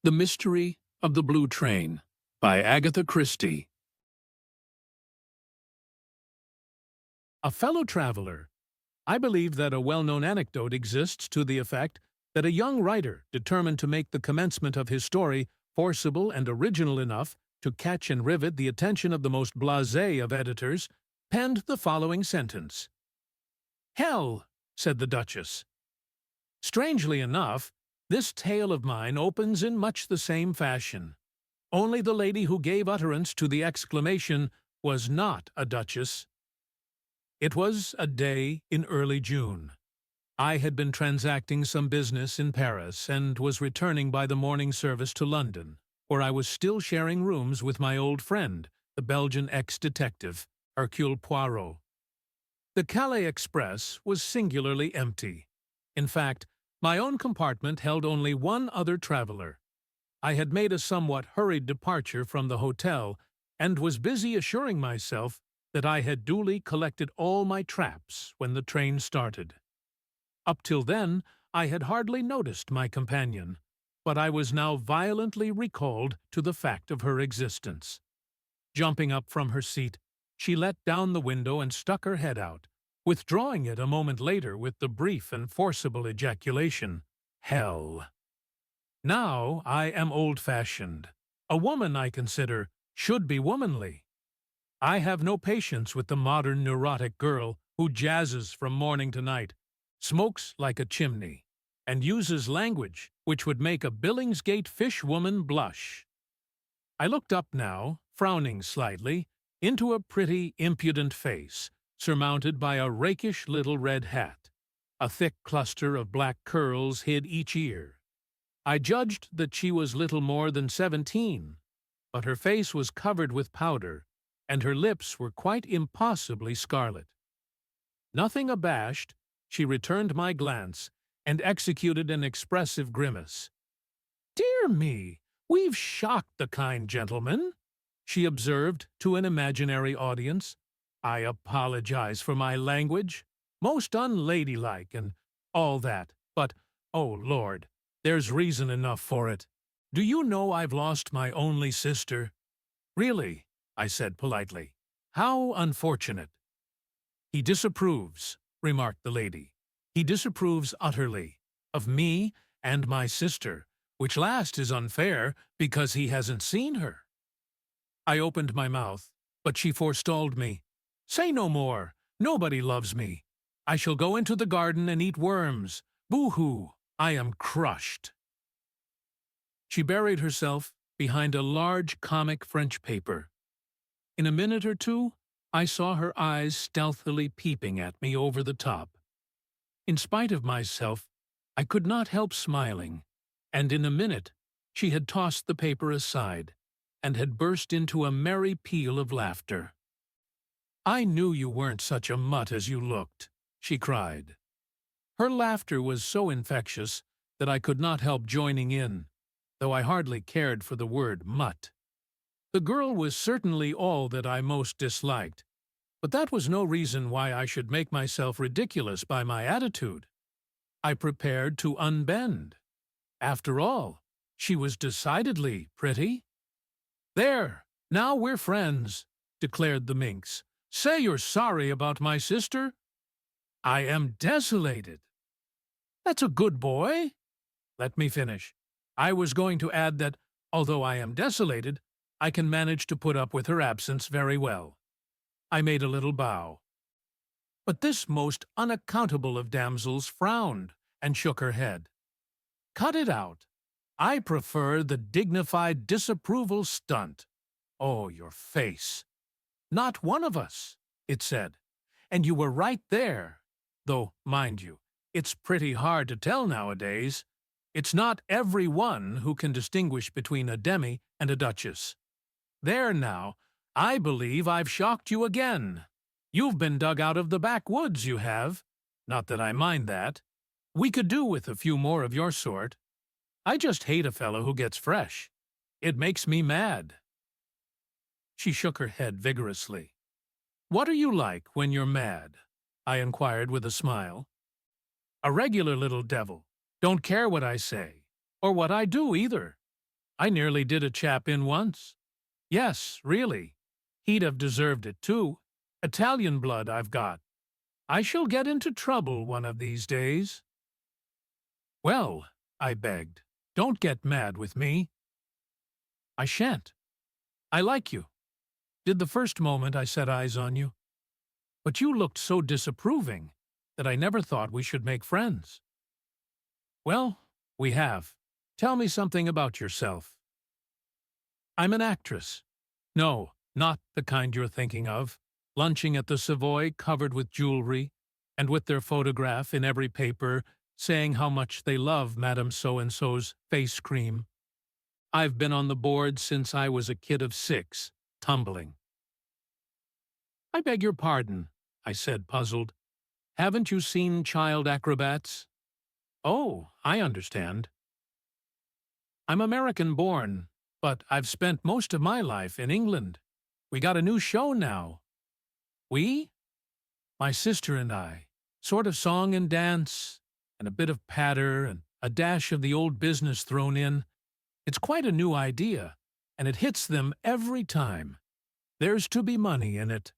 The Mystery of the Blue Train by Agatha Christie. A fellow traveler. I believe that a well-known anecdote exists to the effect that a young writer, determined to make the commencement of his story forcible and original enough to catch and rivet the attention of the most blasé of editors, penned the following sentence. "Hell," said the Duchess. Strangely enough, this tale of mine opens in much the same fashion. Only the lady who gave utterance to the exclamation was not a duchess. It was a day in early June. I had been transacting some business in Paris and was returning by the morning service to London, where I was still sharing rooms with my old friend, the Belgian ex-detective, Hercule Poirot. The Calais Express was singularly empty. In fact, my own compartment held only one other traveler. I had made a somewhat hurried departure from the hotel and was busy assuring myself that I had duly collected all my traps when the train started. Up till then, I had hardly noticed my companion, but I was now violently recalled to the fact of her existence. Jumping up from her seat, she let down the window and stuck her head out, withdrawing it a moment later with the brief and forcible ejaculation, "Hell." Now I am old-fashioned. A woman, I consider, should be womanly. I have no patience with the modern neurotic girl who jazzes from morning to night, smokes like a chimney, and uses language which would make a Billingsgate fishwoman blush. I looked up now, frowning slightly, into a pretty, impudent face, surmounted by a rakish little red hat. A thick cluster of black curls hid each ear. I judged that she was little more than 17, but her face was covered with powder, and her lips were quite impossibly scarlet. Nothing abashed, she returned my glance and executed an expressive grimace. "Dear me, we've shocked the kind gentleman," she observed to an imaginary audience. "I apologize for my language. Most unladylike and all that, but, oh Lord, there's reason enough for it. Do you know I've lost my only sister?" "Really?" I said politely. "How unfortunate." "He disapproves," remarked the lady. "He disapproves utterly of me and my sister, which last is unfair because he hasn't seen her." I opened my mouth, but she forestalled me. "Say no more. Nobody loves me. I shall go into the garden and eat worms. Boo-hoo! I am crushed." She buried herself behind a large comic French paper. In a minute or two, I saw her eyes stealthily peeping at me over the top. In spite of myself, I could not help smiling, and in a minute she had tossed the paper aside and had burst into a merry peal of laughter. "I knew you weren't such a mutt as you looked," she cried. Her laughter was so infectious that I could not help joining in, though I hardly cared for the word mutt. The girl was certainly all that I most disliked, but that was no reason why I should make myself ridiculous by my attitude. I prepared to unbend. After all, she was decidedly pretty. "There, now we're friends," declared the minx. "Say you're sorry about my sister." "I am desolated." "That's a good boy." Let me finish. I was going to add that, although I am desolated, I can manage to put up with her absence very well. I made a little bow. But this most unaccountable of damsels frowned and shook her head. "Cut it out. I prefer the dignified disapproval stunt. Oh, your face. 'Not one of us,' it said. And you were right there. Though, mind you, it's pretty hard to tell nowadays. It's not every one who can distinguish between a demi and a duchess. There now, I believe I've shocked you again. You've been dug out of the backwoods, you have. Not that I mind that. We could do with a few more of your sort. I just hate a fellow who gets fresh. It makes me mad." She shook her head vigorously. "What are you like when you're mad?" I inquired with a smile. "A regular little devil. Don't care what I say, or what I do either. I nearly did a chap in once. Yes, really. He'd have deserved it too. Italian blood I've got. I shall get into trouble one of these days. Well, I begged, don't get mad with me. I shan't. I like you. Did the first moment I set eyes on you. But you looked so disapproving that I never thought we should make friends. Well, we have. Tell me something about yourself. I'm an actress. No, not the kind you're thinking of. Lunching at the Savoy covered with jewelry, and with their photograph in every paper saying how much they love Madame So-and-so's face cream. I've been on the board since I was a kid of 6, tumbling. I beg your pardon, I said, puzzled. Haven't you seen child acrobats? Oh, I understand. I'm American-born, but I've spent most of my life in England. We got a new show now. We? My sister and I. Sort of song and dance, and a bit of patter, and a dash of the old business thrown in. It's quite a new idea, and it hits them every time. There's to be money in it.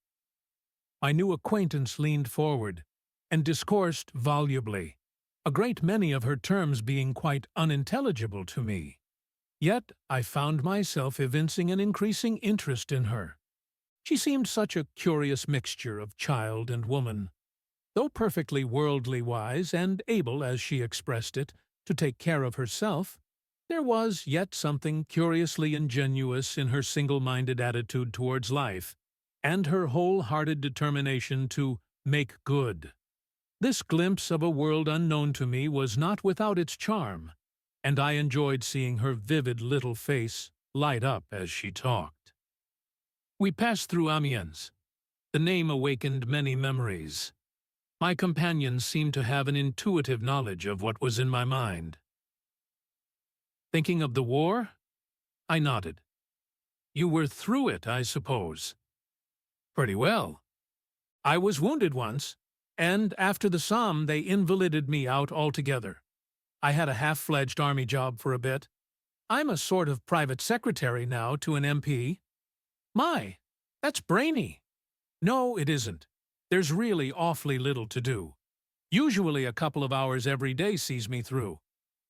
My new acquaintance leaned forward and discoursed volubly, a great many of her terms being quite unintelligible to me. Yet I found myself evincing an increasing interest in her. She seemed such a curious mixture of child and woman. Though perfectly worldly wise and able, as she expressed it, to take care of herself, there was yet something curiously ingenuous in her single-minded attitude towards life, and her whole-hearted determination to make good. This glimpse of a world unknown to me was not without its charm, and I enjoyed seeing her vivid little face light up as she talked. We passed through Amiens. The name awakened many memories. My companion seemed to have an intuitive knowledge of what was in my mind. Thinking of the war? I nodded. You were through it, I suppose. Pretty well. I was wounded once, and after the Somme they invalided me out altogether. I had a half-fledged army job for a bit. I'm a sort of private secretary now to an MP. My, that's brainy. No, it isn't. There's really awfully little to do. Usually a couple of hours every day sees me through.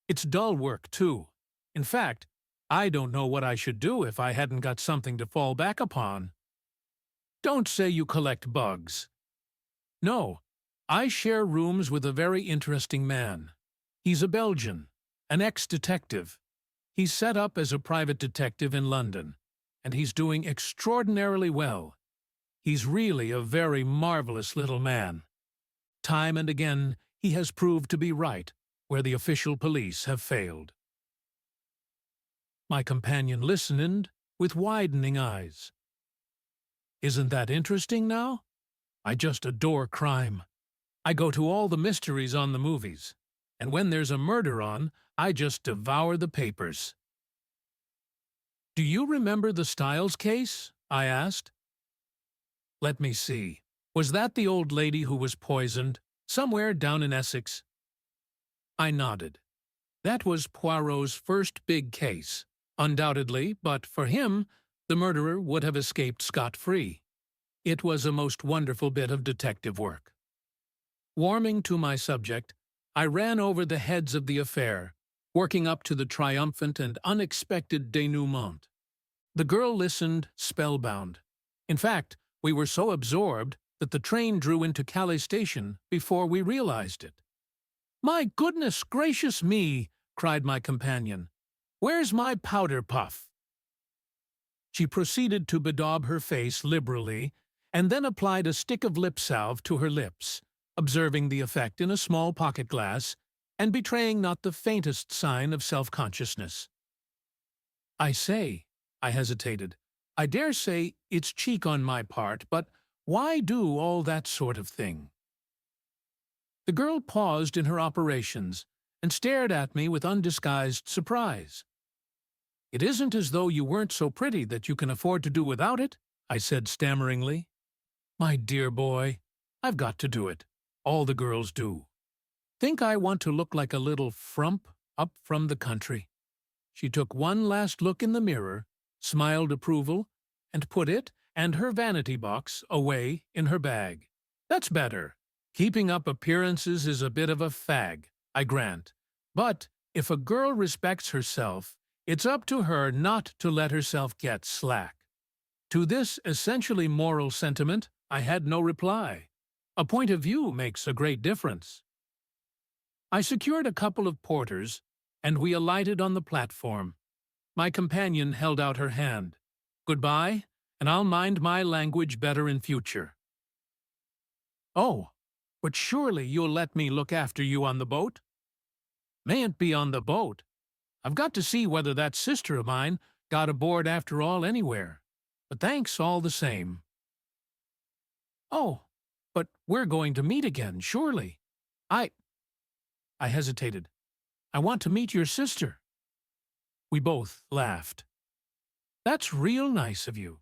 It's dull work, too. In fact, I don't know what I should do if I hadn't got something to fall back upon. Don't say you collect bugs. No, I share rooms with a very interesting man. He's a Belgian, an ex-detective. He's set up as a private detective in London, and he's doing extraordinarily well. He's really a very marvelous little man. Time and again, he has proved to be right where the official police have failed. My companion listened with widening eyes. Isn't that interesting now? I just adore crime. I go to all the mysteries on the movies, and when there's a murder on, I just devour the papers. Do you remember the Styles case? I asked. Let me see. Was that the old lady who was poisoned, somewhere down in Essex? I nodded. That was Poirot's first big case, undoubtedly, but for him, the murderer would have escaped scot-free. It was a most wonderful bit of detective work. Warming to my subject, I ran over the heads of the affair, working up to the triumphant and unexpected denouement. The girl listened spellbound. In fact, we were so absorbed that the train drew into Calais station before we realized it. "My goodness gracious me!" cried my companion. "Where's my powder puff?" She proceeded to bedaub her face liberally, and then applied a stick of lip salve to her lips, observing the effect in a small pocket glass, and betraying not the faintest sign of self-consciousness. "I say," I hesitated, "I dare say it's cheek on my part, but why do all that sort of thing?" The girl paused in her operations and stared at me with undisguised surprise. "It isn't as though you weren't so pretty that you can afford to do without it," I said stammeringly. "My dear boy, I've got to do it. All the girls do. Think I want to look like a little frump up from the country." She took one last look in the mirror, smiled approval, and put it and her vanity box away in her bag. That's better. Keeping up appearances is a bit of a fag, I grant. But if a girl respects herself, it's up to her not to let herself get slack. To this essentially moral sentiment, I had no reply. A point of view makes a great difference. I secured a couple of porters, and we alighted on the platform. My companion held out her hand. Goodbye, and I'll mind my language better in future. Oh, but surely you'll let me look after you on the boat? Mayn't be on the boat. I've got to see whether that sister of mine got aboard after all anywhere. But thanks all the same. Oh, but we're going to meet again, surely. I hesitated. I want to meet your sister. We both laughed. That's real nice of you.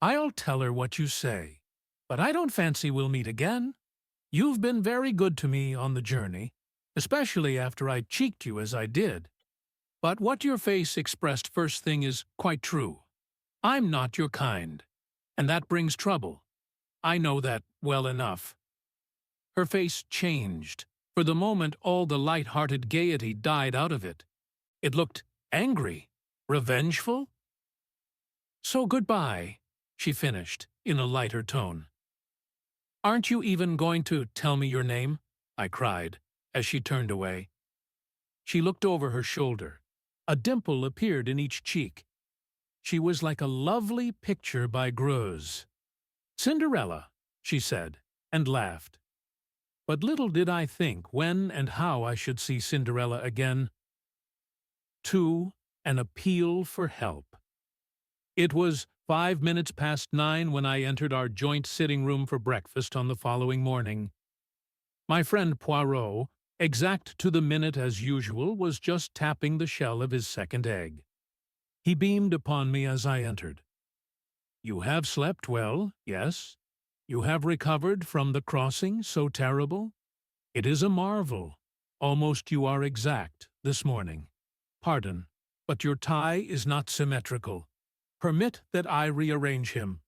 I'll tell her what you say, but I don't fancy we'll meet again. You've been very good to me on the journey, especially after I cheeked you as I did. But what your face expressed first thing is quite true. I'm not your kind, and that brings trouble. I know that well enough. Her face changed. For the moment, all the light-hearted gaiety died out of it. It looked angry, revengeful. So goodbye, she finished in a lighter tone. Aren't you even going to tell me your name? I cried, as she turned away. She looked over her shoulder. A dimple appeared in each cheek. She was like a lovely picture by Greuze. Cinderella, she said, and laughed. But little did I think when and how I should see Cinderella again. 2. An appeal for help. It was 5 minutes past 9 when I entered our joint sitting room for breakfast on the following morning. My friend Poirot, exact to the minute as usual, was just tapping the shell of his second egg. He beamed upon me as I entered. You have slept well, yes? You have recovered from the crossing so terrible? It is a marvel. Almost you are exact this morning. Pardon, but your tie is not symmetrical. Permit that I rearrange him.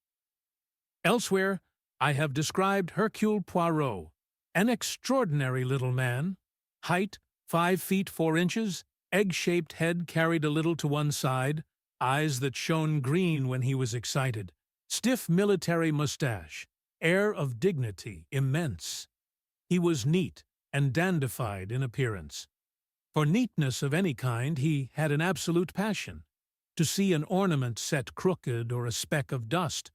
Elsewhere, I have described Hercule Poirot, an extraordinary little man, height 5 feet 4 inches, egg-shaped head carried a little to one side, eyes that shone green when he was excited, stiff military mustache, air of dignity immense. He was neat and dandified in appearance. For neatness of any kind he had an absolute passion. To see an ornament set crooked or a speck of dust,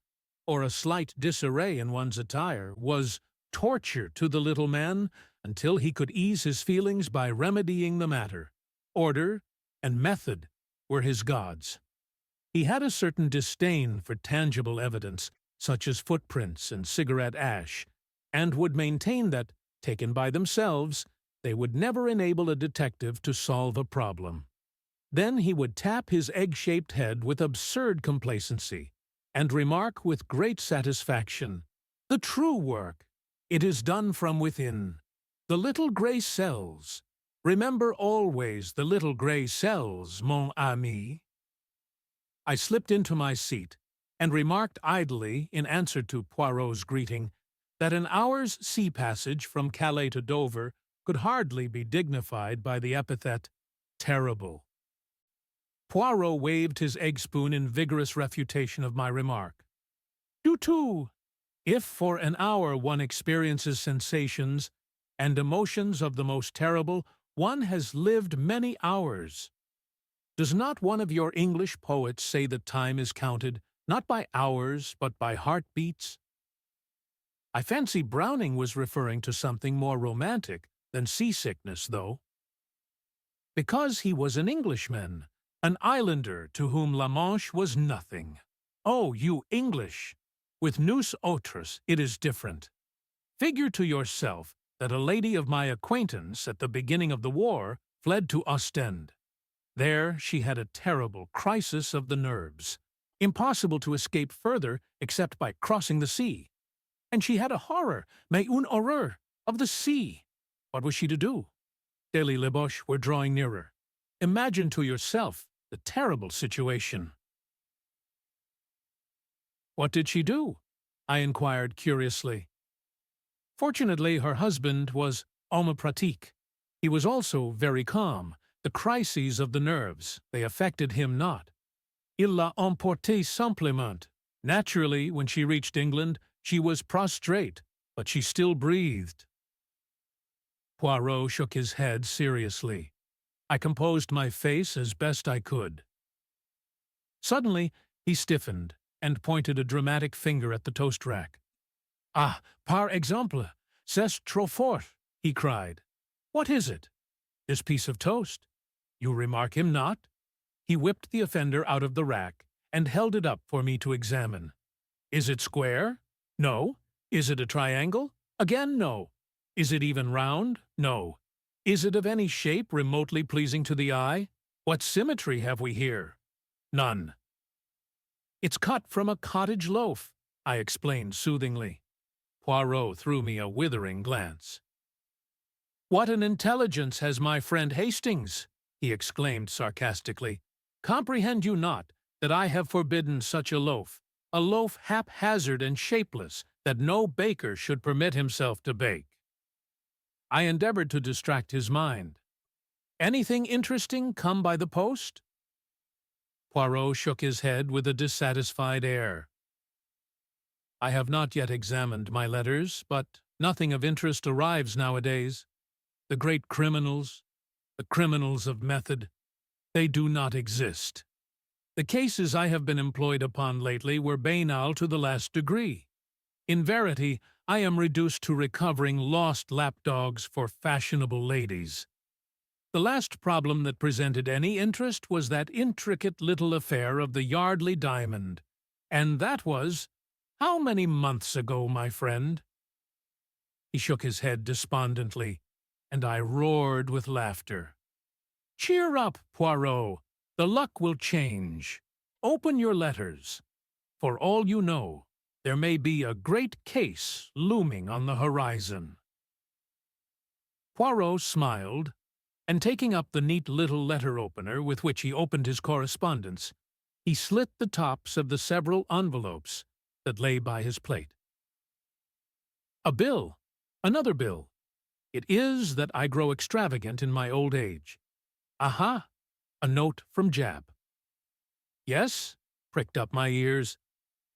or a slight disarray in one's attire, was torture to the little man until he could ease his feelings by remedying the matter. Order and method were his gods. He had a certain disdain for tangible evidence, such as footprints and cigarette ash, and would maintain that, taken by themselves, they would never enable a detective to solve a problem. Then he would tap his egg-shaped head with absurd complacency, and remark with great satisfaction, "The true work, it is done from within. The little gray cells. Remember always the little gray cells, mon ami." I slipped into my seat, and remarked idly, in answer to Poirot's greeting, that an hour's sea passage from Calais to Dover could hardly be dignified by the epithet terrible. Poirot waved his egg-spoon in vigorous refutation of my remark. Du tout! If for an hour one experiences sensations and emotions of the most terrible, one has lived many hours. Does not one of your English poets say that time is counted, not by hours, but by heartbeats? I fancy Browning was referring to something more romantic than seasickness, though. Because he was an Englishman, an islander to whom La Manche was nothing. Oh, you English! With nous autres it is different. Figure to yourself that a lady of my acquaintance at the beginning of the war fled to Ostend. There she had a terrible crisis of the nerves. Impossible to escape further except by crossing the sea. And she had a horror, mais une horreur, of the sea. What was she to do? Daily-les-Boches were drawing nearer. Imagine to yourself the terrible situation. What did she do? I inquired curiously. Fortunately, her husband was homme pratique. He was also very calm. The crises of the nerves, they affected him not. Il l'a emporté simplement. Naturally, when she reached England, she was prostrate, but she still breathed. Poirot shook his head seriously. I composed my face as best I could. Suddenly, he stiffened and pointed a dramatic finger at the toast rack. Ah, par exemple, c'est trop fort, he cried. What is it? This piece of toast. You remark him not? He whipped the offender out of the rack and held it up for me to examine. Is it square? No. Is it a triangle? Again, no. Is it even round? No. Is it of any shape remotely pleasing to the eye? What symmetry have we here? None. It's cut from a cottage loaf, I explained soothingly. Poirot threw me a withering glance. What an intelligence has my friend Hastings, he exclaimed sarcastically. Comprehend you not that I have forbidden such a loaf haphazard and shapeless, that no baker should permit himself to bake? I endeavored to distract his mind. Anything interesting come by the post? Poirot shook his head with a dissatisfied air. I have not yet examined my letters, but nothing of interest arrives nowadays. The great criminals, the criminals of method, they do not exist. The cases I have been employed upon lately were banal to the last degree. In verity, I am reduced to recovering lost lapdogs for fashionable ladies. The last problem that presented any interest was that intricate little affair of the Yardley diamond, and that was, how many months ago, my friend? He shook his head despondently, and I roared with laughter. Cheer up, Poirot. The luck will change. Open your letters. For all you know, there may be a great case looming on the horizon. Poirot smiled, and taking up the neat little letter opener with which he opened his correspondence, he slit the tops of the several envelopes that lay by his plate. A bill, another bill. It is that I grow extravagant in my old age. Aha! A note from Jap. Yes, pricked up my ears.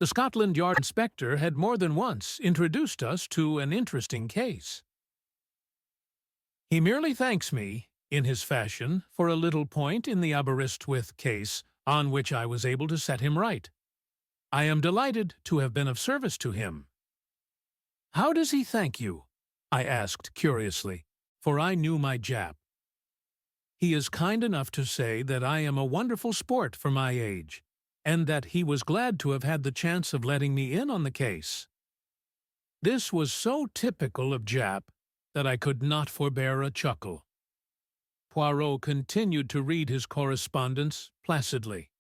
The Scotland Yard inspector had more than once introduced us to an interesting case. He merely thanks me, in his fashion, for a little point in the Aberystwyth case on which I was able to set him right. I am delighted to have been of service to him. How does he thank you? I asked curiously, for I knew my Jap. He is kind enough to say that I am a wonderful sport for my age, and that he was glad to have had the chance of letting me in on the case. This was so typical of Jap that I could not forbear a chuckle. Poirot continued to read his correspondence placidly.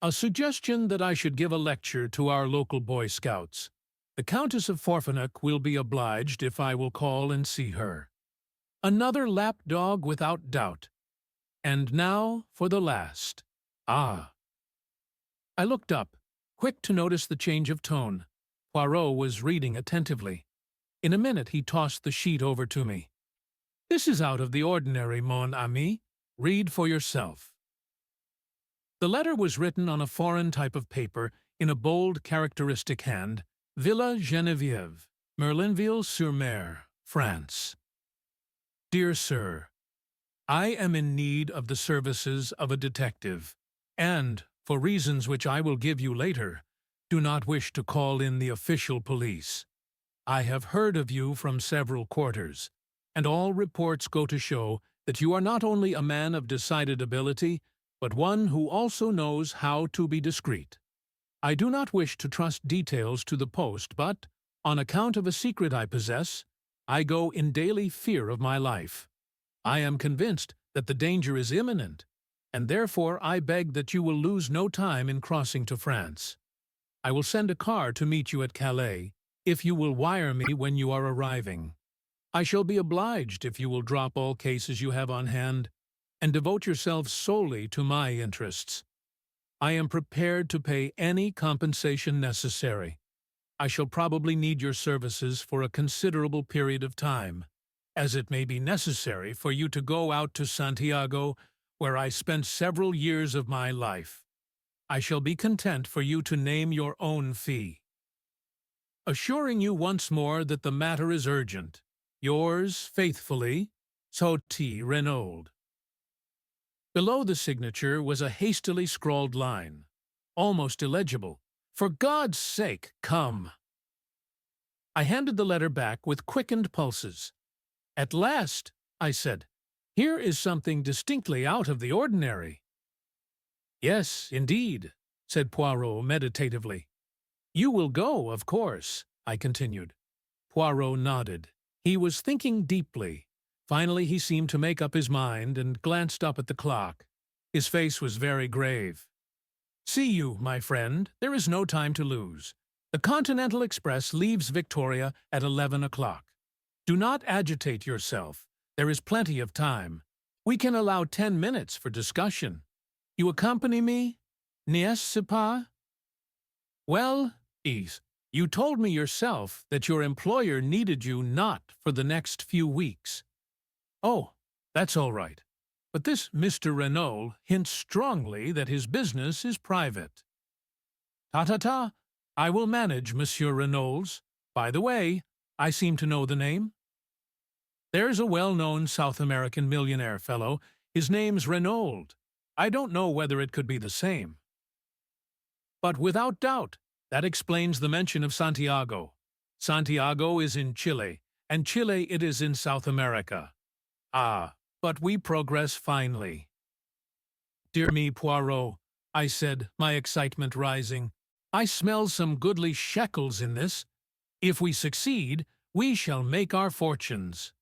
A suggestion that I should give a lecture to our local Boy Scouts. The Countess of Forfenuck will be obliged if I will call and see her. Another lapdog without doubt. And now for the last. Ah! I looked up, quick to notice the change of tone. Poirot was reading attentively. In a minute he tossed the sheet over to me. This is out of the ordinary, mon ami. Read for yourself. The letter was written on a foreign type of paper in a bold, characteristic hand. Villa Geneviève, Merlinville-sur-Mer, France. Dear Sir, I am in need of the services of a detective, and, for reasons which I will give you later, do not wish to call in the official police. I have heard of you from several quarters, and all reports go to show that you are not only a man of decided ability, but one who also knows how to be discreet. I do not wish to trust details to the post, but, on account of a secret I possess, I go in daily fear of my life. I am convinced that the danger is imminent, and therefore I beg that you will lose no time in crossing to France. I will send a car to meet you at Calais, if you will wire me when you are arriving. I shall be obliged if you will drop all cases you have on hand. and devote yourself solely to my interests. I am prepared to pay any compensation necessary. I shall probably need your services for a considerable period of time, as it may be necessary for you to go out to Santiago, where I spent several years of my life. I shall be content for you to name your own fee. Assuring you once more that the matter is urgent. Yours faithfully, Sauty Renaud. Below the signature was a hastily scrawled line, almost illegible. For God's sake, come. I handed the letter back with quickened pulses. At last, I said, here is something distinctly out of the ordinary. Yes, indeed, said Poirot meditatively. You will go, of course, I continued. Poirot nodded. He was thinking deeply. Finally, he seemed to make up his mind and glanced up at the clock. His face was very grave. See you, my friend. There is no time to lose. The Continental Express leaves Victoria at 11 o'clock. Do not agitate yourself. There is plenty of time. We can allow 10 minutes for discussion. You accompany me? N'est-ce pas? Well, Eve, you told me yourself that your employer needed you not for the next few weeks. Oh, that's all right. But this Mr. Renaud hints strongly that his business is private. Ta-ta-ta, I will manage Monsieur Renaud's. By the way, I seem to know the name. There's a well-known South American millionaire fellow. His name's Renaud. I don't know whether it could be the same. But without doubt, that explains the mention of Santiago. Santiago is in Chile, and Chile it is in South America. Ah, but we progress finely. Dear me, Poirot, I said, my excitement rising. I smell some goodly shekels in this. If we succeed, we shall make our fortunes.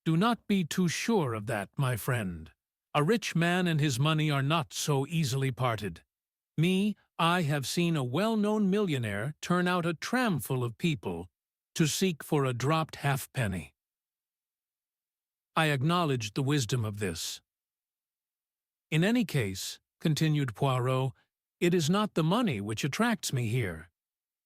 Do not be too sure of that, my friend. A rich man and his money are not so easily parted. Me, I have seen a well-known millionaire turn out a tramful of people to seek for a dropped halfpenny. I acknowledged the wisdom of this. In any case, continued Poirot, it is not the money which attracts me here.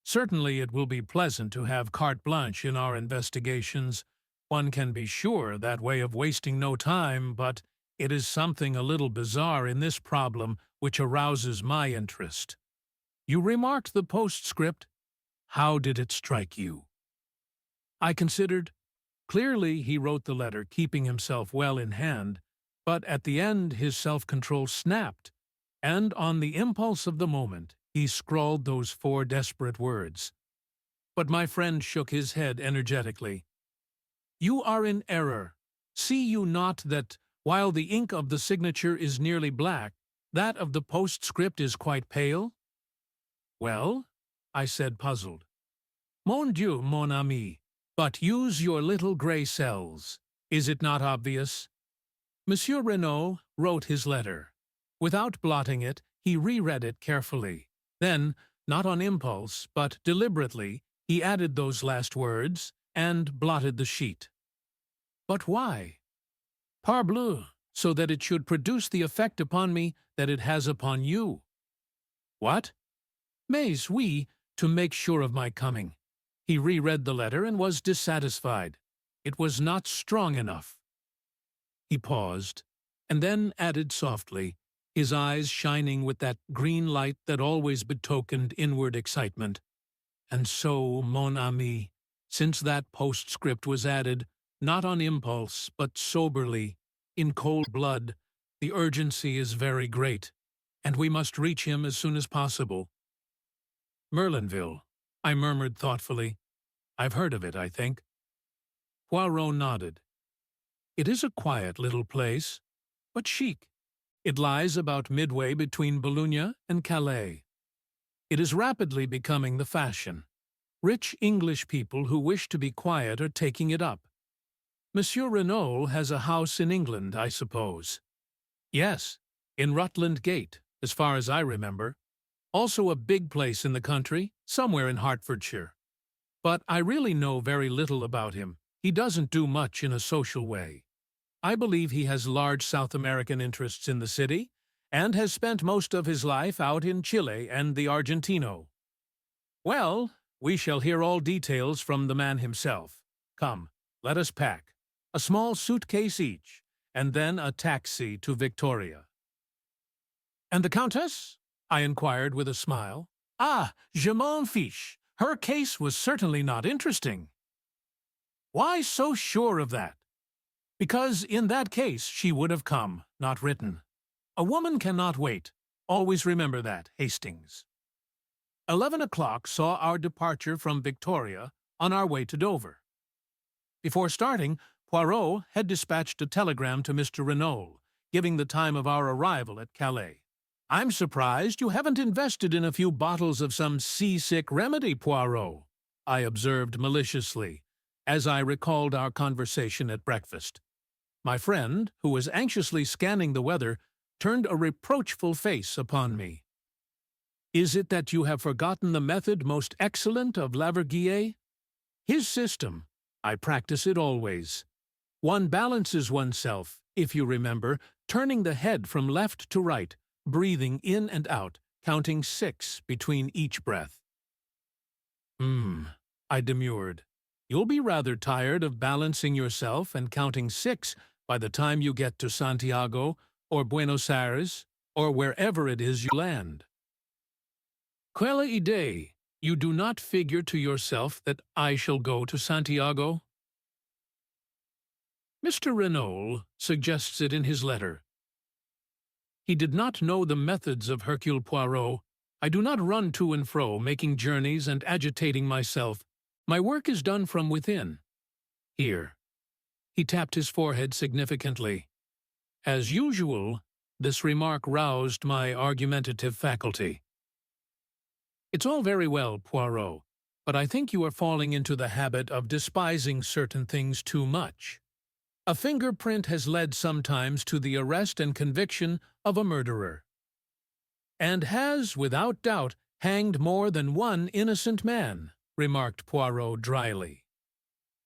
Certainly it will be pleasant to have carte blanche in our investigations. One can be sure that way of wasting no time, but it is something a little bizarre in this problem which arouses my interest. You remarked the postscript. How did it strike you? I considered. Clearly he wrote the letter keeping himself well in hand, but at the end his self-control snapped, and on the impulse of the moment he scrawled those 4 desperate words. But my friend shook his head energetically. You are in error. See you not that, while the ink of the signature is nearly black, that of the postscript is quite pale? Well, I said, puzzled. Mon Dieu, mon ami, but use your little grey cells. Is it not obvious? Monsieur Renaud wrote his letter. Without blotting it, he reread it carefully. Then, not on impulse, but deliberately, he added those last words and blotted the sheet. But why? Parbleu, so that it should produce the effect upon me that it has upon you. What? Mais oui, to make sure of my coming. He reread the letter and was dissatisfied. It was not strong enough. He paused, and then added softly, his eyes shining with that green light that always betokened inward excitement. And so, mon ami, since that postscript was added, not on impulse, but soberly, in cold blood, the urgency is very great, and we must reach him as soon as possible. Merlinville, I murmured thoughtfully. I've heard of it, I think. Poirot nodded. It is a quiet little place, but chic. It lies about midway between Boulogne and Calais. It is rapidly becoming the fashion. Rich English people who wish to be quiet are taking it up. Monsieur Renaud has a house in England, I suppose. Yes, in Rutland Gate, as far as I remember. Also a big place in the country, somewhere in Hertfordshire. But I really know very little about him. He doesn't do much in a social way. I believe he has large South American interests in the city and has spent most of his life out in Chile and the Argentino. Well, we shall hear all details from the man himself. Come, let us pack. A small suitcase each, and then a taxi to Victoria. And the Countess? I inquired with a smile. Ah, je m'en fiche. Her case was certainly not interesting. Why so sure of that? Because in that case she would have come, not written. A woman cannot wait. Always remember that, Hastings. 11 o'clock saw our departure from Victoria on our way to Dover. Before starting, Poirot had dispatched a telegram to Mr. Renault, giving the time of our arrival at Calais. "I'm surprised you haven't invested in a few bottles of some seasick remedy, Poirot," I observed maliciously, as I recalled our conversation at breakfast. My friend, who was anxiously scanning the weather, turned a reproachful face upon me. "Is it that you have forgotten the method most excellent of Laverguier? His system. I practice it always. One balances oneself, if you remember, turning the head from left to right, breathing in and out, counting 6 between each breath." I demurred. "You'll be rather tired of balancing yourself and counting 6 by the time you get to Santiago or Buenos Aires or wherever it is you land." "Quelle idée! You do not figure to yourself that I shall go to Santiago?" Mr. Renault suggests it in his letter. He did not know the methods of Hercule Poirot. I do not run to and fro, making journeys and agitating myself. My work is done from within. Here. He tapped his forehead significantly. As usual, this remark roused my argumentative faculty. "It's all very well, Poirot, but I think you are falling into the habit of despising certain things too much. A fingerprint has led sometimes to the arrest and conviction of a murderer, and has, without doubt, hanged more than one innocent man," remarked Poirot dryly.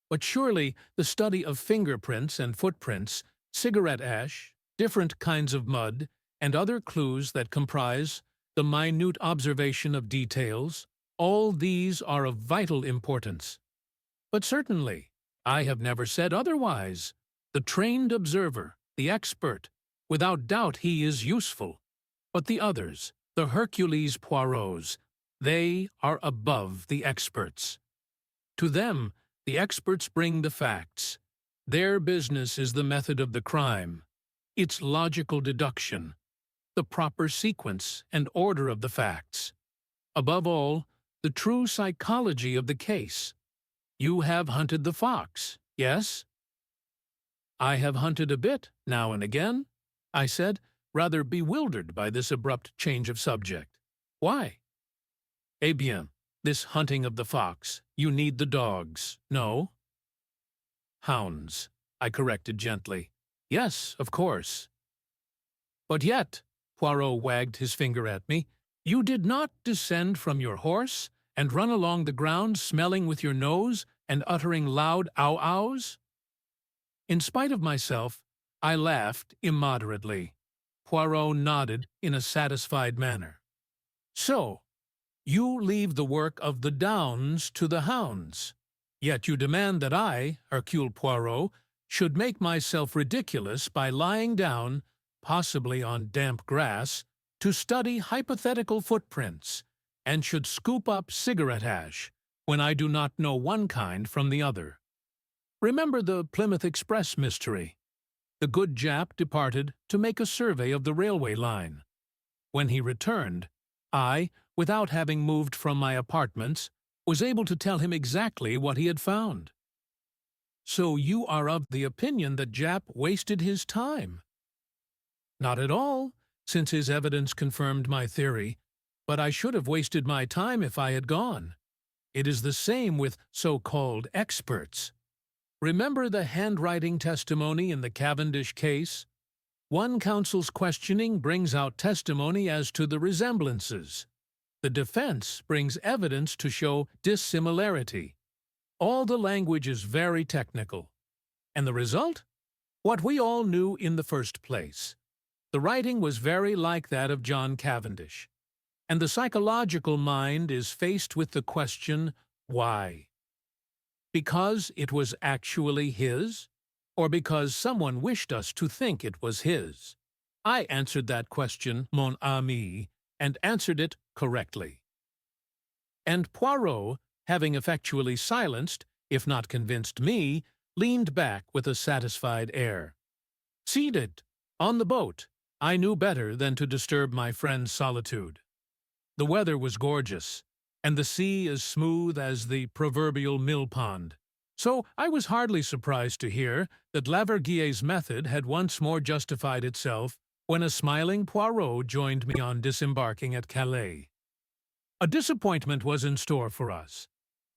"But surely the study of fingerprints and footprints, cigarette ash, different kinds of mud, and other clues that comprise the minute observation of details, all these are of vital importance. But certainly, I have never said otherwise. The trained observer, the expert, without doubt he is useful. But the others, the Hercules Poirots, they are above the experts. To them, the experts bring the facts. Their business is the method of the crime, its logical deduction, the proper sequence and order of the facts. Above all, the true psychology of the case. You have hunted the fox, yes?" "I have hunted a bit, now and again," I said, rather bewildered by this abrupt change of subject. "Why?" "Eh bien, this hunting of the fox, you need the dogs, no?" "Hounds," I corrected gently. "Yes, of course." "But yet," Poirot wagged his finger at me, "you did not descend from your horse and run along the ground smelling with your nose and uttering loud ow-ows?" In spite of myself, I laughed immoderately. Poirot nodded in a satisfied manner. "So, you leave the work of the Downs to the hounds, yet you demand that I, Hercule Poirot, should make myself ridiculous by lying down, possibly on damp grass, to study hypothetical footprints, and should scoop up cigarette ash, when I do not know one kind from the other. Remember the Plymouth Express mystery. The good Jap departed to make a survey of the railway line. When he returned, I, without having moved from my apartments, was able to tell him exactly what he had found. So you are of the opinion that Jap wasted his time? Not at all, since his evidence confirmed my theory, but I should have wasted my time if I had gone. It is the same with so-called experts. Remember the handwriting testimony in the Cavendish case? One counsel's questioning brings out testimony as to the resemblances. The defense brings evidence to show dissimilarity. All the language is very technical. And the result? What we all knew in the first place. The writing was very like that of John Cavendish, and the psychological mind is faced with the question, why? Because it was actually his? Or because someone wished us to think it was his? I answered that question, mon ami, and answered it correctly. And Poirot, having effectually silenced, if not convinced me, leaned back with a satisfied air. Seated, on the boat, I knew better than to disturb my friend's solitude. The weather was gorgeous, and the sea as smooth as the proverbial mill pond. So I was hardly surprised to hear that Laverguier's method had once more justified itself when a smiling Poirot joined me on disembarking at Calais. A disappointment was in store for us,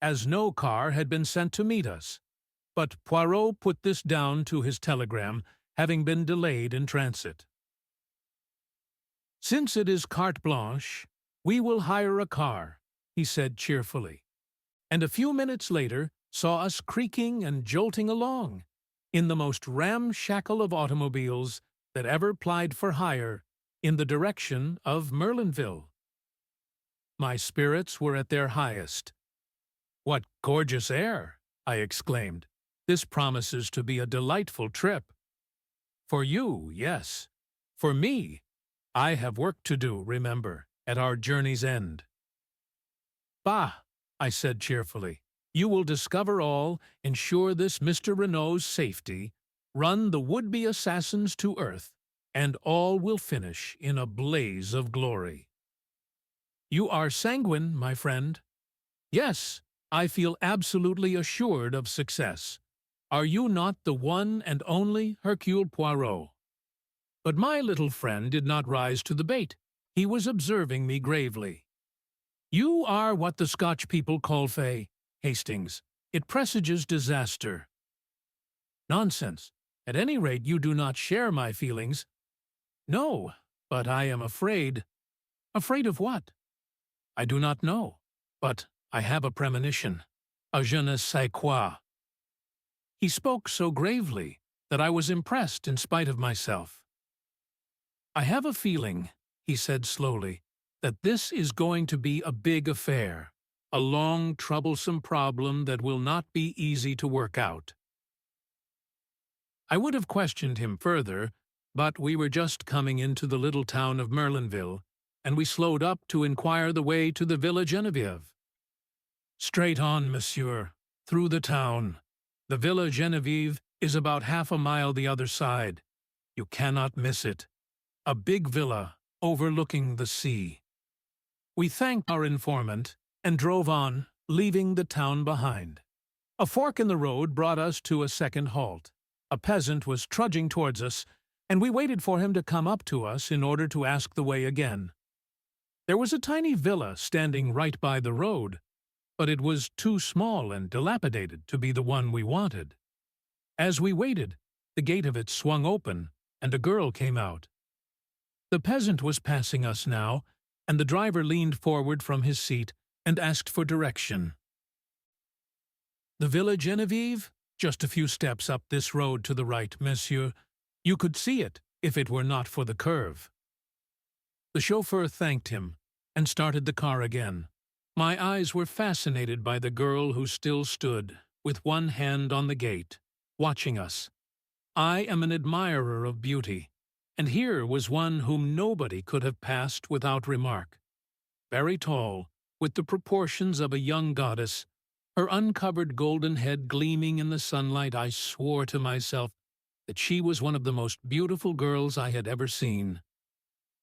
as no car had been sent to meet us. But Poirot put this down to his telegram having been delayed in transit. "Since it is carte blanche, we will hire a car," he said cheerfully, and a few minutes later saw us creaking and jolting along in the most ramshackle of automobiles that ever plied for hire in the direction of Merlinville. My spirits were at their highest. "What gorgeous air!" I exclaimed. "This promises to be a delightful trip." "For you, yes. For me, I have work to do, remember, at our journey's end." "Bah," I said cheerfully. "You will discover all, ensure this Mr. Renault's safety, run the would-be assassins to earth, and all will finish in a blaze of glory." "You are sanguine, my friend." "Yes, I feel absolutely assured of success. Are you not the one and only Hercule Poirot?" But my little friend did not rise to the bait. He was observing me gravely. "You are what the Scotch people call fey, Hastings. It presages disaster." "Nonsense. At any rate, you do not share my feelings." "No, but I am afraid." "Afraid of what?" "I do not know, but I have a premonition. A je ne sais quoi." He spoke so gravely that I was impressed in spite of myself. "I have a feeling," he said slowly, "that this is going to be a big affair, a long, troublesome problem that will not be easy to work out." I would have questioned him further, but we were just coming into the little town of Merlinville, and we slowed up to inquire the way to the Villa Genevieve. "Straight on, monsieur, through the town. The Villa Genevieve is about half a mile the other side. You cannot miss it. A big villa overlooking the sea." We thanked our informant and drove on, leaving the town behind. A fork in the road brought us to a second halt. A peasant was trudging towards us, and we waited for him to come up to us in order to ask the way again. There was a tiny villa standing right by the road, but it was too small and dilapidated to be the one we wanted. As we waited, the gate of it swung open, and a girl came out. The peasant was passing us now, and the driver leaned forward from his seat and asked for direction. "The Villa Genevieve? Just a few steps up this road to the right, monsieur. You could see it if it were not for the curve." The chauffeur thanked him and started the car again. My eyes were fascinated by the girl who still stood, with one hand on the gate, watching us. I am an admirer of beauty, and here was one whom nobody could have passed without remark. Very tall, with the proportions of a young goddess, her uncovered golden head gleaming in the sunlight, I swore to myself that she was one of the most beautiful girls I had ever seen.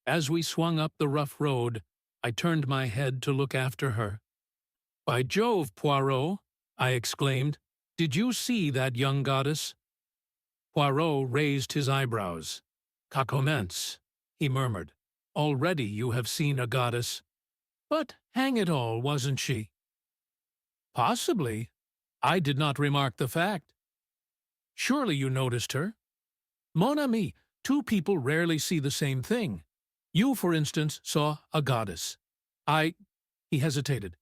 As we swung up the rough road, I turned my head to look after her. "By Jove, Poirot!" I exclaimed. "Did you see that young goddess?" Poirot raised his eyebrows. "Ça commence," he murmured. "Already you have seen a goddess. But hang it all, wasn't she?" "Possibly. I did not remark the fact." "Surely you noticed her?" "Mon ami, two people rarely see the same thing. You, for instance, saw a goddess. He hesitated.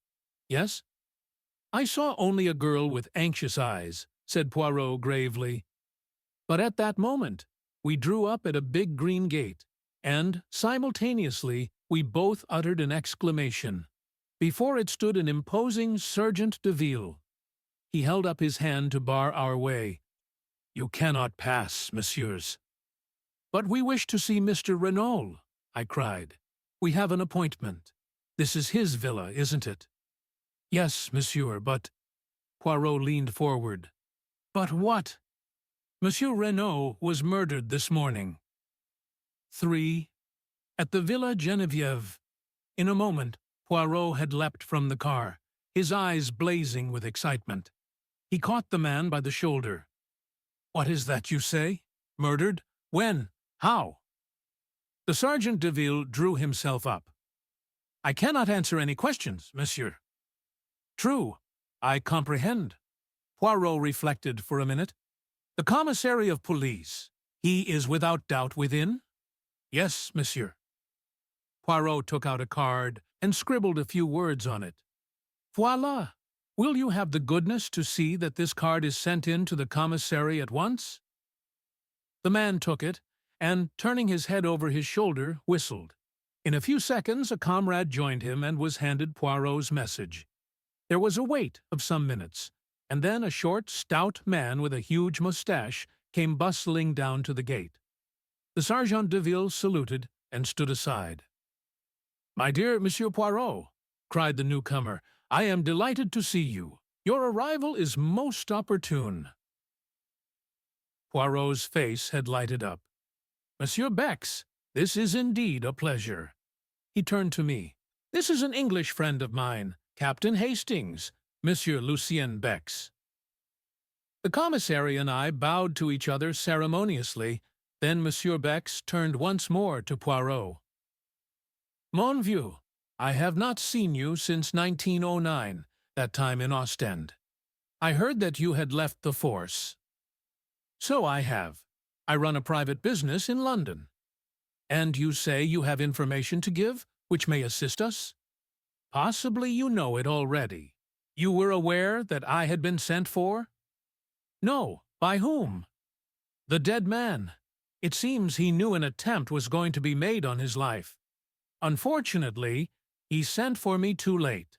"Yes?" "I saw only a girl with anxious eyes," said Poirot gravely. But at that moment, we drew up at a big green gate, and, simultaneously, we both uttered an exclamation. Before it stood an imposing Sergeant de Ville. He held up his hand to bar our way. "You cannot pass, messieurs." "But we wish to see Mr. Renault," I cried. "We have an appointment. This is his villa, isn't it?" "Yes, monsieur, but—" Poirot leaned forward. "But what?" "Monsieur Renault was murdered this morning." 3. At the Villa Geneviève. In a moment, Poirot had leapt from the car, his eyes blazing with excitement. He caught the man by the shoulder. "What is that you say? Murdered? When? How?" The Sergeant de Ville drew himself up. "I cannot answer any questions, monsieur." "True, I comprehend." Poirot reflected for a minute. "The commissary of police. He is without doubt within?" "Yes, monsieur." Poirot took out a card and scribbled a few words on it. "Voila! Will you have the goodness to see that this card is sent in to the commissary at once?" The man took it, and, turning his head over his shoulder, whistled. In a few seconds a comrade joined him and was handed Poirot's message. There was a wait of some minutes, and then a short, stout man with a huge moustache came bustling down to the gate. The Sergeant de Ville saluted and stood aside. "My dear Monsieur Poirot," cried the newcomer, "I am delighted to see you. Your arrival is most opportune." Poirot's face had lighted up. "Monsieur Bex, this is indeed a pleasure." He turned to me. "This is an English friend of mine, Captain Hastings, Monsieur Lucien Bex." The commissary and I bowed to each other ceremoniously. Then Monsieur Bex turned once more to Poirot. "Mon vieux, I have not seen you since 1909, that time in Ostend. I heard that you had left the force." "So I have. I run a private business in London." "And you say you have information to give, which may assist us?" "Possibly you know it already. You were aware that I had been sent for?" "No. By whom?" "The dead man. It seems he knew an attempt was going to be made on his life. Unfortunately, he sent for me too late."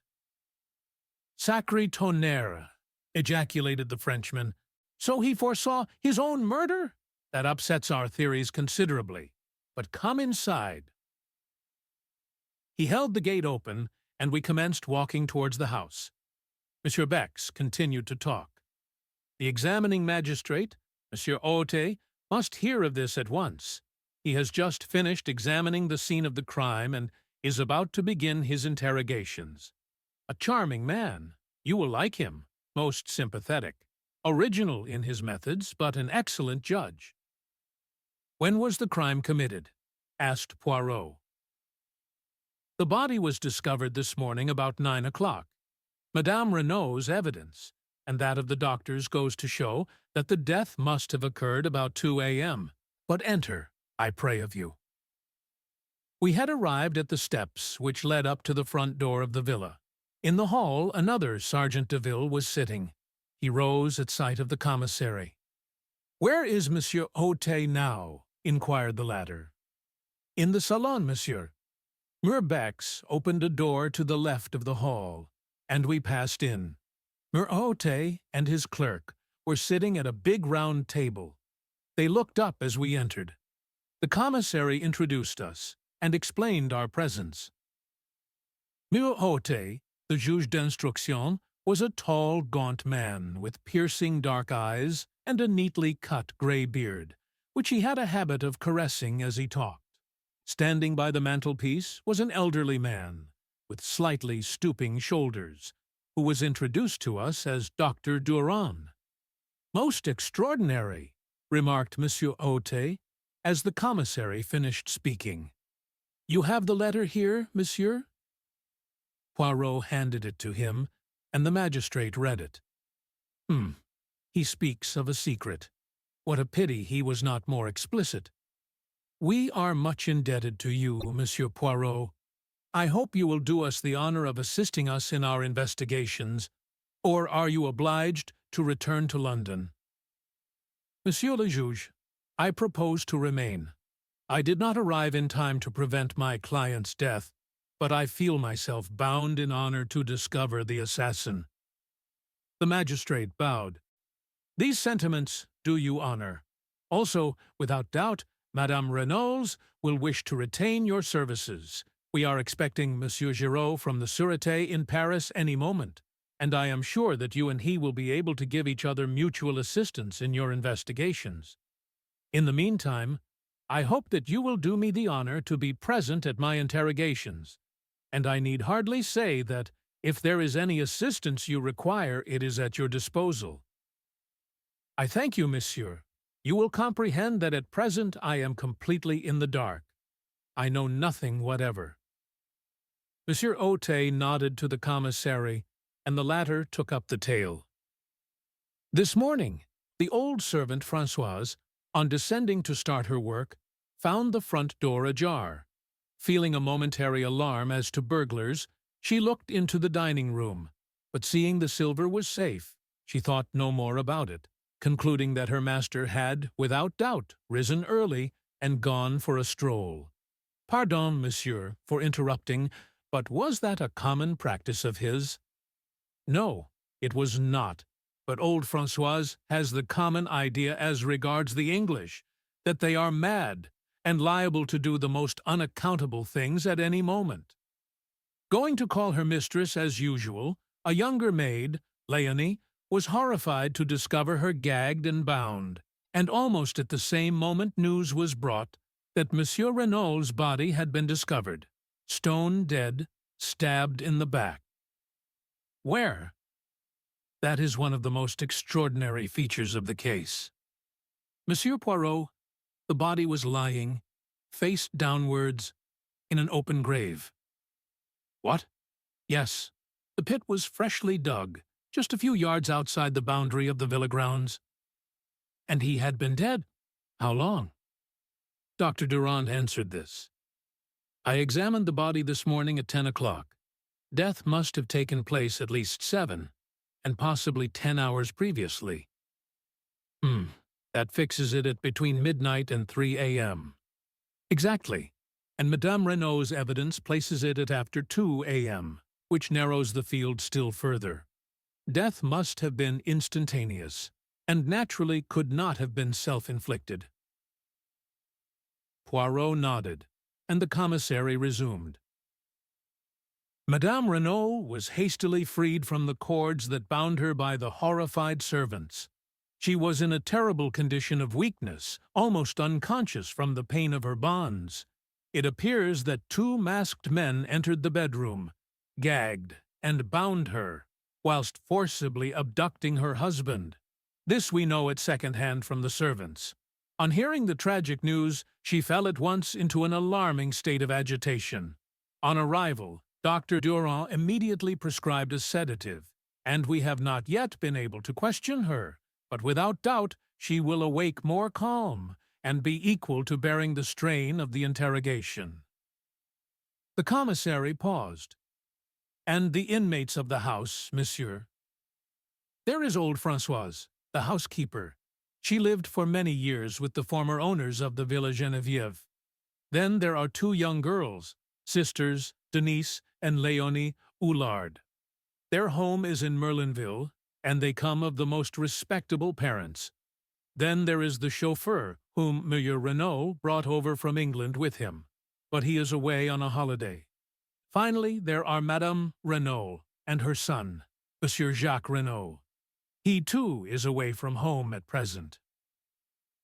"Sacré tonnerre!" ejaculated the Frenchman. "So he foresaw his own murder? That upsets our theories considerably. But come inside." He held the gate open, and we commenced walking towards the house. Monsieur Bex continued to talk. "The examining magistrate, Monsieur Haute, must hear of this at once. He has just finished examining the scene of the crime and is about to begin his interrogations. A charming man. You will like him. Most sympathetic. Original in his methods, but an excellent judge." "When was the crime committed?" asked Poirot. "The body was discovered this morning about 9 o'clock. Madame Renault's evidence, and that of the doctors, goes to show that the death must have occurred about 2 a.m. But enter, I pray of you." We had arrived at the steps which led up to the front door of the villa. In the hall another Sergeant de Ville was sitting. He rose at sight of the commissary. "Where is Monsieur Haute now?" inquired the latter. "In the salon, monsieur." Bex opened a door to the left of the hall, and we passed in. Haute and his clerk were sitting at a big round table. They looked up as we entered. The commissary introduced us and explained our presence. Haute, the juge d'instruction, was a tall, gaunt man with piercing dark eyes and a neatly cut gray beard, which he had a habit of caressing as he talked. Standing by the mantelpiece was an elderly man, with slightly stooping shoulders, who was introduced to us as Dr. Durand. "Most extraordinary," remarked Monsieur Haute, as the commissary finished speaking. "You have the letter here, monsieur?" Poirot handed it to him, and the magistrate read it. He speaks of a secret. What a pity he was not more explicit. We are much indebted to you, Monsieur Poirot. I hope you will do us the honor of assisting us in our investigations, or are you obliged to return to London?" Monsieur le Juge, I propose to remain. I did not arrive in time to prevent my client's death, but I feel myself bound in honor to discover the assassin. The magistrate bowed. These sentiments do you honor. Also, without doubt, Madame Renaul's will wish to retain your services. We are expecting Monsieur Giraud from the Sûreté in Paris any moment, and I am sure that you and he will be able to give each other mutual assistance in your investigations. In the meantime, I hope that you will do me the honor to be present at my interrogations, and I need hardly say that if there is any assistance you require, it is at your disposal. I thank you, monsieur. You will comprehend that at present I am completely in the dark. I know nothing whatever. Monsieur Otte nodded to the commissary, and the latter took up the tale. This morning, the old servant Françoise, on descending to start her work, found the front door ajar. Feeling a momentary alarm as to burglars, she looked into the dining room, but seeing the silver was safe, she thought no more about it, concluding that her master had, without doubt, risen early and gone for a stroll. Pardon, monsieur, for interrupting, but was that a common practice of his? No, it was not, but old Françoise has the common idea as regards the English, that they are mad and liable to do the most unaccountable things at any moment. Going to call her mistress as usual, a younger maid, Léonie, was horrified to discover her gagged and bound, and almost at the same moment news was brought that Monsieur Renaul's body had been discovered, stone dead, stabbed in the back. Where? That is one of the most extraordinary features of the case. Monsieur Poirot, the body was lying, face downwards, in an open grave. What? Yes, the pit was freshly dug, just a few yards outside the boundary of the villa grounds. And he had been dead? How long? Dr. Durand answered this. I examined the body this morning at 10 o'clock. Death must have taken place at least 7, and possibly 10 hours previously. That fixes it at between midnight and 3 a.m. Exactly, and Madame Renaul's evidence places it at after 2 a.m., which narrows the field still further. Death must have been instantaneous, and naturally could not have been self-inflicted. Poirot nodded, and the commissary resumed. Madame Renault was hastily freed from the cords that bound her by the horrified servants. She was in a terrible condition of weakness, almost unconscious from the pain of her bonds. It appears that 2 masked men entered the bedroom, gagged, and bound her, whilst forcibly abducting her husband. This we know at second hand from the servants. On hearing the tragic news, she fell at once into an alarming state of agitation. On arrival, Dr. Durand immediately prescribed a sedative, and we have not yet been able to question her, but without doubt she will awake more calm and be equal to bearing the strain of the interrogation. The commissary paused. And the inmates of the house, monsieur? There is old Françoise, the housekeeper. She lived for many years with the former owners of the Villa Geneviève. Then there are 2 young girls, sisters Denise and Léonie Oulard. Their home is in Merlinville, and they come of the most respectable parents. Then there is the chauffeur, whom Monsieur Renault brought over from England with him, but he is away on a holiday. Finally, there are Madame Renault and her son, Monsieur Jacques Renault. He, too, is away from home at present.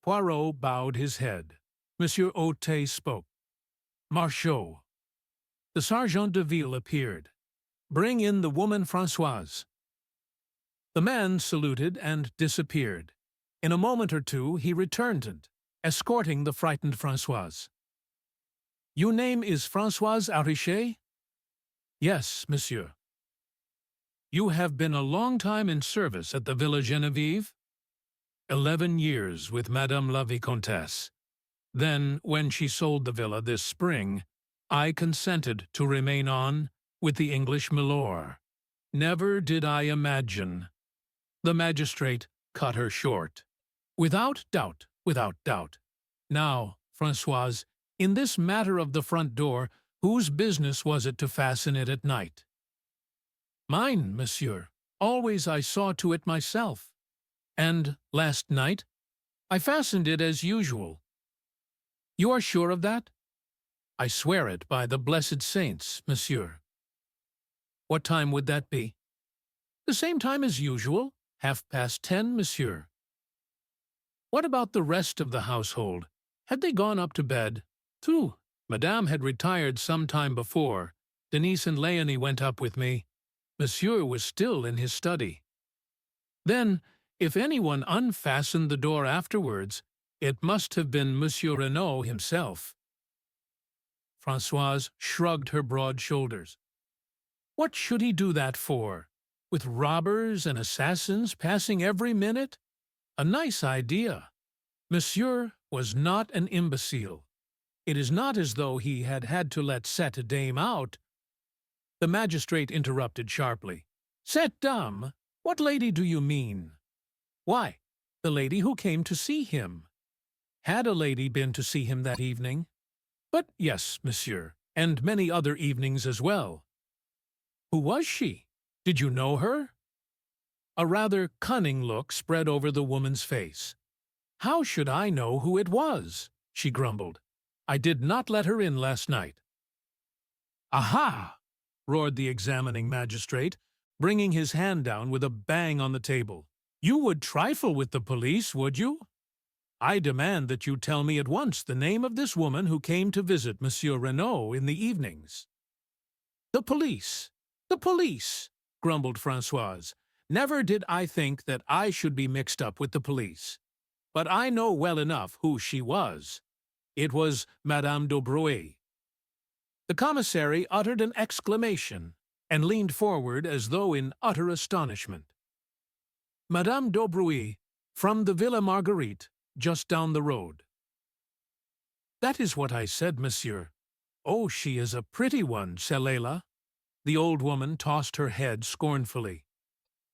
Poirot bowed his head. Monsieur Otte spoke. Marchot. The sergeant de ville appeared. Bring in the woman Françoise. The man saluted and disappeared. In a moment or two he returned, escorting the frightened Françoise. Your name is Françoise Aurichet? Yes, monsieur. You have been a long time in service at the Villa Geneviève? 11 years with Madame la Vicomtesse. Then, when she sold the villa this spring, I consented to remain on with the English milor. Never did I imagine. The magistrate cut her short. Without doubt, without doubt. Now, Françoise, in this matter of the front door, whose business was it to fasten it at night? Mine, monsieur. Always I saw to it myself. And last night, I fastened it as usual. You are sure of that? I swear it by the blessed saints, monsieur. What time would that be? The same time as usual, 10:30, monsieur. What about the rest of the household? Had they gone up to bed? True, Madame had retired some time before. Denise and Leonie went up with me. Monsieur was still in his study. Then, if anyone unfastened the door afterwards, it must have been Monsieur Renaud himself. Françoise shrugged her broad shoulders. What should he do that for? With robbers and assassins passing every minute? A nice idea. Monsieur was not an imbecile. It is not as though he had had to let cette dame out. The magistrate interrupted sharply. Cette dame? What lady do you mean? Why, the lady who came to see him. Had a lady been to see him that evening? But yes, monsieur, and many other evenings as well. Who was she? Did you know her? A rather cunning look spread over the woman's face. How should I know who it was? She grumbled. I did not let her in last night. Aha! Roared the examining magistrate, bringing his hand down with a bang on the table. You would trifle with the police, would you? I demand that you tell me at once the name of this woman who came to visit Monsieur Renaud in the evenings. The police! The police! Grumbled Françoise. Never did I think that I should be mixed up with the police. But I know well enough who she was. It was Madame d'Aubrouet. The commissary uttered an exclamation and leaned forward as though in utter astonishment. Madame d'Aubrouet, from the Villa Marguerite, just down the road. That is what I said, monsieur. Oh, she is a pretty one, celle-là. The old woman tossed her head scornfully.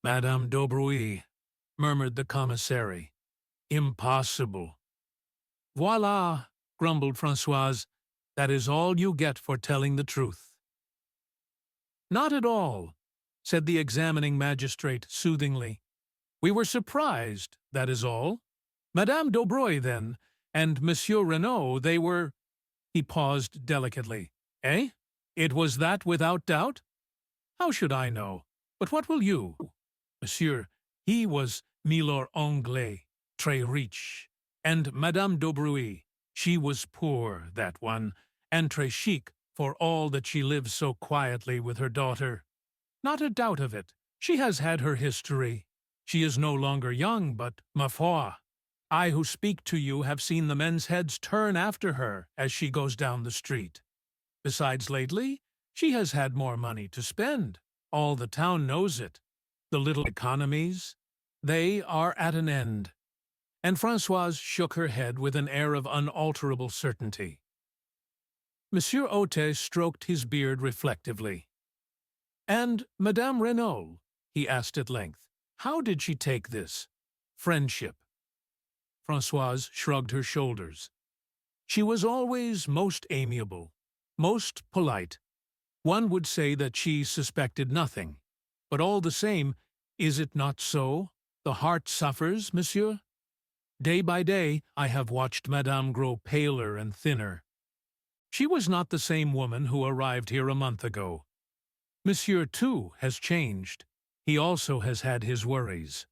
Madame d'Aubrouet, murmured the commissary. Impossible. Voila, grumbled Françoise. That is all you get for telling the truth. Not at all, said the examining magistrate soothingly. We were surprised, that is all. Madame d'Aubrouet, then, and Monsieur Renaud, they were— He paused delicately. Eh? It was that without doubt? How should I know? But what will you? Monsieur, he was milord anglais, très riche, and Madame d'Aubrouet, she was poor, that one, and très chic for all that she lives so quietly with her daughter. Not a doubt of it. She has had her history. She is no longer young, but, ma foi, I who speak to you have seen the men's heads turn after her as she goes down the street. Besides, lately, she has had more money to spend. All the town knows it. The little economies, they are at an end. And Françoise shook her head with an air of unalterable certainty. Monsieur Otet stroked his beard reflectively. And Madame Renaud, he asked at length, how did she take this friendship? Françoise shrugged her shoulders. She was always most amiable, most polite. One would say that she suspected nothing. But all the same, is it not so? The heart suffers, monsieur? Day by day, I have watched Madame grow paler and thinner. She was not the same woman who arrived here a month ago. Monsieur, too, has changed. He also has had his worries.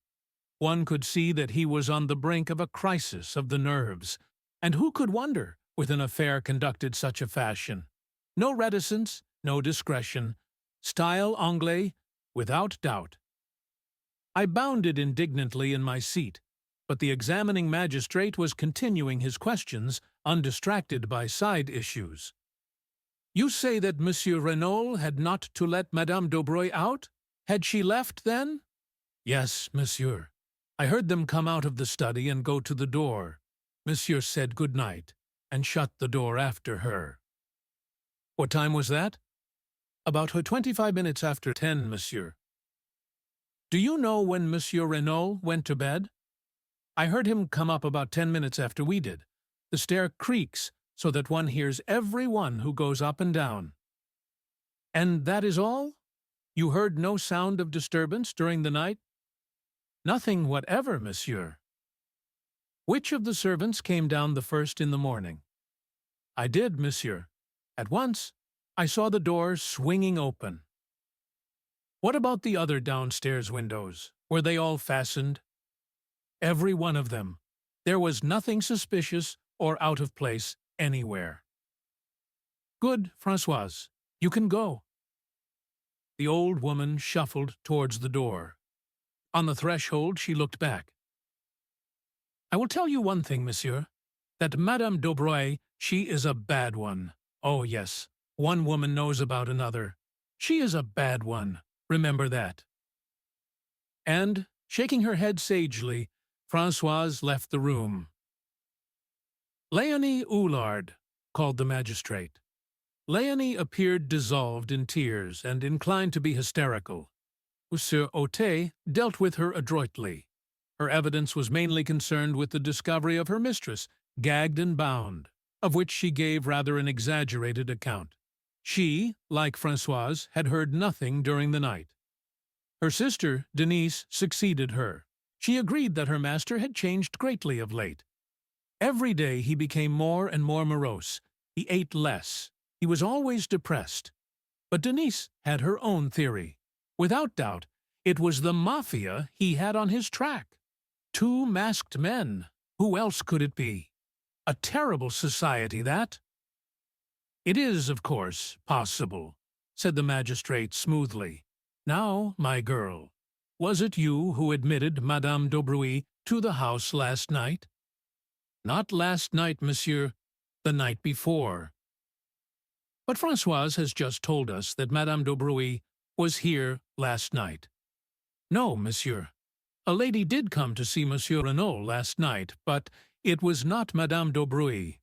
One could see that he was on the brink of a crisis of the nerves. And who could wonder, with an affair conducted such a fashion? No reticence, no discretion. Style anglais, without doubt. I bounded indignantly in my seat, but the examining magistrate was continuing his questions, undistracted by side issues. You say that Monsieur Renaud had not to let Madame d'Aubrouet out? Had she left, then? Yes, monsieur. I heard them come out of the study and go to the door. Monsieur said good night, and shut the door after her. What time was that? About 25 minutes after 10, monsieur. Do you know when Monsieur Renaud went to bed? I heard him come up about 10 minutes after we did. The stair creaks so that one hears every one who goes up and down. And that is all? You heard no sound of disturbance during the night? Nothing whatever, monsieur. Which of the servants came down the first in the morning? I did, monsieur. At once, I saw the door swinging open. What about the other downstairs windows? Were they all fastened? Every one of them. There was nothing suspicious or out of place anywhere. Good, Françoise. You can go. The old woman shuffled towards the door. On the threshold, she looked back. I will tell you one thing, monsieur, that Madame d'Aubroy, she is a bad one. Oh, yes, one woman knows about another. She is a bad one. Remember that. And, shaking her head sagely, Françoise left the room. Léonie Oulard, called the magistrate. Léonie appeared dissolved in tears and inclined to be hysterical. Monsieur Otet dealt with her adroitly. Her evidence was mainly concerned with the discovery of her mistress, gagged and bound, of which she gave rather an exaggerated account. She, like Françoise, had heard nothing during the night. Her sister, Denise, succeeded her. She agreed that her master had changed greatly of late. Every day he became more and more morose. He ate less. He was always depressed. But Denise had her own theory. Without doubt, it was the mafia he had on his track. 2 masked men. Who else could it be? A terrible society, that. It is, of course, possible, said the magistrate smoothly. Now, my girl, was it you who admitted Madame d'Aubroy to the house last night? Not last night, monsieur, the night before. But Françoise has just told us that Madame d'Aubroy was here last night. No, monsieur. A lady did come to see Monsieur Renaud last night, but it was not Madame d'Aubroy.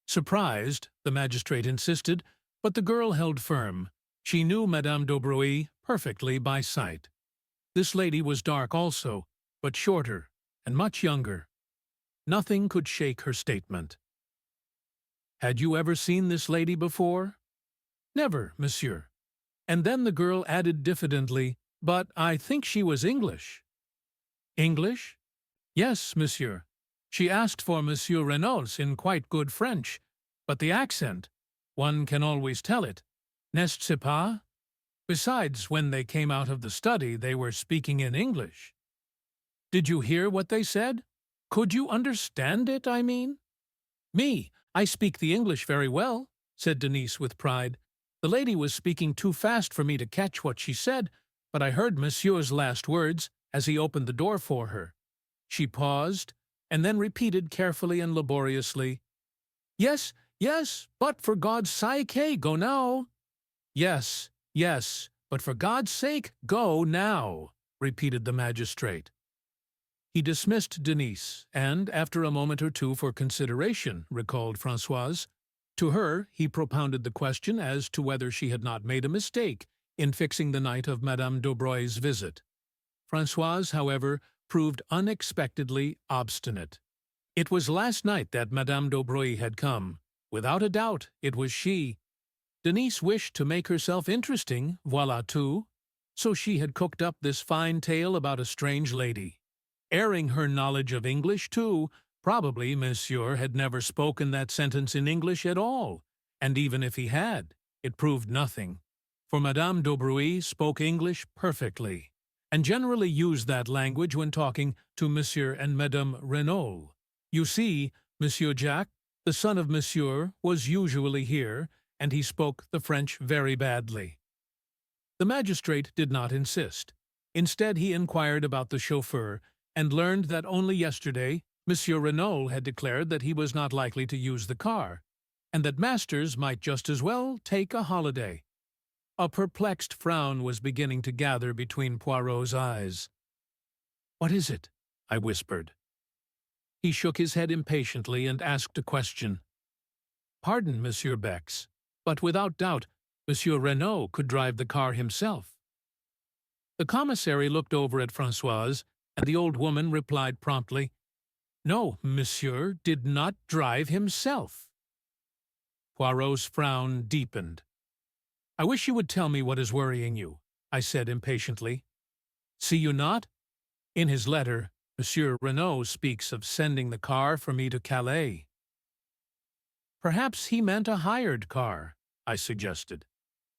Surprised, the magistrate insisted, but the girl held firm. She knew Madame d'Aubroy perfectly by sight. This lady was dark also, but shorter and much younger. Nothing could shake her statement. Had you ever seen this lady before? Never, monsieur. And then the girl added diffidently, but I think she was English. English? Yes, monsieur. She asked for Monsieur Renaud in quite good French, but the accent, one can always tell it. N'est-ce pas? Besides, when they came out of the study, they were speaking in English. Did you hear what they said? Could you understand it, I mean? Me, I speak the English very well, said Denise with pride. The lady was speaking too fast for me to catch what she said, but I heard Monsieur's last words as he opened the door for her. She paused, and then repeated carefully and laboriously, Yes, yes, but for God's sake, go now. Yes, yes, but for God's sake, go now, repeated the magistrate. He dismissed Denise, and, after a moment or two for consideration, recalled Françoise. To her he propounded the question as to whether she had not made a mistake in fixing the night of Madame d'Aubroy's visit. Françoise, however, proved unexpectedly obstinate. It was last night that Madame d'Aubroy had come. Without a doubt, it was she. Denise wished to make herself interesting, voilà tout. So she had cooked up this fine tale about a strange lady. Airing her knowledge of English, too. Probably Monsieur had never spoken that sentence in English at all, and even if he had, it proved nothing. For Madame d'Aubroy spoke English perfectly, and generally used that language when talking to Monsieur and Madame Renaud. You see, Monsieur Jacques, the son of Monsieur, was usually here, and he spoke the French very badly. The magistrate did not insist. Instead, he inquired about the chauffeur, and learned that only yesterday Monsieur Renaud had declared that he was not likely to use the car, and that masters might just as well take a holiday. A perplexed frown was beginning to gather between Poirot's eyes. "What is it?" I whispered. He shook his head impatiently and asked a question. "Pardon, Monsieur Bex, but without doubt Monsieur Renaud could drive the car himself." The commissary looked over at Françoise And the old woman replied promptly, "No, monsieur did not drive himself." Poirot's frown deepened. "I wish you would tell me what is worrying you," I said impatiently. "See you not? In his letter, Monsieur Renaud speaks of sending the car for me to Calais." "Perhaps he meant a hired car," I suggested.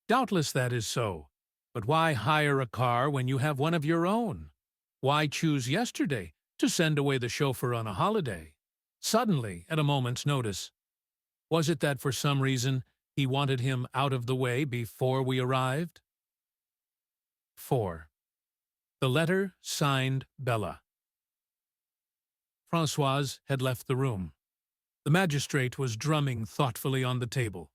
"Doubtless that is so. But why hire a car when you have one of your own? Why choose yesterday to send away the chauffeur on a holiday? Suddenly, at a moment's notice. Was it that for some reason he wanted him out of the way before we arrived?" 4. The letter signed Bella. Françoise had left the room. The magistrate was drumming thoughtfully on the table.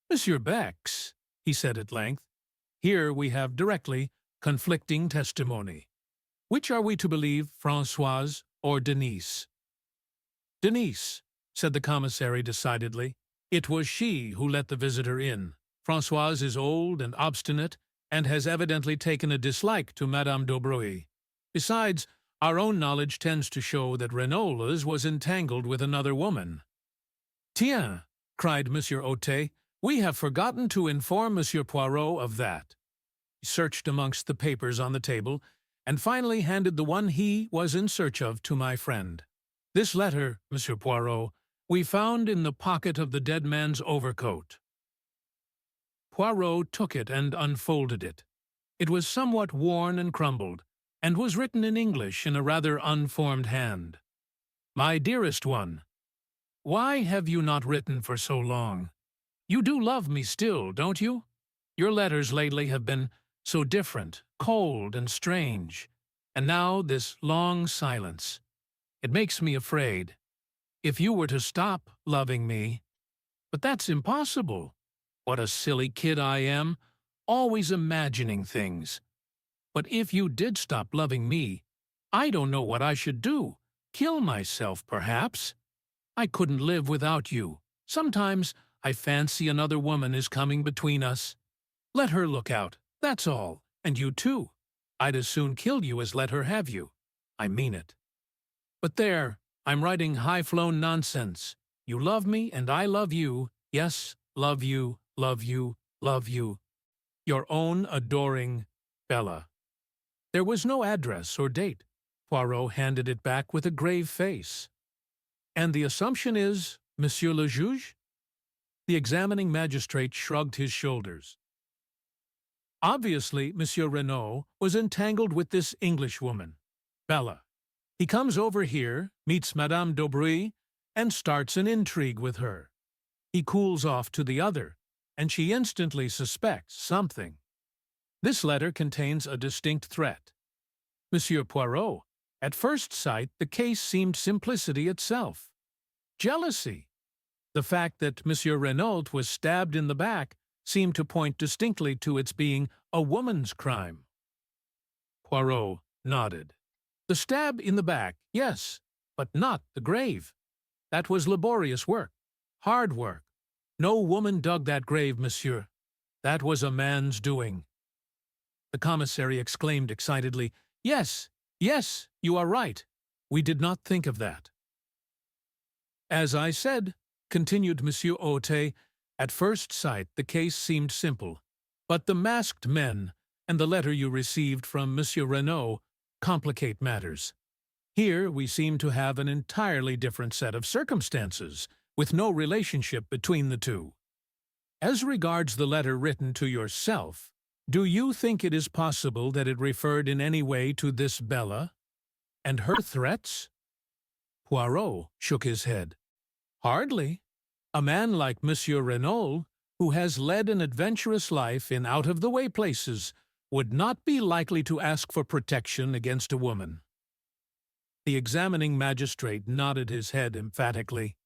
"Monsieur Bex," he said at length, "here we have directly conflicting testimony. Which are we to believe, Françoise or Denise?" "Denise," said the commissary decidedly. "It was she who let the visitor in. Françoise is old and obstinate, and has evidently taken a dislike to Madame d'Aubray. Besides, our own knowledge tends to show that Renolles was entangled with another woman." "Tiens," cried Monsieur Otet, "we have forgotten to inform Monsieur Poirot of that." He searched amongst the papers on the table, and finally handed the one he was in search of to my friend. "This letter, Monsieur Poirot, we found in the pocket of the dead man's overcoat." Poirot took it and unfolded it. It was somewhat worn and crumbled, and was written in English in a rather unformed hand. "My dearest one, why have you not written for so long? You do love me still, don't you? Your letters lately have been so different, cold and strange, and now this long silence. It makes me afraid. If you were to stop loving me— But that's impossible. What a silly kid I am, always imagining things. But if you did stop loving me, I don't know what I should do. Kill myself, perhaps. I couldn't live without you. Sometimes I fancy another woman is coming between us. Let her look out, that's all, and you too. I'd as soon kill you as let her have you. I mean it. But there, I'm writing high-flown nonsense. You love me and I love you. Yes, love you, love you, love you. Your own adoring Bella. There was no address or date. Poirot handed it back with a grave face. "And the assumption is, Monsieur le Juge?" The examining magistrate shrugged his shoulders. "Obviously, Monsieur Renaud was entangled with this Englishwoman, Bella. He comes over here, meets Madame d'Aubray, and starts an intrigue with her. He cools off to the other, and she instantly suspects something. This letter contains a distinct threat. Monsieur Poirot, at first sight the case seemed simplicity itself. Jealousy. The fact that Monsieur Renaud was stabbed in the back seemed to point distinctly to its being a woman's crime." Poirot nodded. "The stab in the back, yes, but not the grave. That was laborious work, hard work. No woman dug that grave, monsieur. That was a man's doing." The commissary exclaimed excitedly, "Yes, yes, you are right. We did not think of that." "As I said," continued Monsieur Otet, "at first sight the case seemed simple, but the masked men and the letter you received from Monsieur Renaud complicate matters. Here we seem to have an entirely different set of circumstances, with no relationship between the two. As regards the letter written to yourself, do you think it is possible that it referred in any way to this Bella? And her threats?" Poirot shook his head. "Hardly. A man like Monsieur Renaud, who has led an adventurous life in out-of-the-way places, would not be likely to ask for protection against a woman." The examining magistrate nodded his head emphatically.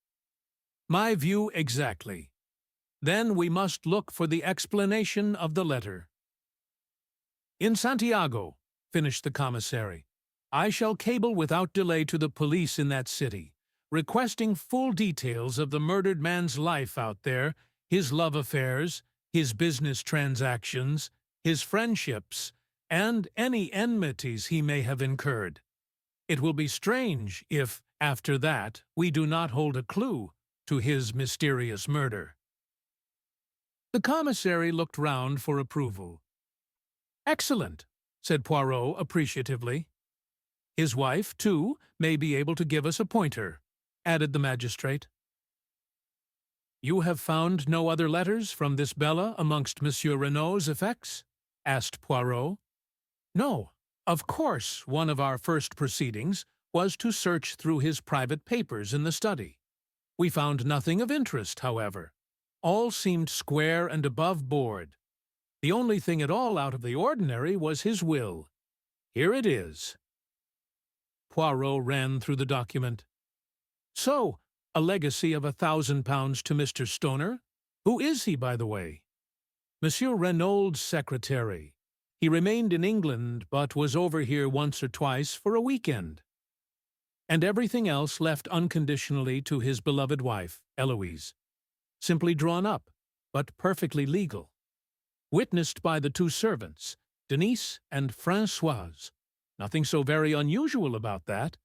"My view exactly. Then we must look for the explanation of the letter." "In Santiago," finished the commissary, "I shall cable without delay to the police in that city, requesting full details of the murdered man's life out there, his love affairs, his business transactions, his friendships, and any enmities he may have incurred. It will be strange if, after that, we do not hold a clue to his mysterious murder." The commissary looked round for approval. "Excellent," said Poirot appreciatively. "His wife, too, may be able to give us a pointer," added the magistrate. "You have found no other letters from this Bella amongst Monsieur Renaud's effects?" asked Poirot. "No. Of course, one of our first proceedings was to search through his private papers in the study. We found nothing of interest, however. All seemed square and above board. The only thing at all out of the ordinary was his will. Here it is." Poirot ran through the document. "So, a legacy of £1,000 to Mr. Stoner? Who is he, by the way?" "Monsieur Renaud's secretary. He remained in England, but was over here once or twice for a weekend." "And everything else left unconditionally to his beloved wife, Eloise. Simply drawn up, but perfectly legal. Witnessed by the two servants, Denise and Françoise. Nothing so very unusual about that."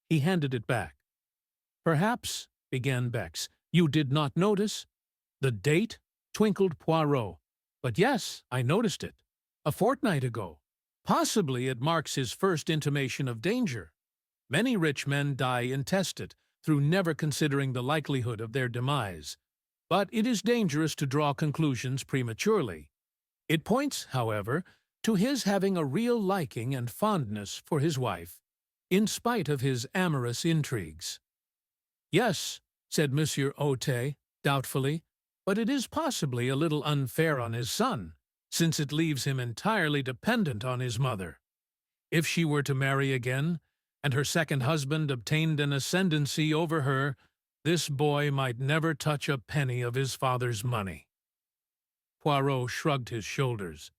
He handed it back. "Perhaps," began Bex, "you did not notice—" "The date?" twinkled Poirot. "But yes, I noticed it. A fortnight ago. Possibly it marks his first intimation of danger. Many rich men die intestate, through never considering the likelihood of their demise. But it is dangerous to draw conclusions prematurely. It points, however, to his having a real liking and fondness for his wife, in spite of his amorous intrigues." "Yes," said Monsieur Otet, doubtfully, "but it is possibly a little unfair on his son, since it leaves him entirely dependent on his mother. If she were to marry again, and her second husband obtained an ascendancy over her, this boy might never touch a penny of his father's money." Poirot shrugged his shoulders.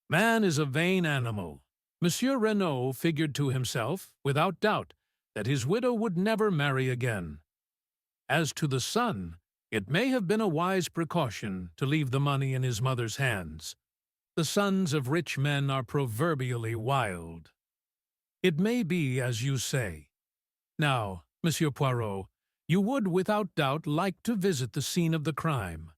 "Man is a vain animal. Monsieur Renaud figured to himself, without doubt, that his widow would never marry again. As to the son, it may have been a wise precaution to leave the money in his mother's hands. The sons of rich men are proverbially wild. It may be as you say. Now, Monsieur Poirot, you would without doubt like to visit the scene of the crime.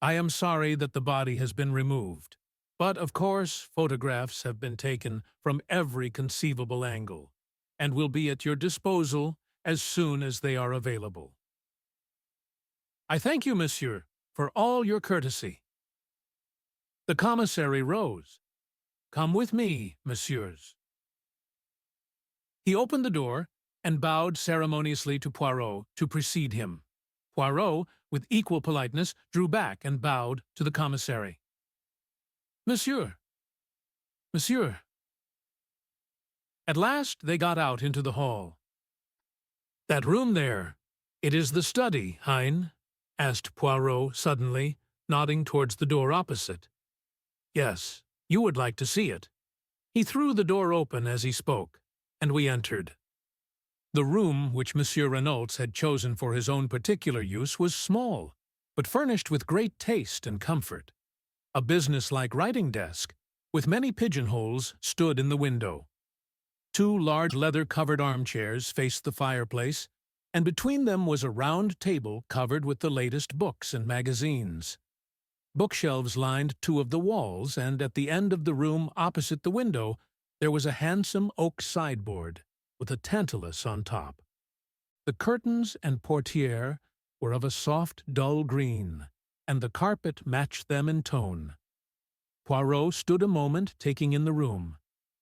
I am sorry that the body has been removed, but of course photographs have been taken from every conceivable angle, and will be at your disposal as soon as they are available." "I thank you, monsieur, for all your courtesy." The commissary rose. "Come with me, messieurs." He opened the door and bowed ceremoniously to Poirot to precede him. Poirot, with equal politeness, drew back and bowed to the commissary. "Monsieur! Monsieur!" At last they got out into the hall. "That room there, it is the study, Hein?" asked Poirot suddenly, nodding towards the door opposite. "Yes, you would like to see it." He threw the door open as he spoke, and we entered. The room which Monsieur Renaud had chosen for his own particular use was small, but furnished with great taste and comfort. A business-like writing desk, with many pigeonholes, stood in the window. Two large leather-covered armchairs faced the fireplace, and between them was a round table covered with the latest books and magazines. Bookshelves lined two of the walls, and at the end of the room opposite the window there was a handsome oak sideboard, with a tantalus on top. The curtains and portiere were of a soft, dull green, and the carpet matched them in tone. Poirot stood a moment taking in the room.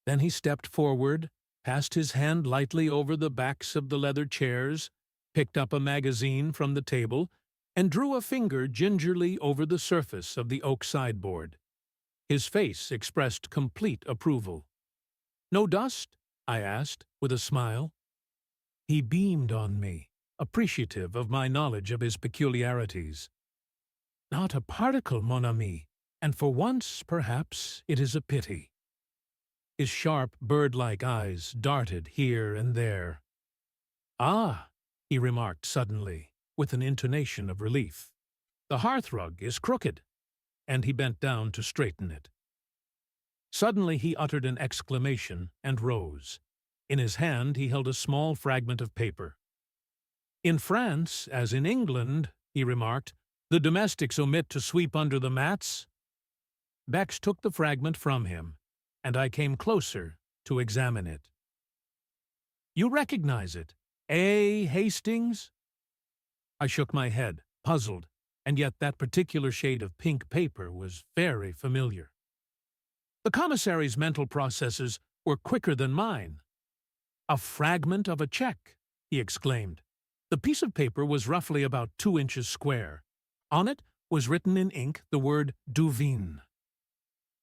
Then he stepped forward, passed his hand lightly over the backs of the leather chairs, picked up a magazine from the table, and drew a finger gingerly over the surface of the oak sideboard. His face expressed complete approval. "No dust?" I asked, with a smile. He beamed on me, appreciative of my knowledge of his peculiarities. "Not a particle, mon ami, and for once, perhaps, it is a pity." His sharp, bird-like eyes darted here and there. "Ah," he remarked suddenly, with an intonation of relief. "The hearthrug is crooked," and he bent down to straighten it. Suddenly he uttered an exclamation and rose. In his hand he held a small fragment of paper. "In France, as in England," he remarked, "the domestics omit to sweep under the mats." Bex took the fragment from him, and I came closer to examine it. "You recognize it, eh, Hastings?" I shook my head, puzzled, and yet that particular shade of pink paper was very familiar. The commissary's mental processes were quicker than mine. "A fragment of a check," he exclaimed. The piece of paper was roughly about 2 inches square. On it was written in ink the word Duveen.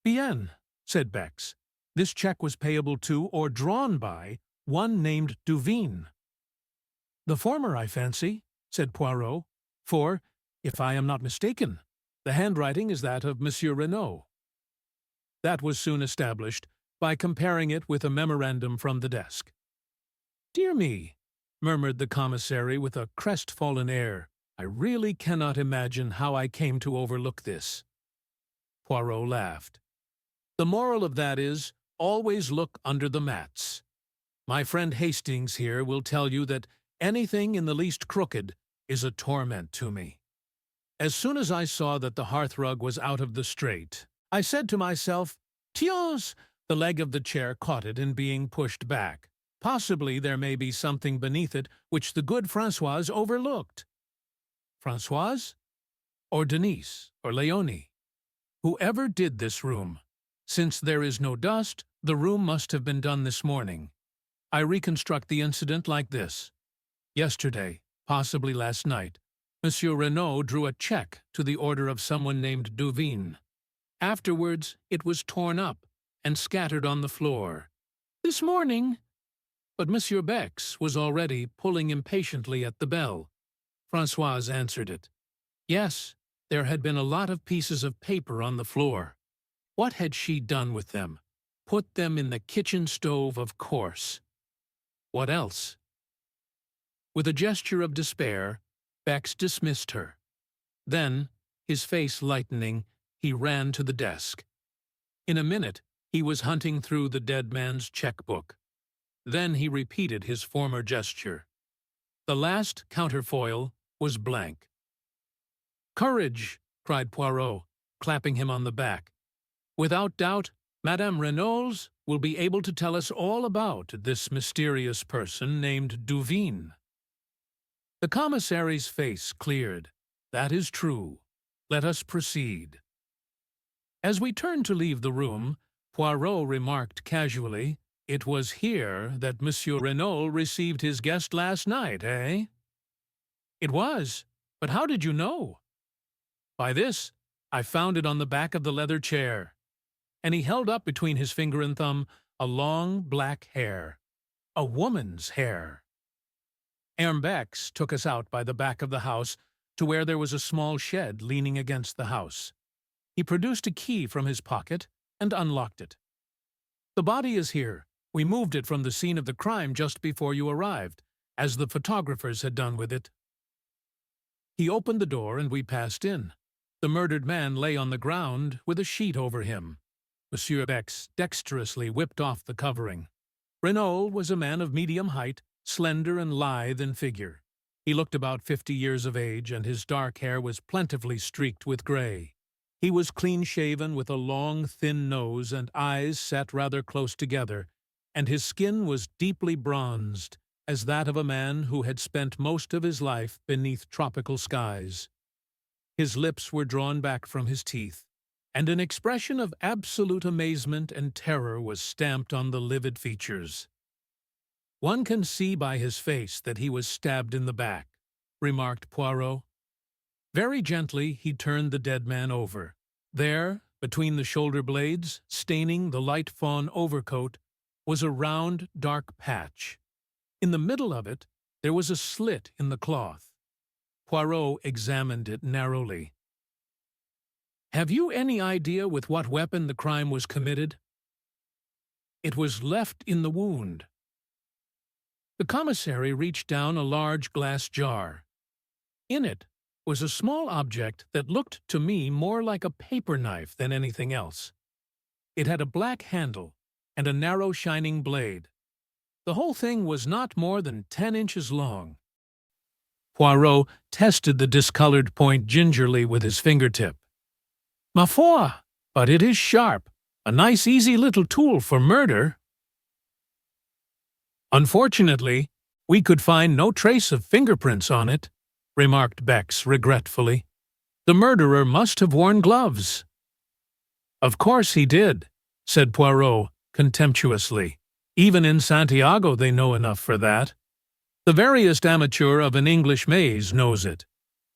"Bien," said Bex. "This check was payable to or drawn by one named Duveen." "The former, I fancy," said Poirot, "for, if I am not mistaken, the handwriting is that of Monsieur Renaud." That was soon established by comparing it with a memorandum from the desk. "Dear me," murmured the commissary with a crestfallen air, "I really cannot imagine how I came to overlook this." Poirot laughed. "The moral of that is, always look under the mats. My friend Hastings here will tell you that anything in the least crooked is a torment to me. As soon as I saw that the hearthrug was out of the straight, I said to myself, 'Tiens!' The leg of the chair caught it in being pushed back. Possibly there may be something beneath it which the good Françoise overlooked." Françoise? Or Denise? Or Léonie? Whoever did this room? Since there is no dust, the room must have been done this morning. I reconstruct the incident like this. Yesterday, possibly last night, Monsieur Renaud drew a check to the order of someone named Duveen. Afterwards, it was torn up and scattered on the floor. This morning. But Monsieur Bex was already pulling impatiently at the bell. Françoise answered it. Yes, there had been a lot of pieces of paper on the floor. What had she done with them? Put them in the kitchen stove, of course. What else? With a gesture of despair, Bex dismissed her. Then, his face lightening, he ran to the desk. In a minute, he was hunting through the dead man's checkbook. Then he repeated his former gesture. The last counterfoil was blank. "Courage!" cried Poirot, clapping him on the back. "Without doubt, Madame Renaud will be able to tell us all about this mysterious person named Duveen." The commissary's face cleared. "That is true. Let us proceed." As we turned to leave the room, Poirot remarked casually, "It was here that Monsieur Renaud received his guest last night, eh?" "It was. But how did you know?" "By this. I found it on the back of the leather chair." And he held up between his finger and thumb a long black hair. A woman's hair. Bex took us out by the back of the house to where there was a small shed leaning against the house. He produced a key from his pocket and unlocked it. "The body is here. We moved it from the scene of the crime just before you arrived, as the photographers had done with it." He opened the door and we passed in. The murdered man lay on the ground with a sheet over him. Monsieur Bex dexterously whipped off the covering. Renaud was a man of medium height, slender and lithe in figure. He looked about 50 years of age, and his dark hair was plentifully streaked with gray. He was clean-shaven with a long, thin nose and eyes set rather close together, and his skin was deeply bronzed, as that of a man who had spent most of his life beneath tropical skies. His lips were drawn back from his teeth, and an expression of absolute amazement and terror was stamped on the livid features. "One can see by his face that he was stabbed in the back," remarked Poirot. Very gently he turned the dead man over. There, between the shoulder blades, staining the light fawn overcoat, was a round, dark patch. In the middle of it, there was a slit in the cloth. Poirot examined it narrowly. "Have you any idea with what weapon the crime was committed?" "It was left in the wound." The commissary reached down a large glass jar. In it was a small object that looked to me more like a paper knife than anything else. It had a black handle and a narrow shining blade. The whole thing was not more than 10 inches long. Poirot tested the discolored point gingerly with his fingertip. Ma foi, but it is sharp. A nice easy little tool for murder. Unfortunately, we could find no trace of fingerprints on it, remarked Bex regretfully. The murderer must have worn gloves. Of course he did, said Poirot contemptuously. Even in Santiago they know enough for that. The veriest amateur of an English maze knows it,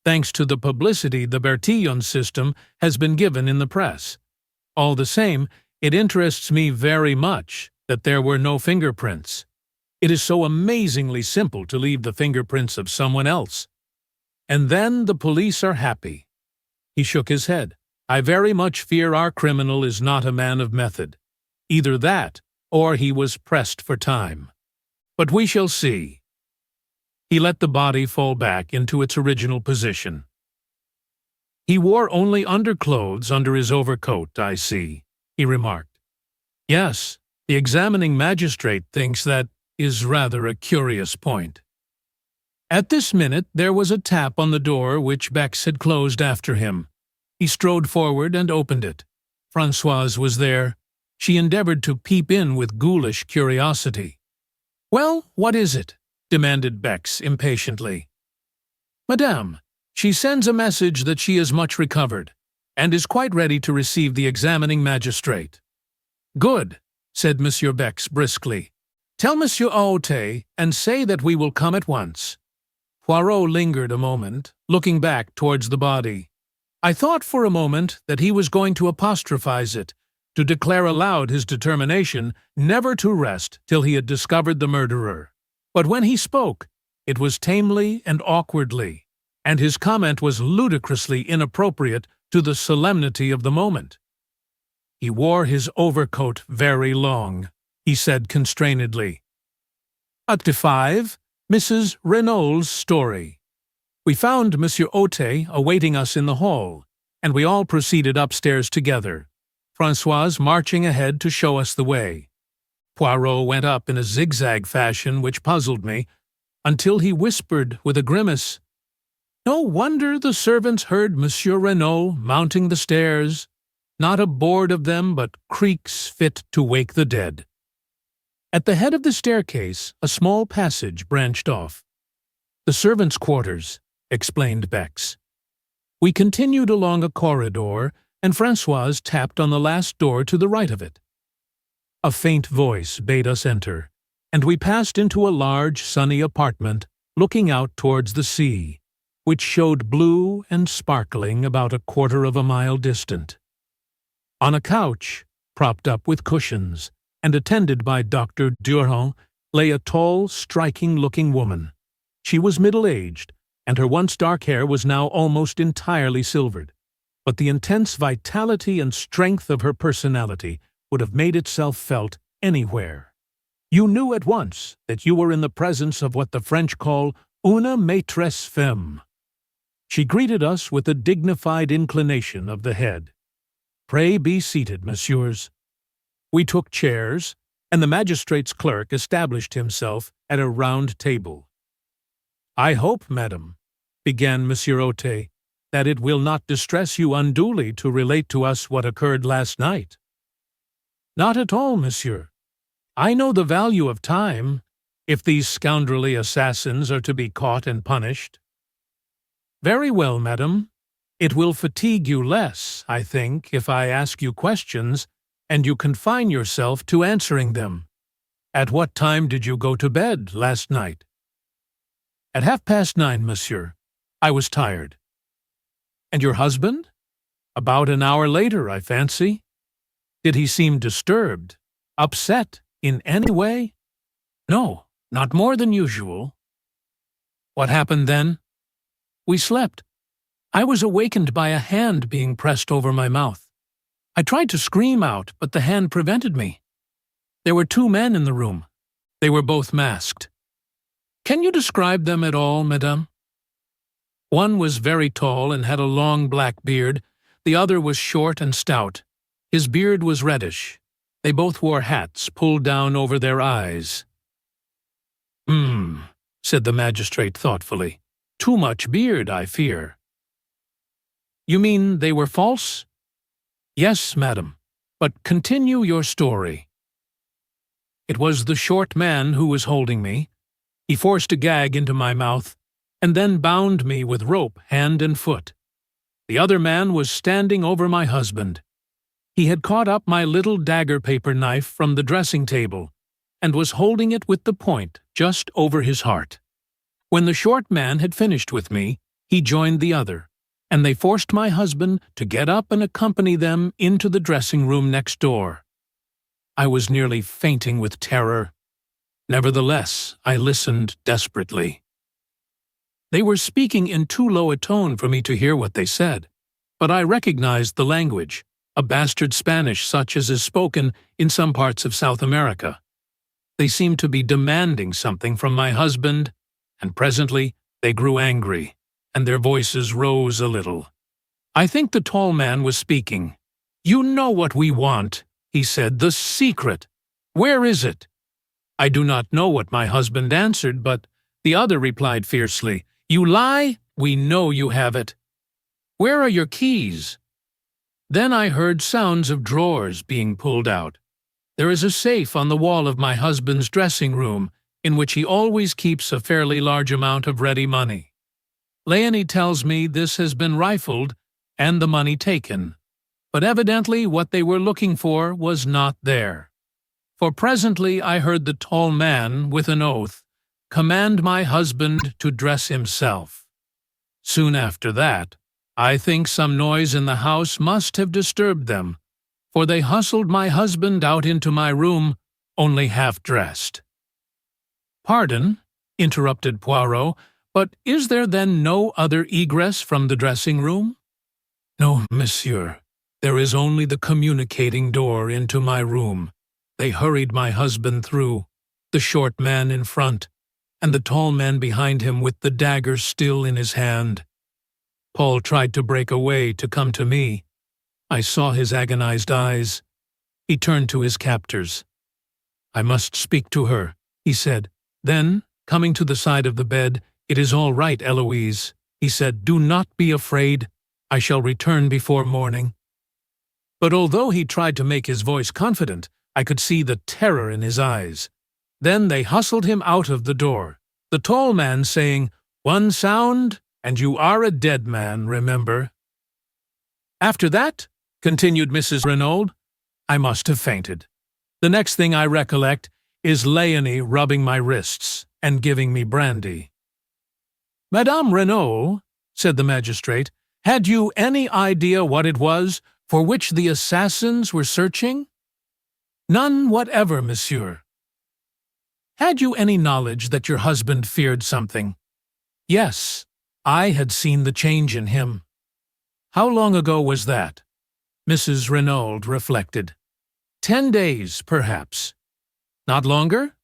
thanks to the publicity the Bertillon system has been given in the press. All the same, it interests me very much that there were no fingerprints. It is so amazingly simple to leave the fingerprints of someone else. And then the police are happy. He shook his head. I very much fear our criminal is not a man of method. Either that, or he was pressed for time. But we shall see. He let the body fall back into its original position. He wore only underclothes under his overcoat, I see, he remarked. Yes, the examining magistrate thinks that is rather a curious point. At this minute there was a tap on the door which Bex had closed after him. He strode forward and opened it. Françoise was there. She endeavored to peep in with ghoulish curiosity. Well, what is it? Demanded Bex impatiently. Madame, she sends a message that she is much recovered, and is quite ready to receive the examining magistrate. Good, said Monsieur Bex briskly. Tell Monsieur Aote and say that we will come at once. Poirot lingered a moment, looking back towards the body. I thought for a moment that he was going to apostrophize it, to declare aloud his determination never to rest till he had discovered the murderer. But when he spoke, it was tamely and awkwardly, and his comment was ludicrously inappropriate to the solemnity of the moment. He wore his overcoat very long, he said constrainedly. Act 5, Mrs. Renault's story. We found Monsieur Aote awaiting us in the hall, and we all proceeded upstairs together, Françoise marching ahead to show us the way. Poirot went up in a zigzag fashion which puzzled me, until he whispered with a grimace, No wonder the servants heard Monsieur Renault mounting the stairs, not a board of them but creaks fit to wake the dead. At the head of the staircase, a small passage branched off. The servants' quarters, explained Bex. We continued along a corridor, and Françoise tapped on the last door to the right of it. A faint voice bade us enter, and we passed into a large, sunny apartment looking out towards the sea, which showed blue and sparkling about a quarter of a mile distant. On a couch, propped up with cushions, and attended by Dr. Durand, lay a tall, striking-looking woman. She was middle-aged, and her once dark hair was now almost entirely silvered, but the intense vitality and strength of her personality would have made itself felt anywhere. You knew at once that you were in the presence of what the French call une maîtresse femme. She greeted us with a dignified inclination of the head. Pray be seated, messieurs. We took chairs, and the magistrate's clerk established himself at a round table. I hope, madam, began Monsieur Aote, that it will not distress you unduly to relate to us what occurred last night. Not at all, monsieur. I know the value of time, if these scoundrelly assassins are to be caught and punished. Very well, madam. It will fatigue you less, I think, if I ask you questions, and you confine yourself to answering them. At what time did you go to bed last night? At 9:30, monsieur. I was tired. And your husband? About an hour later, I fancy. Did he seem disturbed, upset in any way? No, not more than usual. What happened then? We slept. I was awakened by a hand being pressed over my mouth. I tried to scream out, but the hand prevented me. There were 2 men in the room. They were both masked. Can you describe them at all, madame? One was very tall and had a long black beard. The other was short and stout. His beard was reddish. They both wore hats pulled down over their eyes. Said the magistrate thoughtfully. Too much beard, I fear. You mean they were false? Yes, madam. But continue your story. It was the short man who was holding me. He forced a gag into my mouth, and then bound me with rope hand and foot. The other man was standing over my husband. He had caught up my little dagger-paper knife from the dressing table, and was holding it with the point just over his heart. When the short man had finished with me, he joined the other, and they forced my husband to get up and accompany them into the dressing-room next door. I was nearly fainting with terror. Nevertheless, I listened desperately. They were speaking in too low a tone for me to hear what they said, but I recognized the language, a bastard Spanish such as is spoken in some parts of South America. They seemed to be demanding something from my husband, and presently they grew angry, and their voices rose a little. I think the tall man was speaking. "You know what we want," he said, "the secret. Where is it?" I do not know what my husband answered, but the other replied fiercely, "You lie! We know you have it. Where are your keys?" Then I heard sounds of drawers being pulled out. There is a safe on the wall of my husband's dressing room, in which he always keeps a fairly large amount of ready money. Leonie tells me this has been rifled and the money taken, but evidently what they were looking for was not there. For presently I heard the tall man, with an oath, command my husband to dress himself. Soon after that, I think some noise in the house must have disturbed them, for they hustled my husband out into my room, only half-dressed. "Pardon," interrupted Poirot, "but is there then no other egress from the dressing-room?" "No, monsieur. There is only the communicating door into my room. They hurried my husband through, the short man in front, and the tall man behind him with the dagger still in his hand. Paul tried to break away to come to me. I saw his agonized eyes. He turned to his captors. 'I must speak to her,' he said. Then, coming to the side of the bed, 'It is all right, Eloise,' he said. 'Do not be afraid. I shall return before morning.' But although he tried to make his voice confident, I could see the terror in his eyes. Then they hustled him out of the door, the tall man saying, 'One sound, and you are a dead man, remember.' After that," continued Mrs. Renaud, "I must have fainted. The next thing I recollect is Leonie rubbing my wrists and giving me brandy." "Madame Renaud," said the magistrate, "had you any idea what it was for which the assassins were searching?" "None whatever, monsieur." "Had you any knowledge that your husband feared something?" "Yes, I had seen the change in him." "How long ago was that?" Mrs. Renaud reflected. 10 days, perhaps." "Not longer?"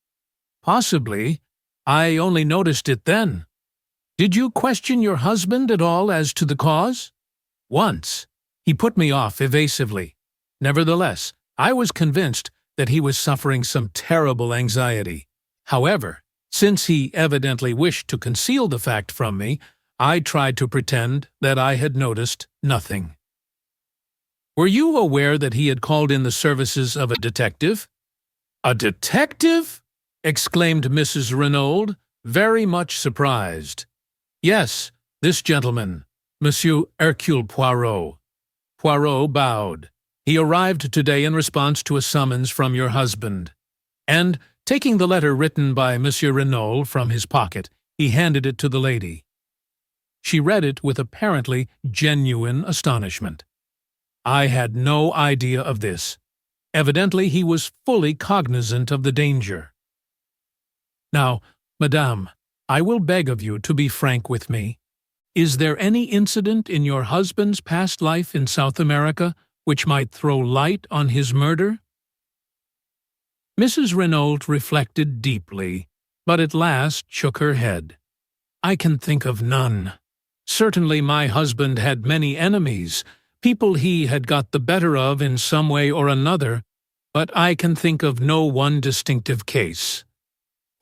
"Possibly. I only noticed it then." "Did you question your husband at all as to the cause?" "Once. He put me off evasively. Nevertheless, I was convinced that he was suffering some terrible anxiety. However, since he evidently wished to conceal the fact from me, I tried to pretend that I had noticed nothing." "Were you aware that he had called in the services of a detective?" "A detective?" exclaimed Mrs. Renaud, very much surprised. "Yes, this gentleman, Monsieur Hercule Poirot." Poirot bowed. "He arrived today in response to a summons from your husband." And, taking the letter written by Monsieur Renaud from his pocket, he handed it to the lady. She read it with apparently genuine astonishment. I had no idea of this. Evidently he was fully cognizant of the danger. "Now, madame, I will beg of you to be frank with me. Is there any incident in your husband's past life in South America which might throw light on his murder?" Mrs. Renaud reflected deeply, but at last shook her head. "I can think of none. Certainly my husband had many enemies, people he had got the better of in some way or another, but I can think of no one distinctive case.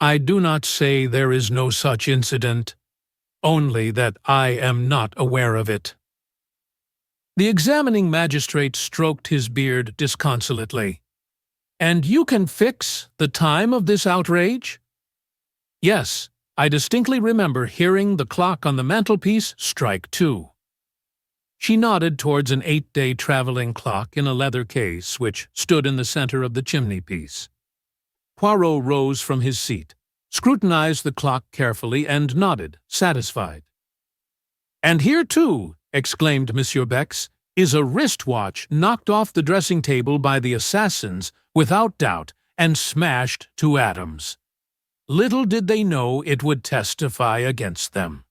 I do not say there is no such incident, only that I am not aware of it." The examining magistrate stroked his beard disconsolately. "And you can fix the time of this outrage?" "Yes, I distinctly remember hearing the clock on the mantelpiece strike 2. She nodded towards an 8-day travelling clock in a leather case which stood in the centre of the chimney-piece. Poirot rose from his seat, scrutinized the clock carefully, and nodded, satisfied. "And here, too," exclaimed Monsieur Bex, "is a wrist-watch knocked off the dressing-table by the assassins, without doubt, and smashed to atoms. Little did they know it would testify against them."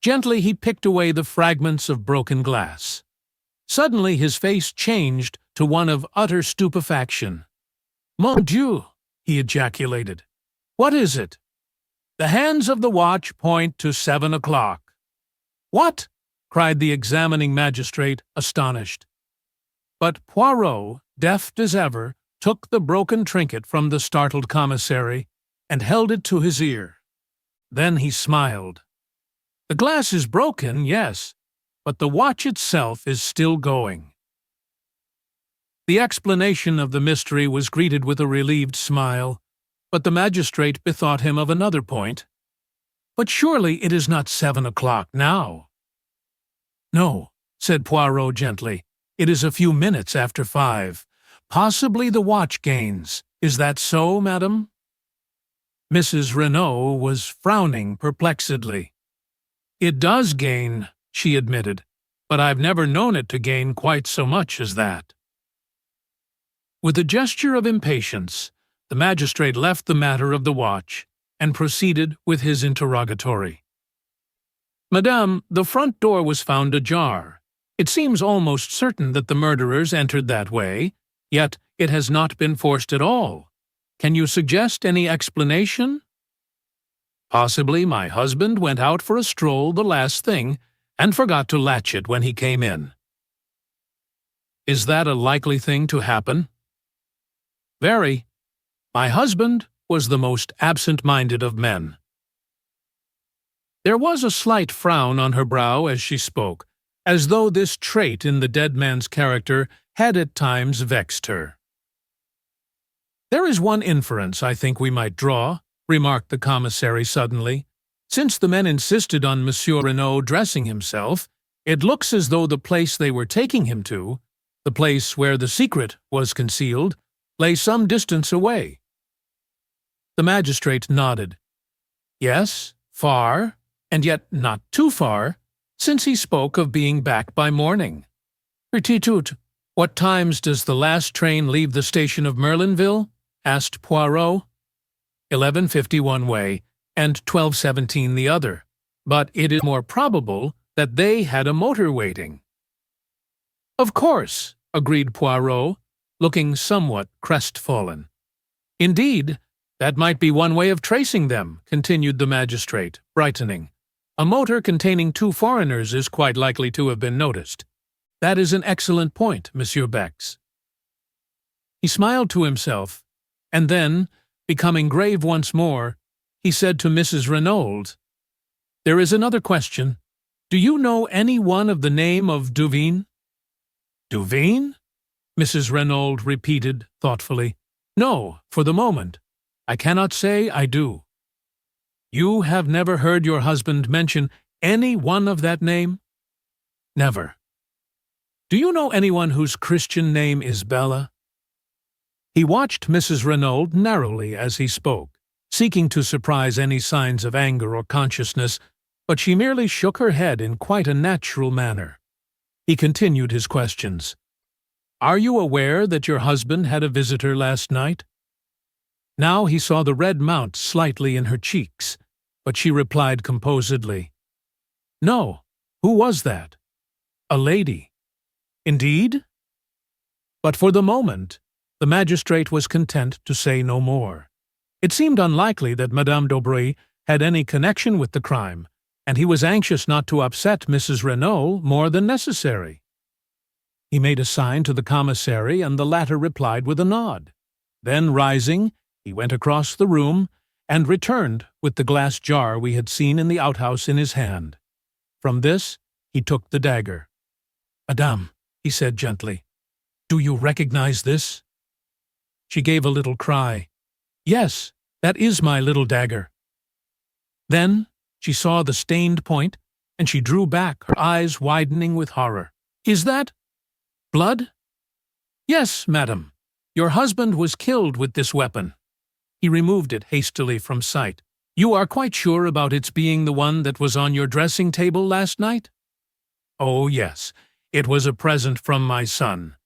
Gently he picked away the fragments of broken glass. Suddenly his face changed to one of utter stupefaction. "Mon Dieu!" he ejaculated. "What is it?" "The hands of the watch point to 7 o'clock." "What?" cried the examining magistrate, astonished. But Poirot, deft as ever, took the broken trinket from the startled commissary and held it to his ear. Then he smiled. "The glass is broken, yes, but the watch itself is still going." The explanation of the mystery was greeted with a relieved smile, but the magistrate bethought him of another point. "But surely it is not 7 o'clock now." "No," said Poirot gently. "It is a few minutes after 5. Possibly the watch gains. Is that so, madam?" Mrs. Renaud was frowning perplexedly. "It does gain," she admitted, "but I've never known it to gain quite so much as that." With a gesture of impatience, the magistrate left the matter of the watch and proceeded with his interrogatory. "Madame, the front door was found ajar. It seems almost certain that the murderers entered that way, yet it has not been forced at all. Can you suggest any explanation?" "Possibly my husband went out for a stroll the last thing and forgot to latch it when he came in." "Is that a likely thing to happen?" "Very. My husband was the most absent-minded of men." There was a slight frown on her brow as she spoke, as though this trait in the dead man's character had at times vexed her. "There is one inference I think we might draw," remarked the commissary suddenly. "Since the men insisted on Monsieur Renaud dressing himself, it looks as though the place they were taking him to, the place where the secret was concealed, lay some distance away." The magistrate nodded. "Yes, far, and yet not too far, since he spoke of being back by morning." "Petit tout, what times does the last train leave the station of Merlinville?" asked Poirot. 11:50 one way, and 12:17 the other, but it is more probable that they had a motor waiting." "Of course," agreed Poirot, looking somewhat crestfallen. "Indeed, that might be one way of tracing them," continued the magistrate, brightening. "A motor containing 2 foreigners is quite likely to have been noticed. That is an excellent point, Monsieur Bex." He smiled to himself, and then, becoming grave once more, he said to Mrs. Renaud, "There is another question. Do you know any one of the name of Duveen?" "Duveen?" Mrs. Renaud repeated thoughtfully. "No, for the moment. I cannot say I do." "You have never heard your husband mention any one of that name?" "Never." "Do you know anyone whose Christian name is Bella?" He watched Mrs. Renaud narrowly as he spoke, seeking to surprise any signs of anger or consciousness, but she merely shook her head in quite a natural manner. He continued his questions. "Are you aware that your husband had a visitor last night?" Now he saw the red mount slightly in her cheeks, but she replied composedly, "No. Who was that?" "A lady." "Indeed?" But for the moment, the magistrate was content to say no more. It seemed unlikely that Madame d'Aubray had any connection with the crime, and he was anxious not to upset Mrs. Renault more than necessary. He made a sign to the commissary, and the latter replied with a nod. Then, rising, he went across the room and returned with the glass jar we had seen in the outhouse in his hand. From this, he took the dagger. "Madame," he said gently, "do you recognize this?" She gave a little cry. "Yes, that is my little dagger." Then she saw the stained point, and she drew back, her eyes widening with horror. "Is that blood?" "Yes, madam. Your husband was killed with this weapon." He removed it hastily from sight. "You are quite sure about its being the one that was on your dressing table last night?" "Oh, yes. It was a present from my son.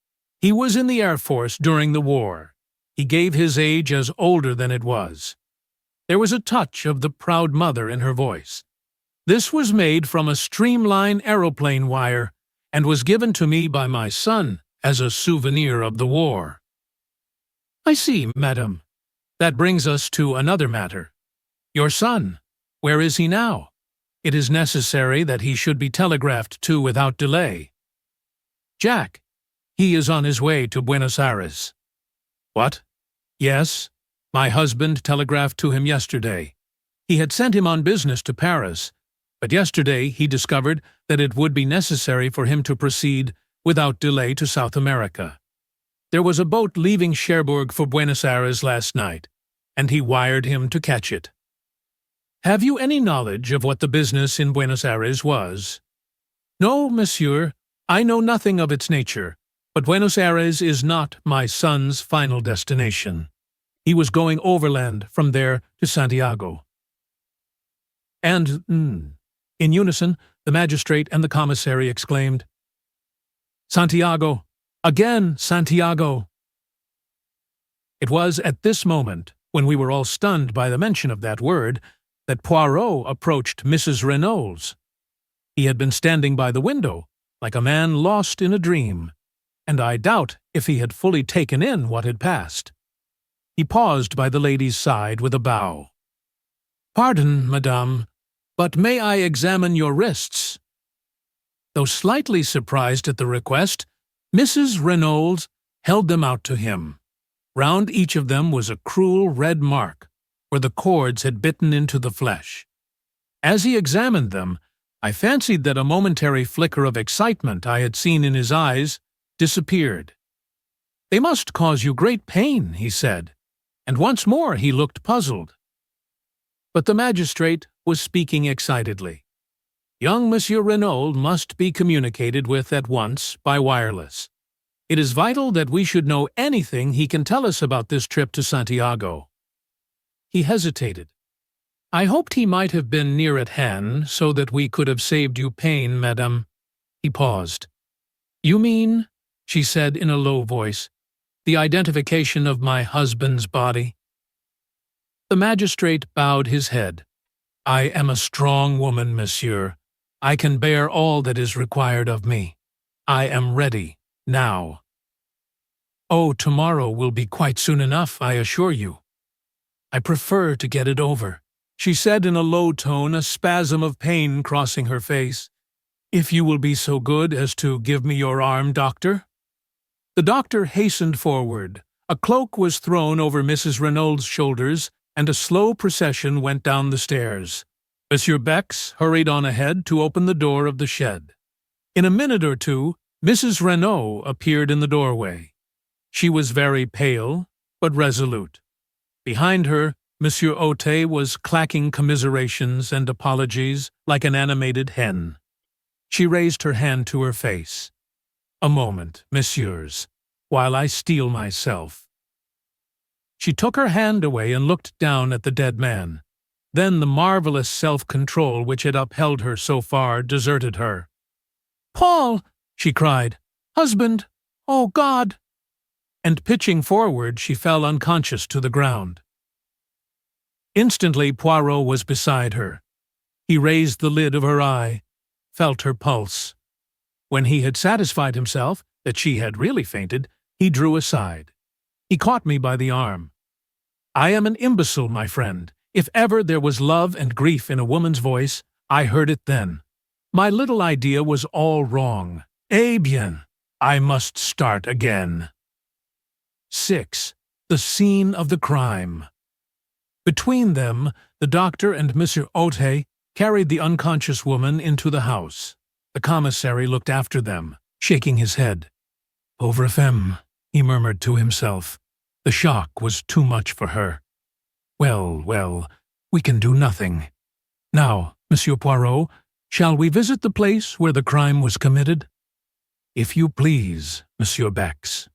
He was in the Air Force during the war. He gave his age as older than it was." There was a touch of the proud mother in her voice. "This was made from a streamline aeroplane wire and was given to me by my son as a souvenir of the war." "I see, madam. That brings us to another matter. Your son, where is he now? It is necessary that he should be telegraphed to without delay." "Jack. He is on his way to Buenos Aires." "What?" "Yes. My husband telegraphed to him yesterday. He had sent him on business to Paris, but yesterday he discovered that it would be necessary for him to proceed without delay to South America. There was a boat leaving Cherbourg for Buenos Aires last night, and he wired him to catch it." "Have you any knowledge of what the business in Buenos Aires was?" "No, monsieur. I know nothing of its nature, but Buenos Aires is not my son's final destination. He was going overland from there to Santiago." And, in unison, the magistrate and the commissary exclaimed, "Santiago! Again Santiago!" It was at this moment, when we were all stunned by the mention of that word, that Poirot approached Mrs. Renault's. He had been standing by the window, like a man lost in a dream, and I doubt if he had fully taken in what had passed. He paused by the lady's side with a bow. "Pardon, madame, but may I examine your wrists?" Though slightly surprised at the request, Mrs. Renault held them out to him. Round each of them was a cruel red mark, where the cords had bitten into the flesh. As he examined them, I fancied that a momentary flicker of excitement I had seen in his eyes disappeared. "They must cause you great pain," he said, and once more he looked puzzled. But the magistrate was speaking excitedly. "Young Monsieur Renault must be communicated with at once by wireless. It is vital that we should know anything he can tell us about this trip to Santiago." He hesitated. "I hoped he might have been near at hand, so that we could have saved you pain, madame." He paused. "You mean," she said in a low voice, "the identification of my husband's body?" The magistrate bowed his head. "I am a strong woman, monsieur. I can bear all that is required of me. I am ready, now." "Oh, tomorrow will be quite soon enough, I assure you." "I prefer to get it over," she said in a low tone, a spasm of pain crossing her face. "If you will be so good as to give me your arm, doctor." The doctor hastened forward. A cloak was thrown over Mrs. Renault's shoulders, and a slow procession went down the stairs. Monsieur Bex hurried on ahead to open the door of the shed. In a minute or two, Mrs. Renault appeared in the doorway. She was very pale, but resolute. Behind her, Monsieur Ote was clacking commiserations and apologies like an animated hen. She raised her hand to her face. "A moment, messieurs, while I steel myself." She took her hand away and looked down at the dead man. Then the marvelous self-control which had upheld her so far deserted her. "Paul!" she cried. "Husband! Oh, God!" And pitching forward, she fell unconscious to the ground. Instantly Poirot was beside her. He raised the lid of her eye, felt her pulse. When he had satisfied himself that she had really fainted, he drew aside. He caught me by the arm. "I am an imbecile, my friend. If ever there was love and grief in a woman's voice, I heard it then. My little idea was all wrong. Eh bien, I must start again. 6. The scene of the crime. Between them, the doctor and Monsieur Ote carried the unconscious woman into the house. The commissary looked after them, shaking his head. Pauvre femme, he murmured to himself. The shock was too much for her. Well, well, we can do nothing. Now, Monsieur Poirot, shall we visit the place where the crime was committed? If you please, Monsieur Bex.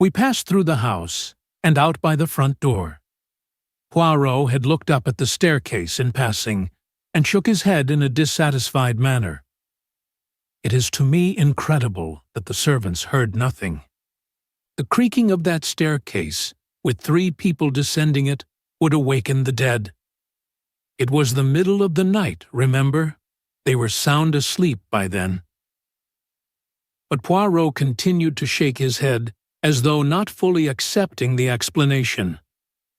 We passed through the house and out by the front door. Poirot had looked up at the staircase in passing and shook his head in a dissatisfied manner. It is to me incredible that the servants heard nothing. The creaking of that staircase, with 3 people descending it, would awaken the dead. It was the middle of the night, remember? They were sound asleep by then. But Poirot continued to shake his head, as though not fully accepting the explanation.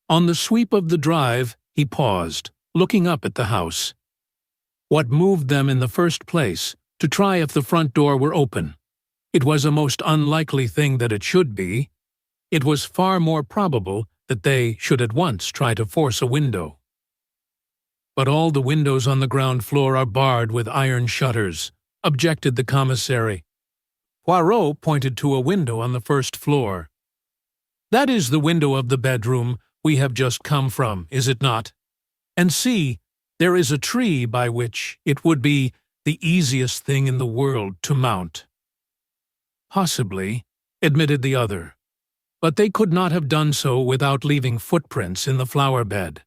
On the sweep of the drive, he paused, looking up at the house. What moved them in the first place? To try if the front door were open. It was a most unlikely thing that it should be. It was far more probable that they should at once try to force a window. But all the windows on the ground floor are barred with iron shutters, objected the commissary. Poirot pointed to a window on the first floor. That is the window of the bedroom we have just come from, is it not? And see, there is a tree by which it would be the easiest thing in the world to mount. Possibly, admitted the other, but they could not have done so without leaving footprints in the flower bed.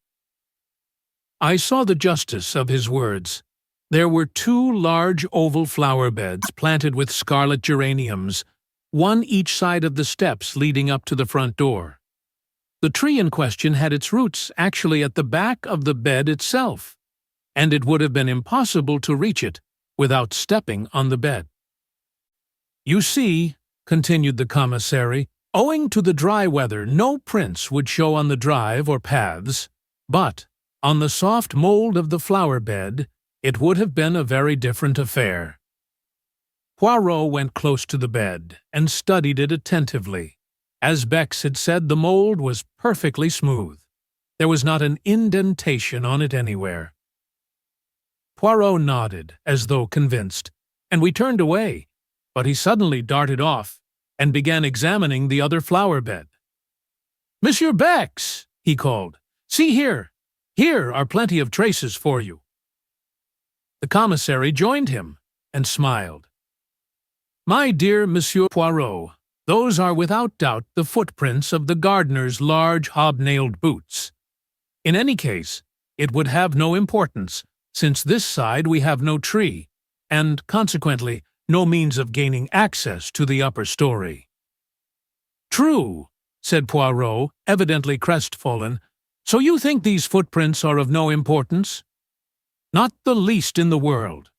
I saw the justice of his words. There were 2 large oval flower beds planted with scarlet geraniums, one each side of the steps leading up to the front door. The tree in question had its roots actually at the back of the bed itself, and it would have been impossible to reach it without stepping on the bed. You see, continued the commissary, owing to the dry weather, no prints would show on the drive or paths, but on the soft mold of the flower bed, it would have been a very different affair. Poirot went close to the bed and studied it attentively. As Bex had said, the mold was perfectly smooth. There was not an indentation on it anywhere. Poirot nodded, as though convinced, and we turned away, but he suddenly darted off and began examining the other flower bed. "Monsieur Bex," he called, "see here. Here are plenty of traces for you." The commissary joined him and smiled. "My dear Monsieur Poirot, those are without doubt the footprints of the gardener's large hobnailed boots. In any case, it would have no importance, since this side we have no tree, and, consequently, no means of gaining access to the upper story." "True," said Poirot, evidently crestfallen. "So you think these footprints are of no importance?" "Not the least in the world."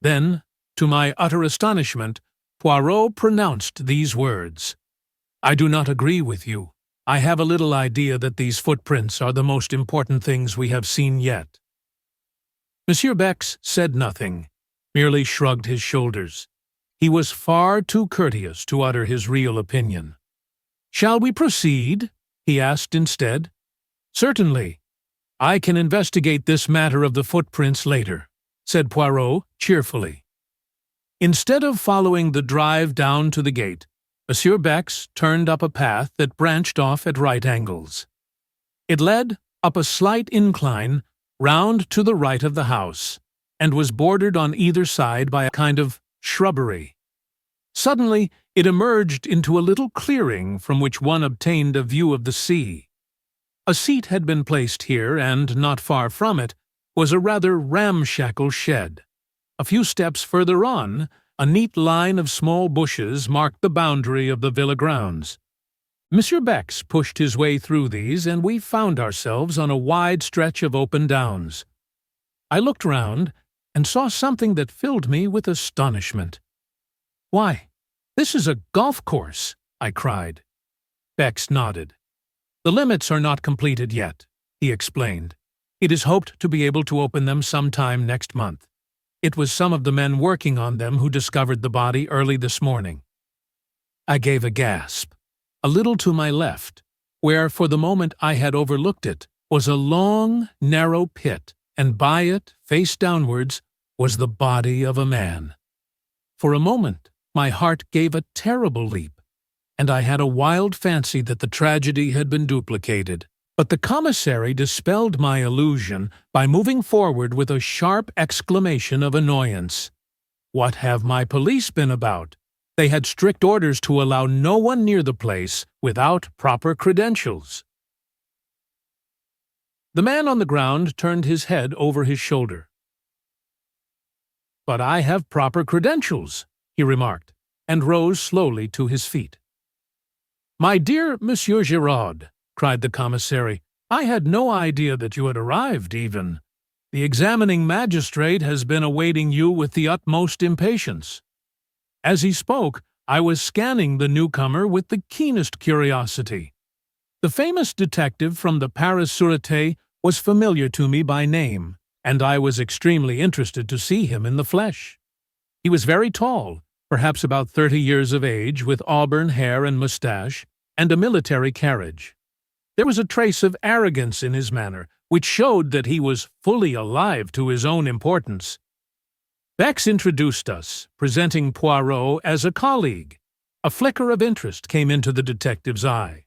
Then, to my utter astonishment, Poirot pronounced these words. "I do not agree with you. I have a little idea that these footprints are the most important things we have seen yet." Monsieur Bex said nothing, merely shrugged his shoulders. He was far too courteous to utter his real opinion. "Shall we proceed?" he asked instead. "Certainly. I can investigate this matter of the footprints later," said Poirot cheerfully. Instead of following the drive down to the gate, Monsieur Bex turned up a path that branched off at right angles. It led up a slight incline round to the right of the house, and was bordered on either side by a kind of shrubbery. Suddenly, it emerged into a little clearing from which one obtained a view of the sea. A seat had been placed here, and, not far from it, was a rather ramshackle shed. A few steps further on, a neat line of small bushes marked the boundary of the villa grounds. Monsieur Bex pushed his way through these, and we found ourselves on a wide stretch of open downs. I looked round and saw something that filled me with astonishment. "Why, this is a golf course," I cried. Bex nodded. "The limits are not completed yet," he explained. It is hoped to be able to open them sometime next month. It was some of the men working on them who discovered the body early this morning." I gave a gasp. A little to my left, where for the moment I had overlooked it, was a long, narrow pit, and by it, face downwards, was the body of a man. For a moment, my heart gave a terrible leap, and I had a wild fancy that the tragedy had been duplicated. But the commissary dispelled my illusion by moving forward with a sharp exclamation of annoyance. "What have my police been about? They had strict orders to allow no one near the place without proper credentials." The man on the ground turned his head over his shoulder. "But I have proper credentials," he remarked, and rose slowly to his feet. "My dear Monsieur Giraud," cried the commissary, "I had no idea that you had arrived, even. The examining magistrate has been awaiting you with the utmost impatience." As he spoke, I was scanning the newcomer with the keenest curiosity. The famous detective from the Paris Sûreté was familiar to me by name, and I was extremely interested to see him in the flesh. He was very tall, perhaps about 30 years of age, with auburn hair and moustache, and a military carriage. There was a trace of arrogance in his manner, which showed that he was fully alive to his own importance. Bex introduced us, presenting Poirot as a colleague. A flicker of interest came into the detective's eye.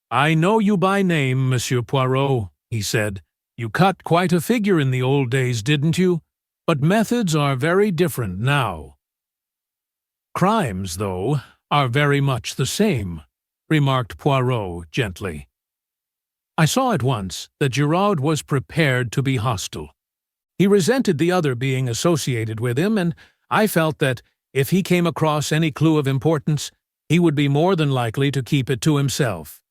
"I know you by name, Monsieur Poirot," he said. "You cut quite a figure in the old days, didn't you? But methods are very different now." "Crimes, though, are very much the same," remarked Poirot gently. I saw at once that Giraud was prepared to be hostile. He resented the other being associated with him, and I felt that, if he came across any clue of importance, he would be more than likely to keep it to himself.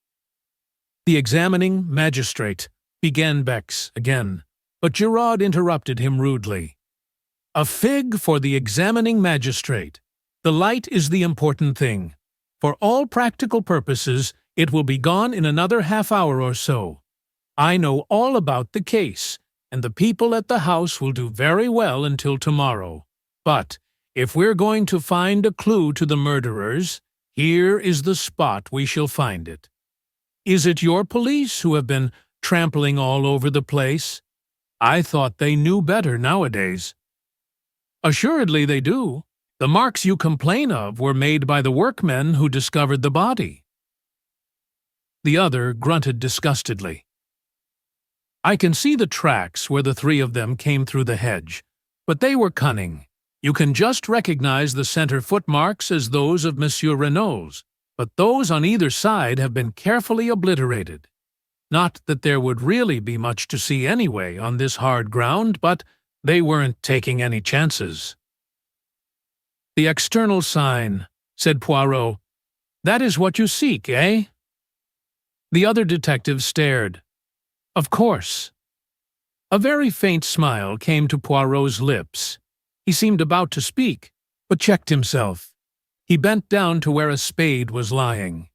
"The examining magistrate," began Bex again, but Giraud interrupted him rudely. "A fig for the examining magistrate. The light is the important thing. For all practical purposes, it will be gone in another half-hour or so. I know all about the case, and the people at the house will do very well until tomorrow. But if we're going to find a clue to the murderers, here is the spot we shall find it. Is it your police who have been trampling all over the place? I thought they knew better nowadays." "Assuredly they do. The marks you complain of were made by the workmen who discovered the body." The other grunted disgustedly. "I can see the tracks where the three of them came through the hedge, but they were cunning. You can just recognize the center footmarks as those of Monsieur Renault's, but those on either side have been carefully obliterated. Not that there would really be much to see anyway on this hard ground, but they weren't taking any chances." "The external sign," said Poirot. "That is what you seek, eh?" The other detective stared. "Of course." A very faint smile came to Poirot's lips. He seemed about to speak, but checked himself. He bent down to where a spade was lying.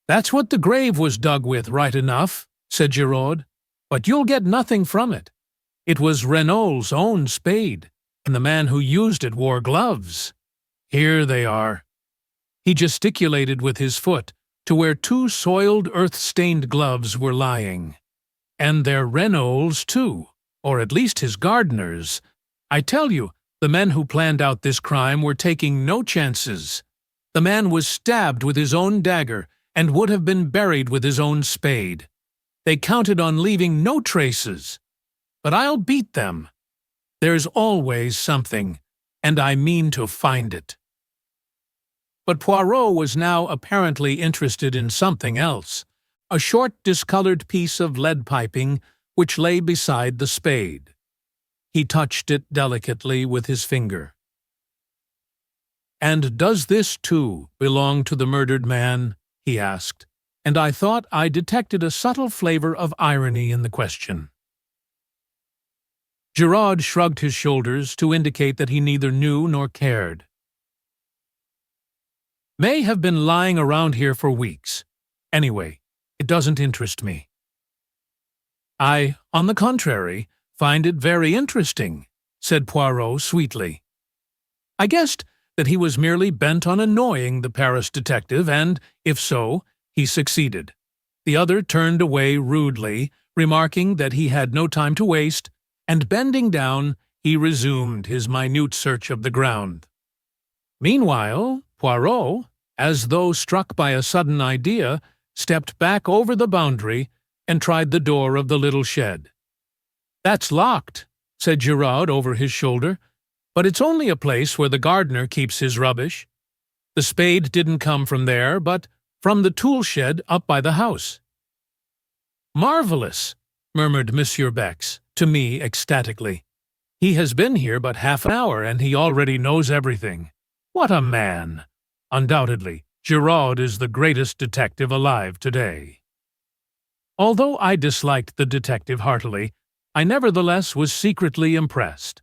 "That's what the grave was dug with, right enough," said Giraud, "but you'll get nothing from it. It was Renault's own spade, and the man who used it wore gloves. Here they are." He gesticulated with his foot to where two soiled, earth-stained gloves were lying. "And they're Renault's, too, or at least his gardener's. I tell you, the men who planned out this crime were taking no chances. The man was stabbed with his own dagger and would have been buried with his own spade. They counted on leaving no traces. But I'll beat them. There's always something, and I mean to find it." But Poirot was now apparently interested in something else, a short discolored piece of lead piping which lay beside the spade. He touched it delicately with his finger. "And does this, too, belong to the murdered man?" he asked, and I thought I detected a subtle flavor of irony in the question. Giraud shrugged his shoulders to indicate that he neither knew nor cared. "May have been lying around here for weeks. Anyway, it doesn't interest me." I, on the contrary, find it very interesting, said Poirot sweetly. I guessed that he was merely bent on annoying the Paris detective, and, if so, he succeeded. The other turned away rudely, remarking that he had no time to waste, and bending down, he resumed his minute search of the ground. Meanwhile, Poirot, as though struck by a sudden idea, stepped back over the boundary and tried the door of the little shed. "That's locked," said Giraud over his shoulder, "but it's only a place where the gardener keeps his rubbish. The spade didn't come from there, but from the tool shed up by the house." "Marvelous," murmured Monsieur Bex, to me ecstatically. "He has been here but half an hour, and he already knows everything. What a man! Undoubtedly, Giraud is the greatest detective alive today." Although I disliked the detective heartily, I nevertheless was secretly impressed.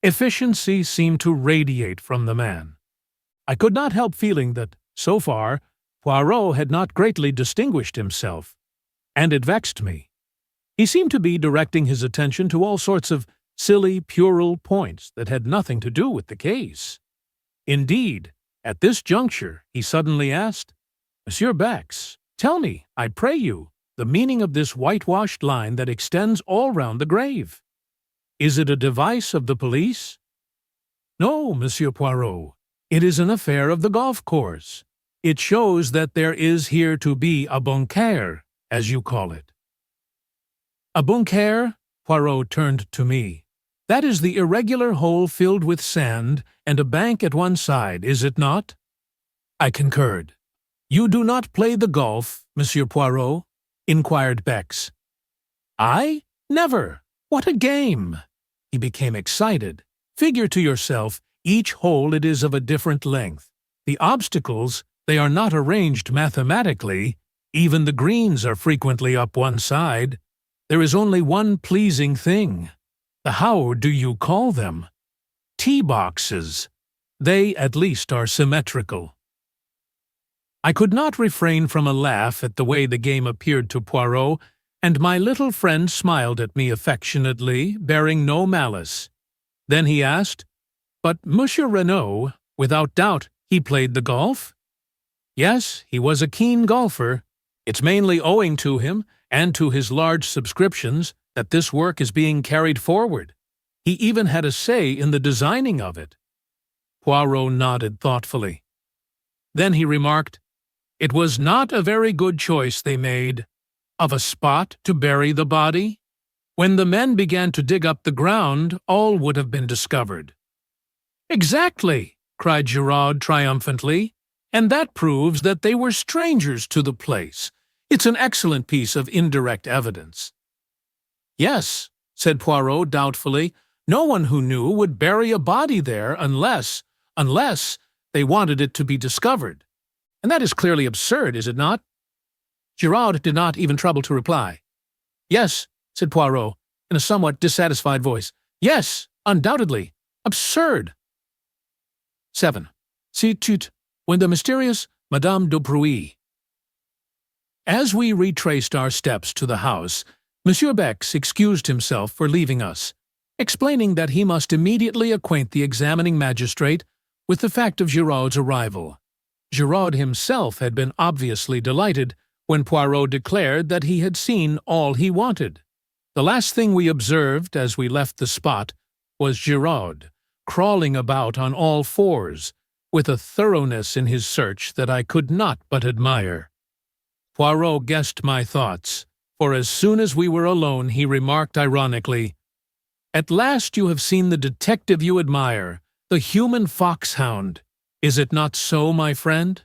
Efficiency seemed to radiate from the man. I could not help feeling that, so far, Poirot had not greatly distinguished himself, and it vexed me. He seemed to be directing his attention to all sorts of silly, puerile points that had nothing to do with the case. Indeed, at this juncture, he suddenly asked, "Monsieur Bex, tell me, I pray you, the meaning of this whitewashed line that extends all round the grave. Is it a device of the police?" "No, Monsieur Poirot. It is an affair of the golf course. It shows that there is here to be a bunker, as you call it." "A bunker?" Poirot turned to me. "That is the irregular hole filled with sand and a bank at one side, is it not?" I concurred. "You do not play the golf, Monsieur Poirot?" inquired Bex. "I? Never! What a game!" He became excited. "Figure to yourself, each hole it is of a different length. The obstacles, they are not arranged mathematically. Even the greens are frequently up one side. There is only one pleasing thing. How do you call them? Tee boxes. They, at least, are symmetrical." I could not refrain from a laugh at the way the game appeared to Poirot, and my little friend smiled at me affectionately, bearing no malice. Then he asked, "But Monsieur Renaud, without doubt, he played the golf?" "Yes, he was a keen golfer. It's mainly owing to him, and to his large subscriptions, that this work is being carried forward. He even had a say in the designing of it." Poirot nodded thoughtfully. Then he remarked, "It was not a very good choice they made, of a spot to bury the body. When the men began to dig up the ground, all would have been discovered." "Exactly," cried Giraud triumphantly, "and that proves that they were strangers to the place. It's an excellent piece of indirect evidence." "Yes," said Poirot doubtfully, "no one who knew would bury a body there unless they wanted it to be discovered. And that is clearly absurd, is it not?" Giraud did not even trouble to reply. "Yes," said Poirot, in a somewhat dissatisfied voice. "Yes, undoubtedly. Absurd." 7. C'est tout, when the mysterious Madame de Prouy. As we retraced our steps to the house, Monsieur Bex excused himself for leaving us, explaining that he must immediately acquaint the examining magistrate with the fact of Giraud's arrival. Giraud himself had been obviously delighted when Poirot declared that he had seen all he wanted. The last thing we observed as we left the spot was Giraud, crawling about on all fours, with a thoroughness in his search that I could not but admire. Poirot guessed my thoughts, for as soon as we were alone he remarked ironically, "At last you have seen the detective you admire, the human foxhound. Is it not so, my friend?"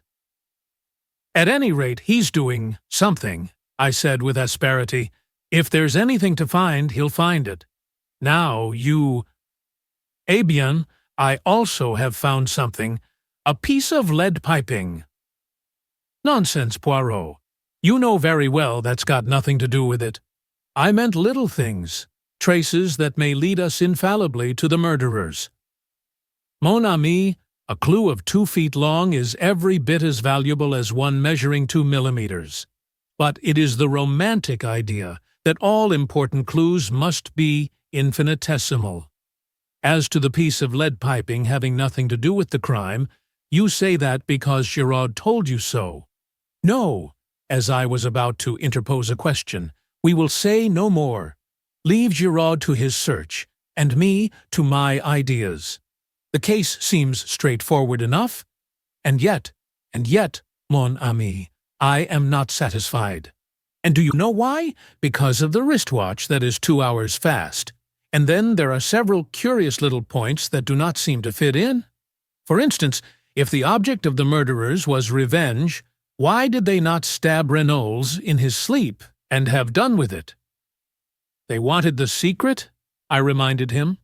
"At any rate, he's doing something," I said with asperity. "If there's anything to find, he'll find it. Now you—" "Eh bien, I also have found something. A piece of lead piping." "Nonsense, Poirot. You know very well that's got nothing to do with it. I meant little things, traces that may lead us infallibly to the murderers. Mon ami, a clue of 2 feet long is every bit as valuable as one measuring 2 millimeters. But it is the romantic idea, that all important clues must be infinitesimal. As to the piece of lead piping having nothing to do with the crime, you say that because Giraud told you so. No, as I was about to interpose a question, we will say no more. Leave Giraud to his search, and me to my ideas. The case seems straightforward enough, and yet, mon ami, I am not satisfied. And do you know why? Because of the wristwatch that is 2 hours fast. And then there are several curious little points that do not seem to fit in. For instance, if the object of the murderers was revenge, why did they not stab Reynolds in his sleep and have done with it? They wanted the secret, I reminded him.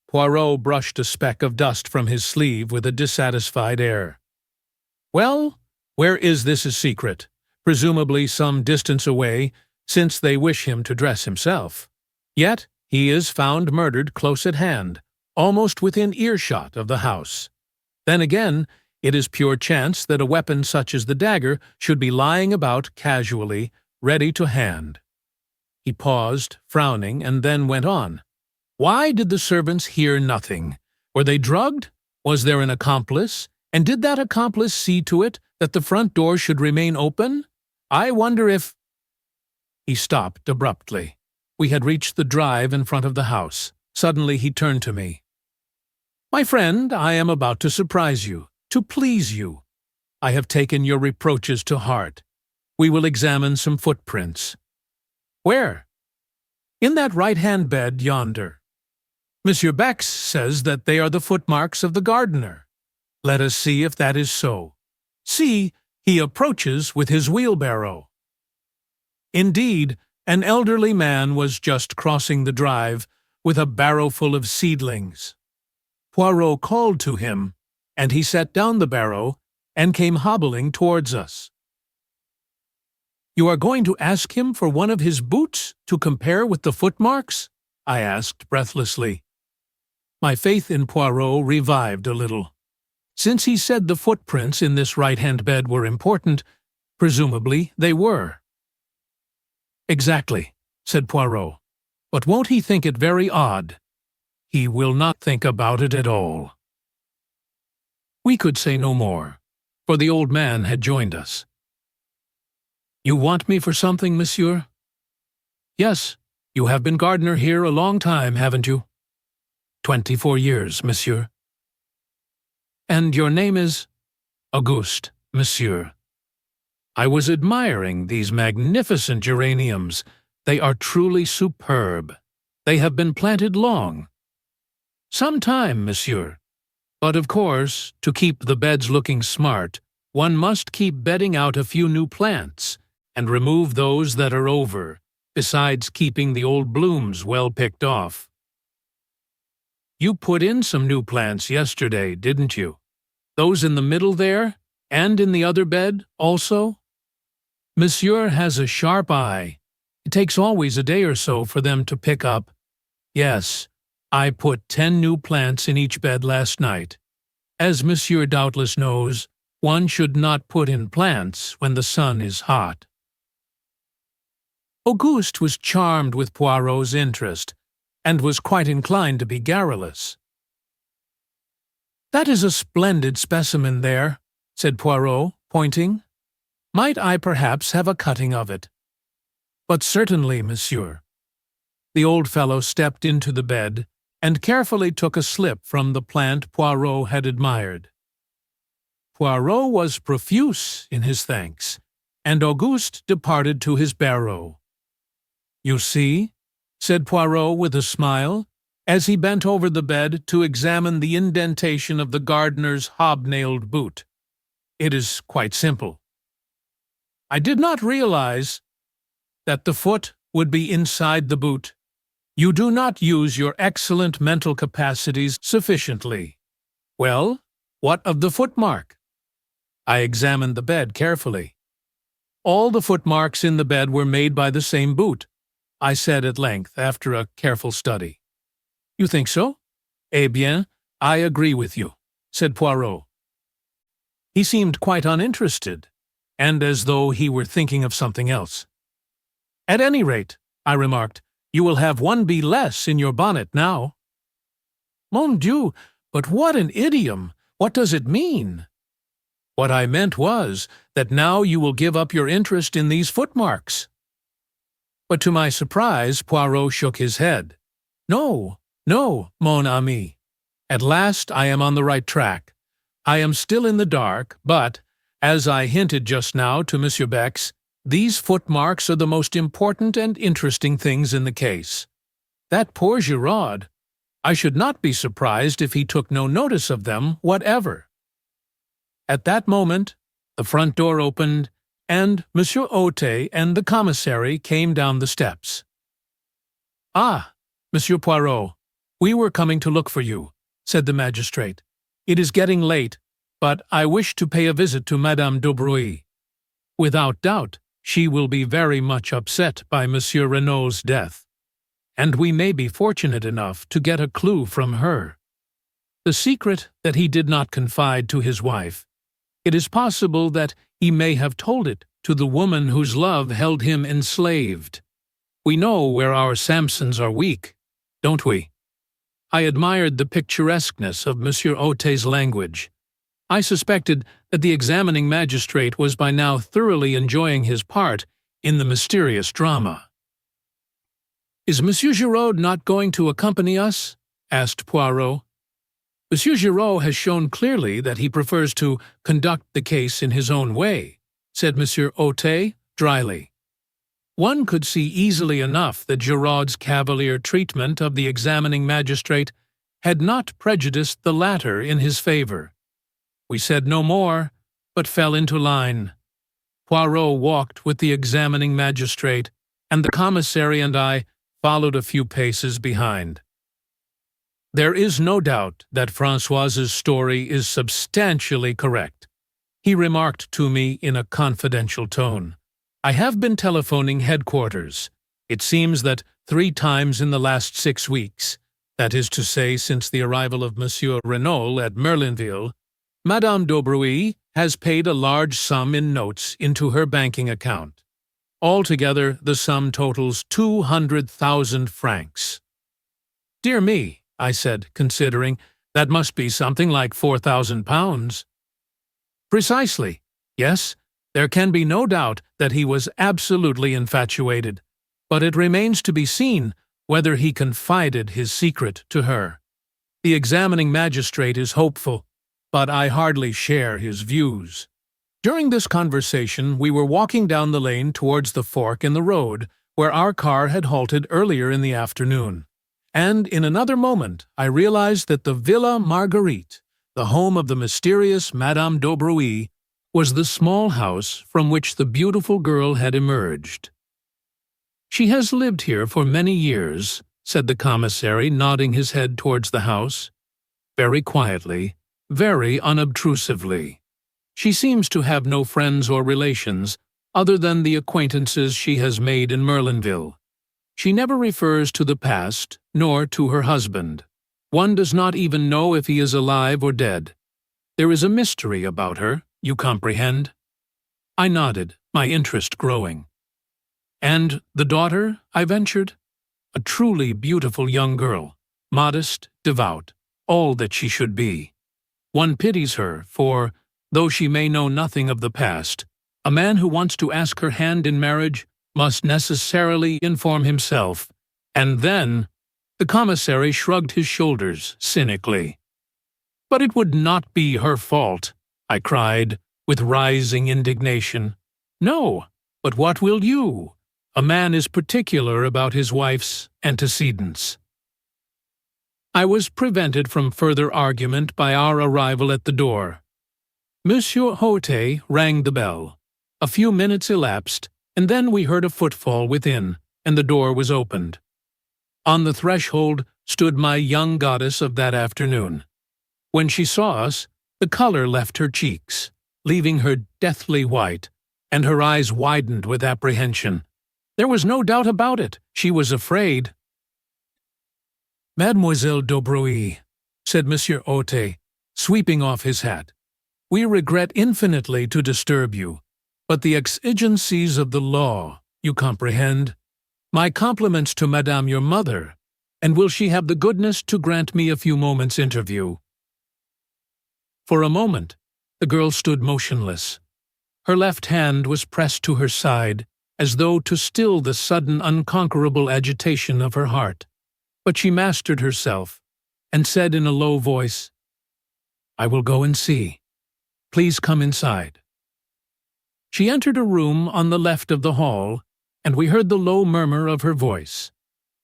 Poirot brushed a speck of dust from his sleeve with a dissatisfied air. Well, where is this a secret? Presumably some distance away, since they wish him to dress himself. Yet he is found murdered close at hand, almost within earshot of the house. Then again, it is pure chance that a weapon such as the dagger should be lying about casually, ready to hand. He paused, frowning, and then went on. Why did the servants hear nothing? Were they drugged? Was there an accomplice? And did that accomplice see to it that the front door should remain open? I wonder if— He stopped abruptly. We had reached the drive in front of the house. Suddenly he turned to me. My friend, I am about to surprise you, to please you. I have taken your reproaches to heart. We will examine some footprints. Where? In that right-hand bed yonder. Monsieur Bex says that they are the footmarks of the gardener. Let us see if that is so. See, he approaches with his wheelbarrow. Indeed, an elderly man was just crossing the drive with a barrow full of seedlings. Poirot called to him, and he set down the barrow and came hobbling towards us. You are going to ask him for one of his boots to compare with the footmarks? I asked breathlessly. My faith in Poirot revived a little. Since he said the footprints in this right-hand bed were important, presumably they were. Exactly, said Poirot. But won't he think it very odd? He will not think about it at all. We could say no more, for the old man had joined us. You want me for something, monsieur? Yes, you have been gardener here a long time, haven't you? 24 years, monsieur. And your name is? Auguste, monsieur. I was admiring these magnificent geraniums. They are truly superb. They have been planted long. Some time, monsieur. But of course, to keep the beds looking smart, one must keep bedding out a few new plants and remove those that are over, besides keeping the old blooms well picked off. You put in some new plants yesterday, didn't you? Those in the middle there, and in the other bed also? Monsieur has a sharp eye. It takes always a day or so for them to pick up. Yes, I put 10 new plants in each bed last night. As monsieur doubtless knows, one should not put in plants when the sun is hot. Auguste was charmed with Poirot's interest, and was quite inclined to be garrulous. That is a splendid specimen there, said Poirot, pointing. Might I perhaps have a cutting of it? But certainly, monsieur. The old fellow stepped into the bed and carefully took a slip from the plant Poirot had admired. Poirot was profuse in his thanks, and Auguste departed to his barrow. You see, said Poirot with a smile, as he bent over the bed to examine the indentation of the gardener's hobnailed boot. It is quite simple. I did not realize that the foot would be inside the boot. You do not use your excellent mental capacities sufficiently. Well, what of the footmark? I examined the bed carefully. All the footmarks in the bed were made by the same boot, I said at length after a careful study. You think so? Eh bien, I agree with you, said Poirot. He seemed quite uninterested, and as though he were thinking of something else. At any rate, I remarked. "You will have one bee less in your bonnet now." "Mon Dieu, but what an idiom! What does it mean?" "What I meant was that now you will give up your interest in these footmarks." But to my surprise, Poirot shook his head. "No, no, mon ami. At last I am on the right track. I am still in the dark, but, as I hinted just now to Monsieur Bex, these footmarks are the most important and interesting things in the case. That poor Giraud, I should not be surprised if he took no notice of them whatever." At that moment, the front door opened, and Monsieur Ote and the commissary came down the steps. "Ah, Monsieur Poirot, we were coming to look for you," said the magistrate. "It is getting late, but I wish to pay a visit to Madame d'Aubruy. Without doubt, she will be very much upset by Monsieur Renault's death, and we may be fortunate enough to get a clue from her. The secret that he did not confide to his wife, it is possible that he may have told it to the woman whose love held him enslaved. We know where our Samsons are weak, don't we?" I admired the picturesqueness of Monsieur Ote's language. I suspected that the examining magistrate was by now thoroughly enjoying his part in the mysterious drama. "Is Monsieur Giraud not going to accompany us?" asked Poirot. "Monsieur Giraud has shown clearly that he prefers to conduct the case in his own way," said Monsieur Ote dryly. One could see easily enough that Giraud's cavalier treatment of the examining magistrate had not prejudiced the latter in his favor. We said no more, but fell into line. Poirot walked with the examining magistrate, and the commissary and I followed a few paces behind. "There is no doubt that Françoise's story is substantially correct," he remarked to me in a confidential tone. "I have been telephoning headquarters. It seems that 3 times in the last 6 weeks, that is to say since the arrival of Monsieur Renault at Merlinville, Madame d'Aubruy has paid a large sum in notes into her banking account. Altogether, the sum totals 200,000 francs. "Dear me," I said, considering, "that must be something like 4,000 pounds. "Precisely. Yes, there can be no doubt that he was absolutely infatuated, but it remains to be seen whether he confided his secret to her. The examining magistrate is hopeful, but I hardly share his views." During this conversation, we were walking down the lane towards the fork in the road where our car had halted earlier in the afternoon, and in another moment I realized that the Villa Marguerite, the home of the mysterious Madame d'Aubruy, was the small house from which the beautiful girl had emerged. "She has lived here for many years," said the commissary, nodding his head towards the house. "Very quietly, very unobtrusively. She seems to have no friends or relations other than the acquaintances she has made in Merlinville. She never refers to the past, nor to her husband. One does not even know if he is alive or dead. There is a mystery about her, you comprehend?" I nodded, my interest growing. "And the daughter?" I ventured. "A truly beautiful young girl, modest, devout, all that she should be. One pities her, for, though she may know nothing of the past, a man who wants to ask her hand in marriage must necessarily inform himself, and then—" The commissary shrugged his shoulders cynically. "But it would not be her fault," I cried, with rising indignation. "No, but what will you? A man is particular about his wife's antecedents." I was prevented from further argument by our arrival at the door. Monsieur Ote rang the bell. A few minutes elapsed, and then we heard a footfall within, and the door was opened. On the threshold stood my young goddess of that afternoon. When she saw us, the color left her cheeks, leaving her deathly white, and her eyes widened with apprehension. There was no doubt about it. She was afraid. "Mademoiselle d'Aubruy," said Monsieur Ote, sweeping off his hat, "we regret infinitely to disturb you, but the exigencies of the law, you comprehend, My compliments to Madame your mother, and will she have the goodness to grant me a few moments' interview?" For a moment, the girl stood motionless. Her left hand was pressed to her side, as though to still the sudden unconquerable agitation of her heart. But she mastered herself, and said in a low voice, "I will go and see. Please come inside." She entered a room on the left of the hall, and we heard the low murmur of her voice,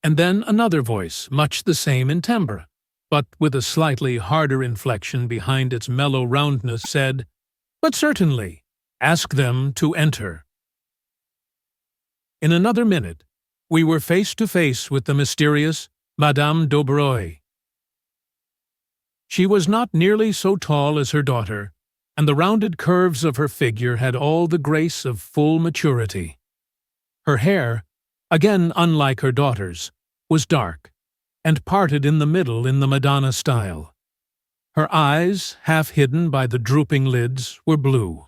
and then another voice, much the same in timbre, but with a slightly harder inflection behind its mellow roundness, said, "But certainly, ask them to enter." In another minute, we were face to face with the mysterious Madame d'Aubroy. She was not nearly so tall as her daughter, and the rounded curves of her figure had all the grace of full maturity. Her hair, again unlike her daughter's, was dark, and parted in the middle in the Madonna style. Her eyes, half hidden by the drooping lids, were blue.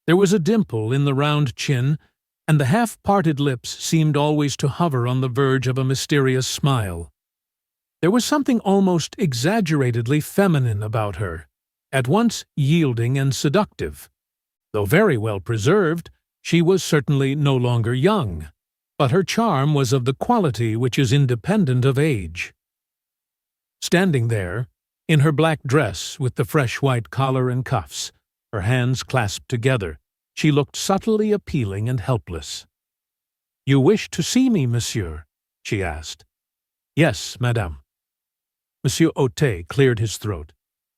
There was a dimple in the round chin, and the half-parted lips seemed always to hover on the verge of a mysterious smile. There was something almost exaggeratedly feminine about her, at once yielding and seductive. Though very well preserved, she was certainly no longer young, but her charm was of the quality which is independent of age. Standing there, in her black dress with the fresh white collar and cuffs, her hands clasped together, she looked subtly appealing and helpless. "You wish to see me, monsieur?" she asked. "Yes, madame." Monsieur Autet cleared his throat.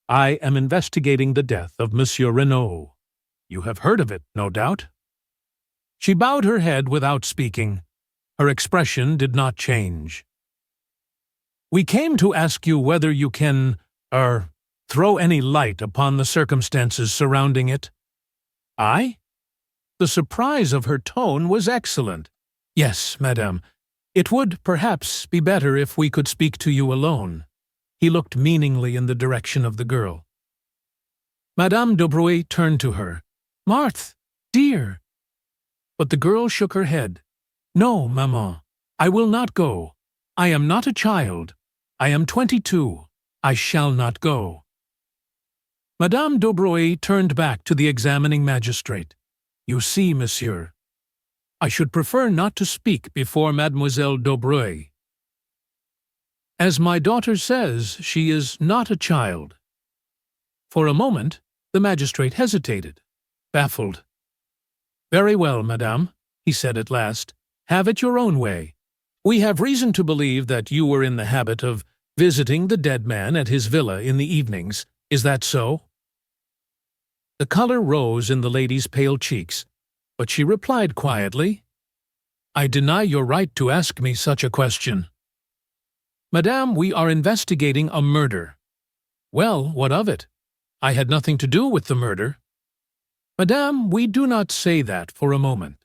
"I am investigating the death of Monsieur Renaud. You have heard of it, no doubt?" She bowed her head without speaking. Her expression did not change. "We came to ask you whether you can, throw any light upon the circumstances surrounding it." "I?" The surprise of her tone was excellent. "Yes, madame. It would, perhaps, be better if we could speak to you alone." He looked meaningly in the direction of the girl. Madame d'Aubroy turned to her. "Marthe, dear!" But the girl shook her head. "No, maman, I will not go. I am not a child. I am 22. I shall not go." Madame d'Aubroy turned back to the examining magistrate. "You see, monsieur, I should prefer not to speak before Mademoiselle d'Aubroy. As my daughter says, she is not a child." For a moment, the magistrate hesitated, baffled. "Very well, madame," he said at last. "Have it your own way. We have reason to believe that you were in the habit of visiting the dead man at his villa in the evenings. Is that so?" The color rose in the lady's pale cheeks, but she replied quietly, "I deny your right to ask me such a question." "Madame, we are investigating a murder." "Well, what of it? I had nothing to do with the murder." "Madame, we do not say that for a moment.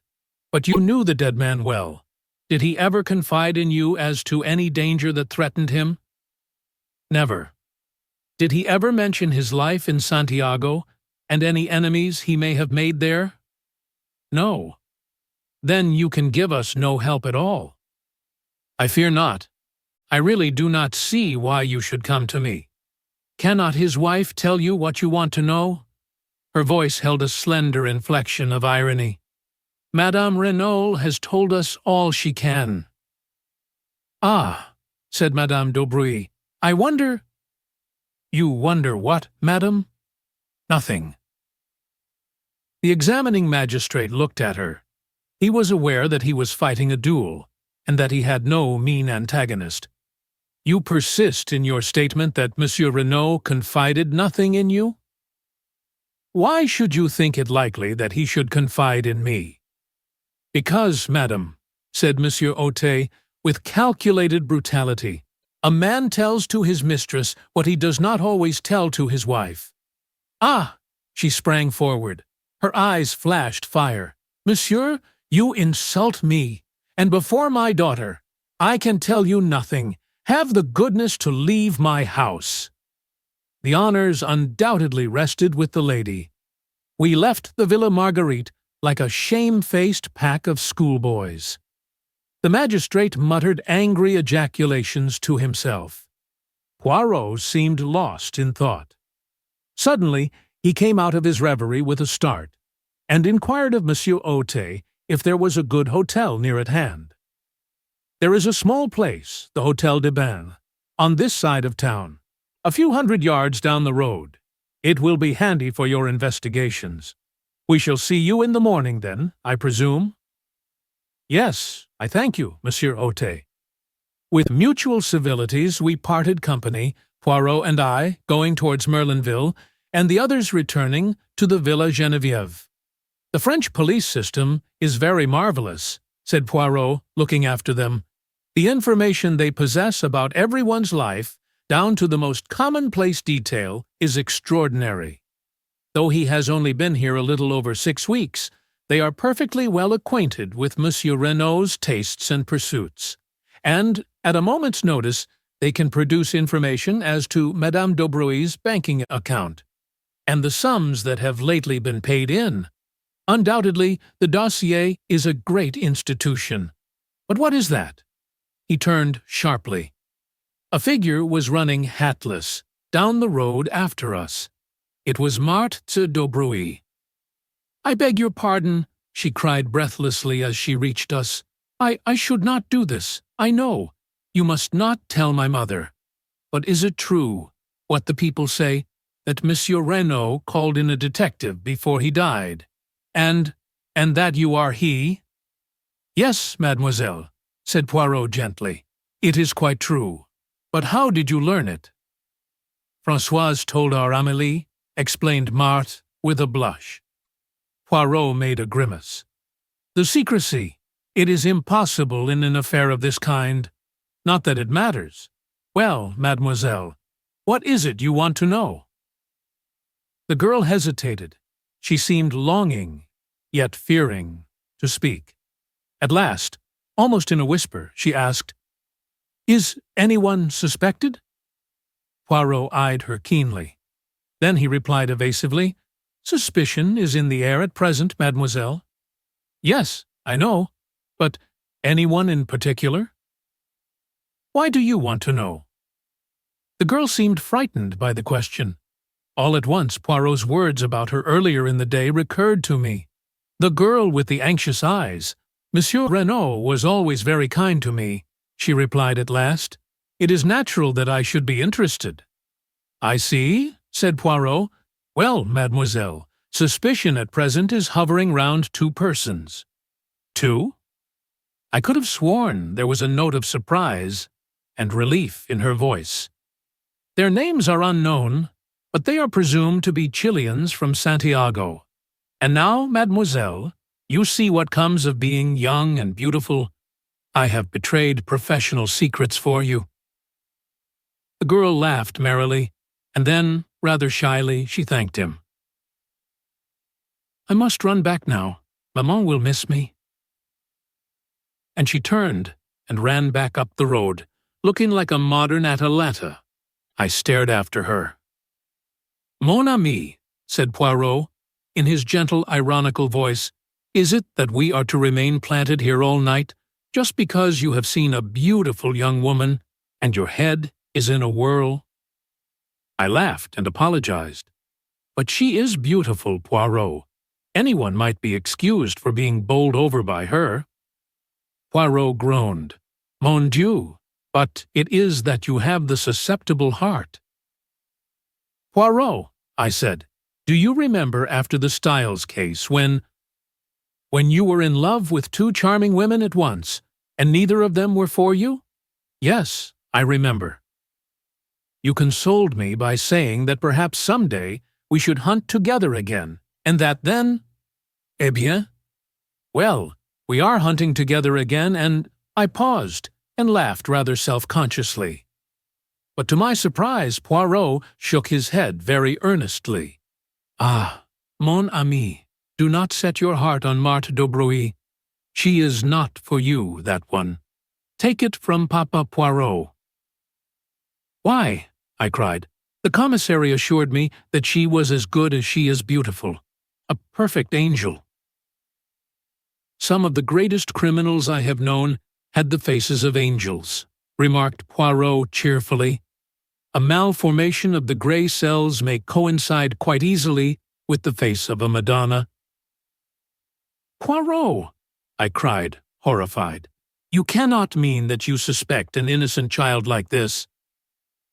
But you knew the dead man well. Did he ever confide in you as to any danger that threatened him?" "Never." "Did he ever mention his life in Santiago, and any enemies he may have made there?" "No." "Then you can give us no help at all." "I fear not. I really do not see why you should come to me. Cannot his wife tell you what you want to know?" Her voice held a slender inflection of irony. "Madame Renaud has told us all she can." "Ah," said Madame d'Aubroy, "I wonder—" "You wonder what, madame?" "Nothing." The examining magistrate looked at her. He was aware that he was fighting a duel, and that he had no mean antagonist. "You persist in your statement that Monsieur Renaud confided nothing in you?" "Why should you think it likely that he should confide in me?" "Because, madame," said Monsieur Autet, with calculated brutality, "a man tells to his mistress what he does not always tell to his wife." "Ah!" She sprang forward. Her eyes flashed fire. "Monsieur, you insult me, and before my daughter. I can tell you nothing. Have the goodness to leave my house." The honors undoubtedly rested with the lady. We left the Villa Marguerite like a shamefaced pack of schoolboys. The magistrate muttered angry ejaculations to himself. Poirot seemed lost in thought. Suddenly, he came out of his reverie with a start, and inquired of Monsieur Ote if there was a good hotel near at hand. "There is a small place, the Hôtel de Bain, on this side of town, a few hundred yards down the road. It will be handy for your investigations. We shall see you in the morning, then, I presume?" "Yes, I thank you, Monsieur Ote." With mutual civilities we parted company, Poirot and I going towards Merlinville, and the others returning to the Villa Geneviève. "The French police system is very marvelous," said Poirot, looking after them. "The information they possess about everyone's life, down to the most commonplace detail, is extraordinary. Though he has only been here a little over 6 weeks, they are perfectly well acquainted with Monsieur Renault's tastes and pursuits, and, at a moment's notice, they can produce information as to Madame d'Aubruis's banking account, and the sums that have lately been paid in. Undoubtedly, the dossier is a great institution. But what is that?" He turned sharply. A figure was running hatless down the road after us. It was Marthe d'Aubruis. "I beg your pardon," she cried breathlessly as she reached us. I should not do this, I know. You must not tell my mother. But is it true, what the people say, that Monsieur Renault called in a detective before he died? And that you are he?" "Yes, mademoiselle," said Poirot gently. "It is quite true. But how did you learn it?" "Françoise told our Amélie," explained Marthe with a blush. Poirot made a grimace. "The secrecy! It is impossible in an affair of this kind. Not that it matters. Well, mademoiselle, what is it you want to know?" The girl hesitated. She seemed longing, yet fearing, to speak. At last, almost in a whisper, she asked, "Is anyone suspected?" Poirot eyed her keenly. Then he replied evasively, "Suspicion is in the air at present, mademoiselle." "Yes, I know. But anyone in particular?" "Why do you want to know?" The girl seemed frightened by the question. All at once Poirot's words about her earlier in the day recurred to me. "The girl with the anxious eyes. Monsieur Renault was always very kind to me," she replied at last. "It is natural that I should be interested." "I see," said Poirot. "Well, mademoiselle, suspicion at present is hovering round 2 persons." "Two?" I could have sworn there was a note of surprise and relief in her voice. "Their names are unknown, but they are presumed to be Chileans from Santiago. And now, mademoiselle, you see what comes of being young and beautiful. I have betrayed professional secrets for you." The girl laughed merrily, and then, rather shyly, she thanked him. "I must run back now. Maman will miss me." And she turned and ran back up the road, looking like a modern Atalanta. I stared after her. "Mon ami," said Poirot, in his gentle, ironical voice, "is it that we are to remain planted here all night, just because you have seen a beautiful young woman, and your head is in a whirl?" I laughed and apologized. "But she is beautiful, Poirot. Anyone might be excused for being bowled over by her." Poirot groaned. "Mon Dieu, but it is that you have the susceptible heart." "Poirot," I said, "do you remember after the Styles case when you were in love with 2 charming women at once, and neither of them were for you?" "Yes, I remember." "You consoled me by saying that perhaps some day we should hunt together again, and that then—" "Eh bien?" "Well, we are hunting together again, and—" I paused and laughed rather self-consciously. But to my surprise, Poirot shook his head very earnestly. "Ah, mon ami, do not set your heart on Marthe d'Aubruis. She is not for you, that one. Take it from Papa Poirot." "Why?" I cried. "The commissary assured me that she was as good as she is beautiful. A perfect angel." "Some of the greatest criminals I have known had the faces of angels," remarked Poirot cheerfully. "A malformation of the gray cells may coincide quite easily with the face of a Madonna." "Poirot!" I cried, horrified. "You cannot mean that you suspect an innocent child like this."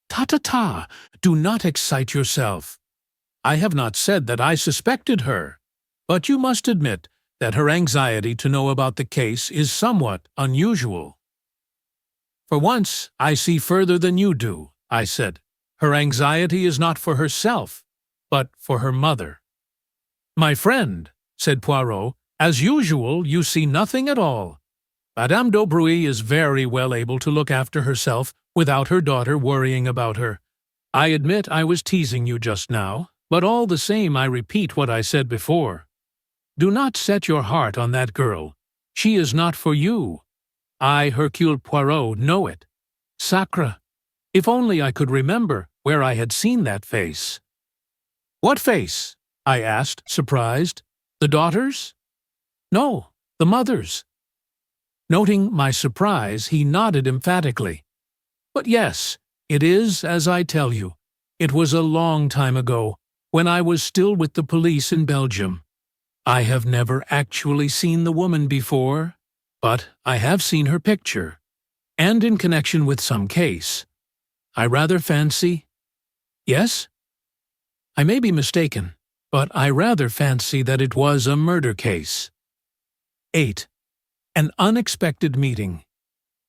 "Ta-ta-ta! Do not excite yourself. I have not said that I suspected her, but you must admit that her anxiety to know about the case is somewhat unusual." "For once, I see further than you do," I said. "Her anxiety is not for herself, but for her mother." "My friend," said Poirot, "as usual, you see nothing at all. Madame d'Aubray is very well able to look after herself without her daughter worrying about her. I admit I was teasing you just now, but all the same I repeat what I said before. Do not set your heart on that girl. She is not for you. I, Hercule Poirot, know it. Sacre! If only I could remember where I had seen that face." "What face?" I asked, surprised. "The daughter's?" "No, the mother's." Noting my surprise, he nodded emphatically. "But yes, it is as I tell you. It was a long time ago, when I was still with the police in Belgium. I have never actually seen the woman before, but I have seen her picture, and in connection with some case. I rather fancy—" "Yes?" "I may be mistaken, but I rather fancy that it was a murder case." 8. An unexpected meeting.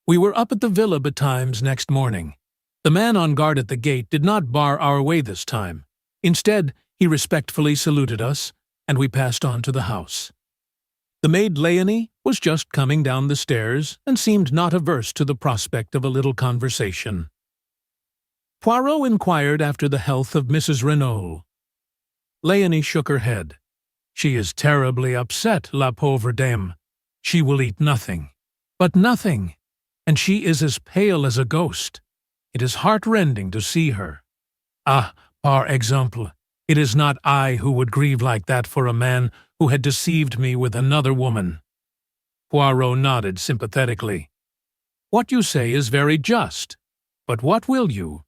We were up at the Villa betimes next morning. The man on guard at the gate did not bar our way this time. Instead, he respectfully saluted us, and we passed on to the house. The maid Léonie was just coming down the stairs and seemed not averse to the prospect of a little conversation. Poirot inquired after the health of Mrs. Renaud. Léonie shook her head. "She is terribly upset, la pauvre dame. She will eat nothing, but nothing, and she is as pale as a ghost. It is heart-rending to see her. Ah, par exemple, it is not I who would grieve like that for a man who had deceived me with another woman." Poirot nodded sympathetically. "What you say is very just, but what will you?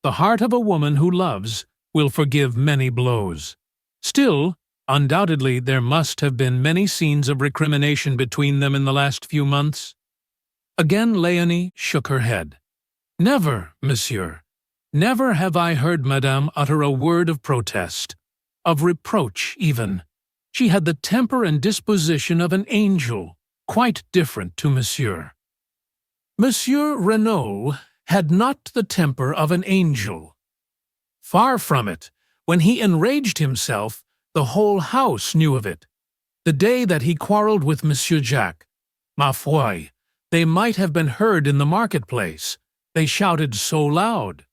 The heart of a woman who loves will forgive many blows. Still, undoubtedly there must have been many scenes of recrimination between them in the last few months." Again Léonie shook her head. "Never, monsieur. Never have I heard Madame utter a word of protest, of reproach even. She had the temper and disposition of an angel, quite different to monsieur." "Monsieur Renaud had not the temper of an angel. Far from it. When he enraged himself, the whole house knew of it. The day that he quarreled with Monsieur Jacques, ma foi, they might have been heard in the marketplace. They shouted so loud."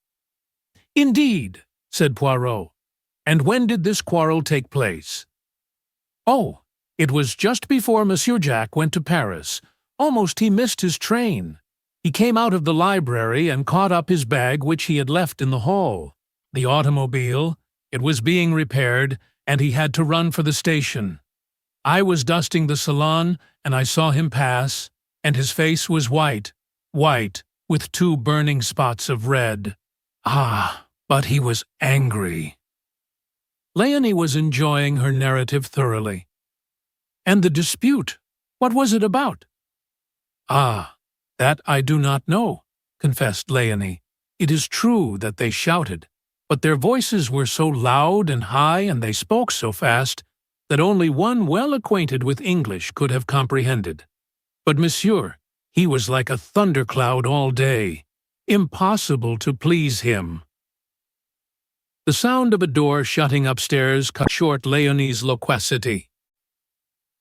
"Indeed," said Poirot. "And when did this quarrel take place?" "Oh, it was just before Monsieur Jacques went to Paris. Almost he missed his train. He came out of the library and caught up his bag which he had left in the hall. The automobile, it was being repaired, and he had to run for the station. I was dusting the salon, and I saw him pass, and his face was white, with 2 burning spots of red. Ah, but he was angry." Léonie was enjoying her narrative thoroughly. "And the dispute, what was it about?" "Ah, that I do not know," confessed Léonie. "It is true that they shouted, but their voices were so loud and high and they spoke so fast that only one well acquainted with English could have comprehended. But monsieur, he was like a thundercloud all day. Impossible to please him." The sound of a door shutting upstairs cut short Léonie's loquacity.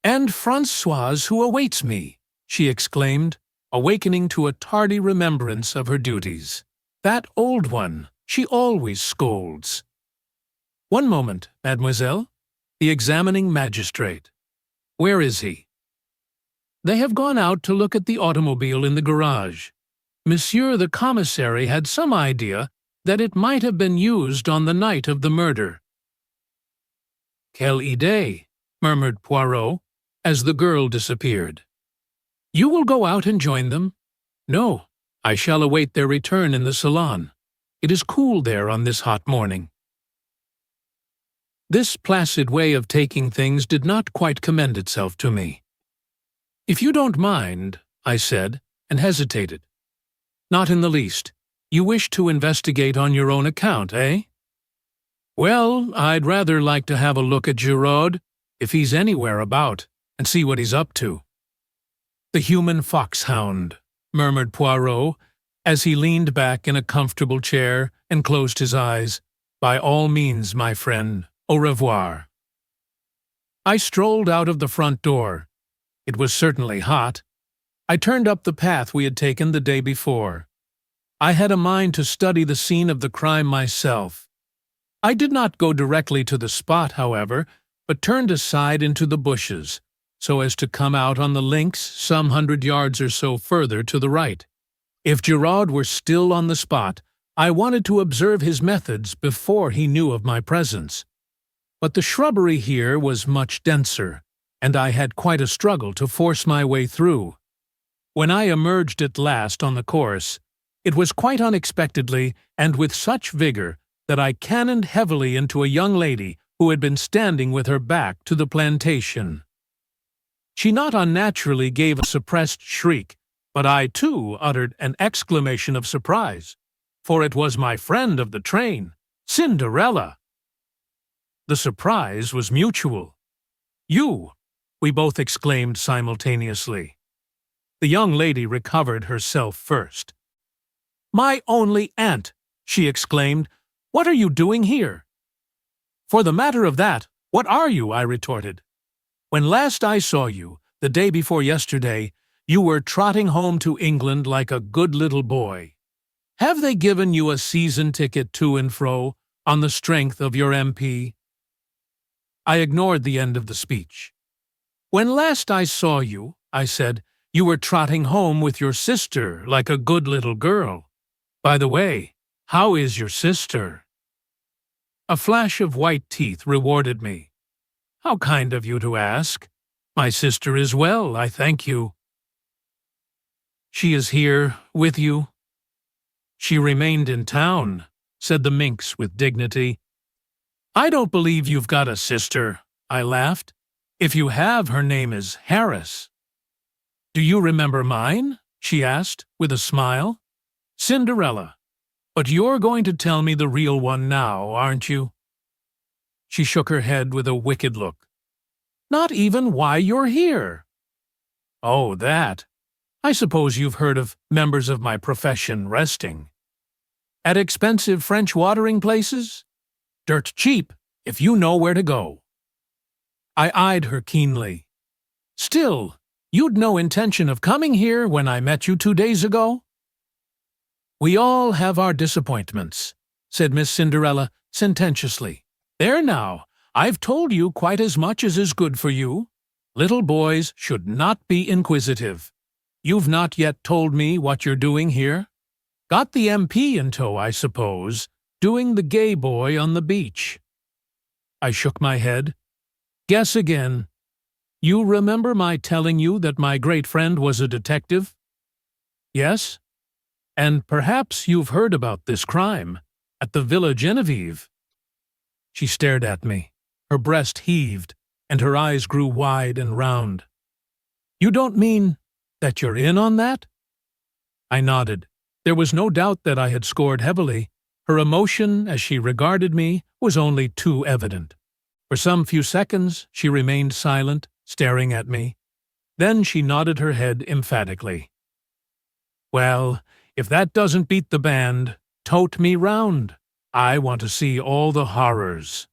"And Françoise, who awaits me," she exclaimed, awakening to a tardy remembrance of her duties. "That old one, she always scolds." "One moment, mademoiselle. The examining magistrate. Where is he?" "They have gone out to look at the automobile in the garage. Monsieur the commissary had some idea that it might have been used on the night of the murder." "Quelle idée," murmured Poirot, as the girl disappeared. You will go out and join them? No, I shall await their return in the salon. It is cool there on this hot morning. This placid way of taking things did not quite commend itself to me. If you don't mind, I said, and hesitated. Not in the least. You wish to investigate on your own account, eh? Well, I'd rather like to have a look at Giraud, if he's anywhere about, and see what he's up to. The human foxhound, murmured Poirot, as he leaned back in a comfortable chair and closed his eyes. By all means, my friend, au revoir. I strolled out of the front door. It was certainly hot. I turned up the path we had taken the day before. I had a mind to study the scene of the crime myself. I did not go directly to the spot, however, but turned aside into the bushes, so as to come out on the links some 100 yards or so further to the right. If Giraud were still on the spot, I wanted to observe his methods before he knew of my presence. But the shrubbery here was much denser, and I had quite a struggle to force my way through. When I emerged at last on the course, it was quite unexpectedly and with such vigor that I cannoned heavily into a young lady who had been standing with her back to the plantation. She not unnaturally gave a suppressed shriek, but I, too, uttered an exclamation of surprise, for it was my friend of the train, Cinderella. The surprise was mutual. "You!" we both exclaimed simultaneously. The young lady recovered herself first. "My only aunt!" she exclaimed. "What are you doing here?" "For the matter of that, what are you?" I retorted. "When last I saw you, the day before yesterday, you were trotting home to England like a good little boy. Have they given you a season ticket to and fro on the strength of your MP?" I ignored the end of the speech. "When last I saw you," I said, "you were trotting home with your sister like a good little girl. By the way, how is your sister?" A flash of white teeth rewarded me. "How kind of you to ask. My sister is well, I thank you." "She is here, with you?" "She remained in town," said the minx with dignity. "I don't believe you've got a sister," I laughed. "If you have, her name is Harris." "Do you remember mine?" she asked, with a smile. "Cinderella. But you're going to tell me the real one now, aren't you?" She shook her head with a wicked look. "Not even why you're here?" "Oh, that. I suppose you've heard of members of my profession resting. At expensive French watering places? Dirt cheap, if you know where to go." I eyed her keenly. "Still, you'd no intention of coming here when I met you 2 days ago?" "We all have our disappointments," said Miss Cinderella sententiously. "There now, I've told you quite as much as is good for you. Little boys should not be inquisitive. You've not yet told me what you're doing here. Got the MP in tow, I suppose, doing the gay boy on the beach." I shook my head. "Guess again. You remember my telling you that my great friend was a detective?" "Yes. And perhaps you've heard about this crime at the Villa Genevieve." She stared at me. Her breast heaved, and her eyes grew wide and round. "You don't mean that you're in on that?" I nodded. There was no doubt that I had scored heavily. Her emotion, as she regarded me, was only too evident. For some few seconds she remained silent, staring at me. Then she nodded her head emphatically. "Well, if that doesn't beat the band, tote me round. I want to see all the horrors."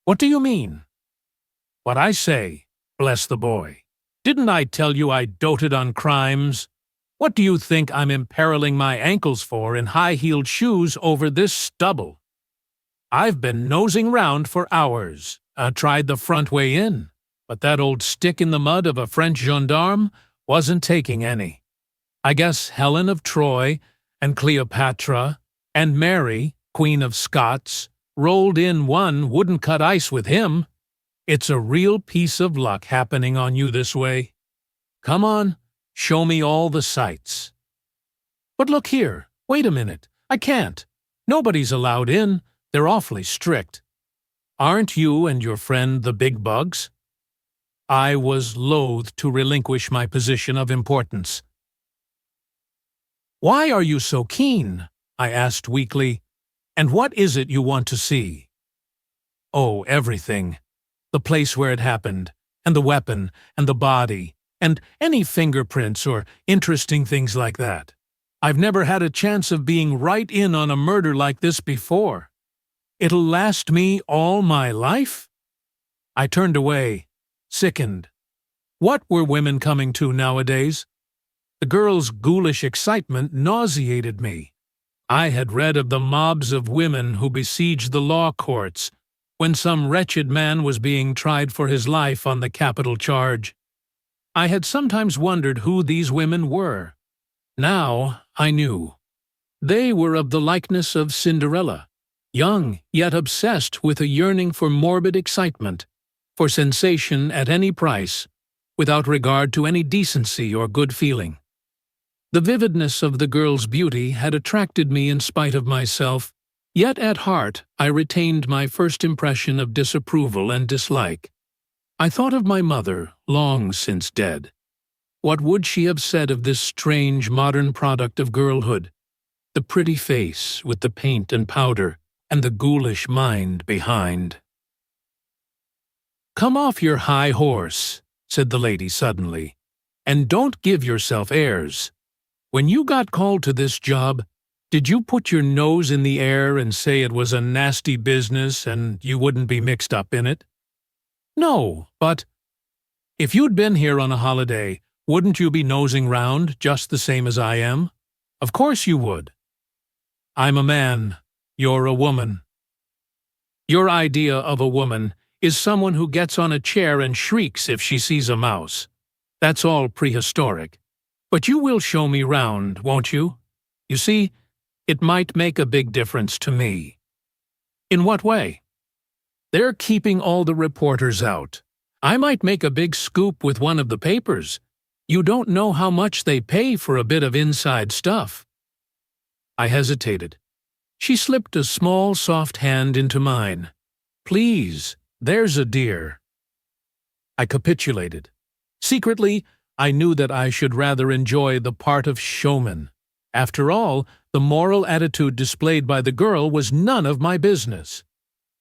"What do you mean?" "What I say, bless the boy. Didn't I tell you I doted on crimes? What do you think I'm imperiling my ankles for in high-heeled shoes over this stubble? I've been nosing round for hours. I tried the front way in, but that old stick in the mud of a French gendarme wasn't taking any. I guess Helen of Troy and Cleopatra and Mary, Queen of Scots, rolled in one wouldn't cut ice with him. It's a real piece of luck happening on you this way. Come on, show me all the sights. But look here, wait a minute. I can't. Nobody's allowed in. They're awfully strict. Aren't you and your friend the big bugs? I was loath to relinquish my position of importance. Why are you so keen? I asked weakly. And what is it you want to see? Oh, everything. The place where it happened, and the weapon, and the body, and any fingerprints or interesting things like that. I've never had a chance of being right in on a murder like this before. It'll last me all my life? I turned away, sickened. What were women coming to nowadays? The girl's ghoulish excitement nauseated me. I had read of the mobs of women who besieged the law courts when some wretched man was being tried for his life on the capital charge. I had sometimes wondered who these women were. Now I knew. They were of the likeness of Cinderella, young yet obsessed with a yearning for morbid excitement, for sensation at any price, without regard to any decency or good feeling. The vividness of the girl's beauty had attracted me in spite of myself, yet at heart I retained my first impression of disapproval and dislike. I thought of my mother, long since dead. What would she have said of this strange modern product of girlhood? The pretty face with the paint and powder, and the ghoulish mind behind. "Come off your high horse," said the lady suddenly, "and don't give yourself airs. When you got called to this job, did you put your nose in the air and say it was a nasty business and you wouldn't be mixed up in it? No, but if you'd been here on a holiday, wouldn't you be nosing round just the same as I am? Of course you would. I'm a man. You're a woman. Your idea of a woman is someone who gets on a chair and shrieks if she sees a mouse. That's all prehistoric. But you will show me round, won't you? You see, it might make a big difference to me." "In what way?" "They're keeping all the reporters out. I might make a big scoop with one of the papers. You don't know how much they pay for a bit of inside stuff." I hesitated. She slipped a small, soft hand into mine. "Please, there's a dear." I capitulated. Secretly, I knew that I should rather enjoy the part of showman. After all, the moral attitude displayed by the girl was none of my business.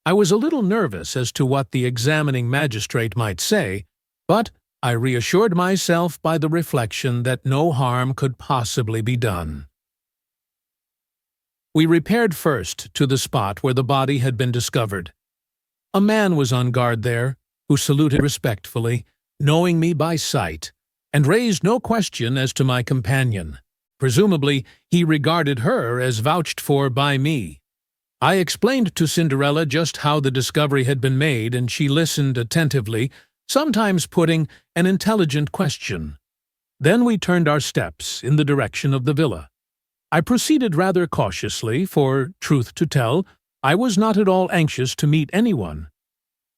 I was a little nervous as to what the examining magistrate might say, but I reassured myself by the reflection that no harm could possibly be done. We repaired first to the spot where the body had been discovered. A man was on guard there, who saluted respectfully, knowing me by sight, and raised no question as to my companion. Presumably, he regarded her as vouched for by me. I explained to Cinderella just how the discovery had been made, and she listened attentively, sometimes putting an intelligent question. Then we turned our steps in the direction of the villa. I proceeded rather cautiously, for, truth to tell, I was not at all anxious to meet anyone.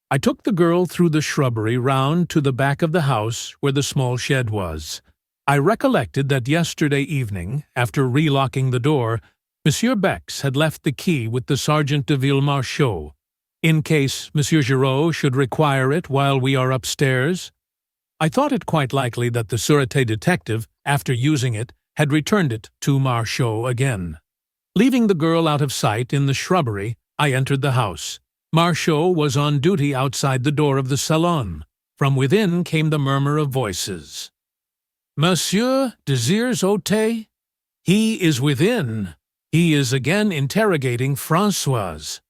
I took the girl through the shrubbery round to the back of the house where the small shed was. I recollected that yesterday evening, after relocking the door, Monsieur Bex had left the key with the Sergeant de Villemarchot, in case Monsieur Giraud should require it while we are upstairs. I thought it quite likely that the Sûreté detective, after using it, had returned it to Marchot again. Leaving the girl out of sight in the shrubbery, I entered the house. Marchot was on duty outside the door of the salon. From within came the murmur of voices. "Monsieur desires ôter? He is within. He is again interrogating Françoise."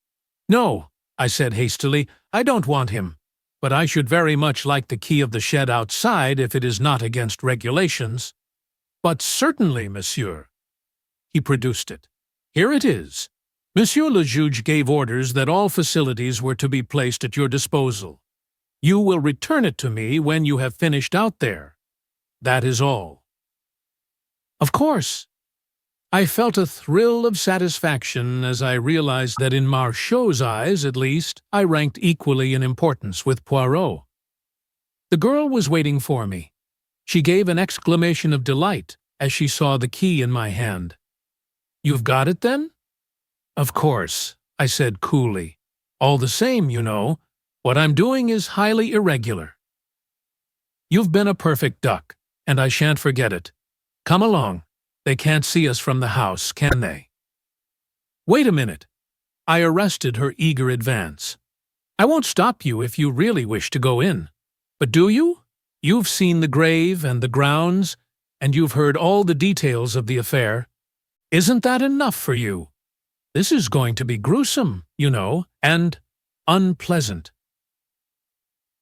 "No," I said hastily, "I don't want him. But I should very much like the key of the shed outside if it is not against regulations." "But certainly, monsieur." He produced it. "Here it is. Monsieur le Juge gave orders that all facilities were to be placed at your disposal. You will return it to me when you have finished out there. That is all." "Of course." I felt a thrill of satisfaction as I realized that in Marchot's eyes, at least, I ranked equally in importance with Poirot. The girl was waiting for me. She gave an exclamation of delight as she saw the key in my hand. "You've got it, then?" "Of course," I said coolly. "All the same, you know, what I'm doing is highly irregular." "You've been a perfect duck, and I shan't forget it. Come along. They can't see us from the house, can they?" "Wait a minute." I arrested her eager advance. "I won't stop you if you really wish to go in. But do you? You've seen the grave and the grounds, and you've heard all the details of the affair. Isn't that enough for you? This is going to be gruesome, you know, and unpleasant."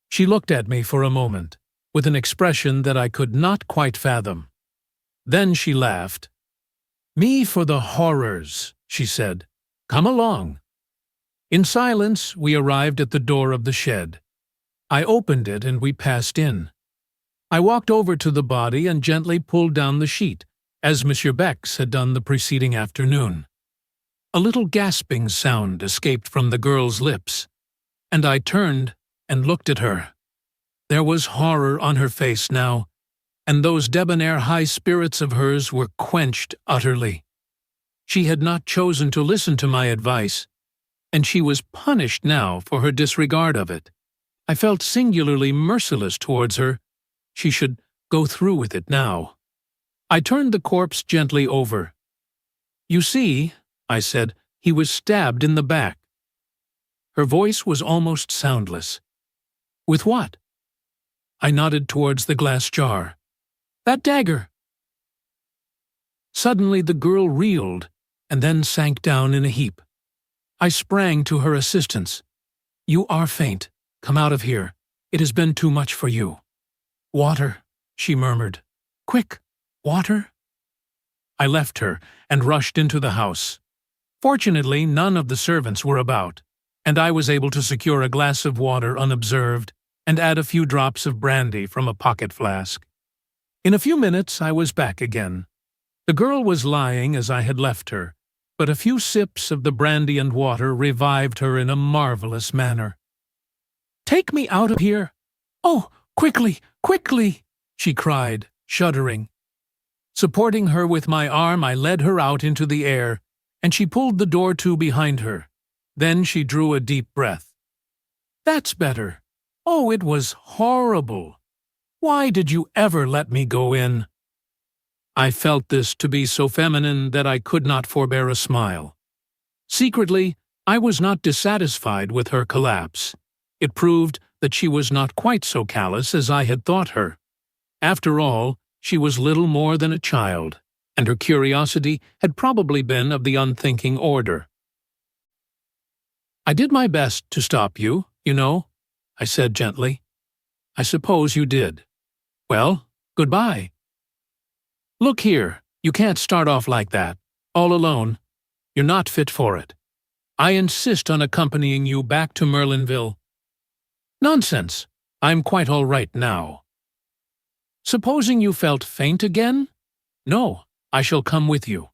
She looked at me for a moment, with an expression that I could not quite fathom. Then she laughed. "Me for the horrors," she said. "Come along." In silence, we arrived at the door of the shed. I opened it and we passed in. I walked over to the body and gently pulled down the sheet, as Monsieur Bex had done the preceding afternoon. A little gasping sound escaped from the girl's lips, and I turned and looked at her. There was horror on her face now, and those debonair high spirits of hers were quenched utterly. She had not chosen to listen to my advice, and she was punished now for her disregard of it. I felt singularly merciless towards her. She should go through with it now. I turned the corpse gently over. "You see," I said, "he was stabbed in the back." Her voice was almost soundless. "With what?" I nodded towards the glass jar. "That dagger." Suddenly the girl reeled and then sank down in a heap. I sprang to her assistance. "You are faint. Come out of here. It has been too much for you." "Water," she murmured. "Quick, water." I left her and rushed into the house. Fortunately, none of the servants were about, and I was able to secure a glass of water unobserved and add a few drops of brandy from a pocket flask. In a few minutes I was back again. The girl was lying as I had left her, but a few sips of the brandy and water revived her in a marvelous manner. "Take me out of here! Oh, quickly, quickly!" she cried, shuddering. Supporting her with my arm, I led her out into the air, and she pulled the door to behind her. Then she drew a deep breath. "That's better. Oh, it was horrible. Why did you ever let me go in?" I felt this to be so feminine that I could not forbear a smile. Secretly, I was not dissatisfied with her collapse. It proved that she was not quite so callous as I had thought her. After all, she was little more than a child, and her curiosity had probably been of the unthinking order. "I did my best to stop you, you know," I said gently. "I suppose you did. Well, goodbye." "Look here, you can't start off like that, all alone. You're not fit for it. I insist on accompanying you back to Merlinville." "Nonsense. I'm quite all right now." "Supposing you felt faint again?" "No, I shall come with you."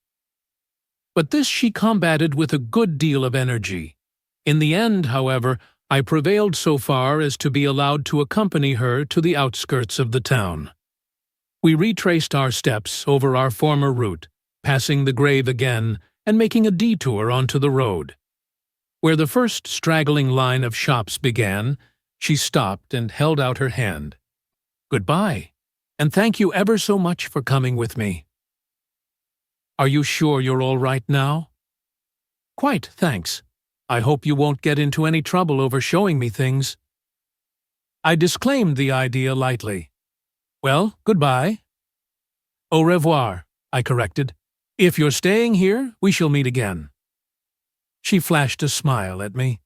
But this she combated with a good deal of energy. In the end, however, I prevailed so far as to be allowed to accompany her to the outskirts of the town. We retraced our steps over our former route, passing the grave again and making a detour onto the road. Where the first straggling line of shops began, she stopped and held out her hand. "Goodbye, and thank you ever so much for coming with me." "Are you sure you're all right now?" "Quite, thanks. I hope you won't get into any trouble over showing me things." I disclaimed the idea lightly. "Well, goodbye." "Au revoir," I corrected. "If you're staying here, we shall meet again." She flashed a smile at me.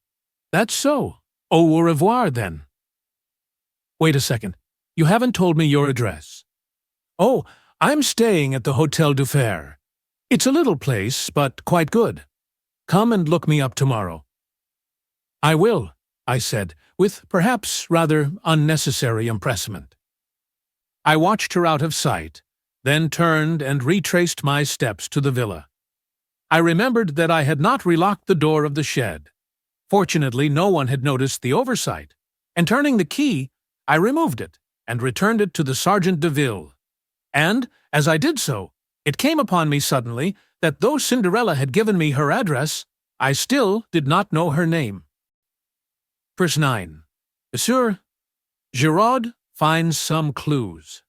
"That's so. Au revoir, then." "Wait a second. You haven't told me your address." "Oh, I'm staying at the Hotel du Fer. It's a little place, but quite good. Come and look me up tomorrow." "I will," I said, with perhaps rather unnecessary empressement. I watched her out of sight, then turned and retraced my steps to the villa. I remembered that I had not relocked the door of the shed. Fortunately, no one had noticed the oversight, and turning the key, I removed it, and returned it to the Sergeant de Ville. And, as I did so, it came upon me suddenly that though Cinderella had given me her address, I still did not know her name. Verse 9. Monsieur, Giraud finds some clues.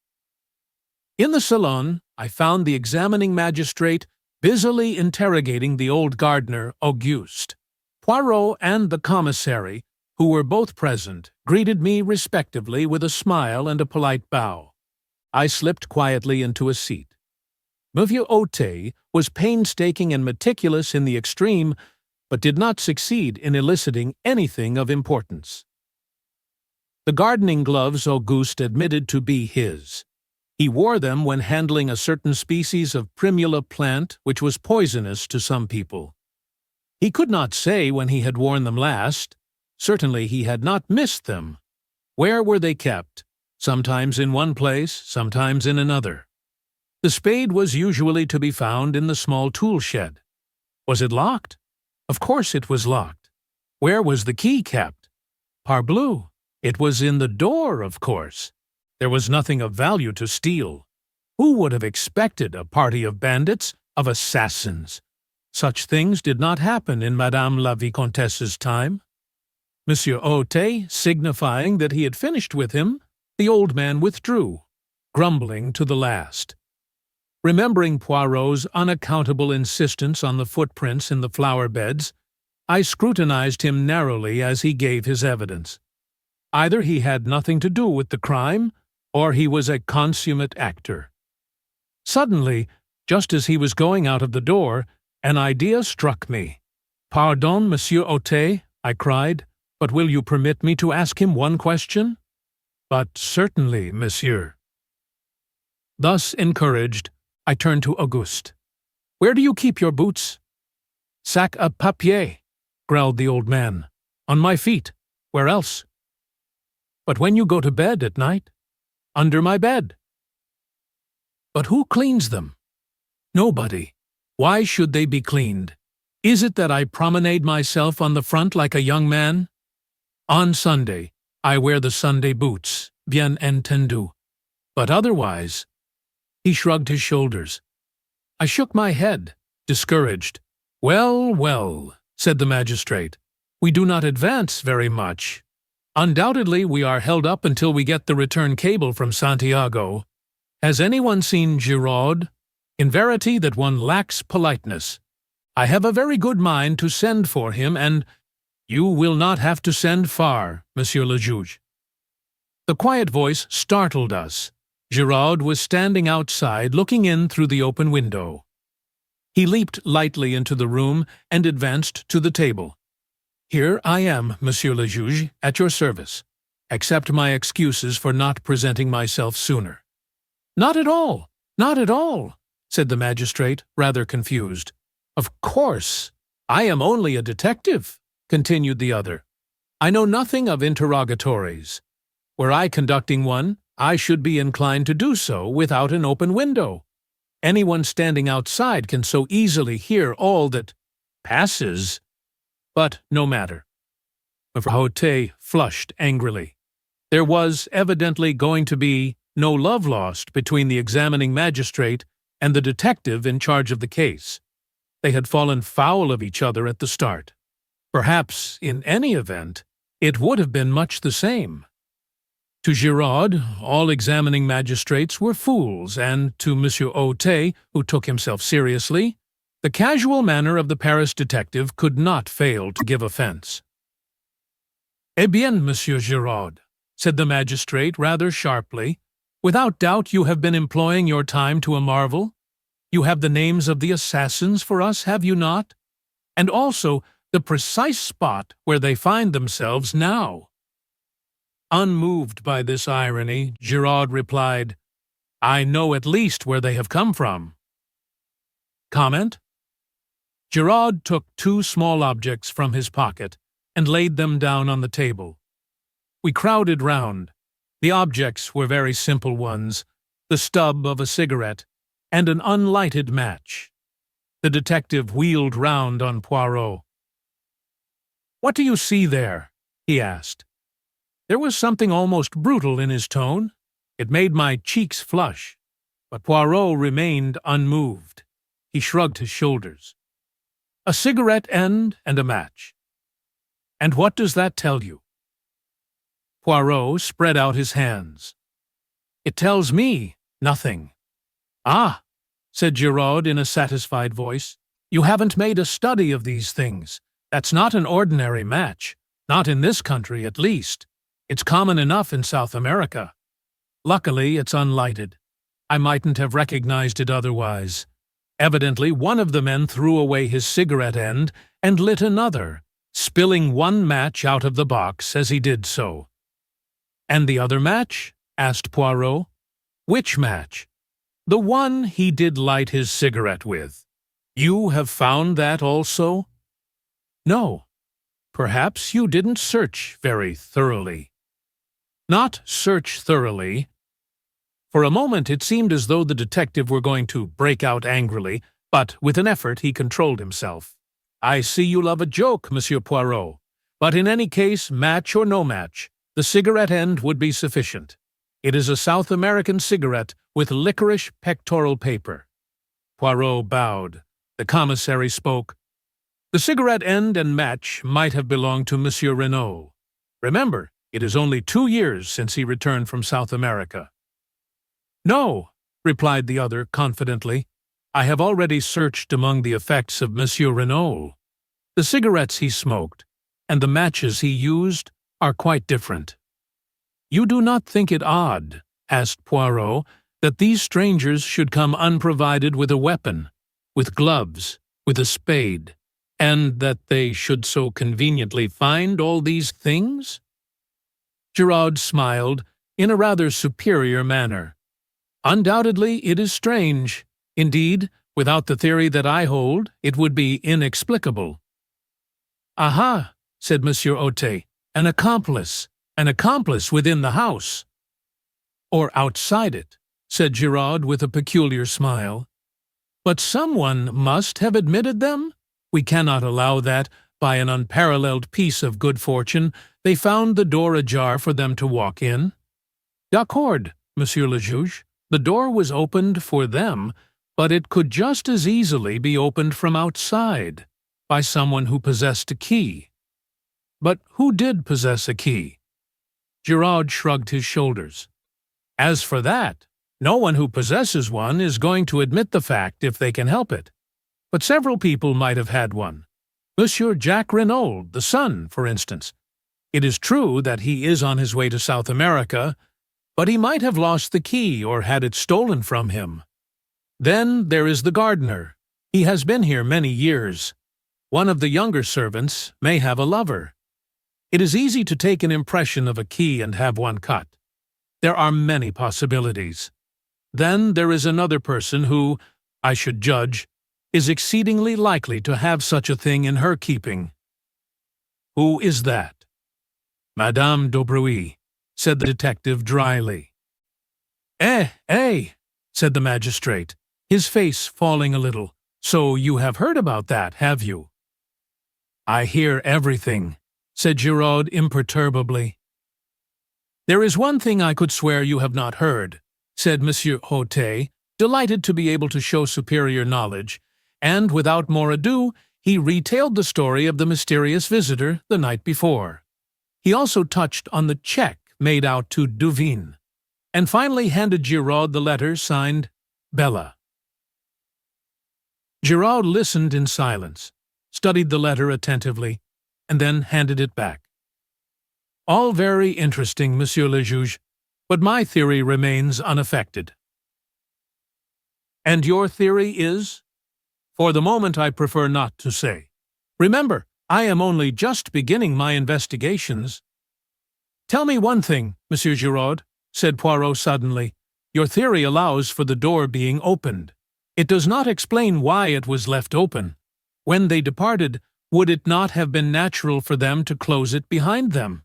In the salon, I found the examining magistrate busily interrogating the old gardener, Auguste. Poirot and the commissary, who were both present, greeted me respectively with a smile and a polite bow. I slipped quietly into a seat. Monsieur Otet was painstaking and meticulous in the extreme, but did not succeed in eliciting anything of importance. The gardening gloves Auguste admitted to be his. He wore them when handling a certain species of primula plant which was poisonous to some people. He could not say when he had worn them last. Certainly he had not missed them. Where were they kept? Sometimes in one place, sometimes in another. The spade was usually to be found in the small tool shed. Was it locked? Of course it was locked. Where was the key kept? Parbleu! It was in the door, of course. There was nothing of value to steal. Who would have expected a party of bandits, of assassins? Such things did not happen in Madame la Vicomtesse's time. Monsieur Otet signifying that he had finished with him, the old man withdrew, grumbling to the last. Remembering Poirot's unaccountable insistence on the footprints in the flower beds, I scrutinized him narrowly as he gave his evidence. Either he had nothing to do with the crime, or he was a consummate actor. Suddenly, just as he was going out of the door, an idea struck me. "Pardon, Monsieur Otet," I cried, "but will you permit me to ask him one question?" "But certainly, monsieur." Thus encouraged, I turned to Auguste. "Where do you keep your boots?" "Sac à papier," growled the old man. "On my feet. Where else?" "But when you go to bed at night?" "Under my bed." "But who cleans them?" "Nobody. Why should they be cleaned? Is it that I promenade myself on the front like a young man? On Sunday, I wear the Sunday boots, bien entendu. But otherwise—" He shrugged his shoulders. I shook my head, discouraged. "Well, well," said the magistrate, "we do not advance very much. Undoubtedly we are held up until we get the return cable from Santiago. Has anyone seen Giraud? In verity that one lacks politeness. I have a very good mind to send for him, and—" "You will not have to send far, Monsieur le Juge." The quiet voice startled us. Giraud was standing outside, looking in through the open window. He leaped lightly into the room and advanced to the table. "Here I am, Monsieur le Juge, at your service. Accept my excuses for not presenting myself sooner." "Not at all, not at all," said the magistrate, rather confused. "Of course, I am only a detective," continued the other. "I know nothing of interrogatories. Were I conducting one, I should be inclined to do so without an open window. Anyone standing outside can so easily hear all that passes. But no matter." Otet flushed angrily. There was evidently going to be no love lost between the examining magistrate and the detective in charge of the case. They had fallen foul of each other at the start. Perhaps, in any event, it would have been much the same. To Giraud, all examining magistrates were fools, and to Monsieur Otet, who took himself seriously, the casual manner of the Paris detective could not fail to give offense. "Eh bien, Monsieur Giraud," said the magistrate rather sharply, "without doubt you have been employing your time to a marvel. You have the names of the assassins for us, have you not? And also the precise spot where they find themselves now." Unmoved by this irony, Giraud replied, "I know at least where they have come from." Comment? Giraud took two small objects from his pocket and laid them down on the table. We crowded round. The objects were very simple ones, the stub of a cigarette and an unlighted match. The detective wheeled round on Poirot. "What do you see there?" he asked. There was something almost brutal in his tone. It made my cheeks flush, but Poirot remained unmoved. He shrugged his shoulders. A cigarette end and a match. And what does that tell you? Poirot spread out his hands. It tells me nothing. Ah, said Giraud in a satisfied voice. You haven't made a study of these things. That's not an ordinary match. Not in this country, at least. It's common enough in South America. Luckily, it's unlighted. I mightn't have recognized it otherwise. Evidently, one of the men threw away his cigarette end and lit another, spilling one match out of the box as he did so. And the other match? Asked Poirot. Which match? The one he did light his cigarette with. You have found that also? No. Perhaps you didn't search very thoroughly. Not search thoroughly. For a moment it seemed as though the detective were going to break out angrily, but with an effort he controlled himself. I see you love a joke, Monsieur Poirot, but in any case, match or no match, the cigarette end would be sufficient. It is a South American cigarette with licorice pectoral paper. Poirot bowed. The commissary spoke. The cigarette end and match might have belonged to Monsieur Renaud. Remember, it is only 2 years since he returned from South America. No, replied the other confidently. I have already searched among the effects of Monsieur Renaud. The cigarettes he smoked and the matches he used are quite different. You do not think it odd, asked Poirot, that these strangers should come unprovided with a weapon, with gloves, with a spade, and that they should so conveniently find all these things? Giraud smiled in a rather superior manner. Undoubtedly it is strange. Indeed, without the theory that I hold, it would be inexplicable. Aha, said Monsieur Otte, an accomplice within the house. Or outside it, said Giraud with a peculiar smile. But someone must have admitted them? We cannot allow that, by an unparalleled piece of good fortune, they found the door ajar for them to walk in. D'accord, Monsieur le Juge. The door was opened for them, but it could just as easily be opened from outside, by someone who possessed a key. But who did possess a key? Giraud shrugged his shoulders. As for that, no one who possesses one is going to admit the fact if they can help it. But several people might have had one. Monsieur Jacques Renaud, the son, for instance. It is true that he is on his way to South America, but he might have lost the key or had it stolen from him. Then there is the gardener. He has been here many years. One of the younger servants may have a lover. It is easy to take an impression of a key and have one cut. There are many possibilities. Then there is another person who, I should judge, is exceedingly likely to have such a thing in her keeping. Who is that? Madame d'Aubruy, said the detective dryly. Eh, said the magistrate, his face falling a little. So you have heard about that, have you? I hear everything, said Giraud imperturbably. There is one thing I could swear you have not heard, said Monsieur Otte, delighted to be able to show superior knowledge, and without more ado, he retailed the story of the mysterious visitor the night before. He also touched on the check made out to Duvin, and finally handed Giraud the letter signed Bella. Giraud listened in silence, studied the letter attentively, and then handed it back. All very interesting, Monsieur le Juge, but my theory remains unaffected. And your theory is? For the moment I prefer not to say. Remember, I am only just beginning my investigations. Tell me one thing, Monsieur Giraud, said Poirot suddenly. Your theory allows for the door being opened. It does not explain why it was left open. When they departed, would it not have been natural for them to close it behind them?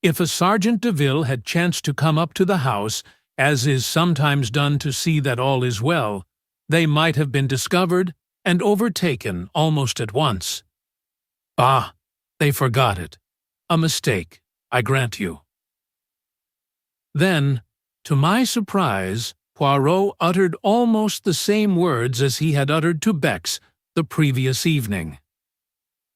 If a Sergeant de Ville had chanced to come up to the house, as is sometimes done to see that all is well, they might have been discovered and overtaken almost at once. Ah, they forgot it. A mistake, I grant you. Then, To my surprise, Poirot uttered almost the same words as he had uttered to Bex the previous evening.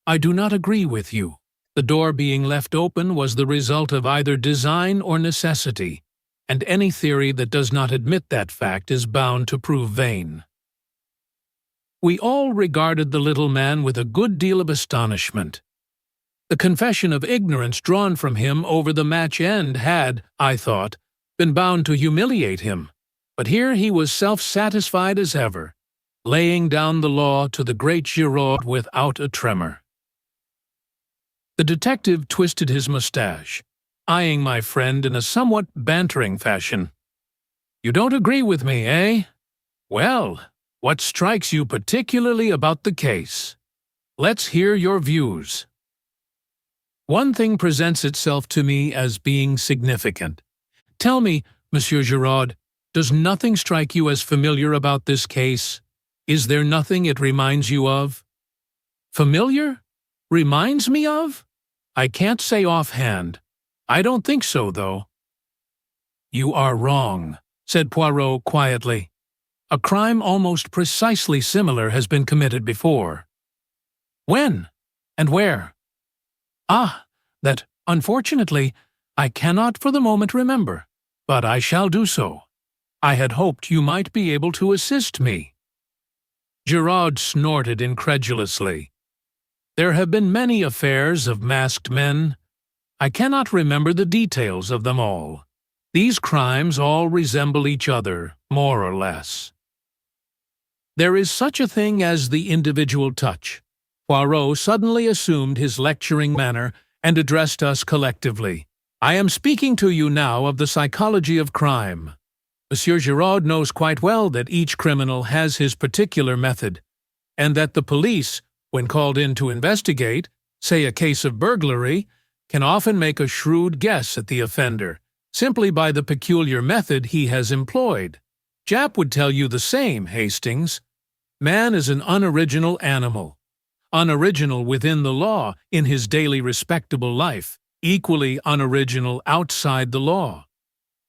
"I do not agree with you. The door being left open was the result of either design or necessity, and any theory that does not admit that fact is bound to prove vain." We all regarded the little man with a good deal of astonishment. The confession of ignorance drawn from him over the match end had, I thought, been bound to humiliate him, but here he was self-satisfied as ever, laying down the law to the great Giraud without a tremor. The detective twisted his mustache, eyeing my friend in a somewhat bantering fashion. "You don't agree with me, eh? Well, what strikes you particularly about the case? Let's hear your views." "One thing presents itself to me as being significant. Tell me, Monsieur Giraud, does nothing strike you as familiar about this case? Is there nothing it reminds you of?" "Familiar? Reminds me of? I can't say offhand. I don't think so, though." "You are wrong," said Poirot quietly. "A crime almost precisely similar has been committed before." "When? And where?" "Ah, that, unfortunately, I cannot for the moment remember, but I shall do so. I had hoped you might be able to assist me." Giraud snorted incredulously. "There have been many affairs of masked men. I cannot remember the details of them all. These crimes all resemble each other, more or less." "There is such a thing as the individual touch." Poirot suddenly assumed his lecturing manner and addressed us collectively. "I am speaking to you now of the psychology of crime. Monsieur Giraud knows quite well that each criminal has his particular method, and that the police, when called in to investigate, say a case of burglary, can often make a shrewd guess at the offender, simply by the peculiar method he has employed. Jap would tell you the same, Hastings. Man is an unoriginal animal. Unoriginal within the law in his daily respectable life, equally unoriginal outside the law.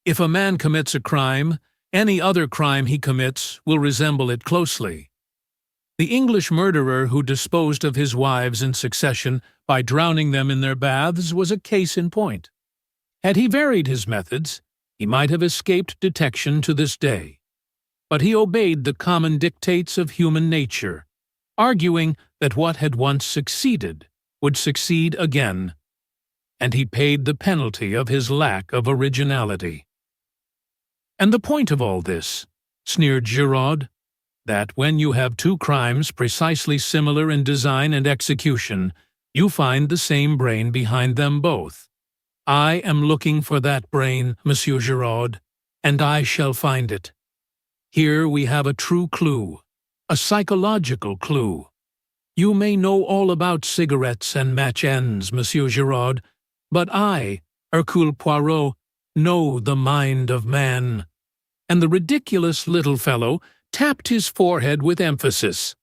If a man commits a crime, any other crime he commits will resemble it closely. The English murderer who disposed of his wives in succession by drowning them in their baths was a case in point. Had he varied his methods, he might have escaped detection to this day. But he obeyed the common dictates of human nature, arguing that what had once succeeded would succeed again, and he paid the penalty of his lack of originality. "And the point of all this," sneered Giraud, "that when you have two crimes precisely similar in design and execution, you find the same brain behind them both. I am looking for that brain, Monsieur Giraud, and I shall find it. Here we have a true clue, a psychological clue. You may know all about cigarettes and match ends, Monsieur Giraud, but I, Hercule Poirot, know the mind of man." And the ridiculous little fellow tapped his forehead with emphasis.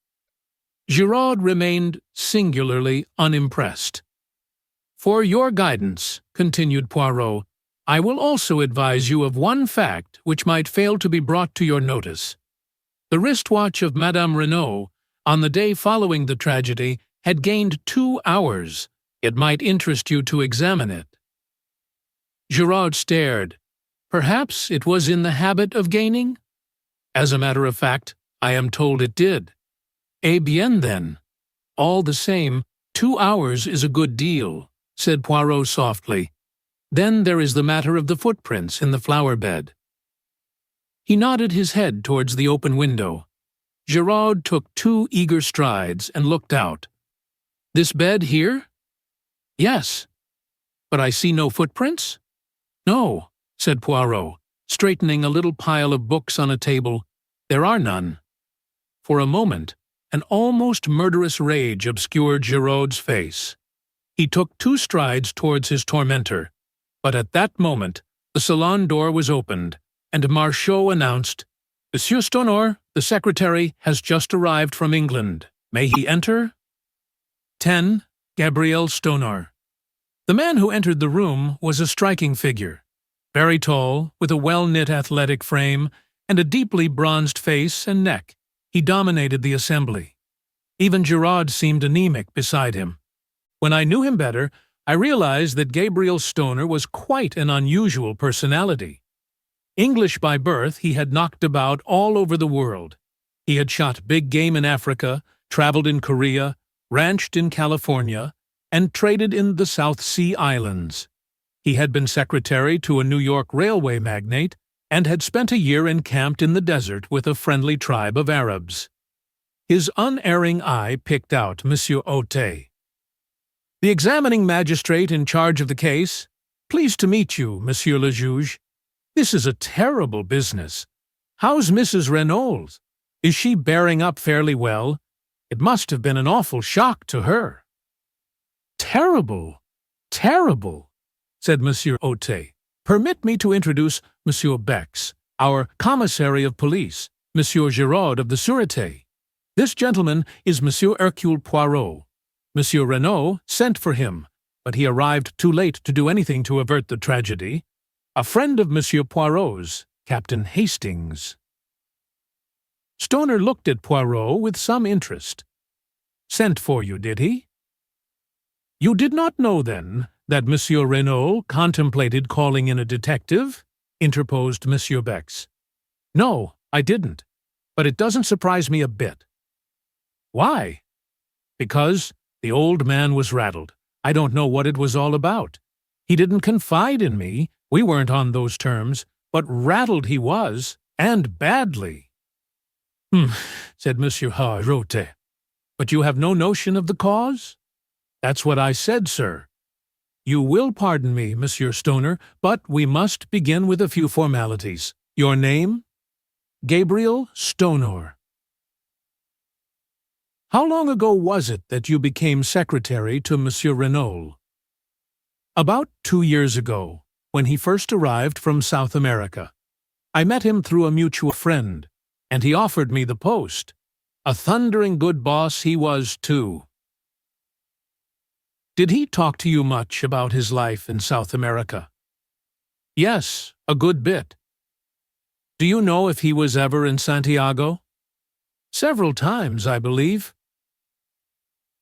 Giraud remained singularly unimpressed. "For your guidance," continued Poirot, "I will also advise you of one fact which might fail to be brought to your notice. The wristwatch of Madame Renaud, on the day following the tragedy, had gained 2 hours. It might interest you to examine it." Giraud stared. "Perhaps it was in the habit of gaining?" "As a matter of fact, I am told it did." "Eh bien, then. All the same, 2 hours is a good deal," said Poirot softly. "Then there is the matter of the footprints in the flower bed." He nodded his head towards the open window. Giraud took 2 eager strides and looked out. "This bed here?" "Yes." "But I see no footprints?" "No," said Poirot, straightening a little pile of books on a table. "There are none." For a moment, an almost murderous rage obscured Giraud's face. He took 2 strides towards his tormentor, but at that moment the salon door was opened, and Marchot announced, "Monsieur Stonor, the secretary, has just arrived from England. May he enter?" 10. Gabriel Stonor. The man who entered the room was a striking figure. very tall, with a well-knit athletic frame, and a deeply bronzed face and neck. He dominated the assembly. Even Gerard seemed anemic beside him. When I knew him better, I realized that Gabriel Stoner was quite an unusual personality. English by birth, he had knocked about all over the world. He had shot big game in Africa, traveled in Korea, ranched in California, and traded in the South Sea Islands. He had been secretary to a New York railway magnate and had spent a year encamped in the desert with a friendly tribe of Arabs. His unerring eye picked out Monsieur Otte. "The examining magistrate in charge of the case. Pleased to meet you, Monsieur le Juge. This is a terrible business. How's Mrs. Renault? Is she bearing up fairly well? It must have been an awful shock to her." "Terrible, terrible," said Monsieur Otte. "Permit me to introduce Monsieur Bex, our commissary of police, Monsieur Giraud of the Sûreté. This gentleman is Monsieur Hercule Poirot. Monsieur Renault sent for him, but he arrived too late to do anything to avert the tragedy. A friend of Monsieur Poirot's, Captain Hastings." Stoner looked at Poirot with some interest. "Sent for you, did he?" "You did not know, then, that Monsieur Renault contemplated calling in a detective?" interposed Monsieur Bex. "No, I didn't, but it doesn't surprise me a bit." "Why?" "Because the old man was rattled. I don't know what it was all about. He didn't confide in me, we weren't on those terms, but rattled he was, and badly." Said Monsieur Rote. "But you have no notion of the cause?" "That's what I said, sir. You will pardon me, Monsieur Stoner, but we must begin with a few formalities. Your name?" "Gabriel Stoner." "How long ago was it that you became secretary to Monsieur Renault?" "About 2 years ago, when he first arrived from South America. I met him through a mutual friend, and he offered me the post. A thundering good boss he was, too." "Did he talk to you much about his life in South America?" "Yes, a good bit." "Do you know if he was ever in Santiago?" "Several times, I believe."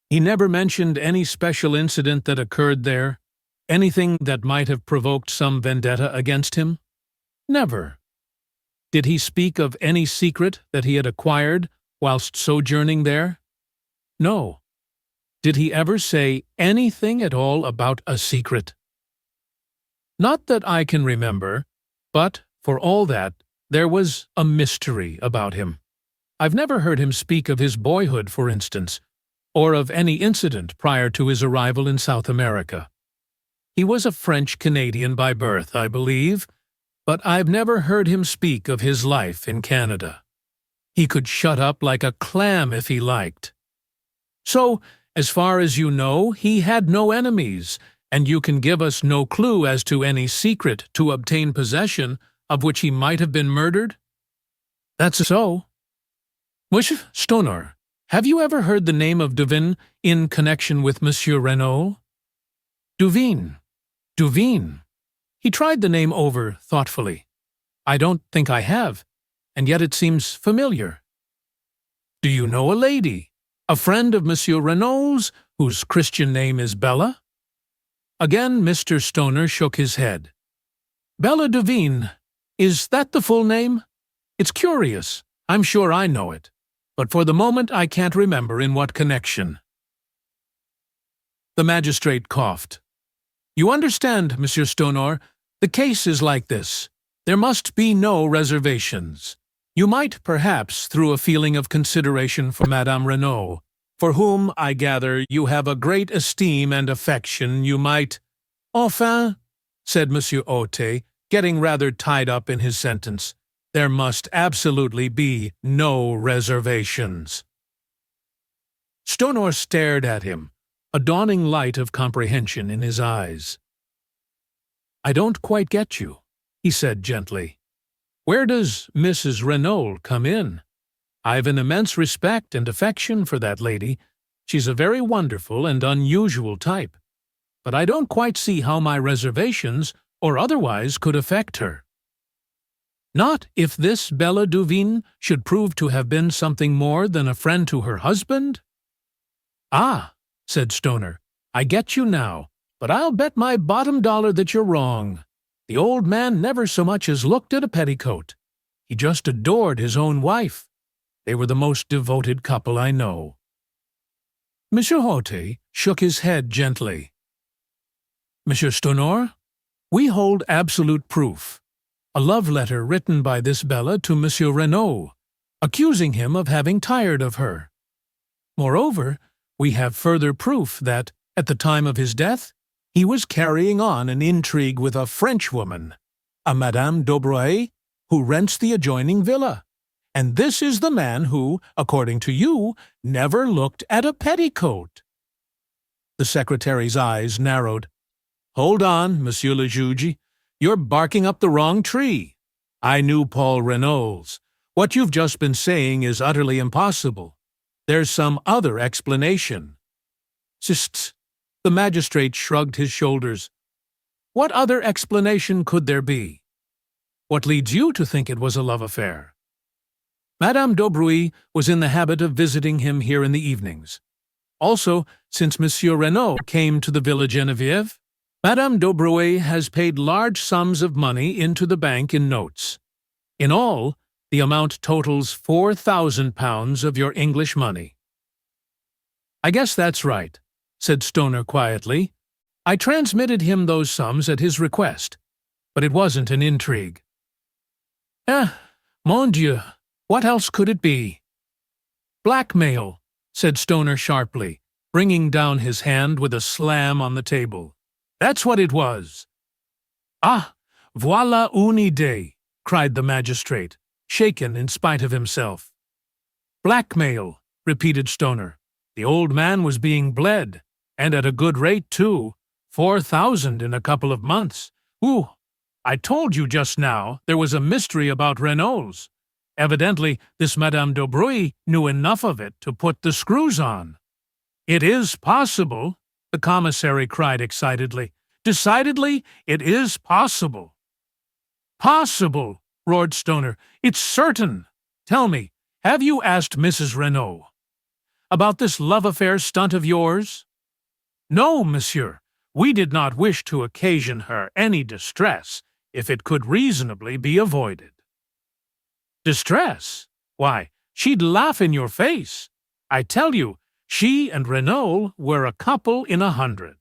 "He never mentioned any special incident that occurred there? Anything that might have provoked some vendetta against him?" "Never." "Did he speak of any secret that he had acquired whilst sojourning there?" "No." "Did he ever say anything at all about a secret?" "Not that I can remember, but, for all that, there was a mystery about him. I've never heard him speak of his boyhood, for instance, or of any incident prior to his arrival in South America. He was a French-Canadian by birth, I believe, but I've never heard him speak of his life in Canada. He could shut up like a clam if he liked. So, as far as you know, he had no enemies, and you can give us no clue as to any secret to obtain possession of which he might have been murdered?" "That's so." "Monsieur Stoner, have you ever heard the name of Duvin in connection with Monsieur Renault?" "Duvin. Duvin." He tried the name over thoughtfully. "I don't think I have, and yet it seems familiar." "Do you know a lady? A friend of Monsieur Renault's, whose Christian name is Bella?" Again Mr. Stoner shook his head. "Bella Duvin. Is that the full name? It's curious. I'm sure I know it. But for the moment I can't remember in what connection." The magistrate coughed. "You understand, Monsieur Stoner, the case is like this. There must be no reservations. You might, perhaps, through a feeling of consideration for Madame Renault, for whom, I gather, you have a great esteem and affection, you might—" "Enfin," said Monsieur Otte, getting rather tied up in his sentence, "there must absolutely be no reservations." Stoner stared at him, a dawning light of comprehension in his eyes. "I don't quite get you," he said gently. "Where does Mrs. Renault come in? I've an immense respect and affection for that lady. She's a very wonderful and unusual type. But I don't quite see how my reservations, or otherwise could affect her. Not if this Bella Duveen should prove to have been something more than a friend to her husband? Ah, said Stoner, I get you now, but I'll bet my bottom dollar that you're wrong. The old man never so much as looked at a petticoat. He just adored his own wife. They were the most devoted couple I know. Monsieur Hôte shook his head gently. Monsieur Stoner, we hold absolute proof. A love letter written by this Bella to Monsieur Renaud, accusing him of having tired of her. Moreover, we have further proof that, at the time of his death, he was carrying on an intrigue with a Frenchwoman, a Madame d'Aubray, who rents the adjoining villa. And this is the man who, according to you, never looked at a petticoat. The secretary's eyes narrowed. Hold on, Monsieur le Juge. You're barking up the wrong tree. I knew Paul Renaud's. What you've just been saying is utterly impossible. There's some other explanation. Tst. The magistrate shrugged his shoulders. What other explanation could there be? What leads you to think it was a love affair? Madame d'Aubray was in the habit of visiting him here in the evenings. Also, since Monsieur Renaud came to the Villa Geneviève, Madame d'Aubray has paid large sums of money into the bank in notes. In all, the amount totals £4,000 of your English money. I guess that's right, said Stoner quietly. I transmitted him those sums at his request, but it wasn't an intrigue. Mon Dieu, what else could it be? Blackmail, said Stoner sharply, bringing down his hand with a slam on the table. That's what it was. Ah, voilà une idée, cried the magistrate, shaken in spite of himself. Blackmail, repeated Stoner. The old man was being bled, and at a good rate, too. 4,000 in a couple of months. Ooh, I told you just now there was a mystery about Renaud's. Evidently, this Madame d'Aubray knew enough of it to put the screws on. It is possible, the commissary cried excitedly. Decidedly, it is possible. Possible, roared Stoner. It's certain. Tell me, have you asked Mrs. Renaud about this love affair stunt of yours? No, monsieur. We did not wish to occasion her any distress if it could reasonably be avoided. Distress? Why, she'd laugh in your face. I tell you, she and Renaud were a couple in 100.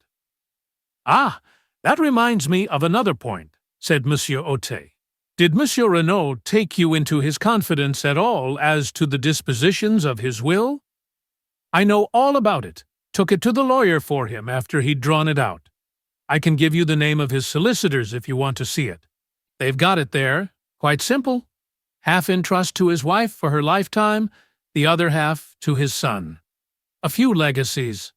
Ah, that reminds me of another point, said Monsieur Hôte. Did Monsieur Renaud take you into his confidence at all as to the dispositions of his will? I know all about it. Took it to the lawyer for him after he'd drawn it out. I can give you the name of his solicitors if you want to see it. They've got it there. Quite simple. Half in trust to his wife for her lifetime, the other half to his son. A few legacies.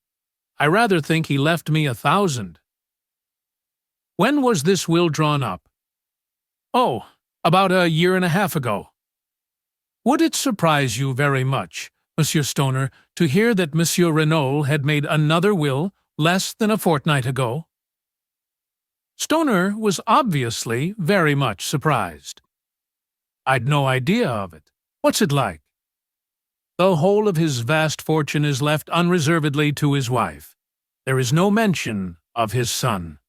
I rather think he left me 1,000. When was this will drawn up? Oh, about a year and a half ago. Would it surprise you very much, Monsieur Stoner, to hear that Monsieur Renaud had made another will less than a fortnight ago? Stoner was obviously very much surprised. I'd no idea of it. What's it like? The whole of his vast fortune is left unreservedly to his wife. There is no mention of his son.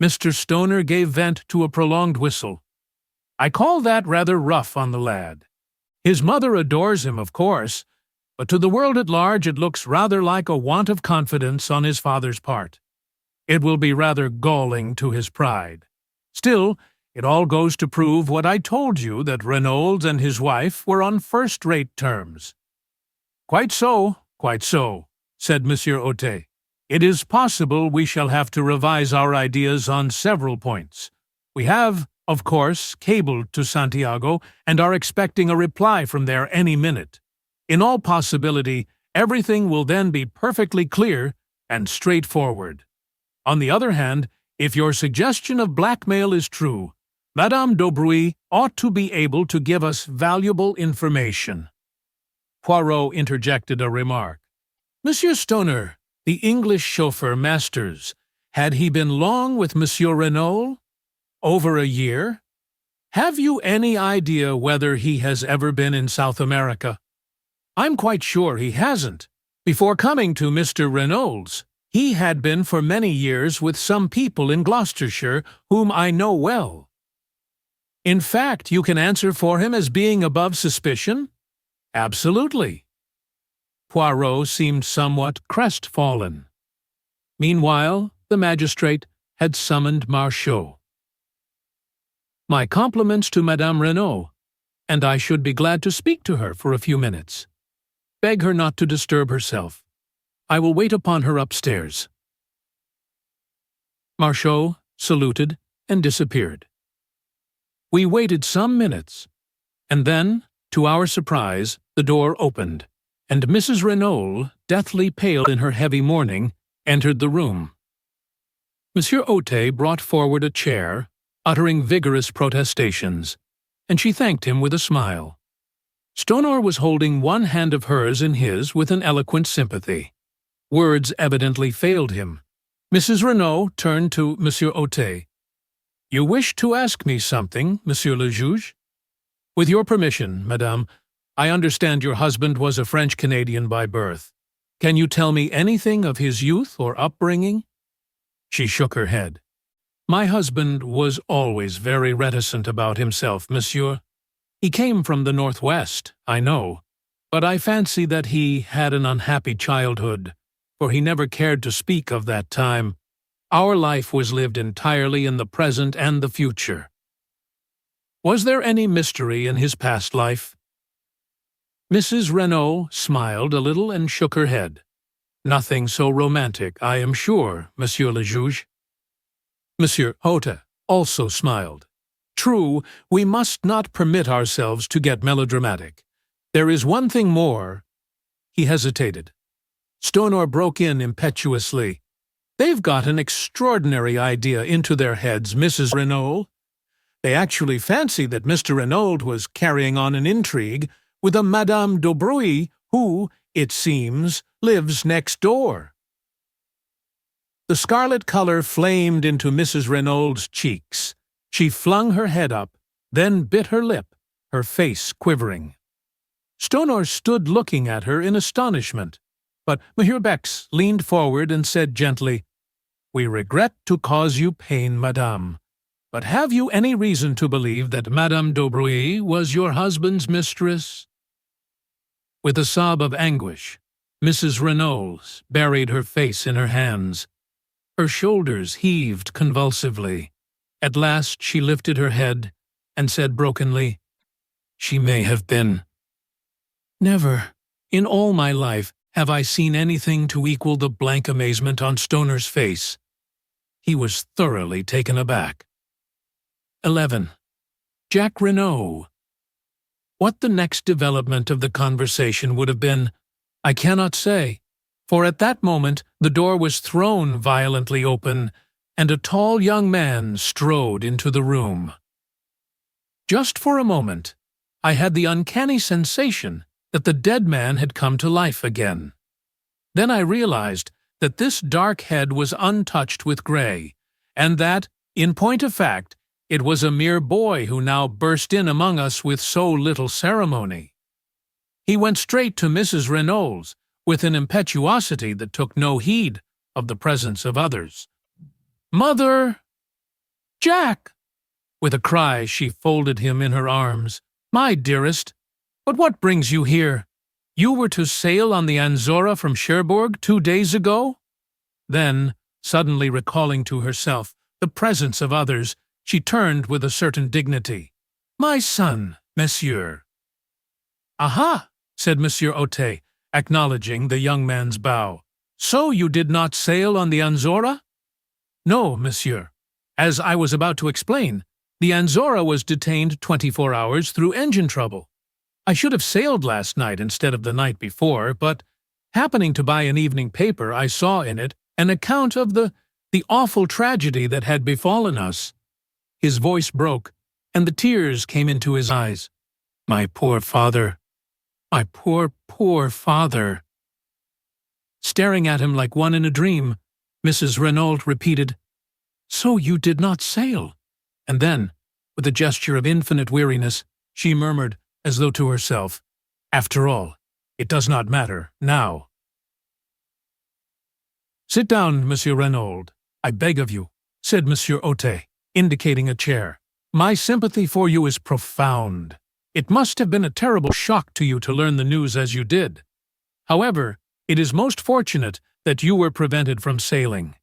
Mr. Stoner gave vent to a prolonged whistle. I call that rather rough on the lad. His mother adores him, of course, but to the world at large it looks rather like a want of confidence on his father's part. It will be rather galling to his pride. Still, it all goes to prove what I told you, that Renaud and his wife were on first-rate terms. Quite so, said Monsieur Hôte. It is possible we shall have to revise our ideas on several points. We have, of course, cabled to Santiago and are expecting a reply from there any minute. In all possibility, everything will then be perfectly clear and straightforward. On the other hand, if your suggestion of blackmail is true, Madame d'Aubray ought to be able to give us valuable information. Poirot interjected a remark. Monsieur Stoner, the English chauffeur Masters, Had he been long with Monsieur Renault? Over a year? Have you any idea whether he has ever been in South America? I'm quite sure he hasn't. Before coming to Mr. Renault's, he had been for many years with some people in Gloucestershire whom I know well. In fact, you can answer for him as being above suspicion? Absolutely. Poirot seemed somewhat crestfallen. Meanwhile, the magistrate had summoned Marchot. My compliments to Madame Renault, and I should be glad to speak to her for a few minutes. Beg her not to disturb herself. I will wait upon her upstairs. Marchot saluted and disappeared. We waited some minutes, and then, to our surprise, the door opened, and Mrs. Renault, deathly pale in her heavy mourning, entered the room. Monsieur Otte brought forward a chair, uttering vigorous protestations, and she thanked him with a smile. Stonor was holding one hand of hers in his with an eloquent sympathy. Words evidently failed him. Mrs. Renault turned to Monsieur Otte. "You wish to ask me something, Monsieur le Juge?" "With your permission, Madame, I understand your husband was a French-Canadian by birth. Can you tell me anything of his youth or upbringing?" She shook her head. "My husband was always very reticent about himself, monsieur. He came from the Northwest, I know, but I fancy that he had an unhappy childhood, for he never cared to speak of that time. Our life was lived entirely in the present and the future." "Was there any mystery in his past life?" Mrs. Renault smiled a little and shook her head. "Nothing so romantic, I am sure, Monsieur le Juge." Monsieur Otte also smiled. "True, we must not permit ourselves to get melodramatic. There is one thing more." He hesitated. Stonor broke in impetuously. "They've got an extraordinary idea into their heads, Mrs. Renault. They actually fancy that Mr. Renault was carrying on an intrigue with a Madame d'Aubruy who, it seems, lives next door." The scarlet color flamed into Mrs. Renault's cheeks. She flung her head up, then bit her lip, her face quivering. Stonor stood looking at her in astonishment, but Monsieur Bex leaned forward and said gently, "We regret to cause you pain, Madame, but have you any reason to believe that Madame d'Aubruy was your husband's mistress?" With a sob of anguish, Mrs. Renault buried her face in her hands. Her shoulders heaved convulsively. At last she lifted her head and said brokenly, "She may have been." Never, in all my life, have I seen anything to equal the blank amazement on Stoner's face. He was thoroughly taken aback. 11. Jack Renault. What the next development of the conversation would have been, I cannot say, for at that moment the door was thrown violently open, and a tall young man strode into the room. Just for a moment, I had the uncanny sensation that the dead man had come to life again. Then I realized that this dark head was untouched with gray, and that, in point of fact, it was a mere boy who now burst in among us with so little ceremony. He went straight to Mrs. Renault's with an impetuosity that took no heed of the presence of others. "Mother! Jack!" With a cry she folded him in her arms. "My dearest, but what brings you here? You were to sail on the Anzora from Cherbourg 2 days ago?" Then, suddenly recalling to herself the presence of others, she turned with a certain dignity. "My son, monsieur." "Aha!" said Monsieur Otte, acknowledging the young man's bow. "So you did not sail on the Anzora?" "No, monsieur. As I was about to explain, the Anzora was detained 24 hours through engine trouble. I should have sailed last night instead of the night before, but, happening to buy an evening paper, I saw in it an account of the awful tragedy that had befallen us." His voice broke, and the tears came into his eyes. "My poor father. My poor, poor father." Staring at him like one in a dream, Mrs. Renault repeated, "So you did not sail?" And then, with a gesture of infinite weariness, she murmured, as though to herself, "After all, it does not matter now." "Sit down, Monsieur Renault, I beg of you," said Monsieur Ote, indicating a chair. "My sympathy for you is profound. It must have been a terrible shock to you to learn the news as you did. However, it is most fortunate that you were prevented from sailing.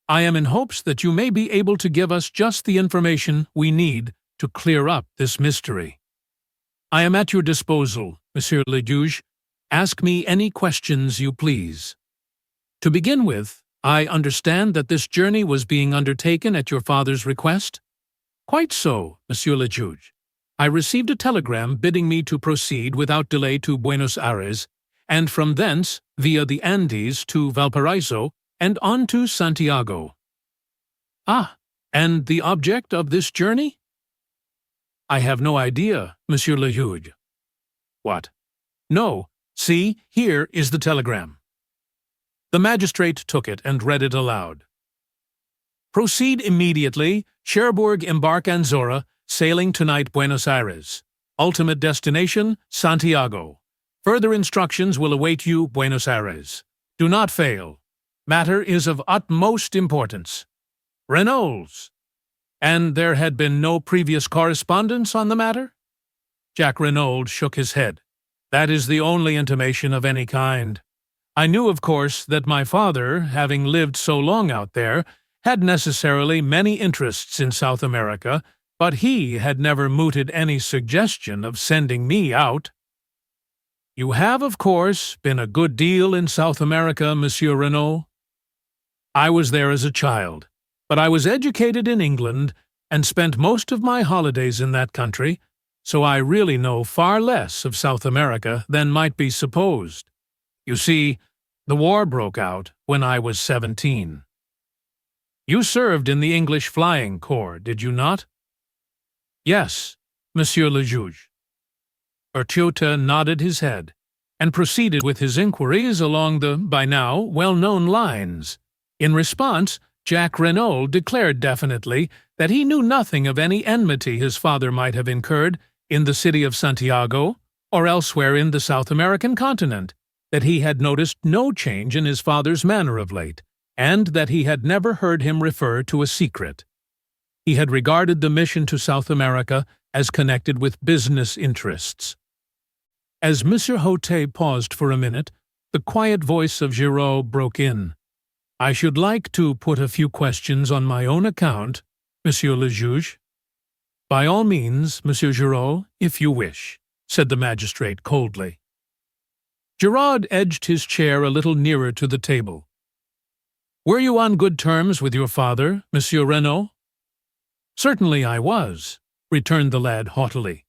I am in hopes that you may be able to give us just the information we need to clear up this mystery. I am at your disposal, Monsieur le Juge. Ask me any questions you please. To begin with, I understand that this journey was being undertaken at your father's request?" "Quite so, Monsieur le Juge. I received a telegram bidding me to proceed without delay to Buenos Aires, and from thence, via the Andes, to Valparaiso, and on to Santiago." "Ah, and the object of this journey?" "I have no idea, Monsieur le Juge." "What?" "No. See, here is the telegram." The magistrate took it and read it aloud. "Proceed immediately. Cherbourg embark Anzora, sailing tonight Buenos Aires. Ultimate destination, Santiago. Further instructions will await you, Buenos Aires. Do not fail. Matter is of utmost importance. Renault's." "And there had been no previous correspondence on the matter?" Jack Renault shook his head. "That is the only intimation of any kind. I knew, of course, that my father, having lived so long out there, had necessarily many interests in South America, but he had never mooted any suggestion of sending me out." "You have, of course, been a good deal in South America, Monsieur Renault?" "I was there as a child, but I was educated in England and spent most of my holidays in that country, so I really know far less of South America than might be supposed. You see, the war broke out when I was 17. You served in the English Flying Corps, did you not?" "Yes, Monsieur le Juge." Urchiota nodded his head and proceeded with his inquiries along the, by now, well-known lines. In response, Jack Renault declared definitely that he knew nothing of any enmity his father might have incurred in the city of Santiago or elsewhere in the South American continent, that he had noticed no change in his father's manner of late, and that he had never heard him refer to a secret. He had regarded the mission to South America as connected with business interests. As Monsieur Hote paused for a minute, the quiet voice of Giraud broke in. "I should like to put a few questions on my own account, Monsieur le Juge." "By all means, Monsieur Giraud, if you wish," said the magistrate coldly. Giraud edged his chair a little nearer to the table. "Were you on good terms with your father, Monsieur Renault?" "Certainly I was," returned the lad haughtily.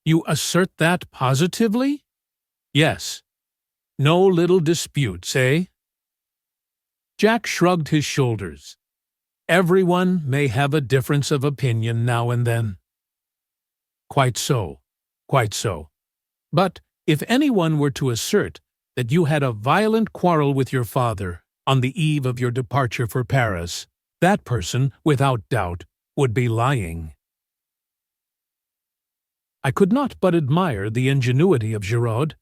"You assert that positively?" "Yes. No little disputes, eh?" Jack shrugged his shoulders. "Everyone may have a difference of opinion now and then." "Quite so, quite so. But if anyone were to assert that you had a violent quarrel with your father on the eve of your departure for Paris, that person, without doubt, would be lying." I could not but admire the ingenuity of Giraud.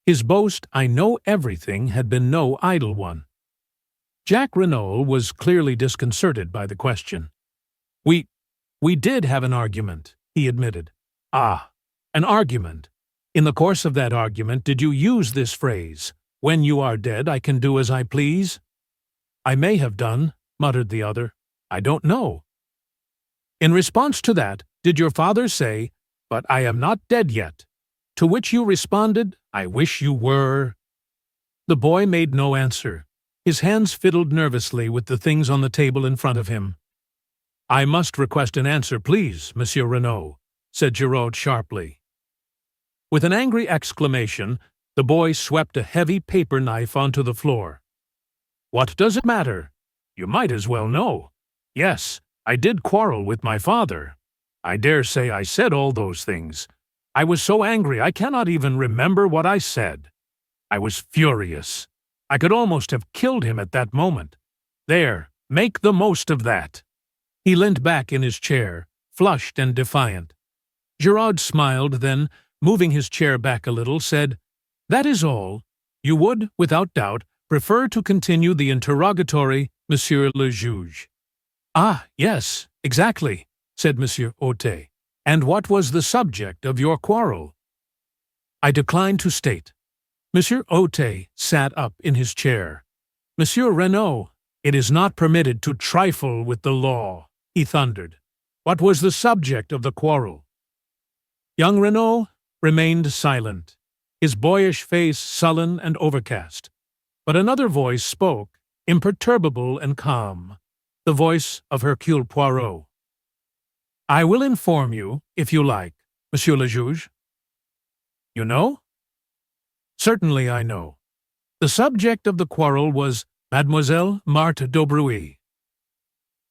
His boast, "I know everything," had been no idle one. Jack Renault was clearly disconcerted by the question. We did have an argument," he admitted. "Ah, an argument. In the course of that argument, did you use this phrase, 'When you are dead, I can do as I please'?" "I may have done," muttered the other. "I don't know." "In response to that, did your father say, 'But I am not dead yet'? To which you responded, 'I wish you were'?" The boy made no answer. His hands fiddled nervously with the things on the table in front of him. "I must request an answer, please, Monsieur Renault," said Giraud sharply. With an angry exclamation, the boy swept a heavy paper knife onto the floor. "What does it matter? You might as well know. Yes, I did quarrel with my father. I dare say I said all those things. I was so angry I cannot even remember what I said. I was furious. I could almost have killed him at that moment. There, make the most of that." He leant back in his chair, flushed and defiant. Giraud smiled, then, moving his chair back a little, said, "That is all. You would, without doubt, prefer to continue the interrogatory, Monsieur le Juge." "Ah, yes, exactly," said Monsieur Ôté. "And what was the subject of your quarrel?" "I decline to state." Monsieur Ôté sat up in his chair. "Monsieur Renaud, it is not permitted to trifle with the law," he thundered. "What was the subject of the quarrel?" Young Renaud remained silent, his boyish face sullen and overcast. But another voice spoke, imperturbable and calm, the voice of Hercule Poirot. "I will inform you, if you like, Monsieur le Juge." "You know?" "Certainly I know. The subject of the quarrel was Mademoiselle Marthe d'Aubruy."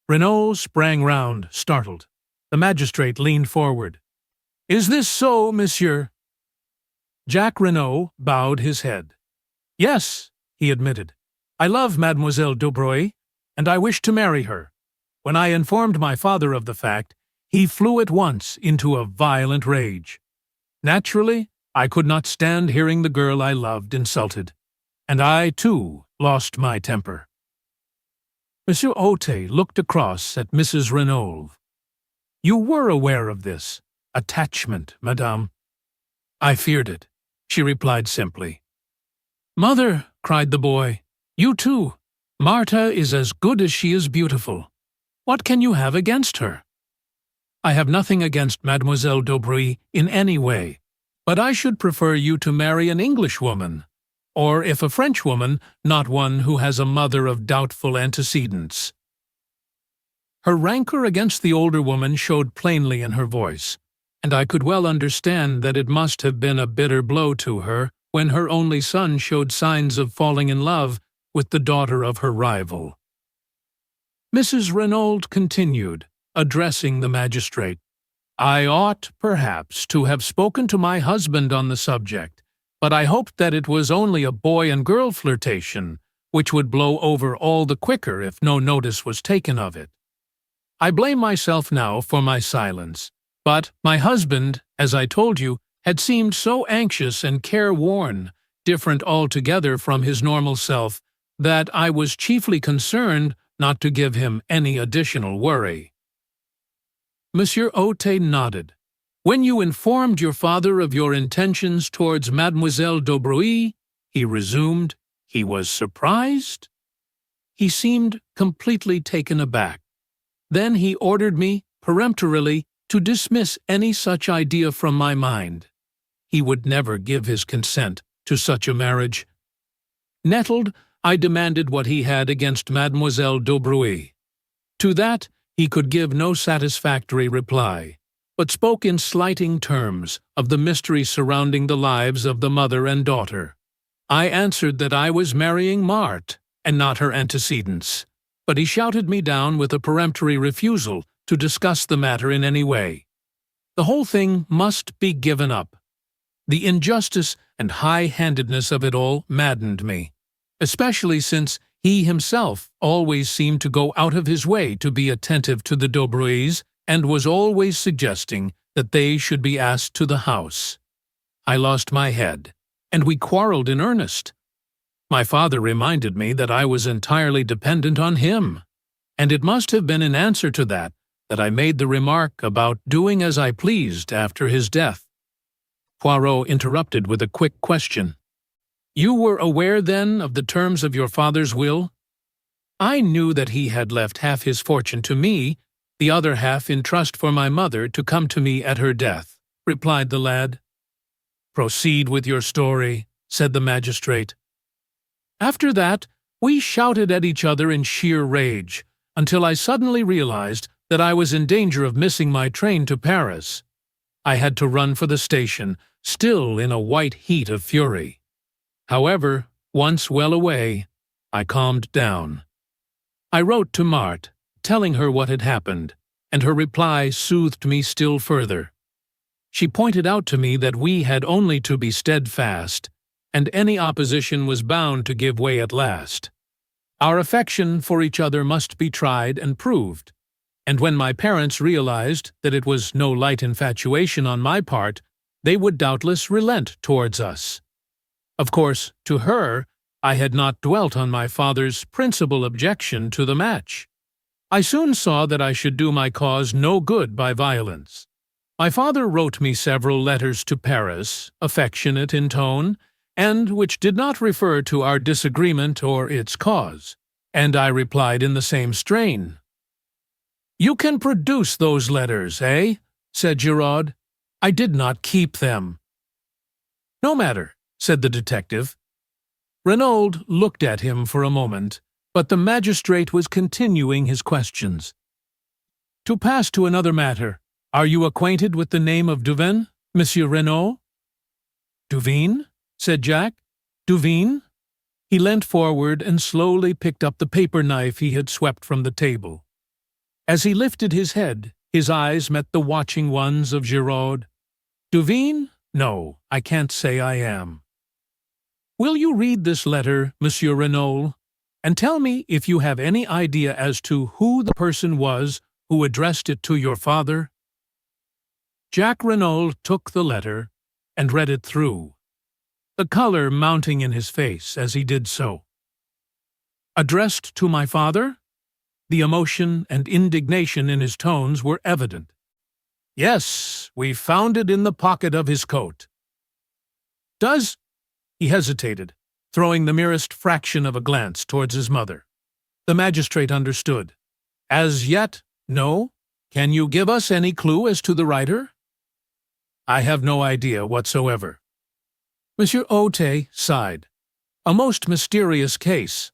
Renaud sprang round, startled. The magistrate leaned forward. "Is this so, monsieur?" Jacques Renaud bowed his head. "Yes," he admitted. "I love Mademoiselle d'Aubruy, and I wish to marry her. When I informed my father of the fact, he flew at once into a violent rage. Naturally, I could not stand hearing the girl I loved insulted, and I, too, lost my temper." Monsieur Ôté looked across at Mrs. Renaud. "You were aware of this attachment, madame?" "I feared it," she replied simply. "Mother," cried the boy, "you too. Marthe is as good as she is beautiful. What can you have against her?" "I have nothing against Mademoiselle d'Aubruy in any way, but I should prefer you to marry an Englishwoman, or if a Frenchwoman, not one who has a mother of doubtful antecedents." Her rancor against the older woman showed plainly in her voice, and I could well understand that it must have been a bitter blow to her when her only son showed signs of falling in love with the daughter of her rival. Mrs. Renaud continued, addressing the magistrate, "I ought, perhaps, to have spoken to my husband on the subject, but I hoped that it was only a boy and girl flirtation, which would blow over all the quicker if no notice was taken of it. I blame myself now for my silence, but my husband, as I told you, had seemed so anxious and careworn, different altogether from his normal self, that I was chiefly concerned not to give him any additional worry." Monsieur Ôté nodded. "When you informed your father of your intentions towards Mademoiselle d'Aubruy," he resumed, "he was surprised?" "He seemed completely taken aback. Then he ordered me, peremptorily, to dismiss any such idea from my mind. He would never give his consent to such a marriage." Nettled, I demanded what he had against Mademoiselle d'Aubruy. To that he could give no satisfactory reply, but spoke in slighting terms of the mystery surrounding the lives of the mother and daughter. I answered that I was marrying Marthe, and not her antecedents, but he shouted me down with a peremptory refusal to discuss the matter in any way. The whole thing must be given up. The injustice and high-handedness of it all maddened me, especially since he himself always seemed to go out of his way to be attentive to the d'Aubruys and was always suggesting that they should be asked to the house. I lost my head, and we quarreled in earnest. My father reminded me that I was entirely dependent on him, and it must have been in answer to that I made the remark about doing as I pleased after his death. Poirot interrupted with a quick question. "You were aware, then, of the terms of your father's will?" "I knew that he had left half his fortune to me, the other half in trust for my mother to come to me at her death," replied the lad. "Proceed with your story," said the magistrate. "After that, we shouted at each other in sheer rage, until I suddenly realized that I was in danger of missing my train to Paris. I had to run for the station, still in a white heat of fury. However, once well away, I calmed down. I wrote to Marthe, telling her what had happened, and her reply soothed me still further. She pointed out to me that we had only to be steadfast, and any opposition was bound to give way at last. Our affection for each other must be tried and proved, and when my parents realized that it was no light infatuation on my part, they would doubtless relent towards us. Of course, to her, I had not dwelt on my father's principal objection to the match. I soon saw that I should do my cause no good by violence. My father wrote me several letters to Paris, affectionate in tone, and which did not refer to our disagreement or its cause, and I replied in the same strain. "You can produce those letters, eh?" said Giraud. "I did not keep them." "No matter," said the detective. Renaud looked at him for a moment, but the magistrate was continuing his questions. "To pass to another matter, are you acquainted with the name of Duvin, Monsieur Renaud?" "Duvin?" said Jack. "Duvin?" He leant forward and slowly picked up the paper knife he had swept from the table. As he lifted his head, his eyes met the watching ones of Giraud. "Duvin? No, I can't say I am." "Will you read this letter, Monsieur Renaud, and tell me if you have any idea as to who the person was who addressed it to your father?" Jack Renaud took the letter and read it through, the color mounting in his face as he did so. "Addressed to my father?" The emotion and indignation in his tones were evident. "Yes, we found it in the pocket of his coat." "Does—" He hesitated, throwing the merest fraction of a glance towards his mother. The magistrate understood. "As yet, no. Can you give us any clue as to the writer?" "I have no idea whatsoever." Monsieur Ote sighed. "A most mysterious case.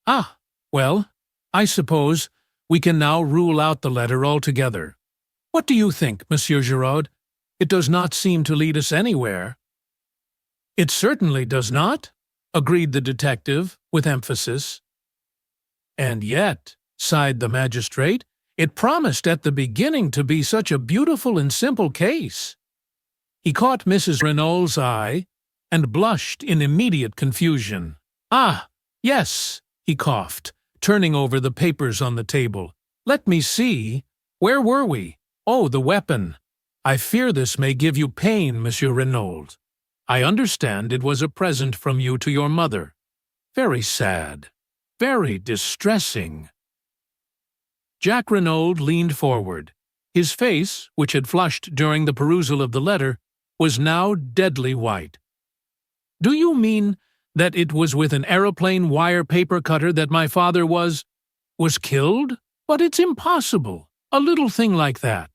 Ah, well, I suppose we can now rule out the letter altogether. What do you think, Monsieur Giraud? It does not seem to lead us anywhere." "It certainly does not," agreed the detective, with emphasis. "And yet," sighed the magistrate, "it promised at the beginning to be such a beautiful and simple case." He caught Mrs. Renaud's eye and blushed in immediate confusion. "Ah, yes," he coughed, turning over the papers on the table. "Let me see. Where were we? Oh, the weapon. I fear this may give you pain, Monsieur Renaud. I understand it was a present from you to your mother. Very sad. Very distressing." Jack Renaud leaned forward. His face, which had flushed during the perusal of the letter, was now deadly white. "Do you mean that it was with an aeroplane wire paper cutter that my father was killed? But it's impossible. A little thing like that."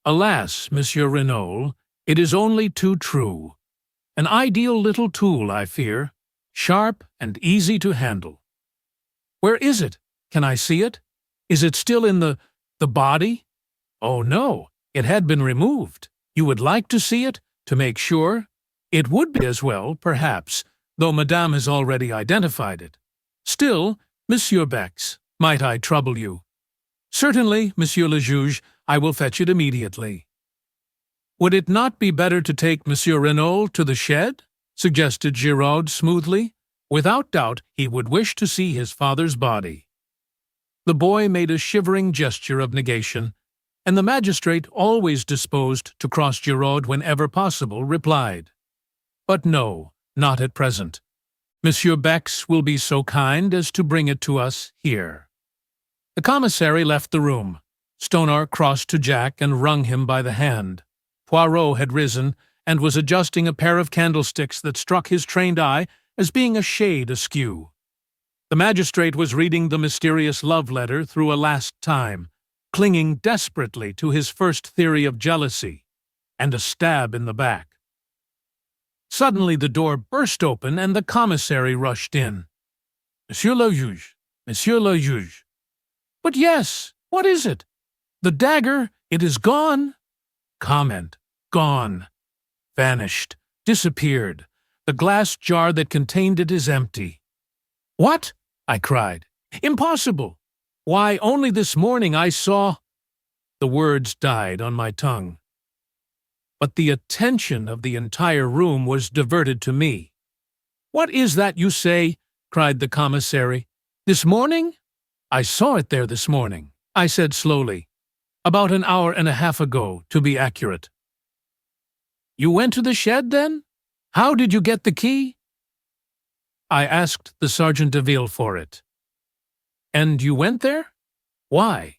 "Alas, Monsieur Renaud, it is only too true. An ideal little tool, I fear, sharp and easy to handle." "Where is it? Can I see it? Is it still in the body?" "Oh, no, it had been removed. You would like to see it, to make sure? It would be as well, perhaps, though Madame has already identified it. Still, Monsieur Bex, might I trouble you?" "Certainly, Monsieur le Juge, I will fetch it immediately." "Would it not be better to take Monsieur Renaud to the shed?" suggested Giraud smoothly. Without doubt, he would wish to see his father's body. The boy made a shivering gesture of negation, and the magistrate, always disposed to cross Giraud whenever possible, replied, "But no, not at present. Monsieur Bex will be so kind as to bring it to us here." The commissary left the room. Stoner crossed to Jack and wrung him by the hand. Poirot had risen and was adjusting a pair of candlesticks that struck his trained eye as being a shade askew. The magistrate was reading the mysterious love letter through a last time, clinging desperately to his first theory of jealousy, and a stab in the back. Suddenly the door burst open and the commissary rushed in. "Monsieur le Juge, Monsieur le Juge." "But yes, what is it?" "The dagger, it is gone." Comment. Gone. Vanished. Disappeared. The glass jar that contained it is empty. "What?" I cried. "Impossible! Why, only this morning I saw—" The words died on my tongue. But the attention of the entire room was diverted to me. "What is that you say?" cried the commissary. This morning? I saw it there this morning, I said slowly. About an hour and a half ago, to be accurate. You went to the shed, then? How did you get the key? I asked the Sergeant de Ville for it. And you went there? Why?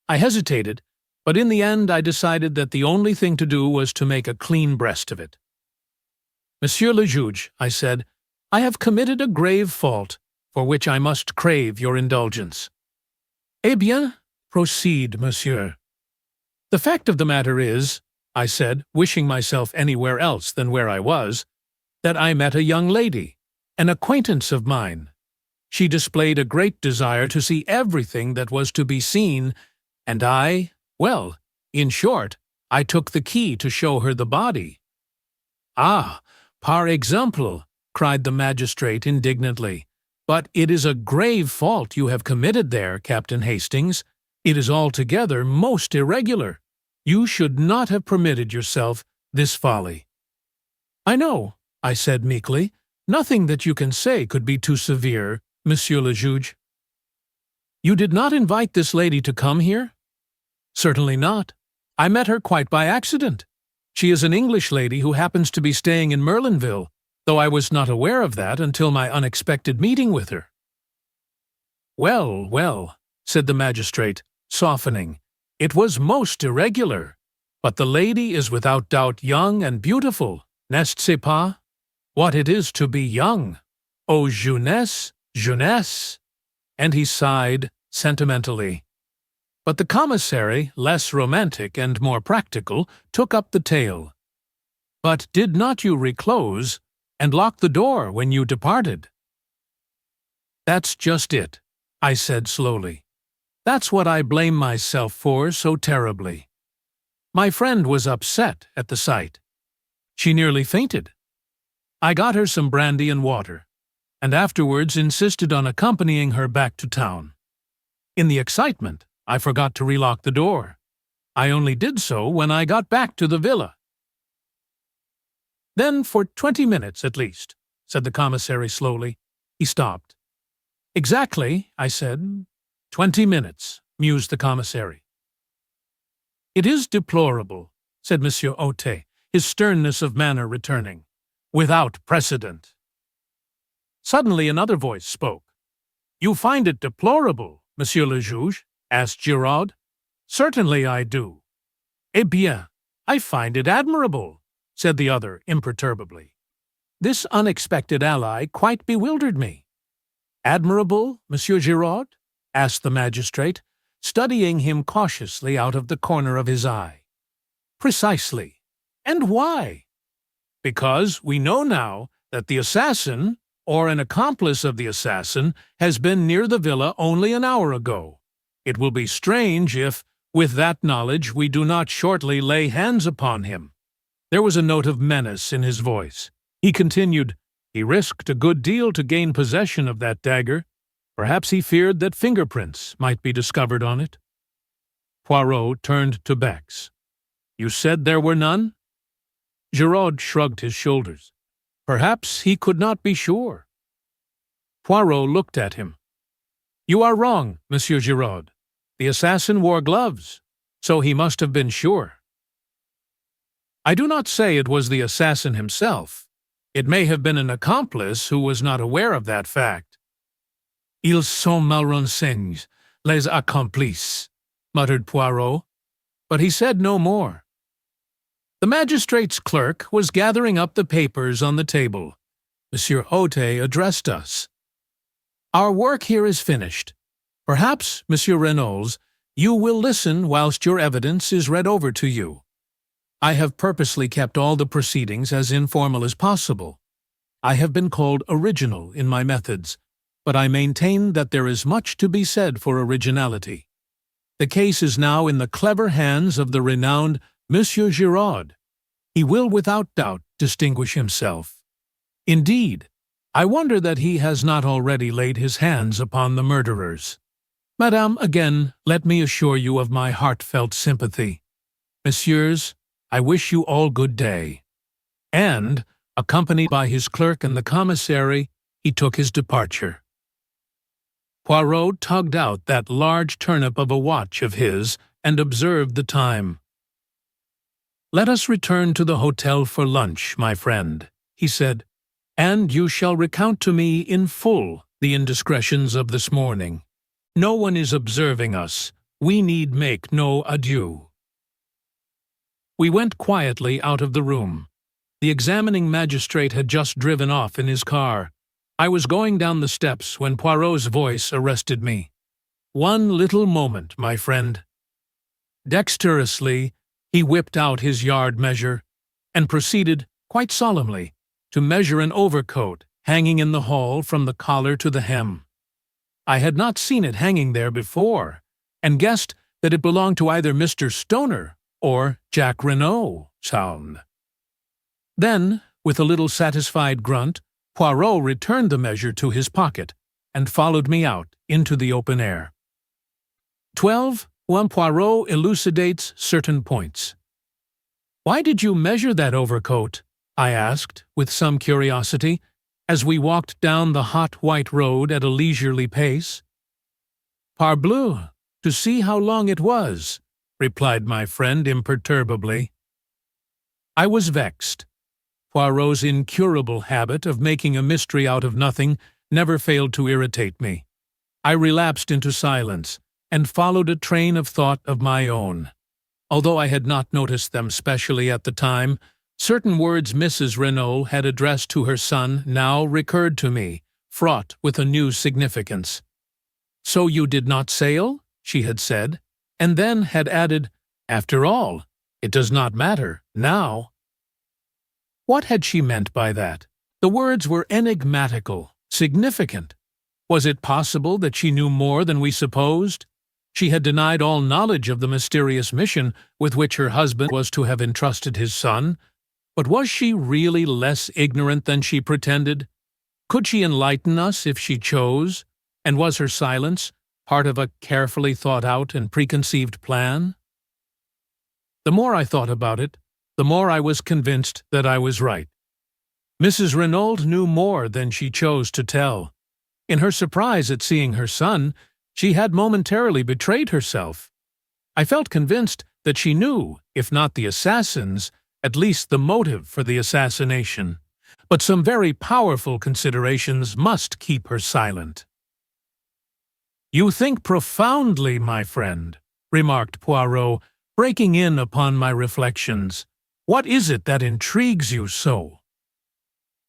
I hesitated, but in the end I decided that the only thing to do was to make a clean breast of it. Monsieur le Juge, I said, I have committed a grave fault, for which I must crave your indulgence. Eh bien, proceed, monsieur. The fact of the matter is, I said, wishing myself anywhere else than where I was, that I met a young lady, an acquaintance of mine. She displayed a great desire to see everything that was to be seen, and well, in short, I took the key to show her the body. Ah, par exemple, cried the magistrate indignantly. But it is a grave fault you have committed there, Captain Hastings. It is altogether most irregular. You should not have permitted yourself this folly. I know, I said meekly. Nothing that you can say could be too severe, Monsieur le Juge. You did not invite this lady to come here? Certainly not. I met her quite by accident. She is an English lady who happens to be staying in Merlinville, though I was not aware of that until my unexpected meeting with her. Well, well, said the magistrate, softening, it was most irregular. But the lady is without doubt young and beautiful, n'est-ce pas? What it is to be young! Oh, jeunesse, jeunesse! And he sighed sentimentally. But the commissary, less romantic and more practical, took up the tale. But did not you reclose and lock the door when you departed? That's just it, I said slowly. That's what I blame myself for so terribly. My friend was upset at the sight. She nearly fainted. I got her some brandy and water, and afterwards insisted on accompanying her back to town. In the excitement, I forgot to relock the door. I only did so when I got back to the villa. Then for 20 minutes at least, said the commissary slowly. He stopped. Exactly, I said. 20 minutes, mused the commissary. It is deplorable, said Monsieur Ote, his sternness of manner returning. Without precedent. Suddenly another voice spoke. You find it deplorable, Monsieur le Juge? Asked Giraud. Certainly I do. Eh bien, I find it admirable, said the other imperturbably. This unexpected ally quite bewildered me. Admirable, Monsieur Giraud? Asked the magistrate, studying him cautiously out of the corner of his eye. Precisely. And why? Because we know now that the assassin, or an accomplice of the assassin, has been near the villa only an hour ago. It will be strange if, with that knowledge, we do not shortly lay hands upon him. There was a note of menace in his voice. He continued, he risked a good deal to gain possession of that dagger. Perhaps he feared that fingerprints might be discovered on it. Poirot turned to Bex. You said there were none? Giraud shrugged his shoulders. Perhaps he could not be sure. Poirot looked at him. You are wrong, Monsieur Giraud. The assassin wore gloves, so he must have been sure. I do not say it was the assassin himself. It may have been an accomplice who was not aware of that fact. Ils sont mal renseignés, les accomplices, muttered Poirot, but he said no more. The magistrate's clerk was gathering up the papers on the table. Monsieur Ote addressed us. Our work here is finished. Perhaps, Monsieur Reynolds, you will listen whilst your evidence is read over to you. I have purposely kept all the proceedings as informal as possible. I have been called original in my methods, but I maintain that there is much to be said for originality. The case is now in the clever hands of the renowned Monsieur Giraud. He will without doubt distinguish himself. Indeed, I wonder that he has not already laid his hands upon the murderers. Madame, again, let me assure you of my heartfelt sympathy. Messieurs, I wish you all good day. And, accompanied by his clerk and the commissary, he took his departure. Poirot tugged out that large turnip of a watch of his and observed the time. "Let us return to the hotel for lunch, my friend," he said, "and you shall recount to me in full the indiscretions of this morning. No one is observing us. We need make no adieu." We went quietly out of the room. The examining magistrate had just driven off in his car. I was going down the steps when Poirot's voice arrested me. "One little moment, my friend." Dexterously, he whipped out his yard measure and proceeded, quite solemnly, to measure an overcoat hanging in the hall from the collar to the hem. I had not seen it hanging there before, and guessed that it belonged to either Mr. Stoner or Jack Renault. Then, with a little satisfied grunt, Poirot returned the measure to his pocket and followed me out into the open air. 12. Poirot elucidates certain points. "Why did you measure that overcoat?" I asked, with some curiosity, as we walked down the hot white road at a leisurely pace. "Parbleu, to see how long it was," replied my friend imperturbably. I was vexed. Poirot's incurable habit of making a mystery out of nothing never failed to irritate me. I relapsed into silence, and followed a train of thought of my own. Although I had not noticed them specially at the time, certain words Mrs. Renault had addressed to her son now recurred to me, fraught with a new significance. "So you did not sail?" she had said, and then had added, "After all, it does not matter, now." What had she meant by that? The words were enigmatical, significant. Was it possible that she knew more than we supposed? She had denied all knowledge of the mysterious mission with which her husband was to have entrusted his son, but was she really less ignorant than she pretended? Could she enlighten us if she chose, and was her silence part of a carefully thought-out and preconceived plan? The more I thought about it, the more I was convinced that I was right. Mrs. Renault knew more than she chose to tell. In her surprise at seeing her son, she had momentarily betrayed herself. I felt convinced that she knew, if not the assassins, at least the motive for the assassination. But some very powerful considerations must keep her silent. "You think profoundly, my friend," remarked Poirot, breaking in upon my reflections. "What is it that intrigues you so?"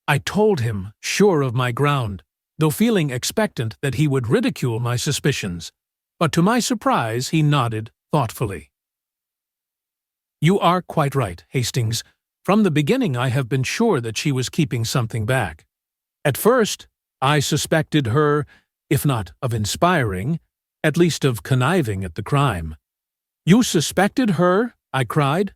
I told him, sure of my ground, though feeling expectant that he would ridicule my suspicions, but to my surprise he nodded thoughtfully. "You are quite right, Hastings. From the beginning I have been sure that she was keeping something back. At first, I suspected her, if not of inspiring, at least of conniving at the crime." "You suspected her?" I cried.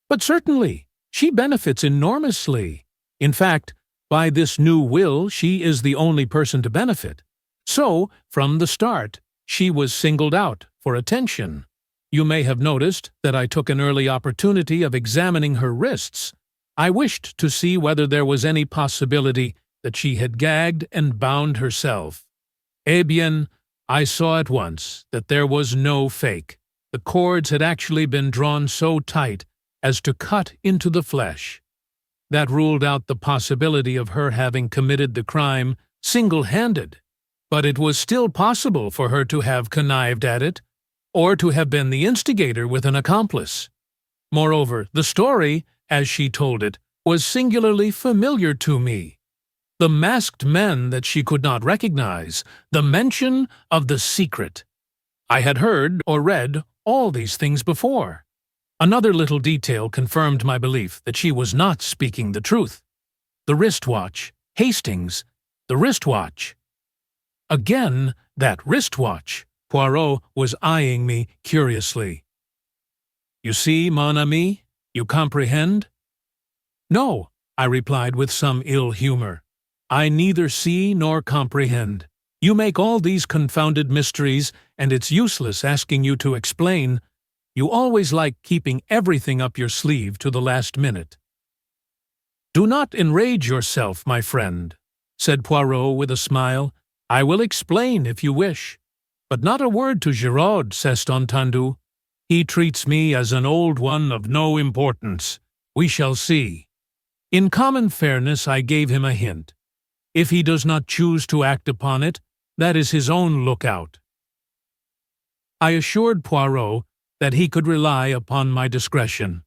"But certainly, she benefits enormously. In fact, by this new will she is the only person to benefit. So, from the start, she was singled out for attention. You may have noticed that I took an early opportunity of examining her wrists. I wished to see whether there was any possibility that she had gagged and bound herself. Eh bien, I saw at once that there was no fake. The cords had actually been drawn so tight as to cut into the flesh. That ruled out the possibility of her having committed the crime single-handed, but it was still possible for her to have connived at it, or to have been the instigator with an accomplice. Moreover, the story, as she told it, was singularly familiar to me. The masked men that she could not recognize, the mention of the secret. I had heard or read all these things before. Another little detail confirmed my belief that she was not speaking the truth. The wristwatch. Hastings, the wristwatch. Again, that wristwatch. Poirot was eyeing me curiously. "You see, mon ami? You comprehend?" "No," I replied with some ill humor. "I neither see nor comprehend. You make all these confounded mysteries, and it's useless asking you to explain. You always like keeping everything up your sleeve to the last minute." "Do not enrage yourself, my friend," said Poirot with a smile. I will explain if you wish, but not a word to Giraud, c'est entendu. He treats me as an old one of no importance. We shall see. In common fairness, I gave him a hint. If he does not choose to act upon it, that is his own lookout. I assured Poirot that he could rely upon my discretion.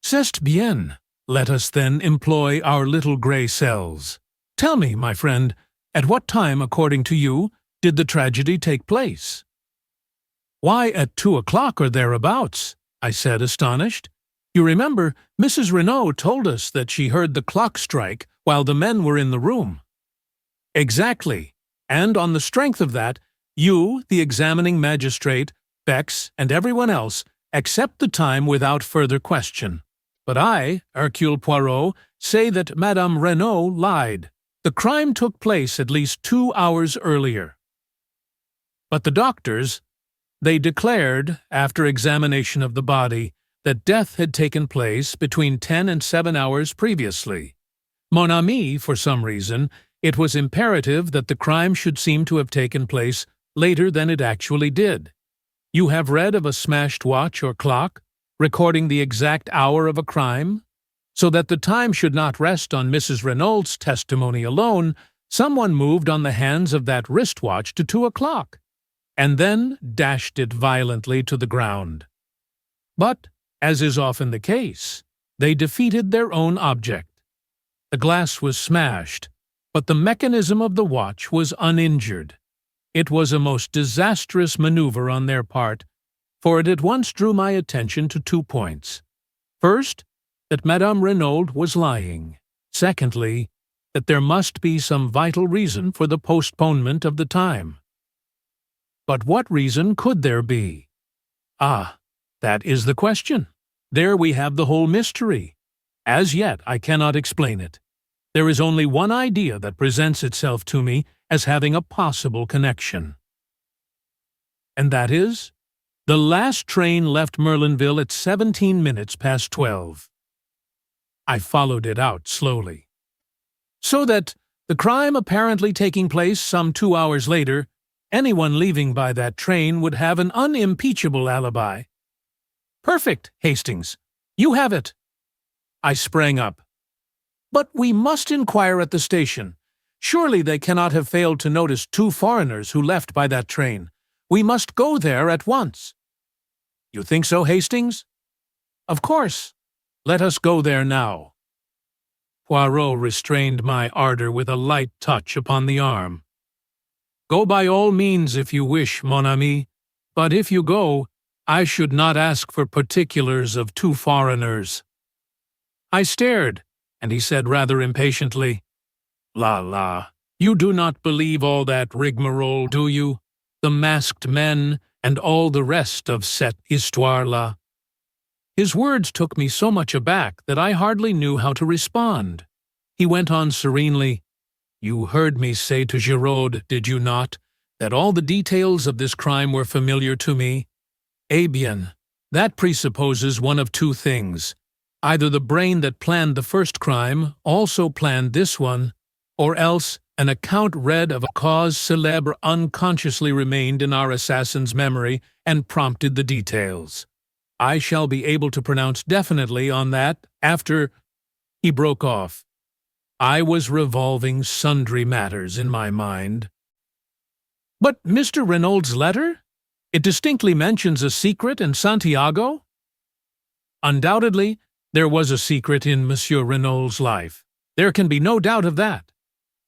C'est bien. Let us then employ our little grey cells. Tell me, my friend, at what time, according to you, did the tragedy take place? Why, at 2 o'clock or thereabouts, I said, astonished. You remember, Mrs. Renaud told us that she heard the clock strike while the men were in the room. Exactly, and on the strength of that, you, the examining magistrate, Bex, and everyone else, accept the time without further question. But I, Hercule Poirot, say that Madame Renaud lied. The crime took place at least 2 hours earlier. But the doctors, they declared, after examination of the body, that death had taken place between 10 and 7 hours previously. Mon ami, for some reason, it was imperative that the crime should seem to have taken place later than it actually did. You have read of a smashed watch or clock, recording the exact hour of a crime? So that the time should not rest on Mrs. Renaud's testimony alone, someone moved on the hands of that wristwatch to 2 o'clock, and then dashed it violently to the ground. But, as is often the case, they defeated their own object. The glass was smashed, but the mechanism of the watch was uninjured. It was a most disastrous maneuver on their part, for it at once drew my attention to 2 points. First, that Madame Renaud was lying. Secondly, that there must be some vital reason for the postponement of the time. But what reason could there be? Ah, that is the question. There we have the whole mystery. As yet, I cannot explain it. There is only one idea that presents itself to me as having a possible connection. And that is, the last train left Merlinville at 17 minutes past 12. I followed it out slowly. So that, the crime apparently taking place some 2 hours later, anyone leaving by that train would have an unimpeachable alibi. Perfect, Hastings. You have it. I sprang up. But we must inquire at the station. Surely they cannot have failed to notice 2 foreigners who left by that train. We must go there at once. You think so, Hastings? Of course. Let us go there now. Poirot restrained my ardor with a light touch upon the arm. Go by all means if you wish, mon ami, but if you go, I should not ask for particulars of 2 foreigners. I stared, and he said rather impatiently, La, you do not believe all that rigmarole, do you? The masked men, and all the rest of cette histoire-là. His words took me so much aback that I hardly knew how to respond. He went on serenely, You heard me say to Giraud, did you not, that all the details of this crime were familiar to me? Eh bien, that presupposes one of 2 things. Either the brain that planned the first crime also planned this one, or else an account read of a cause célèbre unconsciously remained in our assassin's memory and prompted the details. I shall be able to pronounce definitely on that after— He broke off. I was revolving sundry matters in my mind. But Mr. Renaud's letter? It distinctly mentions a secret in Santiago? Undoubtedly, there was a secret in Monsieur Renaud's life. There can be no doubt of that.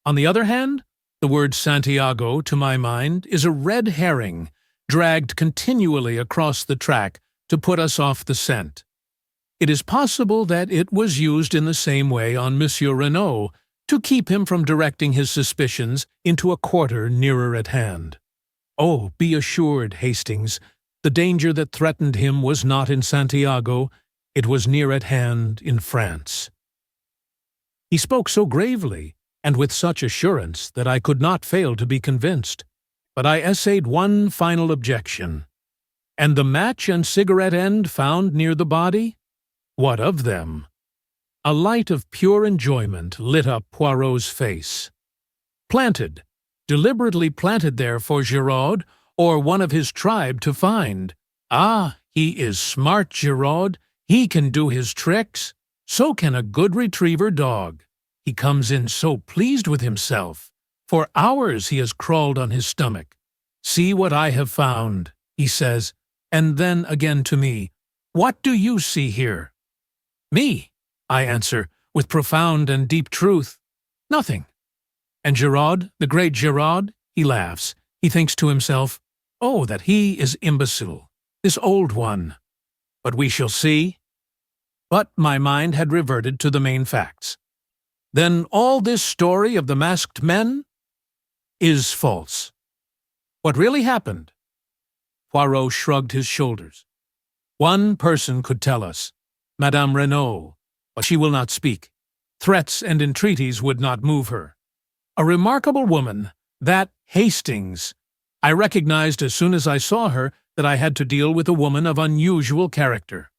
On the other hand, the word Santiago, to my mind, is a red herring, dragged continually across the track to put us off the scent. It is possible that it was used in the same way on Monsieur Renaud, to keep him from directing his suspicions into a quarter nearer at hand. Oh, be assured, Hastings, the danger that threatened him was not in Santiago, it was near at hand in France. He spoke so gravely, and with such assurance, that I could not fail to be convinced. But I essayed one final objection. And the match and cigarette end found near the body? What of them? A light of pure enjoyment lit up Poirot's face. Planted, deliberately planted there for Giraud or one of his tribe to find. Ah, he is smart, Giraud. He can do his tricks. So can a good retriever dog. He comes in so pleased with himself. For hours he has crawled on his stomach. See what I have found, he says, and then again to me, what do you see here? Me, I answer, with profound and deep truth. Nothing. And Giraud, the great Giraud, he laughs. He thinks to himself, oh, that he is imbecile, this old one. But we shall see. But my mind had reverted to the main facts. Then all this story of the masked men is false. What really happened? Poirot shrugged his shoulders. One person could tell us, Madame Renaud, but she will not speak. Threats and entreaties would not move her. A remarkable woman, that Hastings. I recognized as soon as I saw her that I had to deal with a woman of unusual character.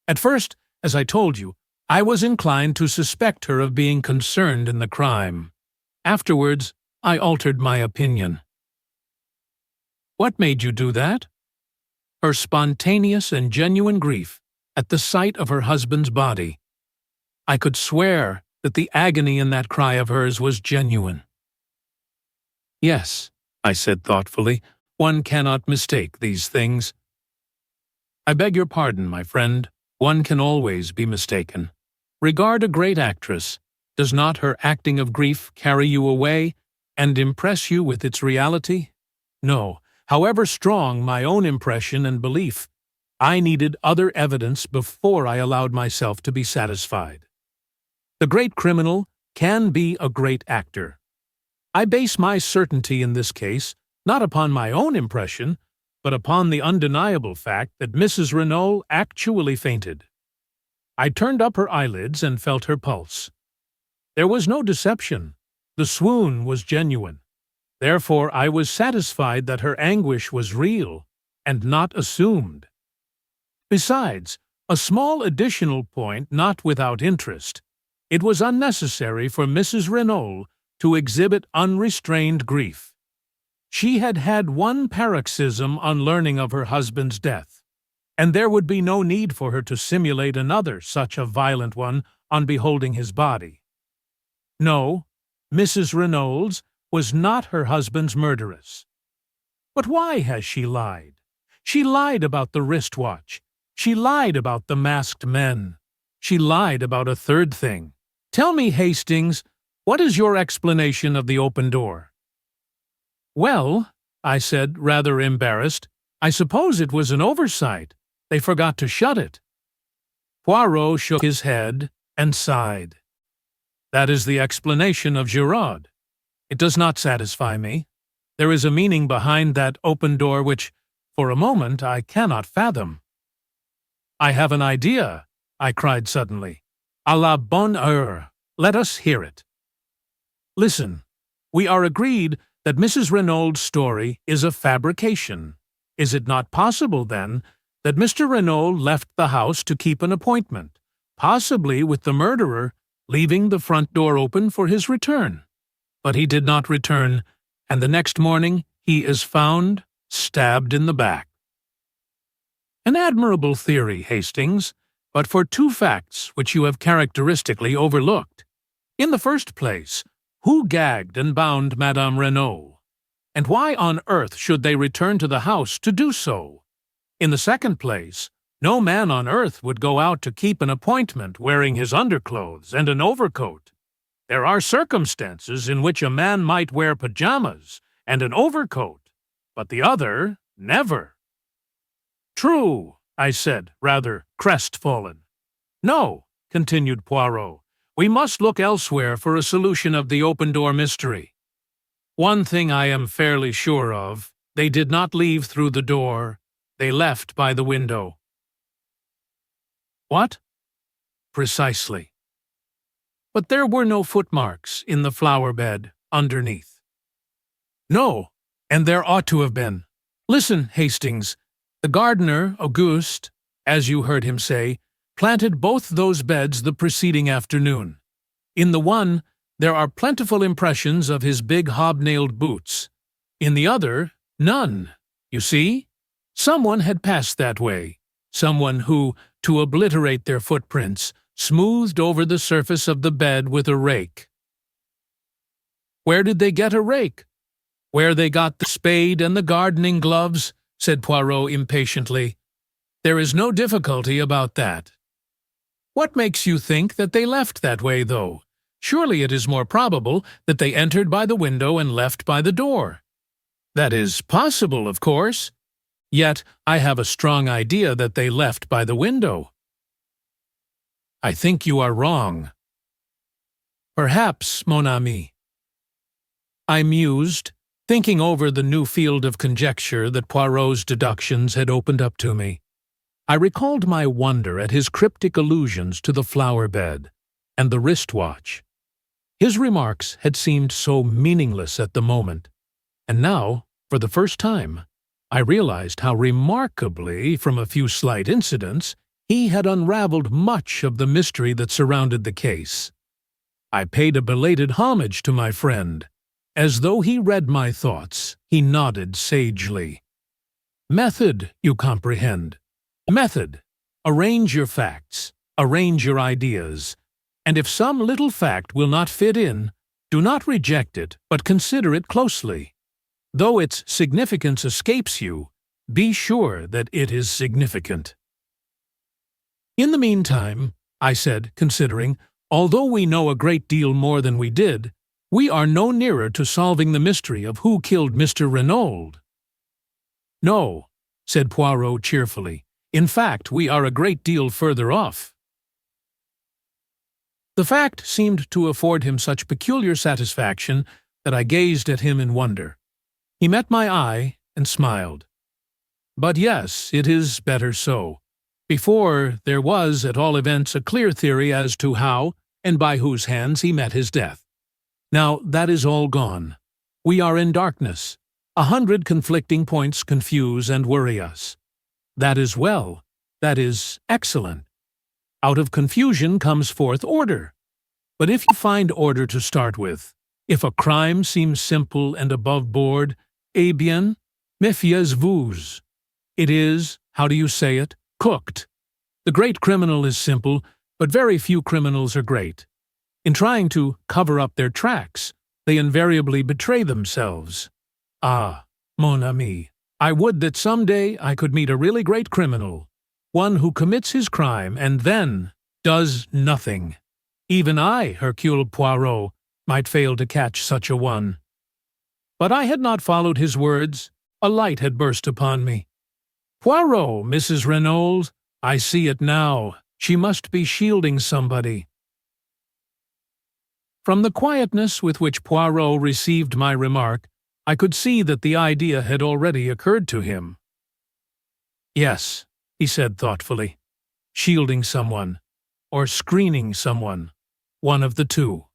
At first, as I told you, I was inclined to suspect her of being concerned in the crime. Afterwards, I altered my opinion. What made you do that? Her spontaneous and genuine grief at the sight of her husband's body. I could swear that the agony in that cry of hers was genuine. Yes, I said thoughtfully, one cannot mistake these things. I beg your pardon, my friend. One can always be mistaken. Regard a great actress. Does not her acting of grief carry you away and impress you with its reality? No, however strong my own impression and belief, I needed other evidence before I allowed myself to be satisfied. The great criminal can be a great actor. I base my certainty in this case not upon my own impression, but upon the undeniable fact that Mrs. Renaud actually fainted. I turned up her eyelids and felt her pulse. There was no deception. The swoon was genuine. Therefore, I was satisfied that her anguish was real and not assumed. Besides, a small additional point not without interest. It was unnecessary for Mrs. Renaud to exhibit unrestrained grief. She had had one paroxysm on learning of her husband's death, and there would be no need for her to simulate another such a violent one on beholding his body. No, Mrs. Renaud's was not her husband's murderess. But why has she lied? She lied about the wristwatch. She lied about the masked men. She lied about a third thing. Tell me, Hastings, what is your explanation of the open door? Well, I said, rather embarrassed, I suppose it was an oversight. They forgot to shut it. Poirot shook his head and sighed. That is the explanation of Giraud. It does not satisfy me. There is a meaning behind that open door which, for a moment, I cannot fathom. I have an idea, I cried suddenly. À la bonne heure. Let us hear it. Listen, we are agreed that Mrs. Renaud's story is a fabrication. Is it not possible, then, that Mr. Renaud left the house to keep an appointment, possibly with the murderer, leaving the front door open for his return? But he did not return, and the next morning he is found stabbed in the back. An admirable theory, Hastings, but for two facts which you have characteristically overlooked. In the first place, who gagged and bound Madame Renaud? And why on earth should they return to the house to do so? In the second place, no man on earth would go out to keep an appointment wearing his underclothes and an overcoat. There are circumstances in which a man might wear pajamas and an overcoat, but the other, never. True, I said, rather crestfallen. No, continued Poirot, we must look elsewhere for a solution of the open-door mystery. One thing I am fairly sure of, they did not leave through the door, they left by the window. What? Precisely. But there were no footmarks in the flower bed underneath. No, and there ought to have been. Listen, Hastings, the gardener, Auguste, as you heard him say, planted both those beds the preceding afternoon. In the one, there are plentiful impressions of his big hobnailed boots. In the other, none. You see? Someone had passed that way. Someone who, to obliterate their footprints, smoothed over the surface of the bed with a rake. Where did they get a rake? Where they got the spade and the gardening gloves, said Poirot impatiently. There is no difficulty about that. What makes you think that they left that way, though? Surely it is more probable that they entered by the window and left by the door. That is possible, of course. Yet I have a strong idea that they left by the window. I think you are wrong. Perhaps, mon ami. I mused, thinking over the new field of conjecture that Poirot's deductions had opened up to me. I recalled my wonder at his cryptic allusions to the flower bed and the wristwatch. His remarks had seemed so meaningless at the moment, and now, for the first time, I realized how remarkably, from a few slight incidents, he had unraveled much of the mystery that surrounded the case. I paid a belated homage to my friend. As though he read my thoughts, he nodded sagely. Method, you comprehend. Method. Arrange your facts, arrange your ideas, and if some little fact will not fit in, do not reject it, but consider it closely. Though its significance escapes you, be sure that it is significant. In the meantime, I said, considering, although we know a great deal more than we did, we are no nearer to solving the mystery of who killed Mr. Renauld. No, said Poirot cheerfully. In fact, we are a great deal further off. The fact seemed to afford him such peculiar satisfaction that I gazed at him in wonder. He met my eye and smiled. But yes, it is better so. Before, there was, at all events, a clear theory as to how and by whose hands he met his death. Now that is all gone. We are in darkness. 100 conflicting points confuse and worry us. That is well. That is excellent. Out of confusion comes forth order. But if you find order to start with, if a crime seems simple and above board, eh bien, méfiez-vous. It is, how do you say it, cooked. The great criminal is simple, but very few criminals are great. In trying to cover up their tracks, they invariably betray themselves. Ah, mon ami, I would that some day I could meet a really great criminal, one who commits his crime and then does nothing. Even I, Hercule Poirot, might fail to catch such a one. But I had not followed his words. A light had burst upon me. Poirot, Mrs. Renauld, I see it now. She must be shielding somebody. From the quietness with which Poirot received my remark, I could see that the idea had already occurred to him. Yes, he said thoughtfully, shielding someone, or screening someone, one of the two.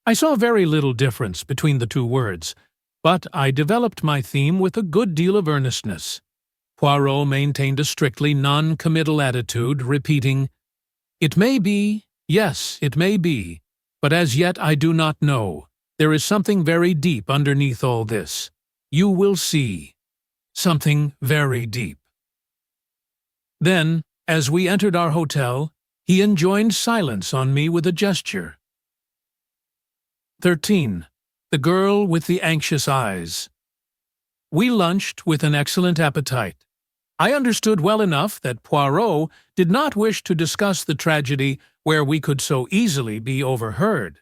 I saw very little difference between the two words, but I developed my theme with a good deal of earnestness. Poirot maintained a strictly non-committal attitude, repeating, "It may be, yes, it may be, but as yet I do not know. There is something very deep underneath all this. You will see. Something very deep." Then, as we entered our hotel, he enjoined silence on me with a gesture. 13. The Girl with the Anxious Eyes. We lunched with an excellent appetite. I understood well enough that Poirot did not wish to discuss the tragedy where we could so easily be overheard.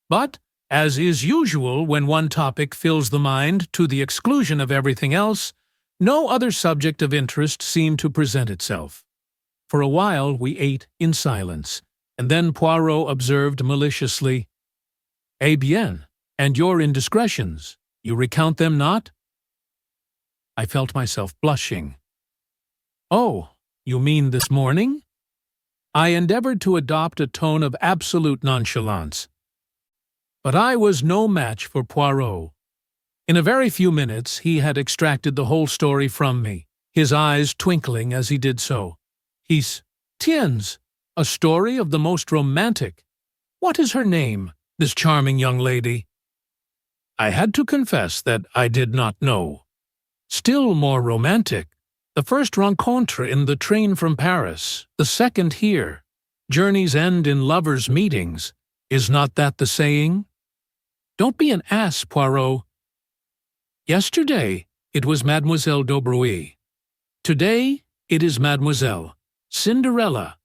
But, as is usual when one topic fills the mind to the exclusion of everything else, no other subject of interest seemed to present itself. For a while we ate in silence, and then Poirot observed maliciously, "Eh bien, and your indiscretions, you recount them not?" I felt myself blushing. "Oh, you mean this morning?" I endeavored to adopt a tone of absolute nonchalance. But I was no match for Poirot. In a very few minutes he had extracted the whole story from me, his eyes twinkling as he did so. Tiens, a story of the most romantic. What is her name, this charming young lady?" I had to confess that I did not know. Still more romantic, the first rencontre in the train from Paris, the second here. Journeys end in lovers' meetings. Is not that the saying? Don't be an ass, Poirot. Yesterday it was Mademoiselle d'Aubrouy. Today it is Mademoiselle Cinderella.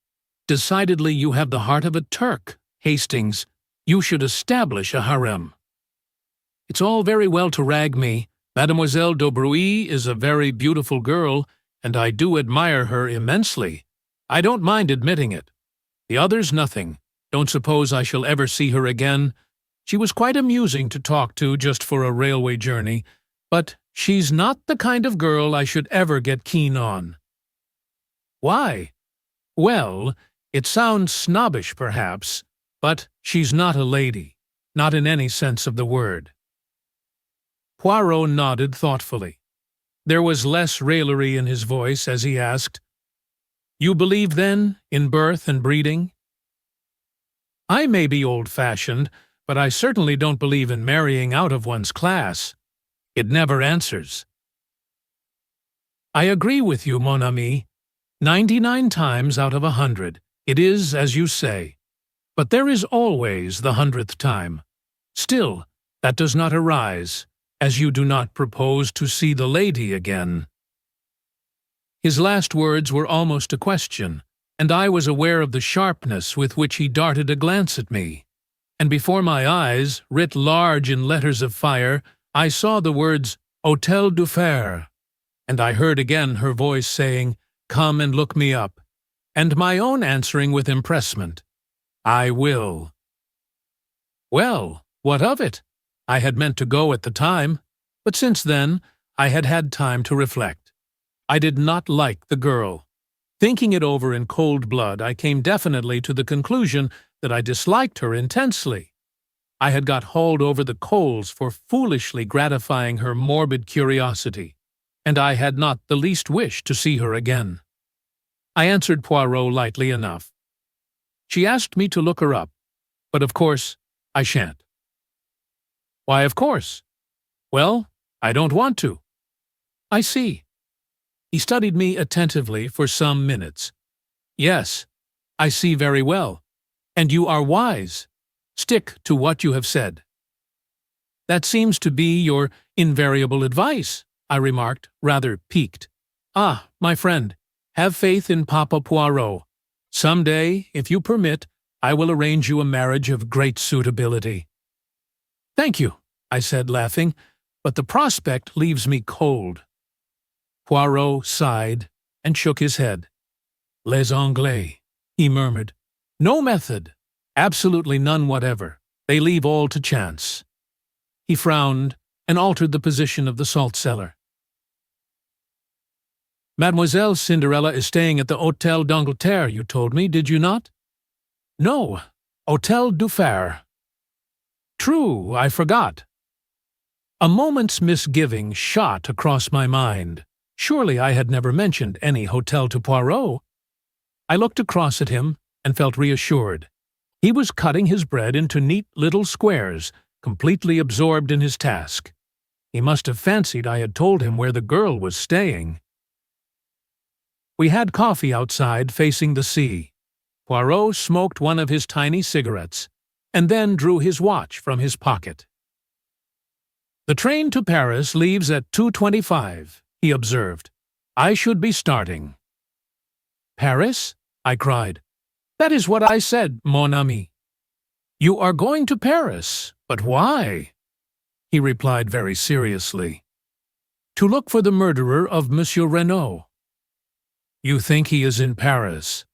Decidedly you have the heart of a Turk, Hastings. You should establish a harem. It's all very well to rag me. Mademoiselle d'Aubrouy is a very beautiful girl, and I do admire her immensely. I don't mind admitting it. The others nothing. Don't suppose I shall ever see her again. She was quite amusing to talk to just for a railway journey, but she's not the kind of girl I should ever get keen on. Why? Well, it sounds snobbish perhaps, but she's not a lady, not in any sense of the word. Poirot nodded thoughtfully. There was less raillery in his voice as he asked, "You believe, then, in birth and breeding?" "I may be old-fashioned, but I certainly don't believe in marrying out of one's class. It never answers." "I agree with you, mon ami. 99 times out of 100, it is as you say. But there is always the 100th time. Still, that does not arise, as you do not propose to see the lady again." His last words were almost a question, and I was aware of the sharpness with which he darted a glance at me. And before my eyes, writ large in letters of fire, I saw the words Hôtel du Fer, and I heard again her voice saying, "Come and look me up," and my own answering with empressement, "I will." Well, what of it? I had meant to go at the time, but since then I had had time to reflect. I did not like the girl. Thinking it over in cold blood, I came definitely to the conclusion that I disliked her intensely. I had got hauled over the coals for foolishly gratifying her morbid curiosity, and I had not the least wish to see her again. I answered Poirot lightly enough. She asked me to look her up, but of course I shan't. Why, of course? Well, I don't want to. I see. He studied me attentively for some minutes. Yes, I see very well. And you are wise. Stick to what you have said. That seems to be your invariable advice, I remarked, rather piqued. Ah, my friend, have faith in Papa Poirot. Some day, if you permit, I will arrange you a marriage of great suitability. Thank you, I said, laughing, but the prospect leaves me cold. Poirot sighed and shook his head. Les Anglais, he murmured. No method, absolutely none whatever. They leave all to chance. He frowned and altered the position of the salt cellar. Mademoiselle Cinderella is staying at the Hôtel d'Angleterre, you told me, did you not? No, Hôtel du Fer. True, I forgot. A moment's misgiving shot across my mind. Surely I had never mentioned any hotel to Poirot. I looked across at him and felt reassured. He was cutting his bread into neat little squares, completely absorbed in his task. He must have fancied I had told him where the girl was staying. We had coffee outside facing the sea. Poirot smoked one of his tiny cigarettes, and then drew his watch from his pocket. The train to Paris leaves at 2:25, he observed. I should be starting. Paris? I cried. That is what I said, mon ami. You are going to Paris, but why? He replied very seriously. To look for the murderer of Monsieur Renaud. You think he is in Paris?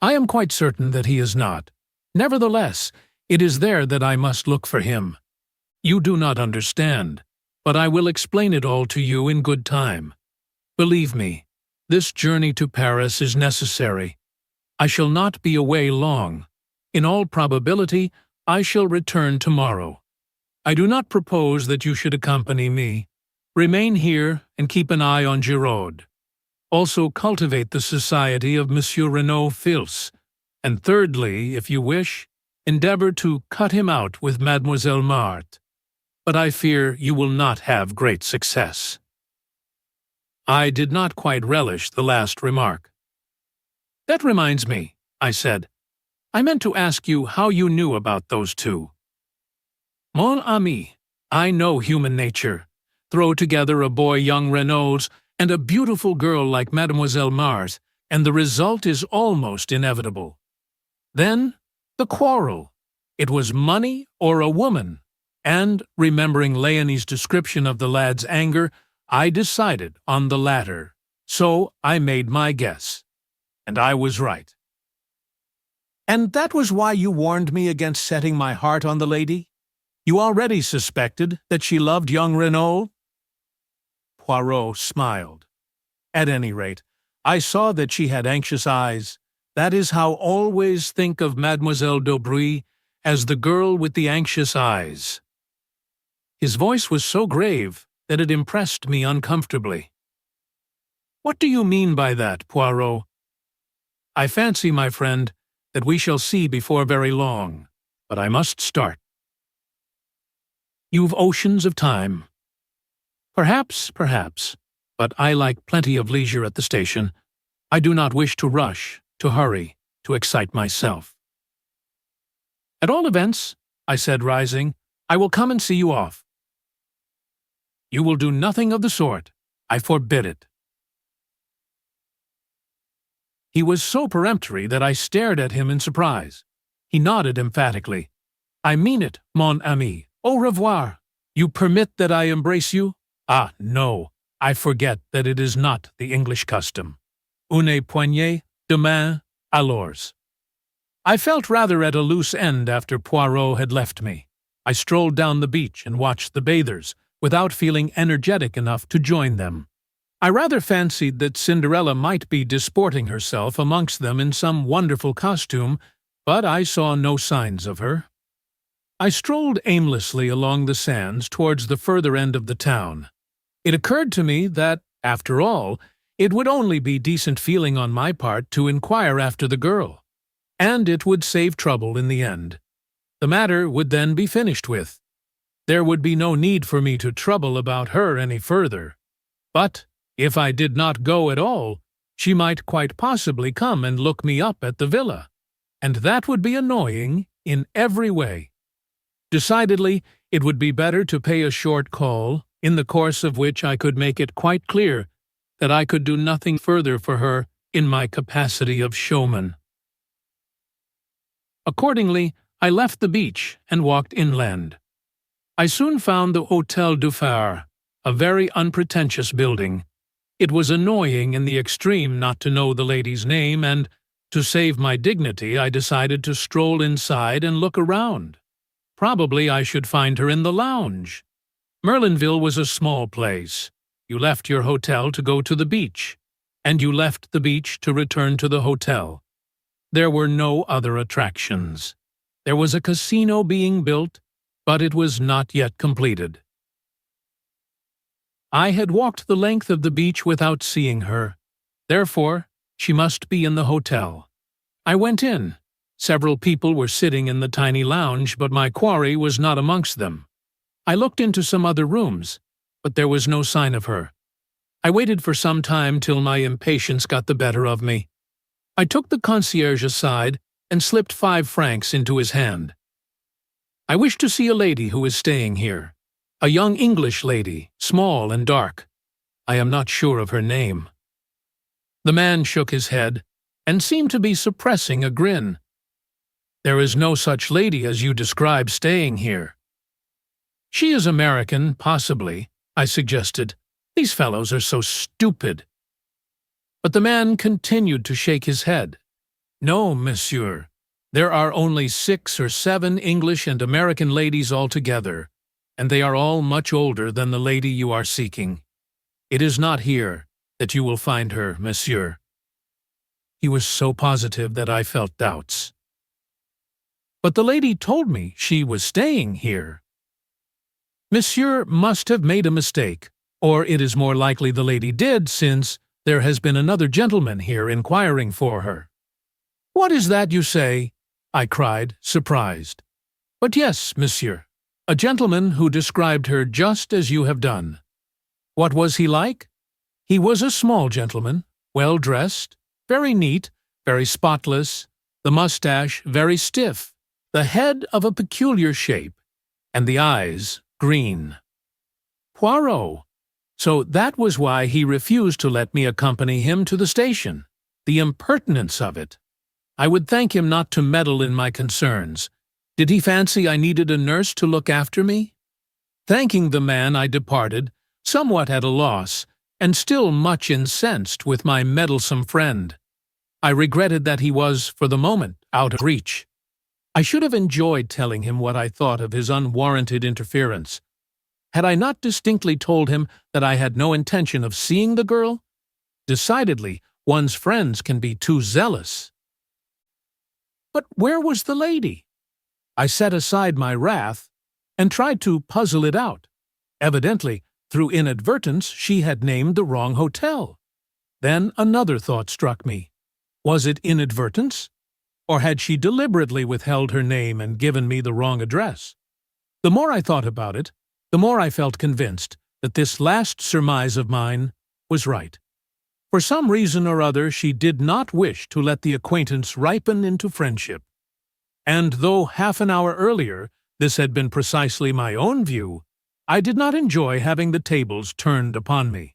I am quite certain that he is not. Nevertheless, it is there that I must look for him. You do not understand, but I will explain it all to you in good time. Believe me, this journey to Paris is necessary. I shall not be away long. In all probability, I shall return tomorrow. I do not propose that you should accompany me. Remain here and keep an eye on Giraud. Also cultivate the society of Monsieur Renaud Fils, and thirdly, if you wish, endeavor to cut him out with Mademoiselle Marthe, but I fear you will not have great success." I did not quite relish the last remark. "That reminds me," I said. "I meant to ask you how you knew about those two." "Mon ami, I know human nature. Throw together a boy young Renaud's and a beautiful girl like Mademoiselle Marthe, and the result is almost inevitable. Then, the quarrel. It was money or a woman, and, remembering Léonie's description of the lad's anger, I decided on the latter. So I made my guess. And I was right." "And that was why you warned me against setting my heart on the lady? You already suspected that she loved young Renaud?" Poirot smiled. "At any rate, I saw that she had anxious eyes. That is how always think of Mademoiselle d'Aubray as the girl with the anxious eyes." His voice was so grave that it impressed me uncomfortably. "What do you mean by that, Poirot?" "I fancy, my friend, that we shall see before very long, but I must start." "You've oceans of time." Perhaps, but I like plenty of leisure at the station. I do not wish to rush, to hurry, to excite myself." "At all events," I said, rising, "I will come and see you off." "You will do nothing of the sort. I forbid it." He was so peremptory that I stared at him in surprise. He nodded emphatically. "I mean it, mon ami. Au revoir. You permit that I embrace you? Ah, no. I forget that it is not the English custom. Une poignée de main, alors." I felt rather at a loose end after Poirot had left me. I strolled down the beach and watched the bathers, without feeling energetic enough to join them. I rather fancied that Cinderella might be disporting herself amongst them in some wonderful costume, but I saw no signs of her. I strolled aimlessly along the sands towards the further end of the town. It occurred to me that, after all, it would only be decent feeling on my part to inquire after the girl, and it would save trouble in the end. The matter would then be finished with. There would be no need for me to trouble about her any further. But, if I did not go at all, she might quite possibly come and look me up at the villa, and that would be annoying in every way. Decidedly, it would be better to pay a short call, in the course of which I could make it quite clear that I could do nothing further for her in my capacity of showman. Accordingly, I left the beach and walked inland. I soon found the Hôtel du Phare, a very unpretentious building. It was annoying in the extreme not to know the lady's name, and, to save my dignity, I decided to stroll inside and look around. Probably I should find her in the lounge. Merlinville was a small place. You left your hotel to go to the beach, and you left the beach to return to the hotel. There were no other attractions. There was a casino being built, but it was not yet completed. I had walked the length of the beach without seeing her. Therefore, she must be in the hotel. I went in. Several people were sitting in the tiny lounge, but my quarry was not amongst them. I looked into some other rooms, but there was no sign of her. I waited for some time till my impatience got the better of me. I took the concierge aside and slipped 5 francs into his hand. "I wish to see a lady who is staying here. A young English lady, small and dark. I am not sure of her name." The man shook his head and seemed to be suppressing a grin. "There is no such lady as you describe staying here." "She is American, possibly," I suggested. "These fellows are so stupid." But the man continued to shake his head. "No, monsieur. There are only 6 or 7 English and American ladies altogether, and they are all much older than the lady you are seeking. It is not here that you will find her, monsieur." He was so positive that I felt doubts. "But the lady told me she was staying here." "Monsieur must have made a mistake, or it is more likely the lady did, since there has been another gentleman here inquiring for her." "What is that you say?" I cried, surprised. But yes, monsieur. A gentleman who described her just as you have done. What was he like? He was a small gentleman, well-dressed, very neat, very spotless, the mustache very stiff, the head of a peculiar shape, and the eyes green. Poirot! So that was why he refused to let me accompany him to the station. The impertinence of it! I would thank him not to meddle in my concerns. Did he fancy I needed a nurse to look after me? Thanking the man, I departed, somewhat at a loss, and still much incensed with my meddlesome friend. I regretted that he was, for the moment, out of reach. I should have enjoyed telling him what I thought of his unwarranted interference. Had I not distinctly told him that I had no intention of seeing the girl? Decidedly, one's friends can be too zealous. But where was the lady? I set aside my wrath and tried to puzzle it out. Evidently, through inadvertence, she had named the wrong hotel. Then another thought struck me. Was it inadvertence? Or had she deliberately withheld her name and given me the wrong address? The more I thought about it, the more I felt convinced that this last surmise of mine was right. For some reason or other, she did not wish to let the acquaintance ripen into friendship. And though half an hour earlier this had been precisely my own view, I did not enjoy having the tables turned upon me.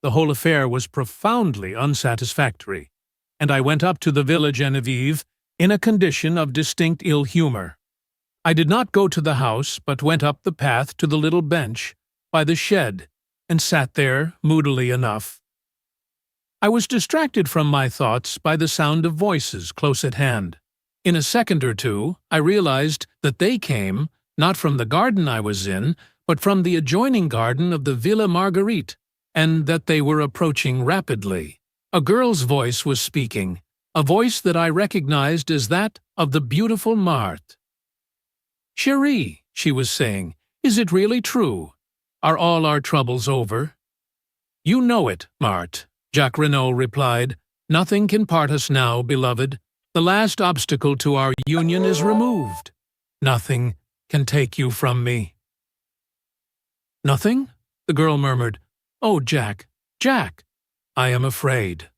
The whole affair was profoundly unsatisfactory, and I went up to the Villa Genevieve in a condition of distinct ill humor. I did not go to the house, but went up the path to the little bench by the shed, and sat there moodily enough. I was distracted from my thoughts by the sound of voices close at hand. In a second or two, I realized that they came, not from the garden I was in, but from the adjoining garden of the Villa Marguerite, and that they were approaching rapidly. A girl's voice was speaking, a voice that I recognized as that of the beautiful Marthe. "Chérie," she was saying, "is it really true? Are all our troubles over?" "You know it, Marthe," Jacques Renaud replied. "Nothing can part us now, beloved. The last obstacle to our union is removed. Nothing can take you from me." "Nothing?" the girl murmured. "Oh, Jack, Jack, I am afraid."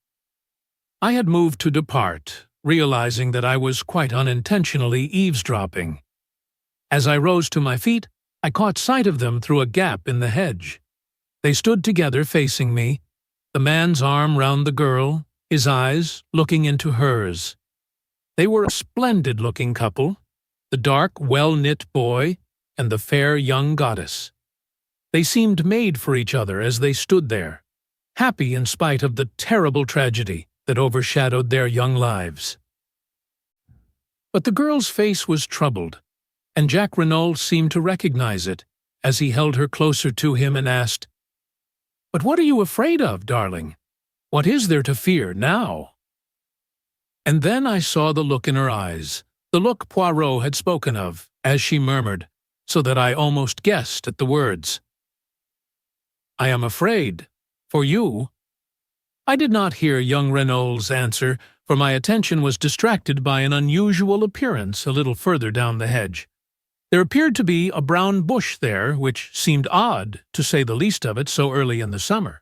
I had moved to depart, realizing that I was quite unintentionally eavesdropping. As I rose to my feet, I caught sight of them through a gap in the hedge. They stood together facing me, the man's arm round the girl, his eyes looking into hers. They were a splendid-looking couple, the dark, well-knit boy and the fair young goddess. They seemed made for each other as they stood there, happy in spite of the terrible tragedy that overshadowed their young lives. But the girl's face was troubled, and Jacques Renaud seemed to recognize it as he held her closer to him and asked, "But what are you afraid of, darling? What is there to fear now?" And then I saw the look in her eyes, the look Poirot had spoken of, as she murmured, so that I almost guessed at the words. "I am afraid. For you." I did not hear young Renaud's answer, for my attention was distracted by an unusual appearance a little further down the hedge. There appeared to be a brown bush there, which seemed odd, to say the least of it, so early in the summer.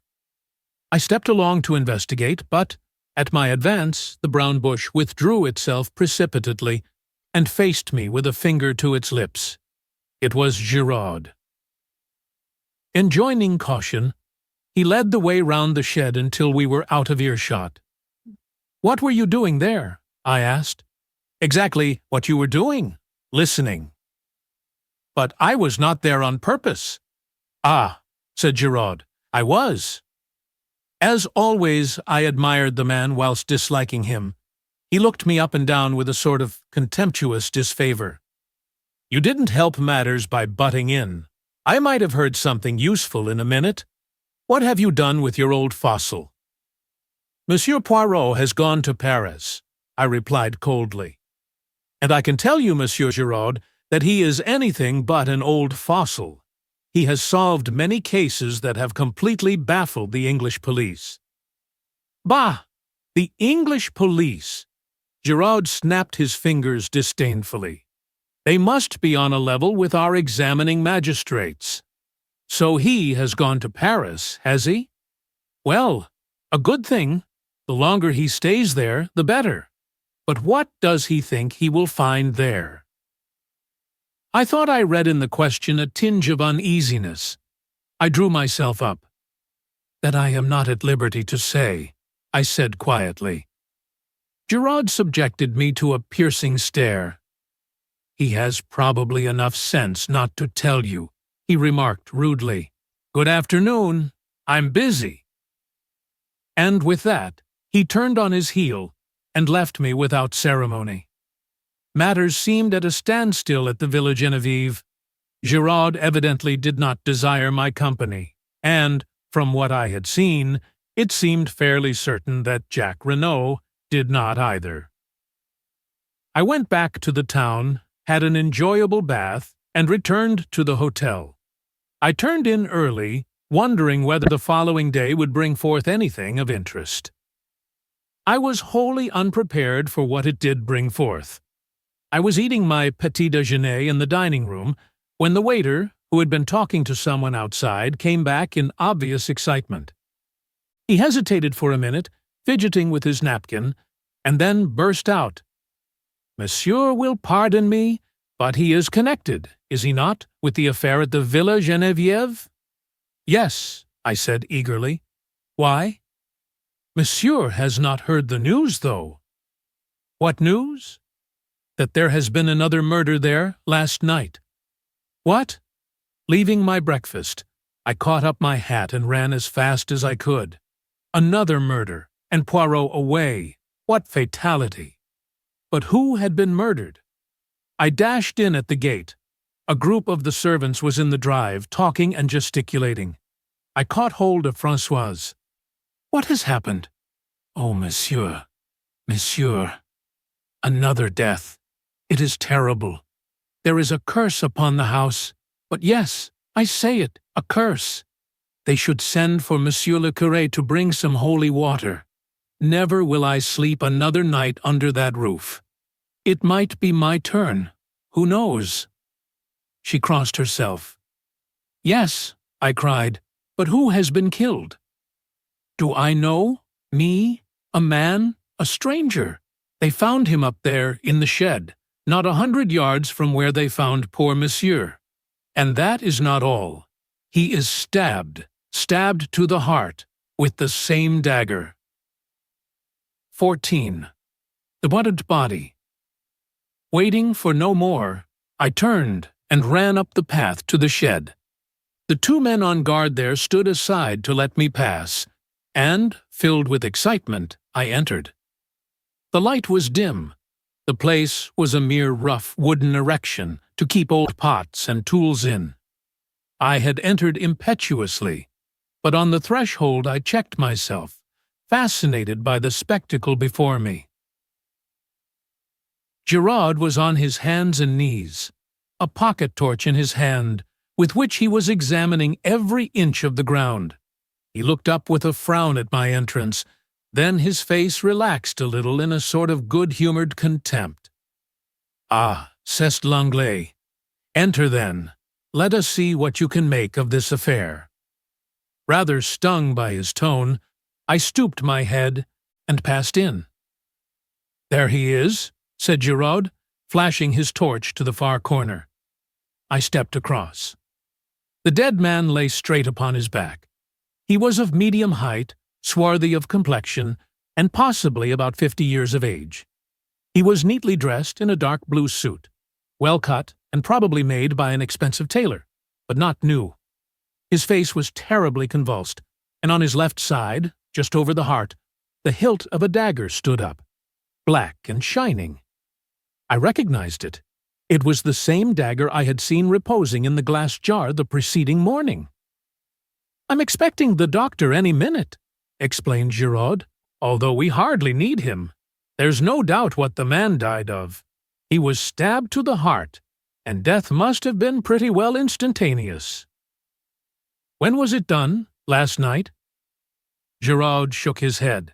I stepped along to investigate, but, at my advance, the brown bush withdrew itself precipitately and faced me with a finger to its lips. It was Giraud. Enjoining caution, he led the way round the shed until we were out of earshot. "What were you doing there?" I asked. "Exactly what you were doing, listening." "But I was not there on purpose." "Ah," said Giraud, "I was." As always, I admired the man whilst disliking him. He looked me up and down with a sort of contemptuous disfavor. "You didn't help matters by butting in. I might have heard something useful in a minute. What have you done with your old fossil?" "Monsieur Poirot has gone to Paris," I replied coldly. "And I can tell you, Monsieur Giraud, that he is anything but an old fossil. He has solved many cases that have completely baffled the English police." "Bah! The English police!" Giraud snapped his fingers disdainfully. They must be on a level with our examining magistrates. So he has gone to Paris, has he? Well, a good thing. The longer he stays there, the better. But what does he think he will find there? I thought I read in the question a tinge of uneasiness. I drew myself up. That I am not at liberty to say, I said quietly. Giraud subjected me to a piercing stare. He has probably enough sense not to tell you, he remarked rudely. Good afternoon. I'm busy. And with that, he turned on his heel and left me without ceremony. Matters seemed at a standstill at the Villa Genevieve. Giraud evidently did not desire my company, and, from what I had seen, it seemed fairly certain that Jack Renaud did not either. I went back to the town, had an enjoyable bath, and returned to the hotel. I turned in early, wondering whether the following day would bring forth anything of interest. I was wholly unprepared for what it did bring forth. I was eating my petit déjeuner in the dining room when the waiter, who had been talking to someone outside, came back in obvious excitement. He hesitated for a minute, fidgeting with his napkin, and then burst out. Monsieur will pardon me, but he is connected, is he not, with the affair at the Villa Genevieve? Yes, I said eagerly. Why? Monsieur has not heard the news, though. What news? That there has been another murder there last night. What? Leaving my breakfast, I caught up my hat and ran as fast as I could. Another murder, and Poirot away. What fatality! But who had been murdered? I dashed in at the gate. A group of the servants was in the drive, talking and gesticulating. I caught hold of Françoise. What has happened? Oh, monsieur, another death. It is terrible. There is a curse upon the house. But yes, I say it, a curse. They should send for Monsieur le Curé to bring some holy water. Never will I sleep another night under that roof. It might be my turn. Who knows? She crossed herself. Yes, I cried, but who has been killed? Do I know? Me? A man? A stranger? They found him up there in the shed, not 100 yards from where they found poor monsieur. And that is not all. He is stabbed to the heart, with the same dagger. 14. The blooded body. Waiting for no more, I turned and ran up the path to the shed. The two men on guard there stood aside to let me pass, and, filled with excitement, I entered. The light was dim. The place was a mere rough wooden erection to keep old pots and tools in. I had entered impetuously, but on the threshold I checked myself, fascinated by the spectacle before me. Giraud was on his hands and knees, a pocket torch in his hand, with which he was examining every inch of the ground. He looked up with a frown at my entrance, then his face relaxed a little in a sort of good-humored contempt. Ah, c'est l'anglais. Enter then. Let us see what you can make of this affair. Rather stung by his tone, I stooped my head and passed in. There he is, said Giraud, flashing his torch to the far corner. I stepped across. The dead man lay straight upon his back. He was of medium height, swarthy of complexion, and possibly about 50 years of age. He was neatly dressed in a dark blue suit, well cut and probably made by an expensive tailor, but not new. His face was terribly convulsed, and on his left side, just over the heart, the hilt of a dagger stood up, black and shining. I recognized it. It was the same dagger I had seen reposing in the glass jar the preceding morning. I'm expecting the doctor any minute, explained Giraud, although we hardly need him. There's no doubt what the man died of. He was stabbed to the heart, and death must have been pretty well instantaneous. When was it done? Last night? Giraud shook his head.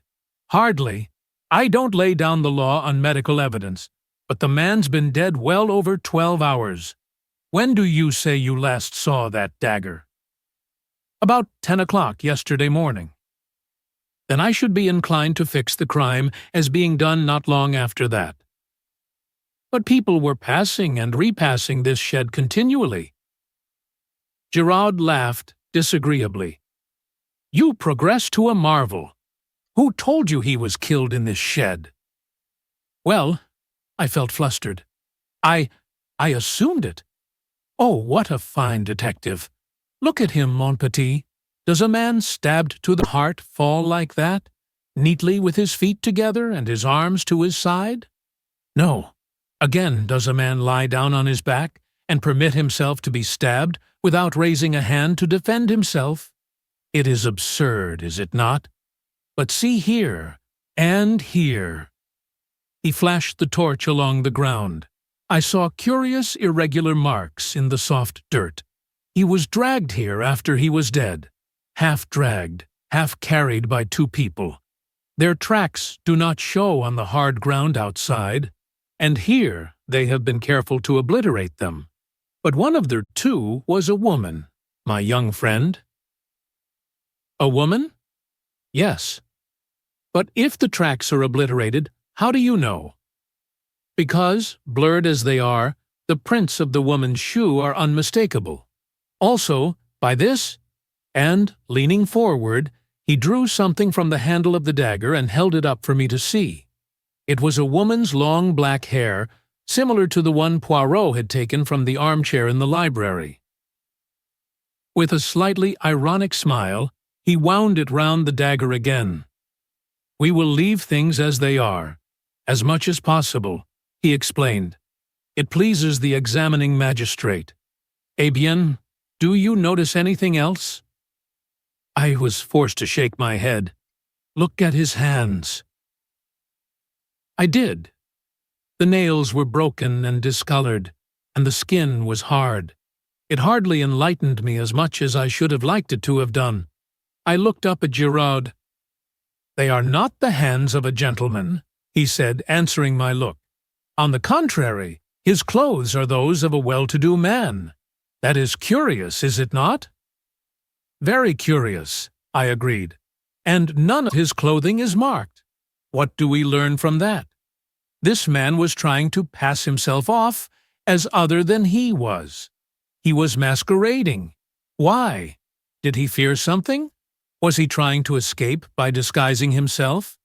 Hardly. I don't lay down the law on medical evidence, but the man's been dead well over 12 hours. When do you say you last saw that dagger? About 10 o'clock yesterday morning. Then I should be inclined to fix the crime as being done not long after that. But people were passing and repassing this shed continually. Giraud laughed disagreeably. You progress to a marvel. Who told you he was killed in this shed? Well, I felt flustered. I assumed it. Oh, what a fine detective. Look at him, mon petit. Does a man stabbed to the heart fall like that, neatly with his feet together and his arms to his side? No. Again, does a man lie down on his back and permit himself to be stabbed without raising a hand to defend himself? It is absurd, is it not? But see here, and here. He flashed the torch along the ground. I saw curious, irregular marks in the soft dirt. He was dragged here after he was dead, half dragged, half carried by two people. Their tracks do not show on the hard ground outside, and here they have been careful to obliterate them. But one of the two was a woman, my young friend. A woman? Yes. But if the tracks are obliterated, how do you know? Because, blurred as they are, the prints of the woman's shoe are unmistakable. Also, by this, and, leaning forward, he drew something from the handle of the dagger and held it up for me to see. It was a woman's long black hair, similar to the one Poirot had taken from the armchair in the library. With a slightly ironic smile, he wound it round the dagger again. We will leave things as they are, as much as possible, he explained. It pleases the examining magistrate. Eh bien, do you notice anything else? I was forced to shake my head. Look at his hands. I did. The nails were broken and discolored, and the skin was hard. It hardly enlightened me as much as I should have liked it to have done. I looked up at Giraud. They are not the hands of a gentleman, he said, answering my look. On the contrary, his clothes are those of a well-to-do man. That is curious, is it not? Very curious, I agreed. And none of his clothing is marked. What do we learn from that? This man was trying to pass himself off as other than he was. He was masquerading. Why? Did he fear something? Was he trying to escape by disguising himself?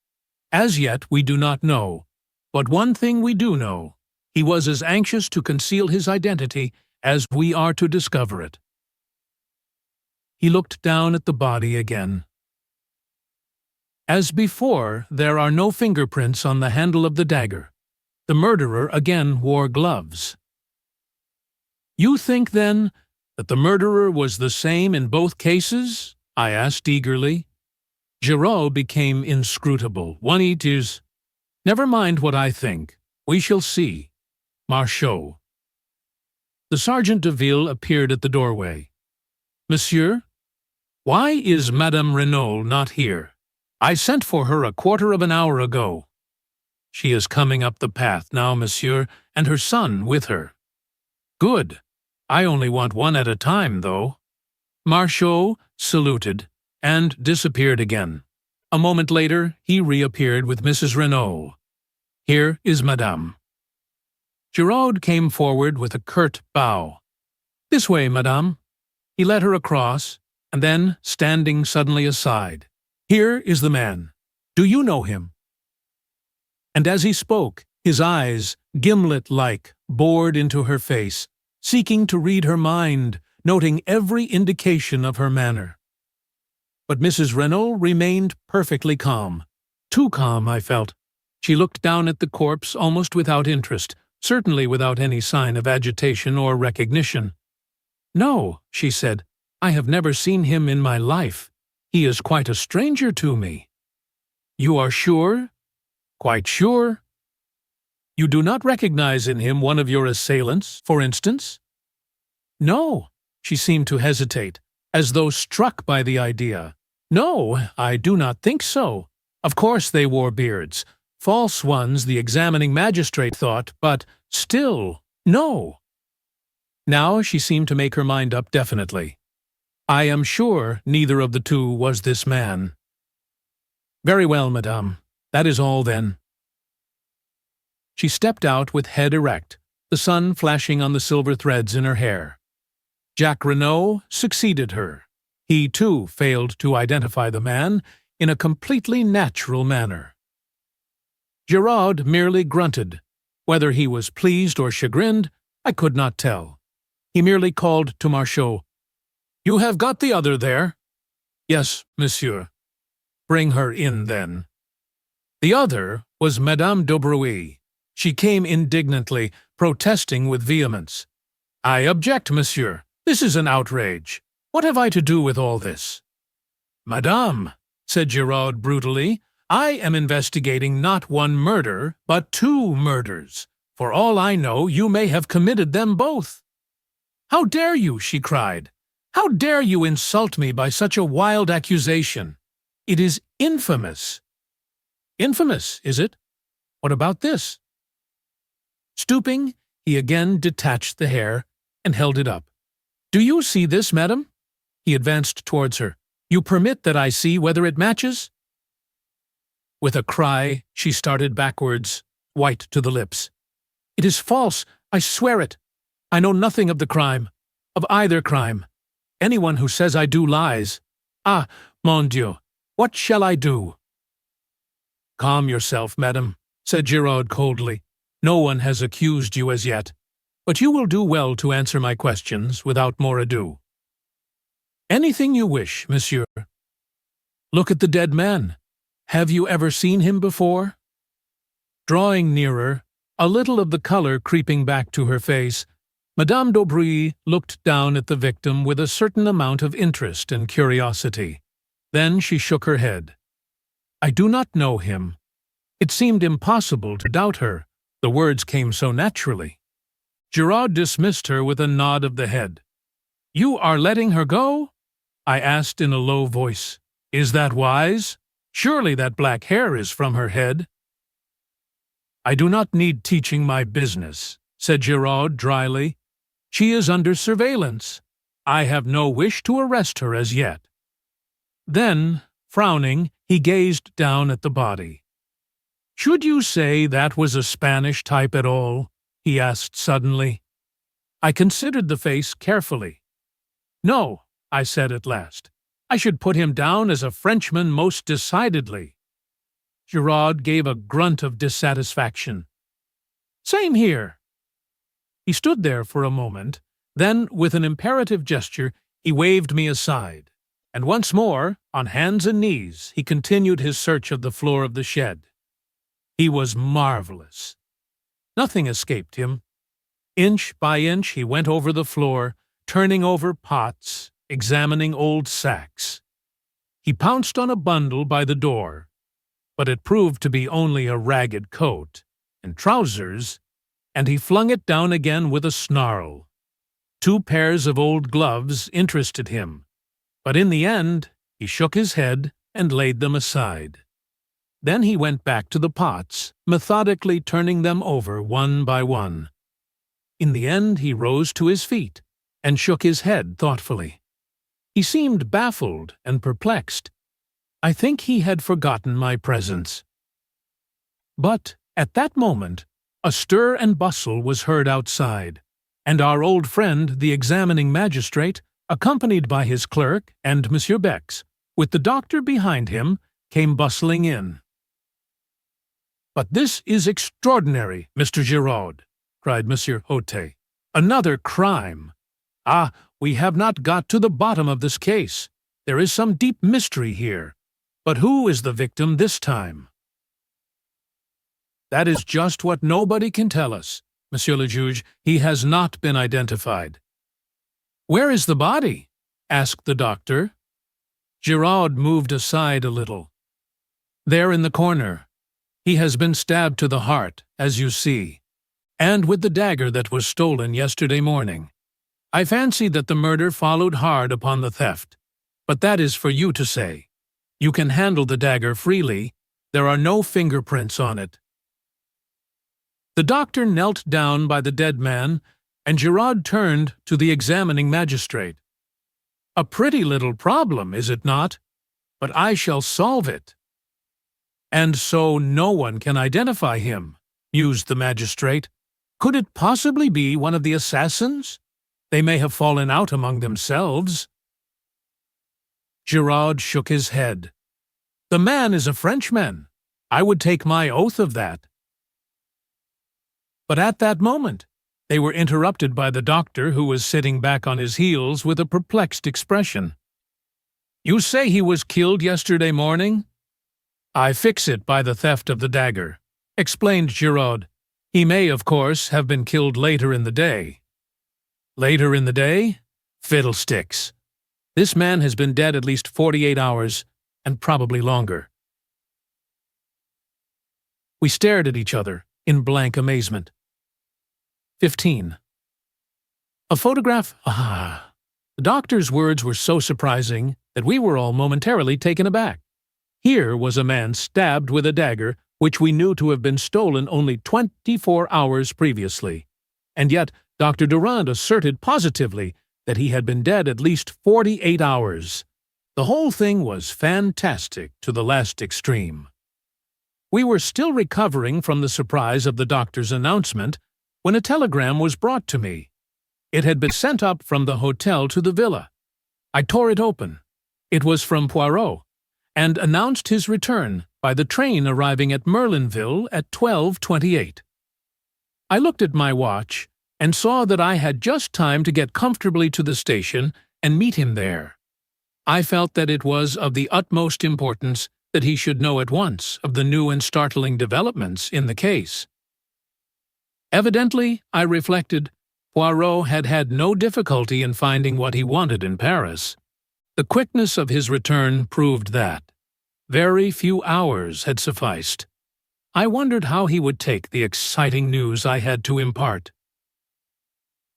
As yet we do not know. But one thing we do know. He was as anxious to conceal his identity as we are to discover it. He looked down at the body again. As before, there are no fingerprints on the handle of the dagger. The murderer again wore gloves. You think, then, that the murderer was the same in both cases? I asked eagerly. Giraud became inscrutable. One is... Never mind what I think. We shall see. Marchot. The Sergeant de Ville appeared at the doorway. Monsieur, why is Madame Renaud not here? I sent for her a quarter of an hour ago. She is coming up the path now, monsieur, and her son with her. Good. I only want one at a time, though. Marchot saluted and disappeared again. A moment later, he reappeared with Mrs. Renaud. Here is Madame. Giraud came forward with a curt bow. This way, Madame. He led her across, and then, standing suddenly aside. Here is the man. Do you know him? And as he spoke, his eyes, gimlet-like, bored into her face, seeking to read her mind, noting every indication of her manner. But Mrs. Renaud remained perfectly calm. Too calm, I felt. She looked down at the corpse almost without interest, certainly without any sign of agitation or recognition. No, she said, I have never seen him in my life. He is quite a stranger to me. You are sure? Quite sure? You do not recognize in him one of your assailants, for instance? No, she seemed to hesitate, as though struck by the idea. No, I do not think so. Of course they wore beards. False ones, the examining magistrate thought, but still, no. Now she seemed to make her mind up definitely. I am sure neither of the two was this man. Very well, madame. That is all, then. She stepped out with head erect, the sun flashing on the silver threads in her hair. Jacques Renaud succeeded her. He, too, failed to identify the man in a completely natural manner. Giraud merely grunted. Whether he was pleased or chagrined, I could not tell. He merely called to Marchot, "You have got the other there?" "Yes, monsieur." "Bring her in, then." The other was Madame d'Aubruy. She came indignantly, protesting with vehemence. "I object, monsieur. This is an outrage. What have I to do with all this?" "Madame," said Giraud brutally, "I am investigating not one murder, but 2 murders. For all I know, you may have committed them both." "How dare you?" she cried. "How dare you insult me by such a wild accusation? It is infamous." "Infamous, is it? What about this?" Stooping, he again detached the hair and held it up. "Do you see this, madam?" He advanced towards her. "You permit that I see whether it matches?" With a cry, she started backwards, white to the lips. "It is false, I swear it. I know nothing of the crime, of either crime. Anyone who says I do lies. Ah, mon Dieu, what shall I do?" "Calm yourself, madam," said Giraud coldly. "No one has accused you as yet, but you will do well to answer my questions without more ado." "Anything you wish, monsieur." "Look at the dead man. Have you ever seen him before?" Drawing nearer, a little of the color creeping back to her face, Madame d'Aubruy looked down at the victim with a certain amount of interest and curiosity. Then she shook her head. "I do not know him." It seemed impossible to doubt her. The words came so naturally. Giraud dismissed her with a nod of the head. "You are letting her go?" I asked in a low voice. "Is that wise? Surely that black hair is from her head." "I do not need teaching my business," said Giraud dryly. "She is under surveillance. I have no wish to arrest her as yet." Then, frowning, he gazed down at the body. "Should you say that was a Spanish type at all?" he asked suddenly. I considered the face carefully. "No," I said at last. "I should put him down as a Frenchman most decidedly." Giraud gave a grunt of dissatisfaction. "Same here." He stood there for a moment, then, with an imperative gesture, he waved me aside, and once more, on hands and knees, he continued his search of the floor of the shed. He was marvelous. Nothing escaped him. Inch by inch he went over the floor, turning over pots, examining old sacks. He pounced on a bundle by the door, but it proved to be only a ragged coat and trousers, and he flung it down again with a snarl. 2 pairs of old gloves interested him, but in the end he shook his head and laid them aside. Then he went back to the pots, methodically turning them over one by one. In the end he rose to his feet and shook his head thoughtfully. He seemed baffled and perplexed. I think he had forgotten my presence. But at that moment a stir and bustle was heard outside, and our old friend, the examining magistrate, accompanied by his clerk and Monsieur Bex, with the doctor behind him, came bustling in. "But this is extraordinary, Mr. Giraud," cried Monsieur Hautet. "Another crime! Ah, we have not got to the bottom of this case. There is some deep mystery here. But who is the victim this time?" "That is just what nobody can tell us, Monsieur le Juge. He has not been identified." "Where is the body?" asked the doctor. Giraud moved aside a little. "There in the corner. He has been stabbed to the heart, as you see, and with the dagger that was stolen yesterday morning. I fancy that the murder followed hard upon the theft, but that is for you to say. You can handle the dagger freely. There are no fingerprints on it." The doctor knelt down by the dead man, and Giraud turned to the examining magistrate. "A pretty little problem, is it not? But I shall solve it." "And so no one can identify him," mused the magistrate. "Could it possibly be one of the assassins? They may have fallen out among themselves." Giraud shook his head. "The man is a Frenchman. I would take my oath of that." But at that moment, they were interrupted by the doctor, who was sitting back on his heels with a perplexed expression. "You say he was killed yesterday morning?" "I fix it by the theft of the dagger," explained Giraud. "He may, of course, have been killed later in the day." "Later in the day? Fiddlesticks! This man has been dead at least 48 hours, and probably longer." We stared at each other in blank amazement. 15. A photograph? Ah! The doctor's words were so surprising that we were all momentarily taken aback. Here was a man stabbed with a dagger which we knew to have been stolen only 24 hours previously, and yet Dr. Durand asserted positively that he had been dead at least 48 hours. The whole thing was fantastic to the last extreme. We were still recovering from the surprise of the doctor's announcement when a telegram was brought to me. It had been sent up from the hotel to the villa. I tore it open. It was from Poirot, and announced his return by the train arriving at Merlinville at 12:28. I looked at my watch and saw that I had just time to get comfortably to the station and meet him there. I felt that it was of the utmost importance that he should know at once of the new and startling developments in the case. Evidently, I reflected, Poirot had had no difficulty in finding what he wanted in Paris. The quickness of his return proved that. Very few hours had sufficed. I wondered how he would take the exciting news I had to impart.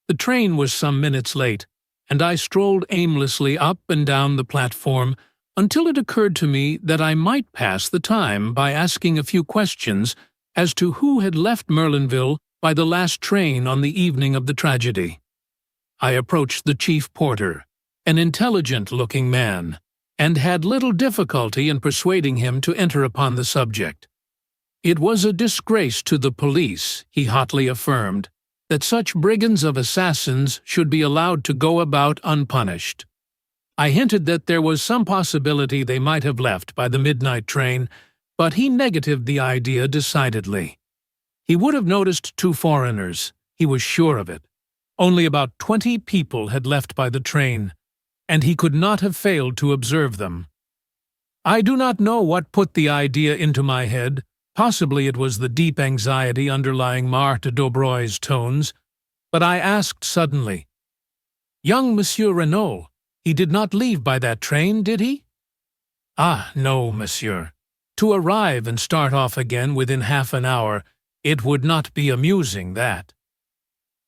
The train was some minutes late, and I strolled aimlessly up and down the platform until it occurred to me that I might pass the time by asking a few questions as to who had left Merlinville by the last train on the evening of the tragedy. I approached the chief porter, an intelligent-looking man, and had little difficulty in persuading him to enter upon the subject. It was a disgrace to the police, he hotly affirmed, that such brigands of assassins should be allowed to go about unpunished. I hinted that there was some possibility they might have left by the midnight train, but he negatived the idea decidedly. He would have noticed 2 foreigners, he was sure of it. Only about 20 people had left by the train, and he could not have failed to observe them. I do not know what put the idea into my head. Possibly it was the deep anxiety underlying Marthe d'Aubroy's tones, but I asked suddenly, "Young Monsieur Renaud, he did not leave by that train, did he?" "Ah, no, monsieur. To arrive and start off again within half an hour, it would not be amusing, that."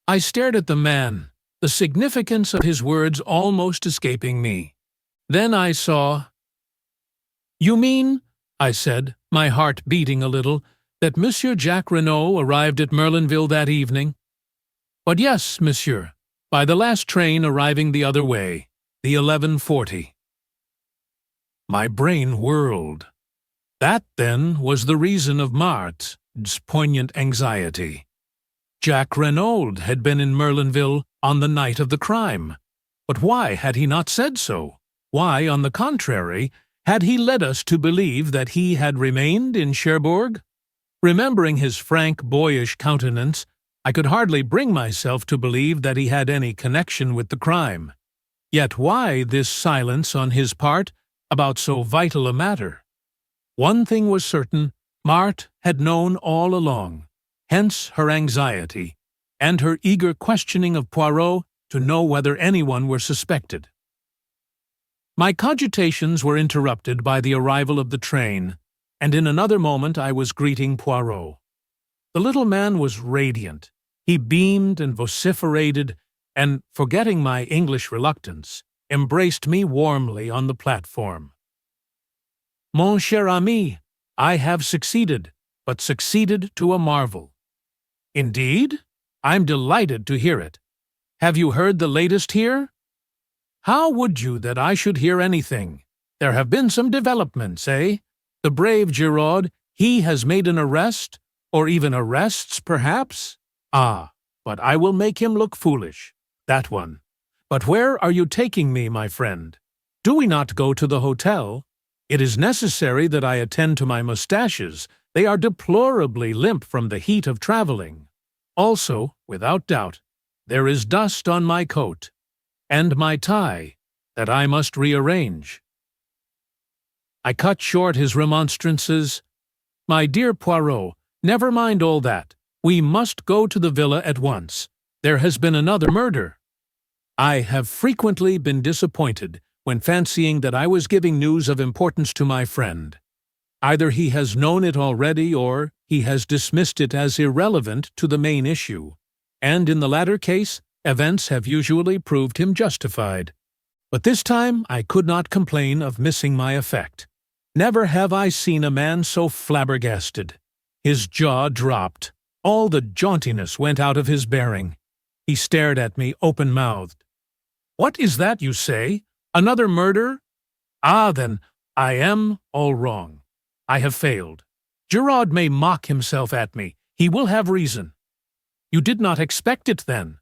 I stared at the man, the significance of his words almost escaping me. Then I saw— "You mean," I said, my heart beating a little, "that Monsieur Jacques Renaud arrived at Merlinville that evening?" "But yes, monsieur, by the last train arriving the other way, the 11:40. My brain whirled. That, then, was the reason of Marthe's poignant anxiety. Jacques Renaud had been in Merlinville on the night of the crime. But why had he not said so? Why, on the contrary, had he led us to believe that he had remained in Cherbourg? Remembering his frank, boyish countenance, I could hardly bring myself to believe that he had any connection with the crime. Yet why this silence on his part about so vital a matter? One thing was certain, Marthe had known all along, hence her anxiety, and her eager questioning of Poirot to know whether anyone were suspected. My cogitations were interrupted by the arrival of the train, and in another moment I was greeting Poirot. The little man was radiant. He beamed and vociferated, and, forgetting my English reluctance, embraced me warmly on the platform. "Mon cher ami, I have succeeded, but succeeded to a marvel. Indeed? I'm delighted to hear it. Have you heard the latest here? How would you that I should hear anything? There have been some developments, eh? The brave Giraud, he has made an arrest, or even arrests, perhaps? Ah, but I will make him look foolish. That one. But where are you taking me, my friend? Do we not go to the hotel? It is necessary that I attend to my mustaches. They are deplorably limp from the heat of traveling. Also, without doubt, there is dust on my coat and my tie that I must rearrange. I cut short his remonstrances. My dear Poirot, never mind all that. We must go to the villa at once. There has been another murder. I have frequently been disappointed when fancying that I was giving news of importance to my friend. Either he has known it already or he has dismissed it as irrelevant to the main issue, and in the latter case, events have usually proved him justified. But this time I could not complain of missing my effect. Never have I seen a man so flabbergasted. His jaw dropped. All the jauntiness went out of his bearing. He stared at me open-mouthed. "What is that you say? Another murder? Ah, then, I am all wrong. I have failed. Giraud may mock himself at me. He will have reason." "You did not expect it, then?"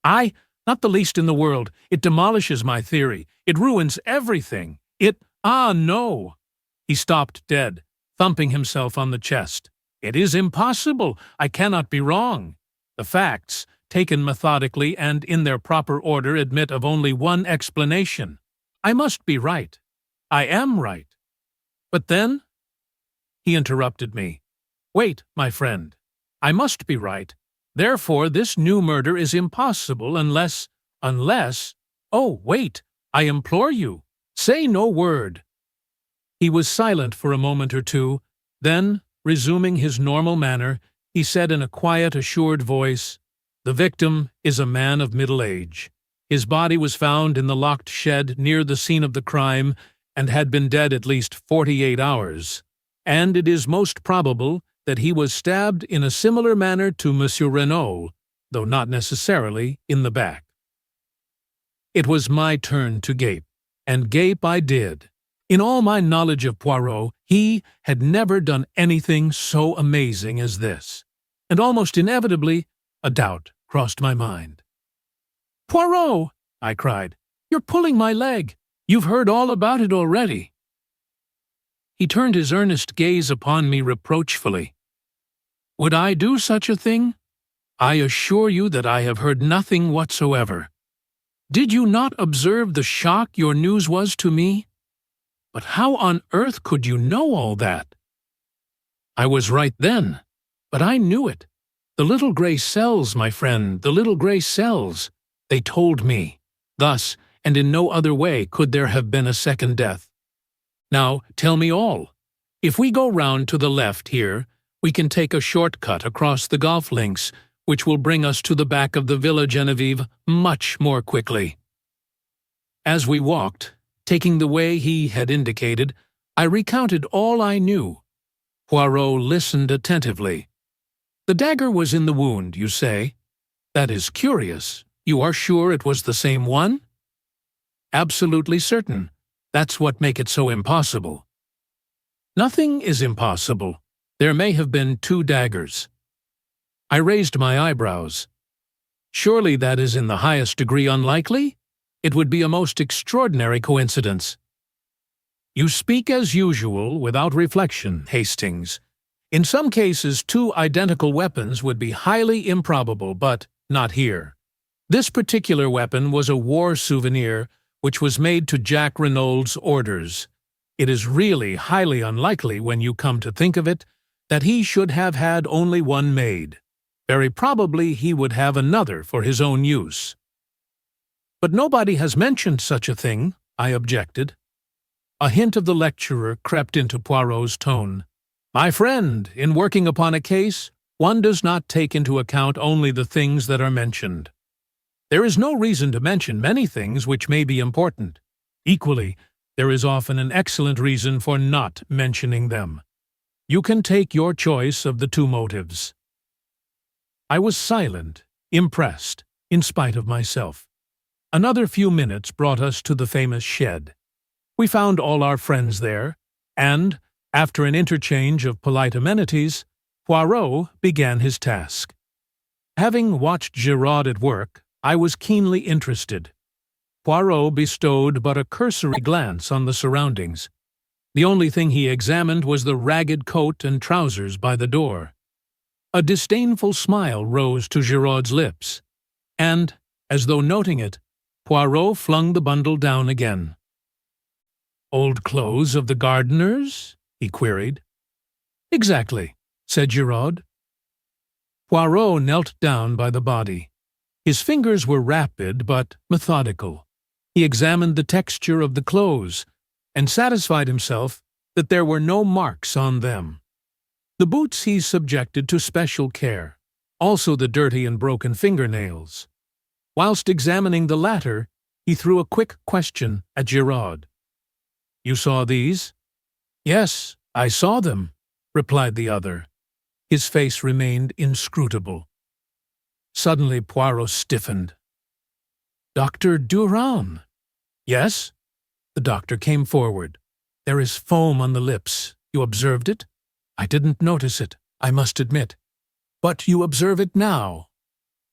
Not the least in the world. It demolishes my theory. It ruins everything. No." He stopped dead, thumping himself on the chest. "It is impossible. I cannot be wrong. The facts, taken methodically and in their proper order, admit of only one explanation. I must be right. I am right. But then—" He interrupted me. "Wait, my friend. I must be right. Therefore, this new murder is impossible unless— Oh, wait, I implore you. Say no word." He was silent for a moment or two. Then, resuming his normal manner, he said in a quiet, assured voice, "The victim is a man of middle age. His body was found in the locked shed near the scene of the crime and had been dead at least 48 hours. And it is most probable that he was stabbed in a similar manner to Monsieur Renaud, though not necessarily in the back." It was my turn to gape, and gape I did. In all my knowledge of Poirot, he had never done anything so amazing as this, and almost inevitably a doubt crossed my mind. "Poirot!" I cried. "You're pulling my leg. You've heard all about it already." He turned his earnest gaze upon me reproachfully. "Would I do such a thing? I assure you that I have heard nothing whatsoever. Did you not observe the shock your news was to me? But how on earth could you know all that?" "I was right then, but I knew it. The little gray cells, my friend, the little gray cells. They told me. Thus, and in no other way, could there have been a second death. Now, tell me all. If we go round to the left here, we can take a short-cut across the golf links, which will bring us to the back of the Villa Genevieve much more quickly." As we walked, taking the way he had indicated, I recounted all I knew. Poirot listened attentively. "The dagger was in the wound, you say? That is curious. You are sure it was the same one?" "Absolutely certain. That's what makes it so impossible." "Nothing is impossible. There may have been two daggers." I raised my eyebrows. "Surely that is in the highest degree unlikely? It would be a most extraordinary coincidence." "You speak as usual, without reflection, Hastings. In some cases, two identical weapons would be highly improbable, but not here. This particular weapon was a war souvenir which was made to Jack Renaud's orders. It is really highly unlikely, when you come to think of it, that he should have had only one made. Very probably he would have another for his own use." "But nobody has mentioned such a thing," I objected. A hint of the lecturer crept into Poirot's tone. "My friend, in working upon a case, one does not take into account only the things that are mentioned. There is no reason to mention many things which may be important. Equally, there is often an excellent reason for not mentioning them. You can take your choice of the two motives." I was silent, impressed, in spite of myself. Another few minutes brought us to the famous shed. We found all our friends there, and, after an interchange of polite amenities, Poirot began his task. Having watched Giraud at work, I was keenly interested. Poirot bestowed but a cursory glance on the surroundings. The only thing he examined was the ragged coat and trousers by the door. A disdainful smile rose to Giraud's lips, and, as though noting it, Poirot flung the bundle down again. "Old clothes of the gardeners?" he queried. "Exactly," said Giraud. Poirot knelt down by the body. His fingers were rapid but methodical. He examined the texture of the clothes, and satisfied himself that there were no marks on them. The boots he subjected to special care, also the dirty and broken fingernails. Whilst examining the latter, he threw a quick question at Giraud. "You saw these?" "Yes, I saw them," replied the other. His face remained inscrutable. Suddenly Poirot stiffened. "Dr. Durand?" "Yes." The doctor came forward. "There is foam on the lips. You observed it?" "I didn't notice it, I must admit." "But you observe it now?"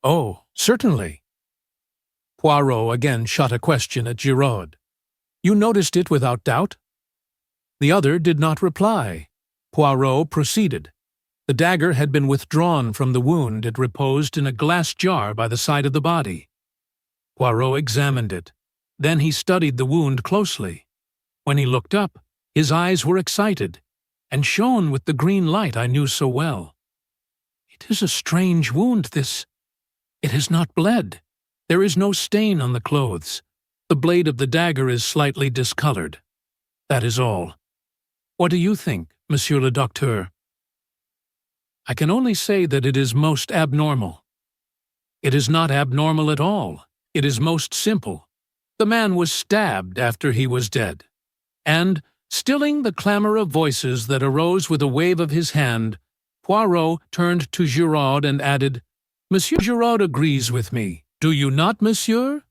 "Oh, certainly." Poirot again shot a question at Giraud. "You noticed it without doubt?" The other did not reply. Poirot proceeded. The dagger had been withdrawn from the wound. It reposed in a glass jar by the side of the body. Poirot examined it. Then he studied the wound closely. When he looked up, his eyes were excited, and shone with the green light I knew so well. "It is a strange wound, this. It has not bled. There is no stain on the clothes. The blade of the dagger is slightly discolored. That is all. What do you think, Monsieur le Docteur?" "I can only say that it is most abnormal." "It is not abnormal at all. It is most simple. The man was stabbed after he was dead." And, stilling the clamor of voices that arose with a wave of his hand, Poirot turned to Giraud and added, "Monsieur Giraud agrees with me, do you not, monsieur?"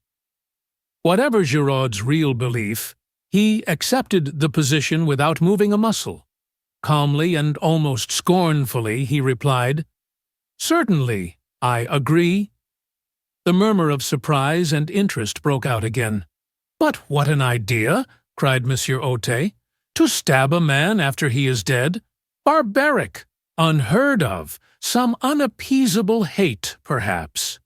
Whatever Giraud's real belief, he accepted the position without moving a muscle. Calmly and almost scornfully he replied, "Certainly, I agree." The murmur of surprise and interest broke out again. "But what an idea!" cried Monsieur Otet. "To stab a man after he is dead? Barbaric! Unheard of! Some unappeasable hate, perhaps."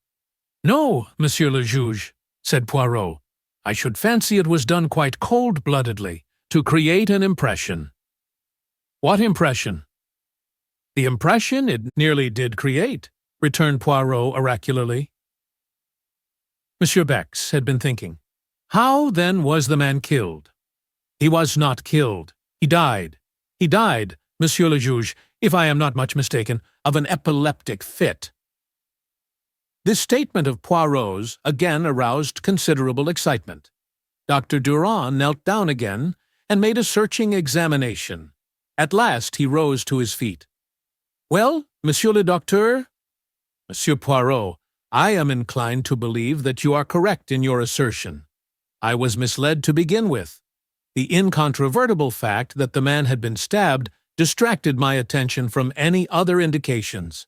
"No, Monsieur le Juge," said Poirot. "I should fancy it was done quite cold-bloodedly, to create an impression." "What impression?" "The impression it nearly did create," returned Poirot oracularly. Monsieur Bex had been thinking. "How, then, was the man killed?" "He was not killed. He died. He died, Monsieur le Juge, if I am not much mistaken, of an epileptic fit." This statement of Poirot's again aroused considerable excitement. Dr. Durand knelt down again and made a searching examination. At last he rose to his feet. "Well, Monsieur le Docteur?" "Monsieur Poirot, I am inclined to believe that you are correct in your assertion. I was misled to begin with. The incontrovertible fact that the man had been stabbed distracted my attention from any other indications."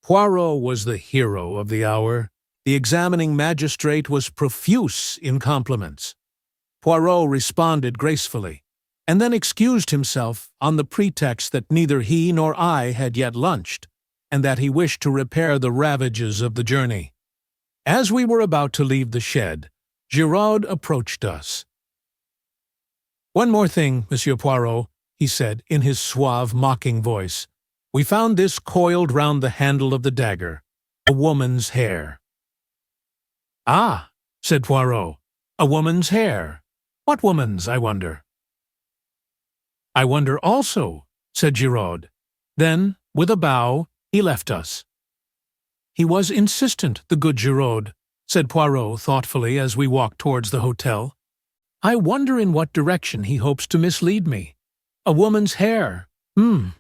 Poirot was the hero of the hour. The examining magistrate was profuse in compliments. Poirot responded gracefully, and then excused himself on the pretext that neither he nor I had yet lunched, and that he wished to repair the ravages of the journey. As we were about to leave the shed, Giraud approached us. "One more thing, Monsieur Poirot," he said in his suave, mocking voice. "We found this coiled round the handle of the dagger, a woman's hair." "Ah," said Poirot, "a woman's hair. What woman's, I wonder?" "I wonder also," said Giraud. Then, with a bow, he left us. "He was insistent, the good Giraud," said Poirot thoughtfully as we walked towards the hotel. "I wonder in what direction he hopes to mislead me. A woman's hair. Hmm.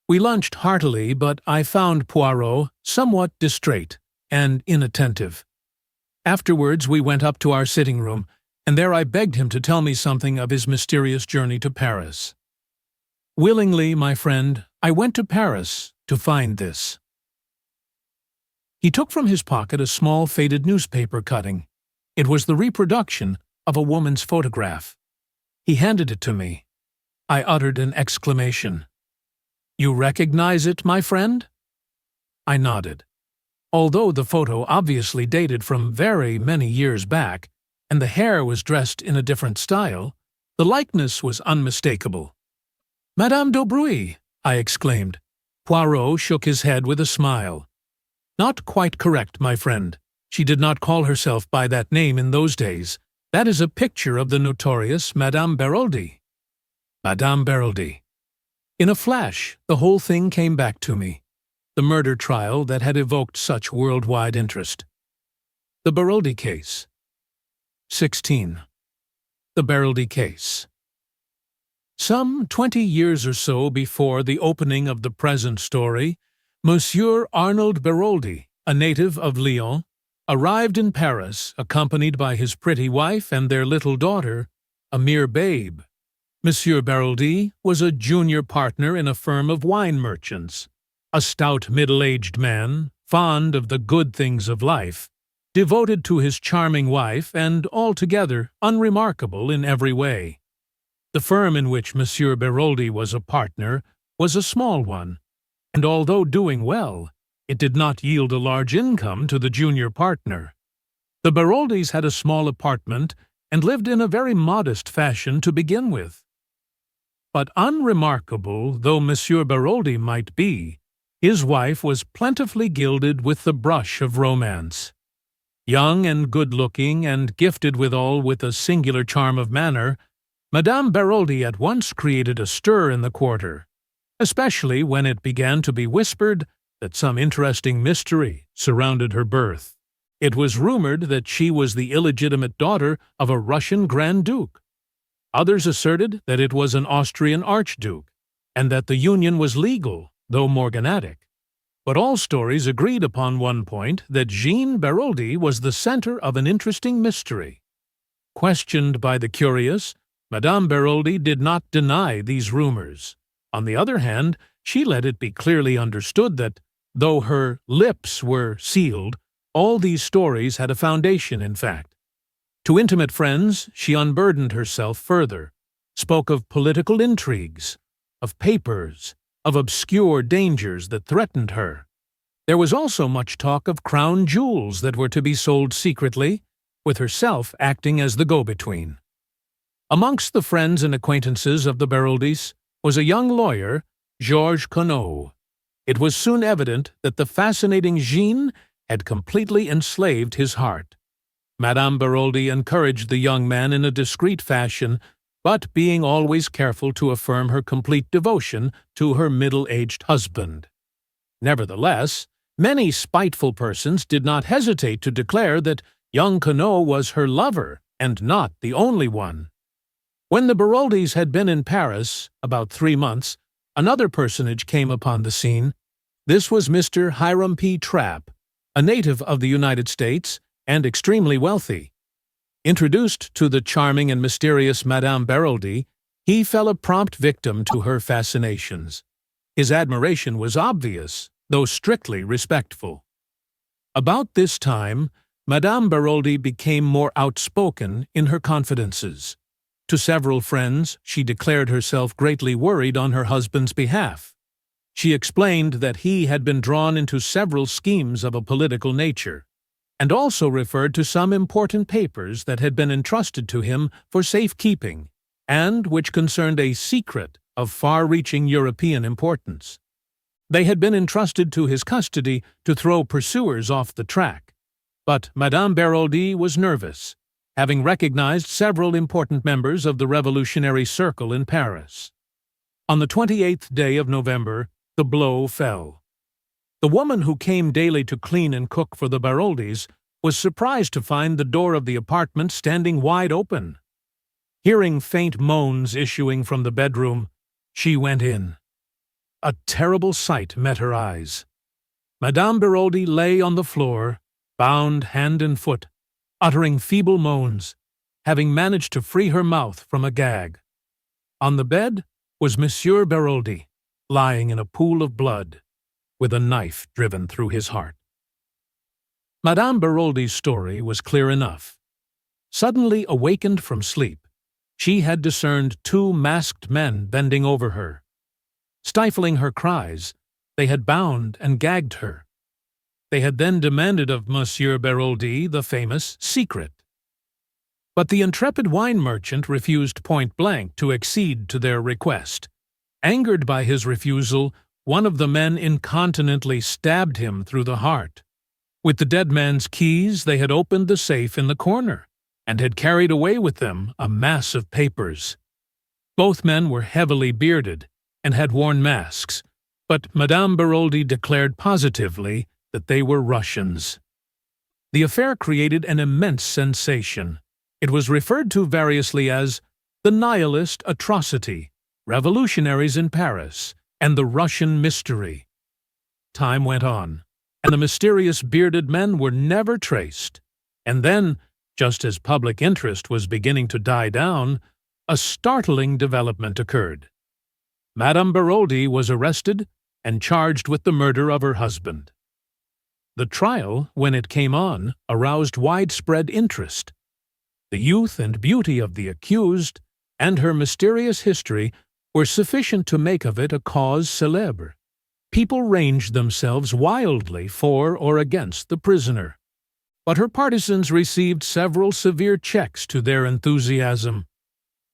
We lunched heartily, but I found Poirot somewhat distrait and inattentive. Afterwards, we went up to our sitting room, and there I begged him to tell me something of his mysterious journey to Paris. Willingly, my friend, I went to Paris to find this. He took from his pocket a small faded newspaper cutting. It was the reproduction of a woman's photograph. He handed it to me. I uttered an exclamation. "You recognize it, my friend?" I nodded. Although the photo obviously dated from very many years back, and the hair was dressed in a different style, the likeness was unmistakable. "Madame d'Aubray!" I exclaimed. Poirot shook his head with a smile. "Not quite correct, my friend. She did not call herself by that name in those days. That is a picture of the notorious Madame Baroldi." Madame Baroldi. In a flash, the whole thing came back to me. The murder trial that had evoked such worldwide interest. The Baroldi case. 16. The Baroldi case. Some 20 years or so before the opening of the present story, Monsieur Arnold Baroldi, a native of Lyon, arrived in Paris accompanied by his pretty wife and their little daughter, a mere babe. Monsieur Baroldi was a junior partner in a firm of wine merchants, a stout middle-aged man, fond of the good things of life, devoted to his charming wife and altogether unremarkable in every way. The firm in which Monsieur Baroldi was a partner was a small one, and although doing well, it did not yield a large income to the junior partner. The Baroldis had a small apartment and lived in a very modest fashion to begin with. But unremarkable though Monsieur Baroldi might be, his wife was plentifully gilded with the brush of romance. Young and good-looking, and gifted withal with a singular charm of manner, Madame Baroldi at once created a stir in the quarter, especially when it began to be whispered that some interesting mystery surrounded her birth. It was rumored that she was the illegitimate daughter of a Russian Grand Duke. Others asserted that it was an Austrian Archduke, and that the union was legal, though morganatic. But all stories agreed upon one point, that Jean Baroldi was the center of an interesting mystery. Questioned by the curious, Madame Baroldi did not deny these rumors. On the other hand, she let it be clearly understood that, though her lips were sealed, all these stories had a foundation in fact. To intimate friends, she unburdened herself further, spoke of political intrigues, of papers, of obscure dangers that threatened her. There was also much talk of crown jewels that were to be sold secretly, with herself acting as the go-between. Amongst the friends and acquaintances of the Baroldis was a young lawyer, Georges Conneau. It was soon evident that the fascinating Jean had completely enslaved his heart. Madame Baroldi encouraged the young man in a discreet fashion, but being always careful to affirm her complete devotion to her middle-aged husband. Nevertheless, many spiteful persons did not hesitate to declare that young Conneau was her lover, and not the only one. When the Baroldis had been in Paris about 3 months, another personage came upon the scene. This was Mr. Hiram P. Trapp, a native of the United States and extremely wealthy. Introduced to the charming and mysterious Madame Baroldi, he fell a prompt victim to her fascinations. His admiration was obvious, though strictly respectful. About this time, Madame Baroldi became more outspoken in her confidences. To several friends, she declared herself greatly worried on her husband's behalf. She explained that he had been drawn into several schemes of a political nature, and also referred to some important papers that had been entrusted to him for safekeeping, and which concerned a secret of far-reaching European importance. They had been entrusted to his custody to throw pursuers off the track, but Madame Baroldi was nervous, having recognized several important members of the revolutionary circle in Paris. On the 28th day of November, the blow fell. The woman who came daily to clean and cook for the Baroldis was surprised to find the door of the apartment standing wide open. Hearing faint moans issuing from the bedroom, She went in. A terrible sight met her eyes. Madame Beroldi lay on the floor, bound hand and foot, uttering feeble moans, having managed to free her mouth from a gag. On the bed was Monsieur Beroldi, lying in a pool of blood, with a knife driven through his heart. Madame Beroldi's story was clear enough. Suddenly awakened from sleep, she had discerned two masked men bending over her. Stifling her cries, they had bound and gagged her. They had then demanded of Monsieur Beroldi the famous secret. But the intrepid wine merchant refused point-blank to accede to their request. Angered by his refusal, one of the men incontinently stabbed him through the heart. With the dead man's keys, they had opened the safe in the corner, and had carried away with them a mass of papers. Both men were heavily bearded, and had worn masks, but Madame Beroldi declared positively that they were Russians. The affair created an immense sensation. It was referred to variously as the Nihilist Atrocity, Revolutionaries in Paris, and the Russian Mystery. Time went on, and the mysterious bearded men were never traced. And then, just as public interest was beginning to die down, a startling development occurred. Madame Beroldi was arrested and charged with the murder of her husband. The trial, when it came on, aroused widespread interest. The youth and beauty of the accused and her mysterious history were sufficient to make of it a cause célèbre. People ranged themselves wildly for or against the prisoner. But her partisans received several severe checks to their enthusiasm.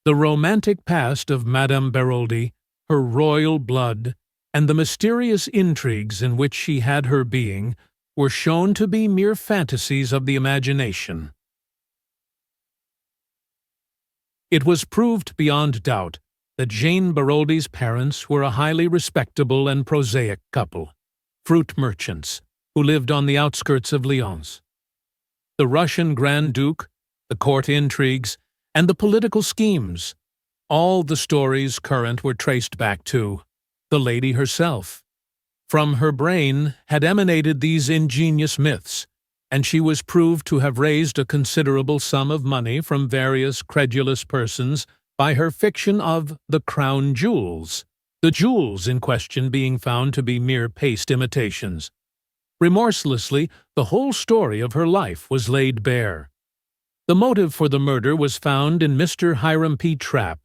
The romantic past of Madame Beroldi, her royal blood, and the mysterious intrigues in which she had her being were shown to be mere fantasies of the imagination. It was proved beyond doubt that Jane Beroldi's parents were a highly respectable and prosaic couple, fruit merchants, who lived on the outskirts of Lyons. The Russian Grand Duke, the court intrigues, and the political schemes, all the stories current were traced back to the lady herself. From her brain had emanated these ingenious myths, and she was proved to have raised a considerable sum of money from various credulous persons by her fiction of the crown jewels, the jewels in question being found to be mere paste imitations. Remorselessly, the whole story of her life was laid bare. The motive for the murder was found in Mr. Hiram P. Trapp.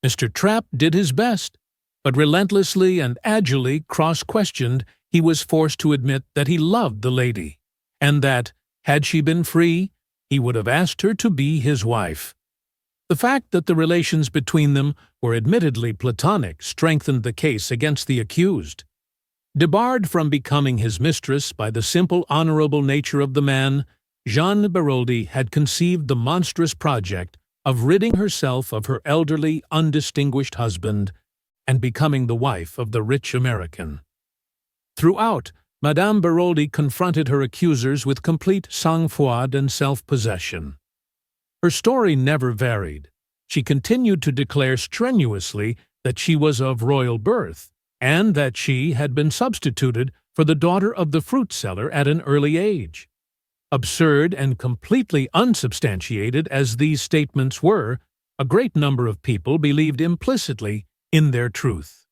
Mr. Trapp did his best, but relentlessly and agilely cross-questioned, he was forced to admit that he loved the lady, and that, had she been free, he would have asked her to be his wife. The fact that the relations between them were admittedly platonic strengthened the case against the accused. Debarred from becoming his mistress by the simple honorable nature of the man, Jeanne Beroldi had conceived the monstrous project of ridding herself of her elderly, undistinguished husband and becoming the wife of the rich American. Throughout, Madame Beroldi confronted her accusers with complete sang-froid and self-possession. Her story never varied. She continued to declare strenuously that she was of royal birth, and that she had been substituted for the daughter of the fruit seller at an early age. Absurd and completely unsubstantiated as these statements were, a great number of people believed implicitly in their truth.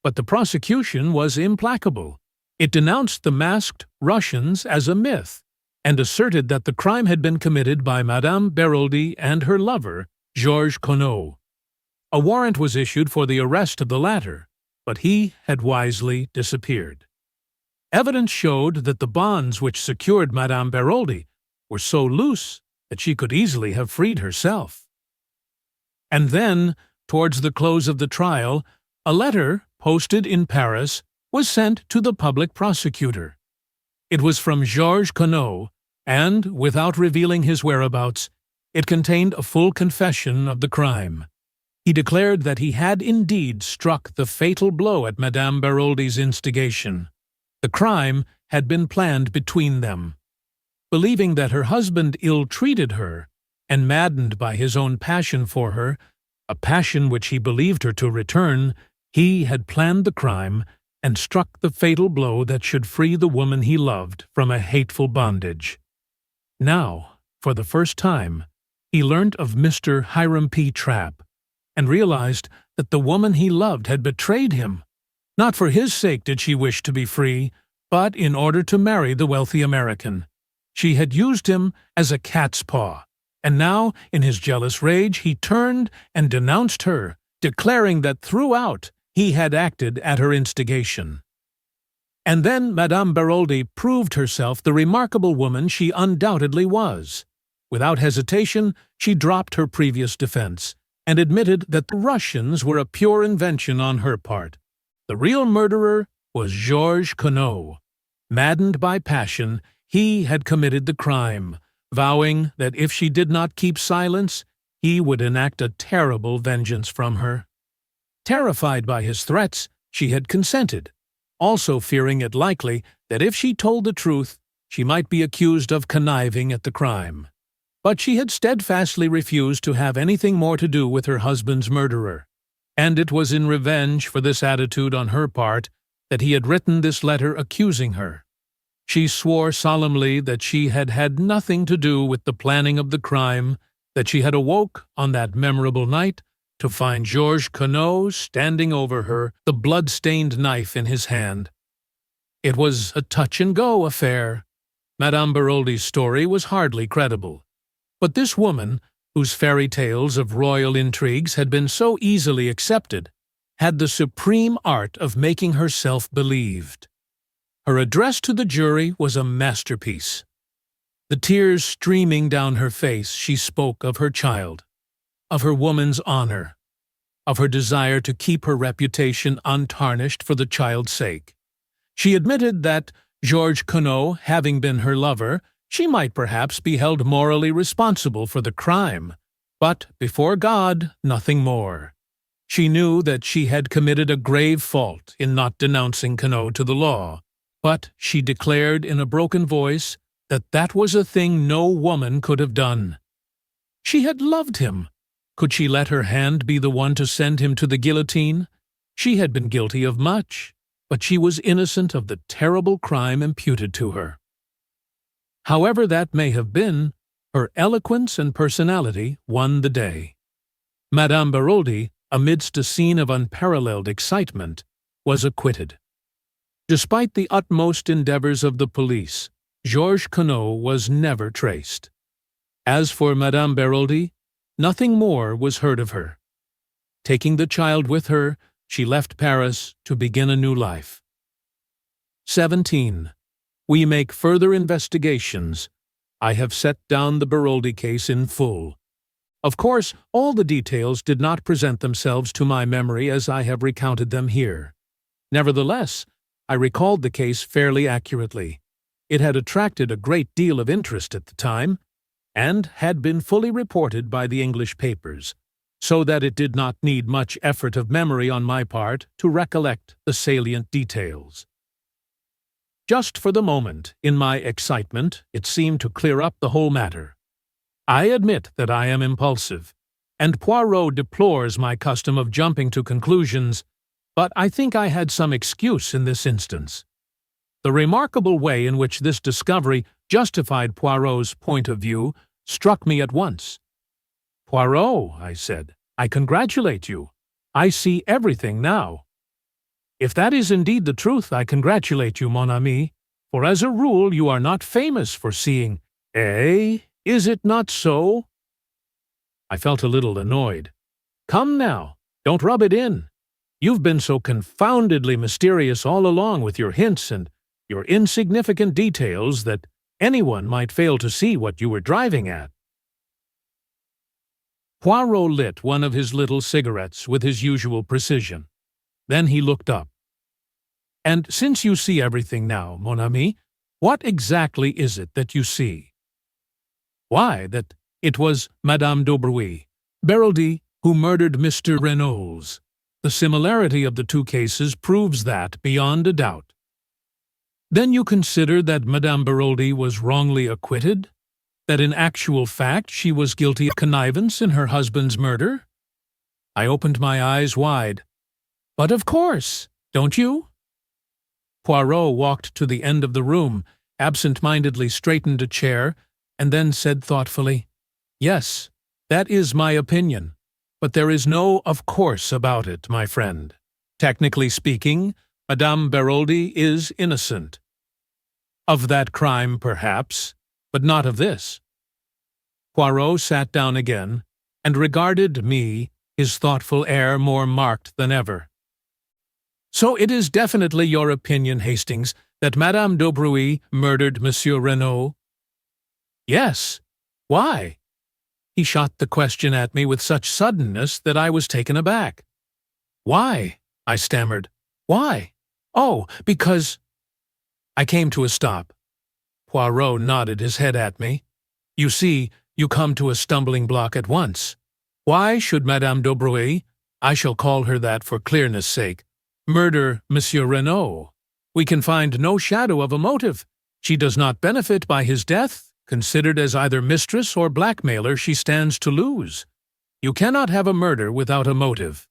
But the prosecution was implacable. It denounced the masked Russians as a myth, and asserted that the crime had been committed by Madame Beroldi and her lover, Georges Conneau. A warrant was issued for the arrest of the latter, but he had wisely disappeared. Evidence showed that the bonds which secured Madame Beroldi were so loose that she could easily have freed herself. And then, towards the close of the trial, a letter, posted in Paris, was sent to the public prosecutor. It was from Georges Conneau, and, without revealing his whereabouts, it contained a full confession of the crime. He declared that he had indeed struck the fatal blow at Madame Beroldi's instigation. The crime had been planned between them. Believing that her husband ill-treated her, and maddened by his own passion for her, a passion which he believed her to return, he had planned the crime and struck the fatal blow that should free the woman he loved from a hateful bondage. Now, for the first time, he learnt of Mr. Hiram P. Trapp, and realized that the woman he loved had betrayed him. Not for his sake did she wish to be free, but in order to marry the wealthy American. She had used him as a cat's paw, and now, in his jealous rage, he turned and denounced her, declaring that throughout he had acted at her instigation. And then Madame Baroldi proved herself the remarkable woman she undoubtedly was. Without hesitation, she dropped her previous defense, and admitted that the Russians were a pure invention on her part. The real murderer was Georges Queneau. Maddened by passion, he had committed the crime, vowing that if she did not keep silence, he would enact a terrible vengeance from her. Terrified by his threats, she had consented, also fearing it likely that if she told the truth, she might be accused of conniving at the crime. But she had steadfastly refused to have anything more to do with her husband's murderer, and it was in revenge for this attitude on her part that he had written this letter accusing her. She swore solemnly that she had had nothing to do with the planning of the crime, that she had awoke on that memorable night to find Georges Queneau standing over her, the blood-stained knife in his hand. It was a touch-and-go affair. Madame Baroldi's story was hardly credible. But this woman, whose fairy tales of royal intrigues had been so easily accepted, had the supreme art of making herself believed. Her address to the jury was a masterpiece. The tears streaming down her face, she spoke of her child, of her woman's honor, of her desire to keep her reputation untarnished for the child's sake. She admitted that, Georges Queneau having been her lover, she might perhaps be held morally responsible for the crime, but before God, nothing more. She knew that she had committed a grave fault in not denouncing Queneau to the law, but she declared in a broken voice that that was a thing no woman could have done. She had loved him. Could she let her hand be the one to send him to the guillotine? She had been guilty of much, but she was innocent of the terrible crime imputed to her. However that may have been, her eloquence and personality won the day. Madame Baroldi, amidst a scene of unparalleled excitement, was acquitted. Despite the utmost endeavors of the police, Georges Queneau was never traced. As for Madame Baroldi, nothing more was heard of her. Taking the child with her, she left Paris to begin a new life. 17. We make further investigations. I have set down the Baroldi case in full. Of course, all the details did not present themselves to my memory as I have recounted them here. Nevertheless, I recalled the case fairly accurately. It had attracted a great deal of interest at the time, and had been fully reported by the English papers, so that it did not need much effort of memory on my part to recollect the salient details. Just for the moment, in my excitement, it seemed to clear up the whole matter. I admit that I am impulsive, and Poirot deplores my custom of jumping to conclusions, but I think I had some excuse in this instance. The remarkable way in which this discovery justified Poirot's point of view struck me at once. "Poirot," I said, "I congratulate you. I see everything now." "If that is indeed the truth, I congratulate you, mon ami, for as a rule you are not famous for seeing. Eh? Is it not so?" I felt a little annoyed. "Come now, don't rub it in. You've been so confoundedly mysterious all along with your hints and your insignificant details that anyone might fail to see what you were driving at." Poirot lit one of his little cigarettes with his usual precision. Then he looked up. "And since you see everything now, mon ami, what exactly is it that you see?" "Why, that it was Madame d'Aubervilliers, Baroldi, who murdered Mr. Reynolds. The similarity of the two cases proves that beyond a doubt." "Then you consider that Madame Baroldi was wrongly acquitted? That in actual fact she was guilty of connivance in her husband's murder?" I opened my eyes wide. "But of course, don't you?" Poirot walked to the end of the room, absent-mindedly straightened a chair, and then said thoughtfully, "Yes, that is my opinion, but there is no 'of course' about it, my friend. Technically speaking, Madame Beroldi is innocent. Of that crime, perhaps, but not of this." Poirot sat down again, and regarded me, his thoughtful air more marked than ever. "So it is definitely your opinion, Hastings, that Madame d'Aubruy murdered Monsieur Renaud?" "Yes. Why?" He shot the question at me with such suddenness that I was taken aback. "Why?" I stammered. "Why? Oh, because—" I came to a stop. Poirot nodded his head at me. "You see, you come to a stumbling block at once. Why should Madame d'Aubruy, I shall call her that for clearness' sake, murder Monsieur Renaud? We can find no shadow of a motive. She does not benefit by his death. Considered as either mistress or blackmailer, she stands to lose. You cannot have a murder without a motive.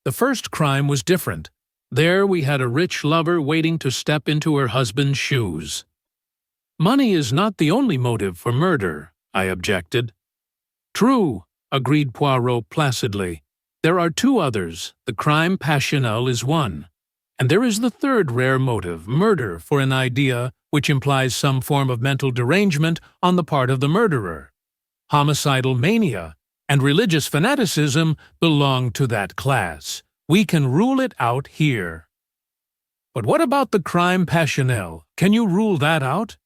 The first crime was different. There we had a rich lover waiting to step into her husband's shoes." "Money is not the only motive for murder," I objected. "True," agreed Poirot placidly. "There are two others. The crime passionnel is one. And there is the third rare motive, murder for an idea which implies some form of mental derangement on the part of the murderer. Homicidal mania and religious fanaticism belong to that class. We can rule it out here." "But what about the crime passionnel? Can you rule that out?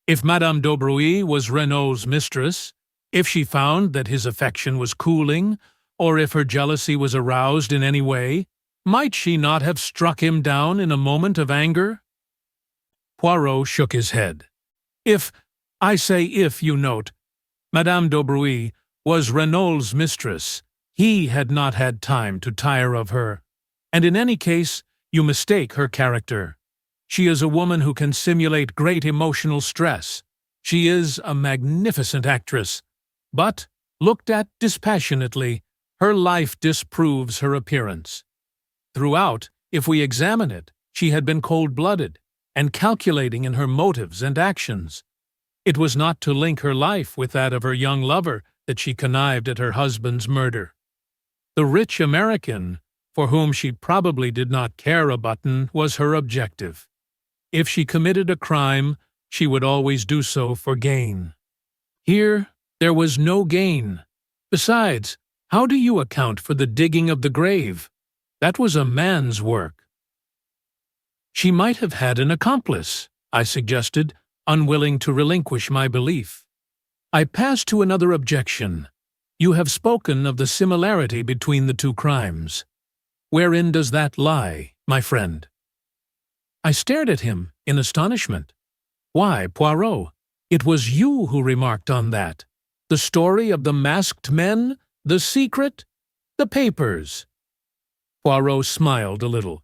If Madame d'Aubruy was Renaud's mistress, if she found that his affection was cooling, or if her jealousy was aroused in any way, might she not have struck him down in a moment of anger?" Poirot shook his head. "If, I say if, you note, Madame d'Aubruy was Renaud's mistress, he had not had time to tire of her. And in any case, you mistake her character. She is a woman who can simulate great emotional stress. She is a magnificent actress. But, looked at dispassionately, her life disproves her appearance. Throughout, if we examine it, she had been cold-blooded and calculating in her motives and actions. It was not to link her life with that of her young lover that she connived at her husband's murder. The rich American, for whom she probably did not care a button, was her objective. If she committed a crime, she would always do so for gain. Here, there was no gain. Besides, how do you account for the digging of the grave? That was a man's work." "She might have had an accomplice," I suggested, unwilling to relinquish my belief. I passed to another objection. "You have spoken of the similarity between the two crimes. Wherein does that lie, my friend?" I stared at him in astonishment. "Why, Poirot, it was you who remarked on that. The story of the masked men, the secret, the papers." Poirot smiled a little.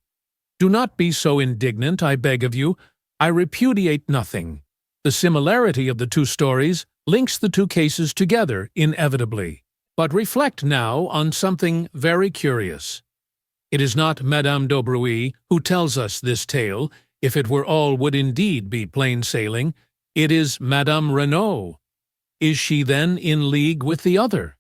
"Do not be so indignant, I beg of you. I repudiate nothing. The similarity of the two stories links the two cases together inevitably. But reflect now on something very curious. It is not Madame d'Aubruy who tells us this tale. If it were all would indeed be plain sailing. It is Madame Renaud. Is she then in league with the other?"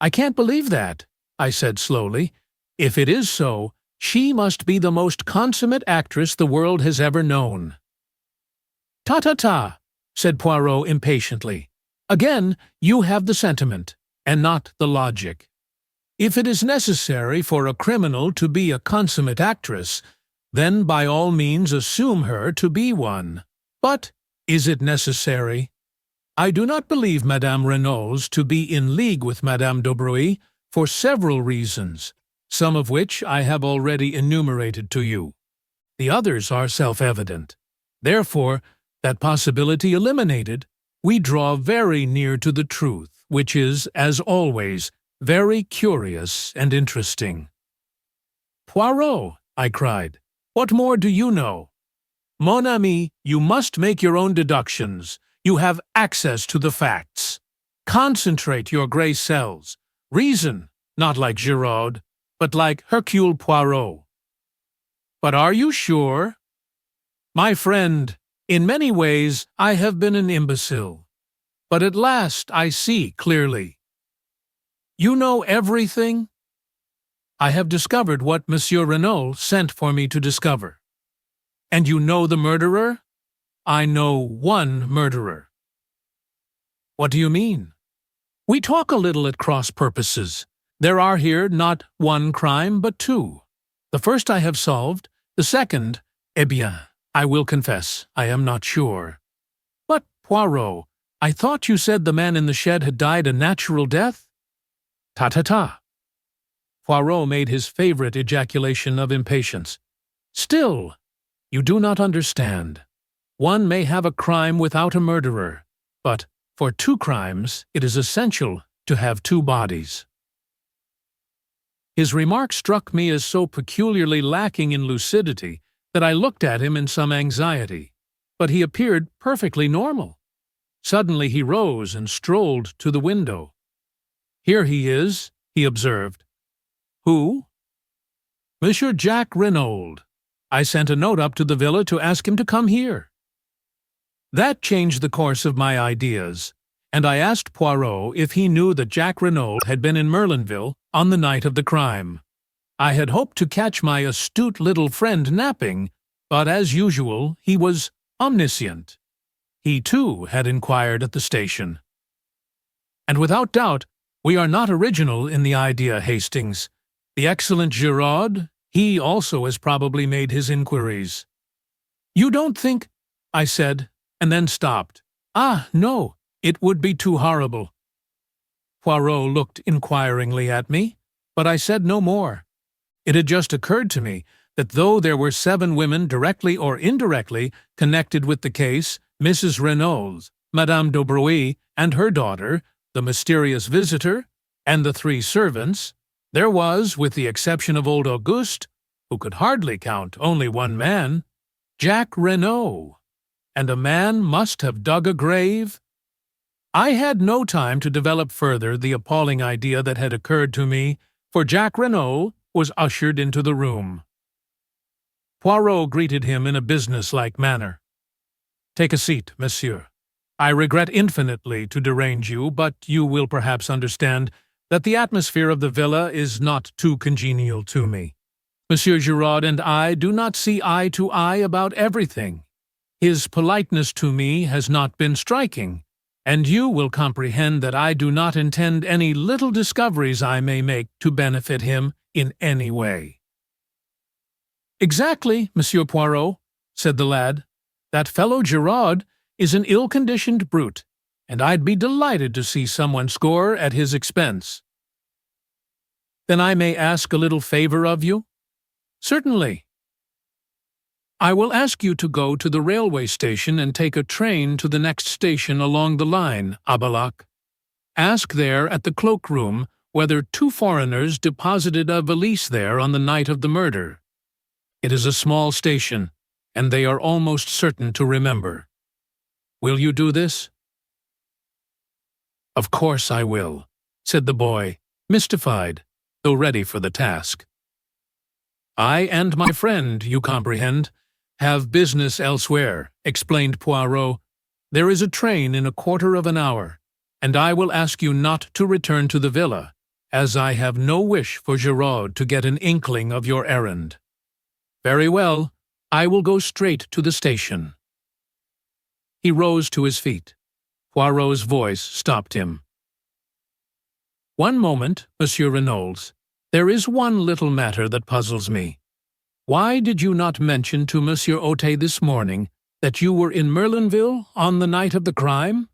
"I can't believe that," I said slowly. "If it is so, she must be the most consummate actress the world has ever known." "Ta-ta-ta," said Poirot impatiently. "Again, you have the sentiment, and not the logic. If it is necessary for a criminal to be a consummate actress, then by all means assume her to be one. But is it necessary? I do not believe Madame Renaud's to be in league with Madame d'Aubruy for several reasons, some of which I have already enumerated to you. The others are self-evident. Therefore, that possibility eliminated, we draw very near to the truth, which is, as always, very curious and interesting." "Poirot," I cried, "what more do you know?" "Mon ami, you must make your own deductions. You have access to the facts. Concentrate your gray cells. Reason, not like Giraud, but like Hercule Poirot. But are you sure? My friend, in many ways I have been an imbecile, but at last I see clearly. You know everything? I have discovered what Monsieur Renaud sent for me to discover. And you know the murderer? I know one murderer. What do you mean? We talk a little at cross purposes. There are here not one crime, but two. The first I have solved, the second, eh bien, I will confess, I am not sure. But, Poirot, I thought you said the man in the shed had died a natural death? Ta-ta-ta. Poirot made his favorite ejaculation of impatience. Still, you do not understand. One may have a crime without a murderer, but for two crimes it is essential to have two bodies. His remark struck me as so peculiarly lacking in lucidity that I looked at him in some anxiety, but he appeared perfectly normal. Suddenly he rose and strolled to the window. Here he is, he observed. Who? Monsieur Jacques Renaud. I sent a note up to the villa to ask him to come here. That changed the course of my ideas, and I asked Poirot if he knew that Jacques Renaud had been in Merlinville on the night of the crime. I had hoped to catch my astute little friend napping, but as usual he was omniscient. He too had inquired at the station. And without doubt, we are not original in the idea, Hastings. The excellent Giraud, he also has probably made his inquiries. You don't think, I said, and then stopped. Ah, no, it would be too horrible. Poirot looked inquiringly at me, but I said no more. It had just occurred to me that though there were 7 women directly or indirectly connected with the case, Mrs. Renaud, Madame d'Aubrouy, and her daughter, the mysterious visitor, and the 3 servants, there was, with the exception of old Auguste, who could hardly count only one man, Jacques Renaud. And a man must have dug a grave. I had no time to develop further the appalling idea that had occurred to me, for Jacques Renaud was ushered into the room. Poirot greeted him in a business-like manner. Take a seat, monsieur. I regret infinitely to derange you, but you will perhaps understand that the atmosphere of the villa is not too congenial to me. Monsieur Giraud and I do not see eye to eye about everything. His politeness to me has not been striking, and you will comprehend that I do not intend any little discoveries I may make to benefit him in any way. Exactly, Monsieur Poirot, said the lad. That fellow Giraud is an ill-conditioned brute, and I'd be delighted to see someone score at his expense. Then I may ask a little favor of you? Certainly. I will ask you to go to the railway station and take a train to the next station along the line, Abalac. Ask there at the cloakroom whether 2 foreigners deposited a valise there on the night of the murder. It is a small station, and they are almost certain to remember. Will you do this? Of course I will, said the boy, mystified, though ready for the task. I and my friend, you comprehend, have business elsewhere, explained Poirot. There is a train in a quarter of an hour, and I will ask you not to return to the villa, as I have no wish for Giraud to get an inkling of your errand. Very well, I will go straight to the station. He rose to his feet. Poirot's voice stopped him. One moment, Monsieur Renaud. There is one little matter that puzzles me. Why did you not mention to Monsieur Otet this morning that you were in Merlinville on the night of the crime?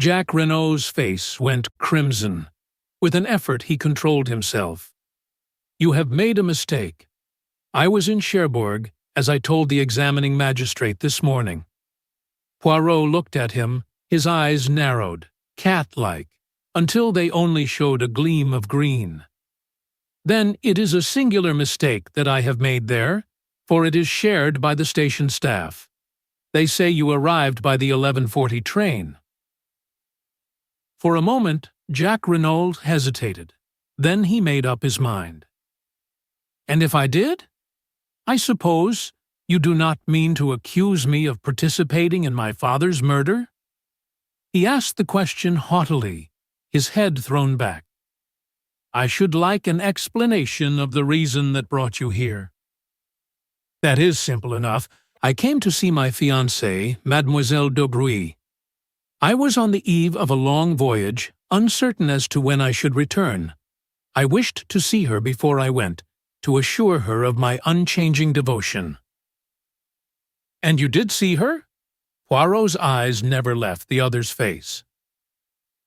Jacques Renaud's face went crimson. With an effort he controlled himself. You have made a mistake. I was in Cherbourg, as I told the examining magistrate this morning. Poirot looked at him, his eyes narrowed, cat-like, until they only showed a gleam of green. Then it is a singular mistake that I have made there, for it is shared by the station staff. They say you arrived by the 11:40 train. For a moment, Jacques Renaud hesitated. Then he made up his mind. "And if I did? I suppose you do not mean to accuse me of participating in my father's murder?" He asked the question haughtily, his head thrown back. "I should like an explanation of the reason that brought you here." "That is simple enough. I came to see my fiancée, Mademoiselle d'Aubruy. I was on the eve of a long voyage, uncertain as to when I should return. I wished to see her before I went, to assure her of my unchanging devotion." "And you did see her?" Poirot's eyes never left the other's face.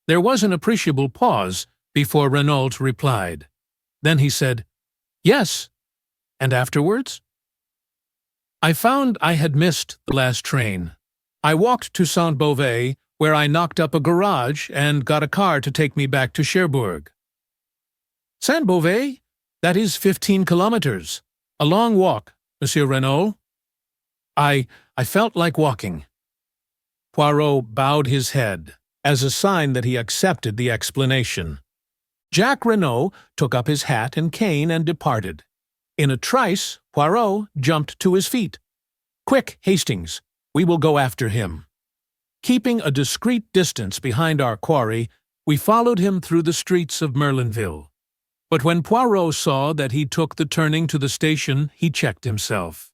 There was an appreciable pause before Renault replied. Then he said, "Yes. And afterwards?" "I found I had missed the last train. I walked to Saint-Beauvais, where I knocked up a garage and got a car to take me back to Cherbourg." "Saint-Beauvais? That is 15 kilometers. A long walk, Monsieur Renault." I felt like walking." Poirot bowed his head, as a sign that he accepted the explanation. Jacques Renault took up his hat and cane and departed. In a trice, Poirot jumped to his feet. "Quick, Hastings, we will go after him." Keeping a discreet distance behind our quarry, we followed him through the streets of Merlinville. But when Poirot saw that he took the turning to the station, he checked himself.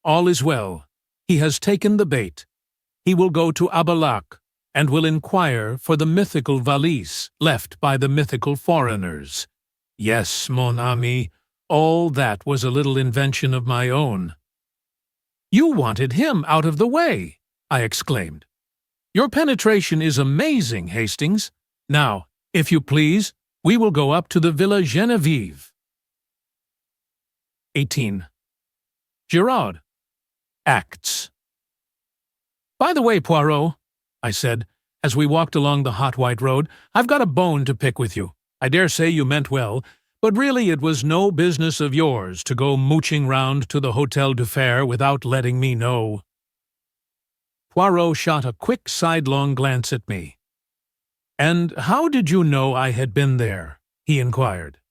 "All is well. He has taken the bait. He will go to Abalac, and will inquire for the mythical valise left by the mythical foreigners. Yes, mon ami, all that was a little invention of my own." "You wanted him out of the way!" I exclaimed. "Your penetration is amazing, Hastings. Now, if you please, we will go up to the Villa Genevieve." 18. Giraud. Acts. "By the way, Poirot," I said, as we walked along the hot white road, "I've got a bone to pick with you. I dare say you meant well, but really it was no business of yours to go mooching round to the Hôtel du Fer without letting me know." Poirot shot a quick sidelong glance at me. "And how did you know I had been there?" he inquired.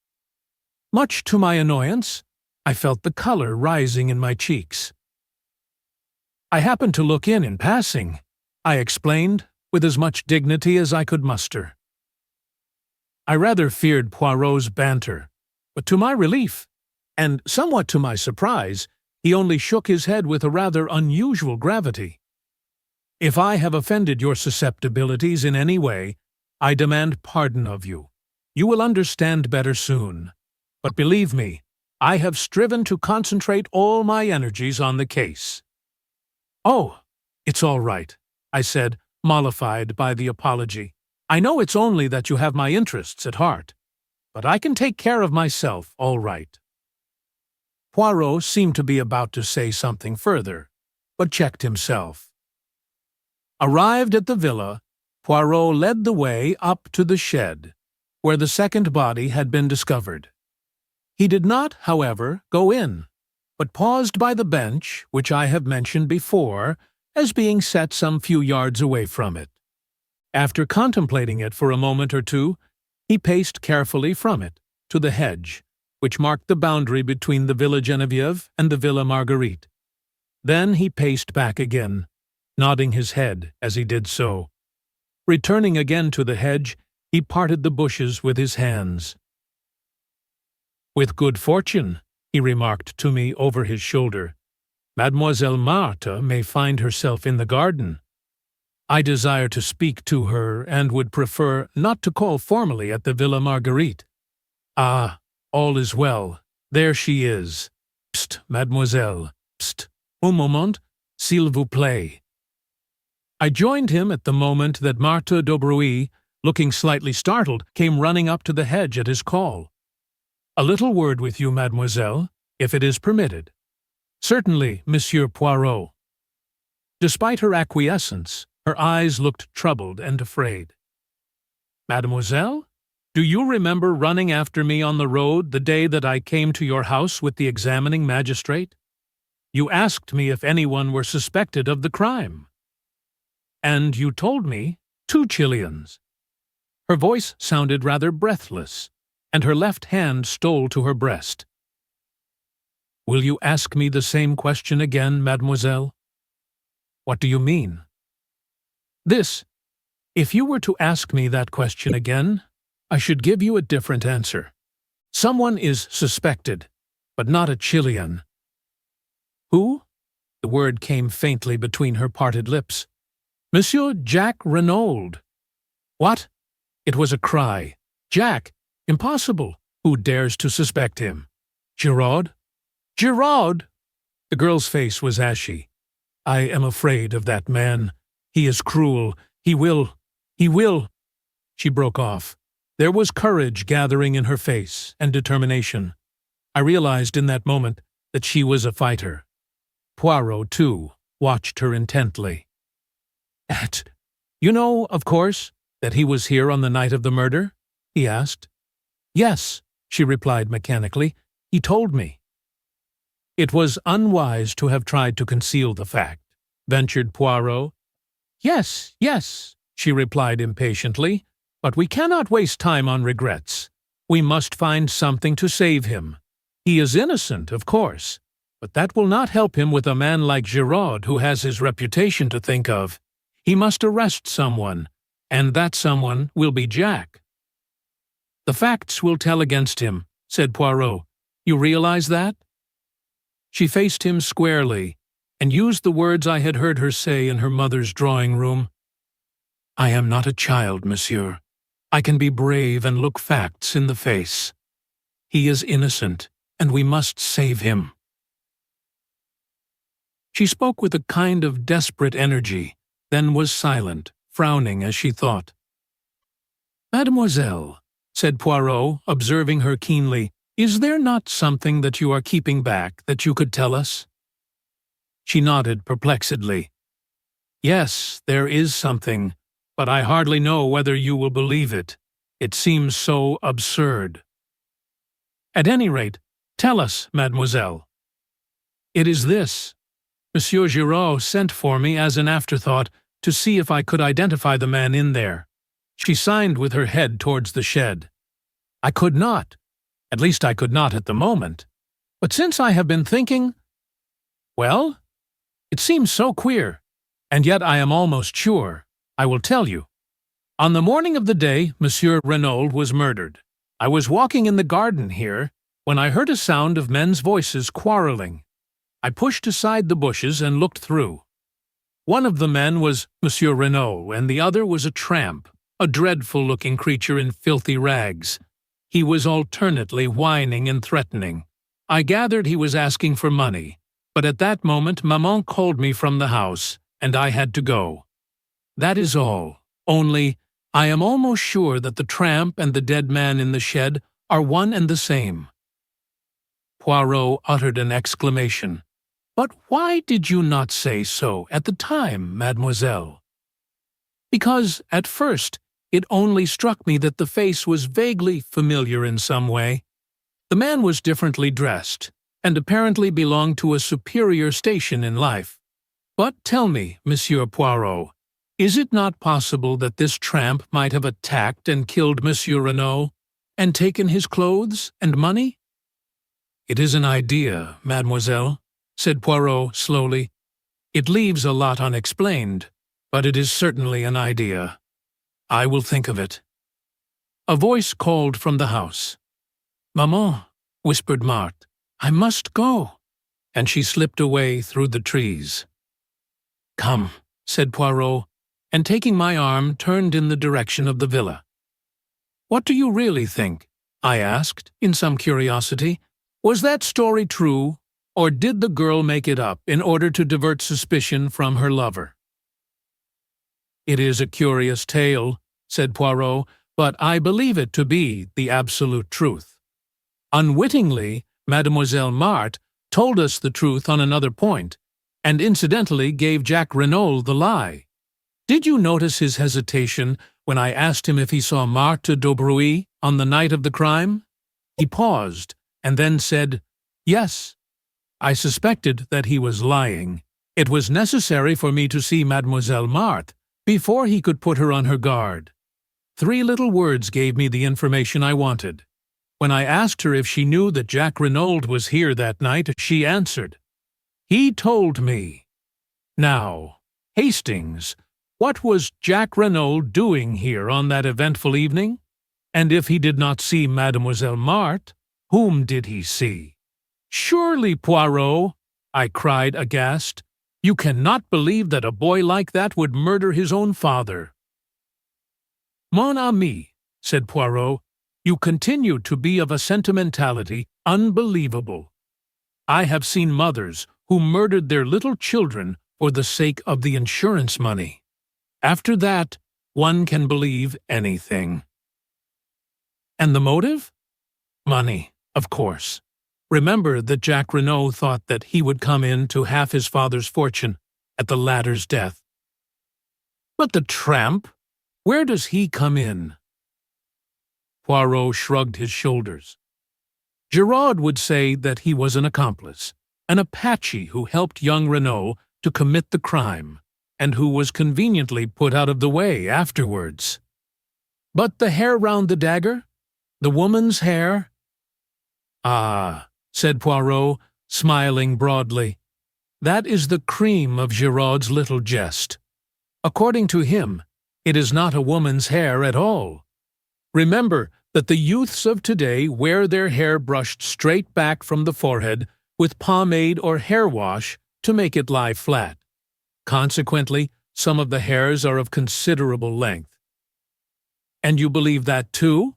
Much to my annoyance, I felt the color rising in my cheeks. "I happened to look in passing," I explained, with as much dignity as I could muster. I rather feared Poirot's banter, but to my relief, and somewhat to my surprise, he only shook his head with a rather unusual gravity. "If I have offended your susceptibilities in any way, I demand pardon of you. You will understand better soon. But believe me, I have striven to concentrate all my energies on the case." "Oh, it's all right," I said, mollified by the apology. "I know it's only that you have my interests at heart, but I can take care of myself all right." Poirot seemed to be about to say something further, but checked himself. Arrived at the villa, Poirot led the way up to the shed, where the second body had been discovered. He did not, however, go in, but paused by the bench which I have mentioned before as being set some few yards away from it. After contemplating it for a moment or two, he paced carefully from it to the hedge, which marked the boundary between the Villa Genevieve and the Villa Marguerite. Then he paced back again, nodding his head as he did so. Returning again to the hedge, he parted the bushes with his hands. "With good fortune," he remarked to me over his shoulder, "Mademoiselle Marthe may find herself in the garden. I desire to speak to her and would prefer not to call formally at the Villa Marguerite. Ah, all is well. There she is. Psst, mademoiselle. Psst. Un moment, s'il vous plaît." I joined him at the moment that Marthe d'Aubruy, looking slightly startled, came running up to the hedge at his call. "A little word with you, mademoiselle, if it is permitted." "Certainly, Monsieur Poirot." Despite her acquiescence, her eyes looked troubled and afraid. "Mademoiselle, do you remember running after me on the road the day that I came to your house with the examining magistrate? You asked me if anyone were suspected of the crime. And you told me 2 Chileans." Her voice sounded rather breathless, and her left hand stole to her breast. "Will you ask me the same question again, mademoiselle?" "What do you mean?" "This. If you were to ask me that question again, I should give you a different answer. Someone is suspected, but not a Chilean." "Who?" The word came faintly between her parted lips. "Monsieur Jacques Renaud." "What?" It was a cry. "Jack! Impossible! Who dares to suspect him?" "Giraud?" "Giraud!" The girl's face was ashy. "I am afraid of that man. He is cruel. He will. She broke off. There was courage gathering in her face, and determination. I realized in that moment that she was a fighter. Poirot, too, watched her intently. "You know, of course, that he was here on the night of the murder?" he asked. "Yes," she replied mechanically. "He told me." "It was unwise to have tried to conceal the fact," ventured Poirot. "Yes, yes," she replied impatiently, "but we cannot waste time on regrets. We must find something to save him. He is innocent, of course, but that will not help him with a man like Giraud who has his reputation to think of. He must arrest someone, and that someone will be Jack." "The facts will tell against him," said Poirot. "You realize that?" She faced him squarely, and used the words I had heard her say in her mother's drawing room. "I am not a child, monsieur. I can be brave and look facts in the face. He is innocent, and we must save him." She spoke with a kind of desperate energy, then was silent, frowning as she thought. "Mademoiselle," said Poirot, observing her keenly, "is there not something that you are keeping back that you could tell us?" She nodded perplexedly. "Yes, there is something, but I hardly know whether you will believe it. It seems so absurd." "At any rate, tell us, mademoiselle." "It is this. Monsieur Giraud sent for me as an afterthought to see if I could identify the man in there." She signed with her head towards the shed. "I could not. At least I could not at the moment. But since I have been thinking— well, it seems so queer, and yet I am almost sure. I will tell you. On the morning of the day Monsieur Renaud was murdered, I was walking in the garden here when I heard a sound of men's voices quarreling. I pushed aside the bushes and looked through. One of the men was Monsieur Renaud, and the other was a tramp, a dreadful-looking creature in filthy rags. He was alternately whining and threatening. I gathered he was asking for money, but at that moment Maman called me from the house, and I had to go. That is all, only I am almost sure that the tramp and the dead man in the shed are one and the same." Poirot uttered an exclamation. "But why did you not say so at the time, mademoiselle?" "Because, at first, it only struck me that the face was vaguely familiar in some way. The man was differently dressed, and apparently belonged to a superior station in life. But tell me, Monsieur Poirot, is it not possible that this tramp might have attacked and killed Monsieur Renaud, and taken his clothes and money?" "It is an idea, mademoiselle," said Poirot slowly. "It leaves a lot unexplained, but it is certainly an idea. I will think of it." A voice called from the house. "Maman," whispered Marthe, "I must go," and she slipped away through the trees. "Come," said Poirot, and taking my arm turned in the direction of the villa. "What do you really think?" I asked, in some curiosity. "Was that story true, or did the girl make it up in order to divert suspicion from her lover?" "It is a curious tale," said Poirot, "but I believe it to be the absolute truth. Unwittingly, Mademoiselle Marthe told us the truth on another point, and incidentally gave Jacques Renaud the lie. Did you notice his hesitation when I asked him if he saw Marthe d'Aubruy on the night of the crime? He paused, and then said, 'Yes.' I suspected that he was lying. It was necessary for me to see Mademoiselle Marthe before he could put her on her guard. 3 little words gave me the information I wanted. When I asked her if she knew that Jack Renaud was here that night, she answered, "He told me." Now, Hastings, what was Jack Renaud doing here on that eventful evening? And if he did not see Mademoiselle Marthe, whom did he see? "Surely, Poirot," I cried aghast, "you cannot believe that a boy like that would murder his own father." "Mon ami," said Poirot, "you continue to be of a sentimentality unbelievable. I have seen mothers who murdered their little children for the sake of the insurance money. After that, one can believe anything." "And the motive?" "Money, of course. Remember that Jack Renaud thought that he would come in to half his father's fortune at the latter's death." "But the tramp? Where does he come in?" Poirot shrugged his shoulders. "Giraud would say that he was an accomplice, an Apache who helped young Renaud to commit the crime, and who was conveniently put out of the way afterwards." "But the hair round the dagger? The woman's hair?" "Ah," said Poirot, smiling broadly, "that is the cream of Giraud's little jest. According to him, it is not a woman's hair at all. Remember that the youths of today wear their hair brushed straight back from the forehead with pomade or hair wash to make it lie flat. Consequently, some of the hairs are of considerable length." "And you believe that too?"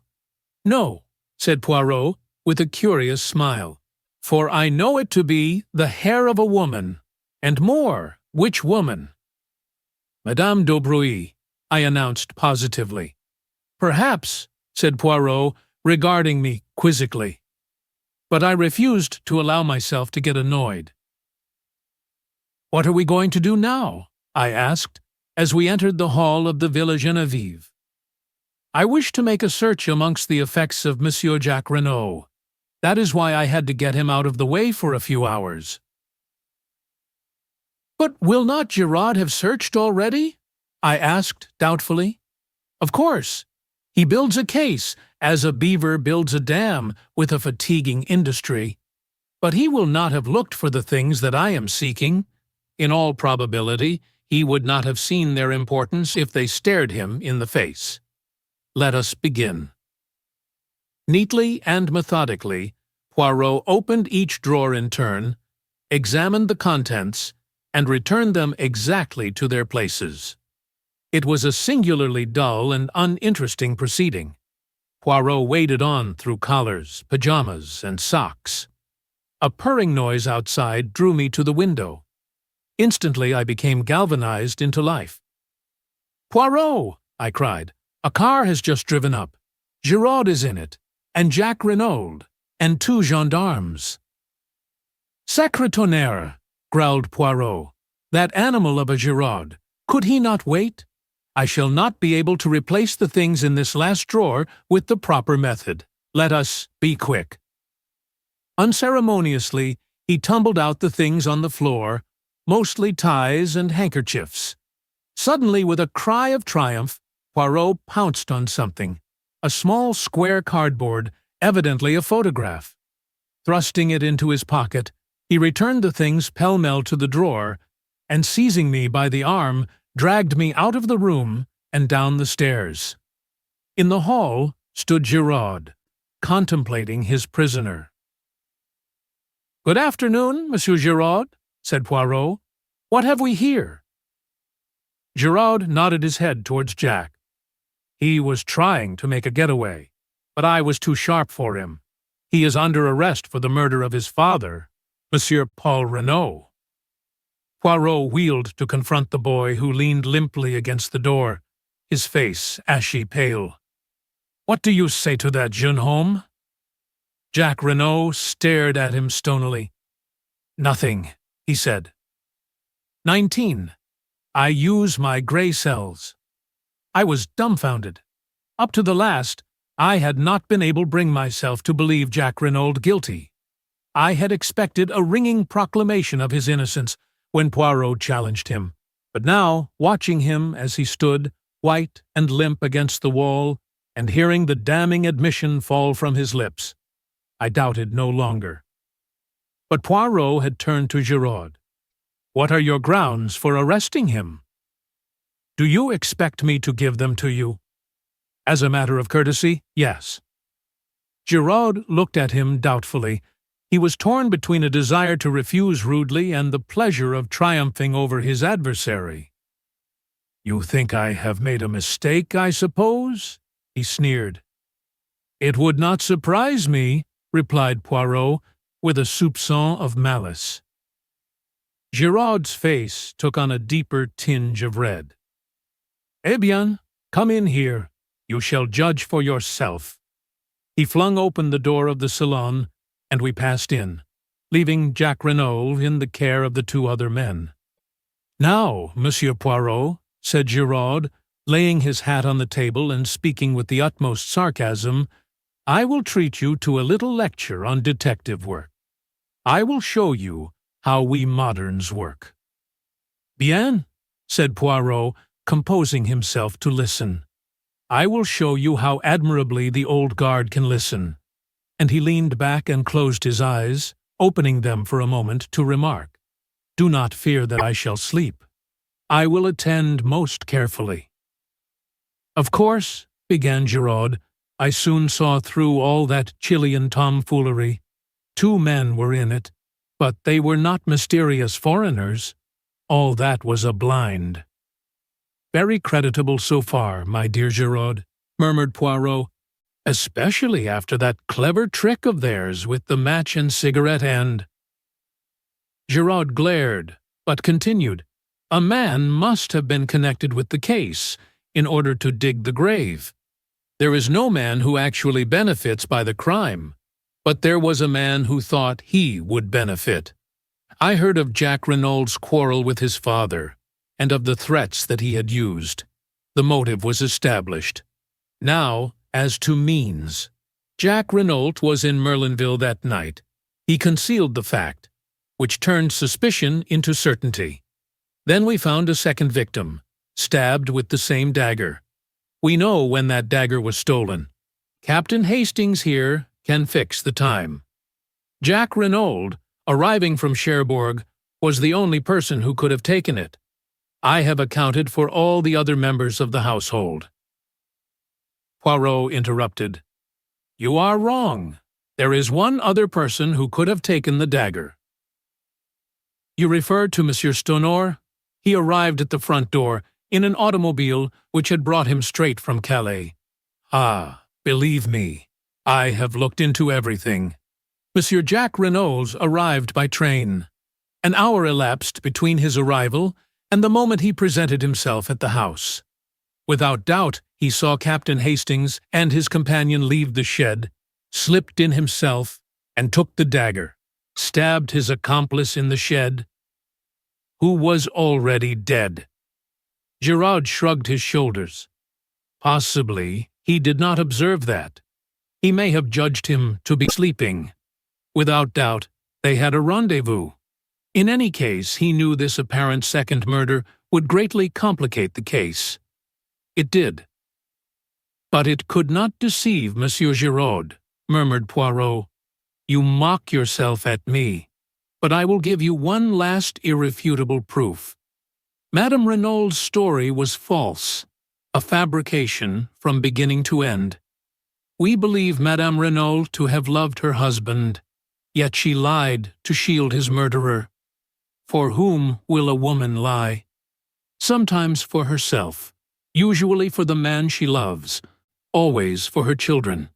"No," said Poirot, with a curious smile, "for I know it to be the hair of a woman, and more, which woman?" "Madame d'Aubruy," I announced positively. "Perhaps," said Poirot, regarding me quizzically. But I refused to allow myself to get annoyed. "What are we going to do now?" I asked, as we entered the hall of the Villa Genevieve. "I wish to make a search amongst the effects of Monsieur Jack Renaud. That is why I had to get him out of the way for a few hours." "But will not Giraud have searched already?" I asked doubtfully. "Of course. He builds a case, as a beaver builds a dam, with a fatiguing industry. But he will not have looked for the things that I am seeking. In all probability, he would not have seen their importance if they stared him in the face. Let us begin." Neatly and methodically, Poirot opened each drawer in turn, examined the contents, and returned them exactly to their places. It was a singularly dull and uninteresting proceeding. Poirot waded on through collars, pajamas, and socks. A purring noise outside drew me to the window. Instantly I became galvanized into life. "Poirot!" I cried. "A car has just driven up. Giraud is in it, and Jack Renaud, and 2 gendarmes." "Sacre tonnerre!" growled Poirot. "That animal of a Giraud! Could he not wait? I shall not be able to replace the things in this last drawer with the proper method. Let us be quick." Unceremoniously, he tumbled out the things on the floor, mostly ties and handkerchiefs. Suddenly, with a cry of triumph, Poirot pounced on something, a small square cardboard, evidently a photograph. Thrusting it into his pocket, he returned the things pell-mell to the drawer, and seizing me by the arm, dragged me out of the room and down the stairs. In the hall stood Giraud, contemplating his prisoner. "Good afternoon, Monsieur Giraud," said Poirot. "What have we here?" Giraud nodded his head towards Jack. "He was trying to make a getaway, but I was too sharp for him. He is under arrest for the murder of his father, Monsieur Paul Renaud." Poirot wheeled to confront the boy who leaned limply against the door, his face ashy pale. "What do you say to that, jeune homme?" Jack Renaud stared at him stonily. "Nothing," he said. 19. I use my grey cells. I was dumbfounded. Up to the last, I had not been able to bring myself to believe Jack Renaud guilty. I had expected a ringing proclamation of his innocence when Poirot challenged him, but now, watching him as he stood, white and limp against the wall, and hearing the damning admission fall from his lips, I doubted no longer. But Poirot had turned to Giraud. "What are your grounds for arresting him?" "Do you expect me to give them to you?" "As a matter of courtesy, yes." Giraud looked at him doubtfully. He was torn between a desire to refuse rudely and the pleasure of triumphing over his adversary. "You think I have made a mistake, I suppose?" he sneered. "It would not surprise me," replied Poirot, with a soupçon of malice. Giraud's face took on a deeper tinge of red. "Eh bien, come in here. You shall judge for yourself." He flung open the door of the salon, and we passed in, leaving Jack Renaud in the care of the two other men. "Now, Monsieur Poirot," said Giraud, laying his hat on the table and speaking with the utmost sarcasm, "I will treat you to a little lecture on detective work. I will show you how we moderns work." "Bien," said Poirot, composing himself to listen. "I will show you how admirably the old guard can listen." And he leaned back and closed his eyes, opening them for a moment to remark, "Do not fear that I shall sleep. I will attend most carefully." "Of course," began Giraud, "I soon saw through all that Chilean tomfoolery. 2 men were in it, but they were not mysterious foreigners. All that was a blind." "Very creditable so far, my dear Giraud," murmured Poirot, "especially after that clever trick of theirs with the match and cigarette end." Giraud glared, but continued, "A man must have been connected with the case in order to dig the grave. There is no man who actually benefits by the crime, but there was a man who thought he would benefit. I heard of Jack Renaud's quarrel with his father, and of the threats that he had used. The motive was established. Now, as to means. Jack Renaud was in Merlinville that night. He concealed the fact, which turned suspicion into certainty. Then we found a second victim, stabbed with the same dagger. We know when that dagger was stolen. Captain Hastings here can fix the time. Jack Renaud, arriving from Cherbourg, was the only person who could have taken it. I have accounted for all the other members of the household." Poirot interrupted. "You are wrong. There is one other person who could have taken the dagger." "You refer to Monsieur Stonor? He arrived at the front door in an automobile which had brought him straight from Calais." "Ah, believe me, I have looked into everything. Monsieur Jack Renaud arrived by train. An hour elapsed between his arrival and the moment he presented himself at the house. Without doubt, he saw Captain Hastings and his companion leave the shed, slipped in himself, and took the dagger, stabbed his accomplice in the shed, who was already dead." Giraud shrugged his shoulders. "Possibly he did not observe that. He may have judged him to be sleeping. Without doubt, they had a rendezvous. In any case, he knew this apparent second murder would greatly complicate the case. It did." "But it could not deceive Monsieur Giraud," murmured Poirot. "You mock yourself at me, but I will give you one last irrefutable proof. Madame Renaud's story was false, a fabrication from beginning to end. We believe Madame Renaud to have loved her husband, yet she lied to shield his murderer. For whom will a woman lie? Sometimes for herself, usually for the man she loves, always for her children.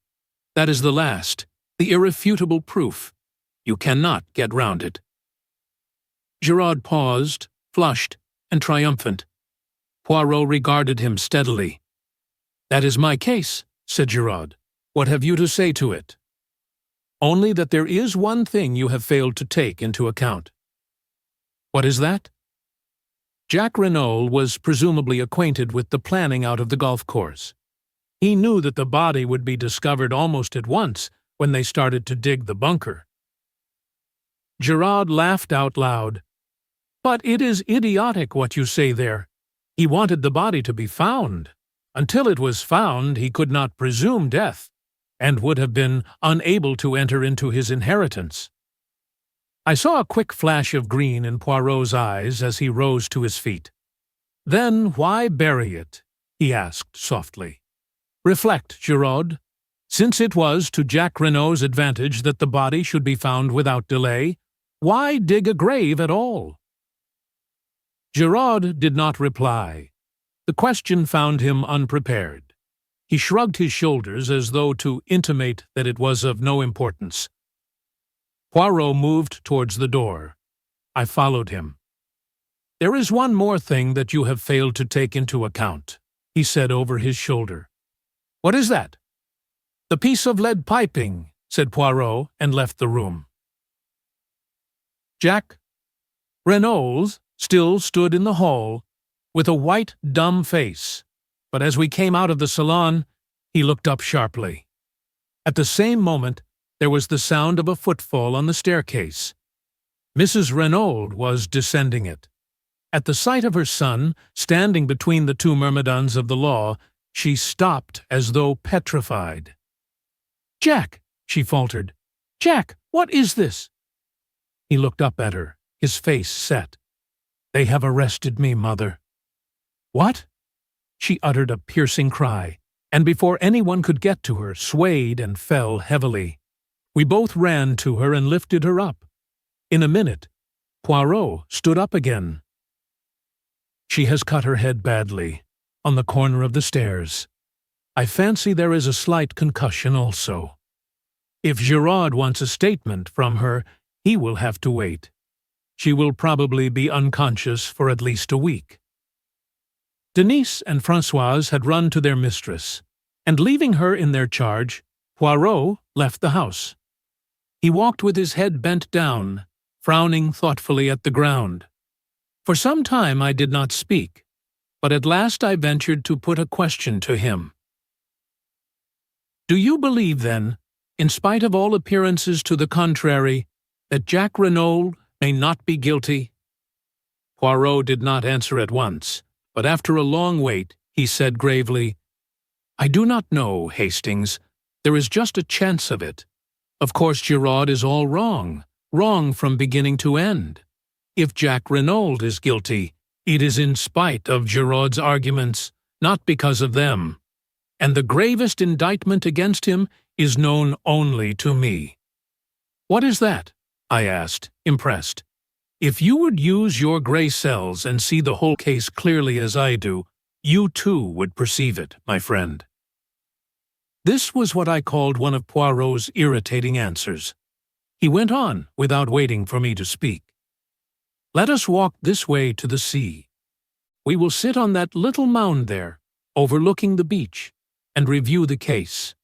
That is the last, the irrefutable proof. You cannot get round it." Giraud paused, flushed, and triumphant. Poirot regarded him steadily. "That is my case," said Giraud. "What have you to say to it?" "Only that there is one thing you have failed to take into account." "What is that?" Jack Renaud was presumably acquainted with the planning out of the golf course. He knew that the body would be discovered almost at once when they started to dig the bunker. Giraud laughed out loud. "But it is idiotic what you say there. He wanted the body to be found. Until it was found, he could not presume death, and would have been unable to enter into his inheritance. I saw a quick flash of green in Poirot's eyes as he rose to his feet. "Then why bury it?" he asked softly. "Reflect, Giraud. Since it was to Jack Renault's advantage that the body should be found without delay, why dig a grave at all?" Giraud did not reply. The question found him unprepared. He shrugged his shoulders as though to intimate that it was of no importance. Poirot moved towards the door. I followed him. "There is one more thing that you have failed to take into account," he said over his shoulder. "What is that?" "The piece of lead piping," said Poirot, and left the room. Jack Renault still stood in the hall, with a white, dumb face, but as we came out of the salon, he looked up sharply. At the same moment, there was the sound of a footfall on the staircase. Mrs. Renault was descending it. At the sight of her son, standing between the two myrmidons of the law, she stopped as though petrified. "Jack," she faltered. "Jack, what is this?" He looked up at her, his face set. "They have arrested me, mother." "What?" She uttered a piercing cry, and before anyone could get to her, swayed and fell heavily. We both ran to her and lifted her up. In a minute, Poirot stood up again. "She has cut her head badly, on the corner of the stairs. I fancy there is a slight concussion also. If Giraud wants a statement from her, he will have to wait. She will probably be unconscious for at least a week." Denise and Françoise had run to their mistress, and leaving her in their charge, Poirot left the house. He walked with his head bent down, frowning thoughtfully at the ground. For some time I did not speak, but at last I ventured to put a question to him. "Do you believe, then, in spite of all appearances to the contrary, that Jack Renault may not be guilty?" Poirot did not answer at once, but after a long wait, he said gravely, "I do not know, Hastings. There is just a chance of it. Of course Giraud is all wrong, wrong from beginning to end. If Jack Renault is guilty, it is in spite of Giraud's arguments, not because of them. And the gravest indictment against him is known only to me." "What is that?" I asked, impressed. "If you would use your gray cells and see the whole case clearly as I do, you too would perceive it, my friend." This was what I called one of Poirot's irritating answers. He went on, without waiting for me to speak. "Let us walk this way to the sea. We will sit on that little mound there, overlooking the beach, and review the case.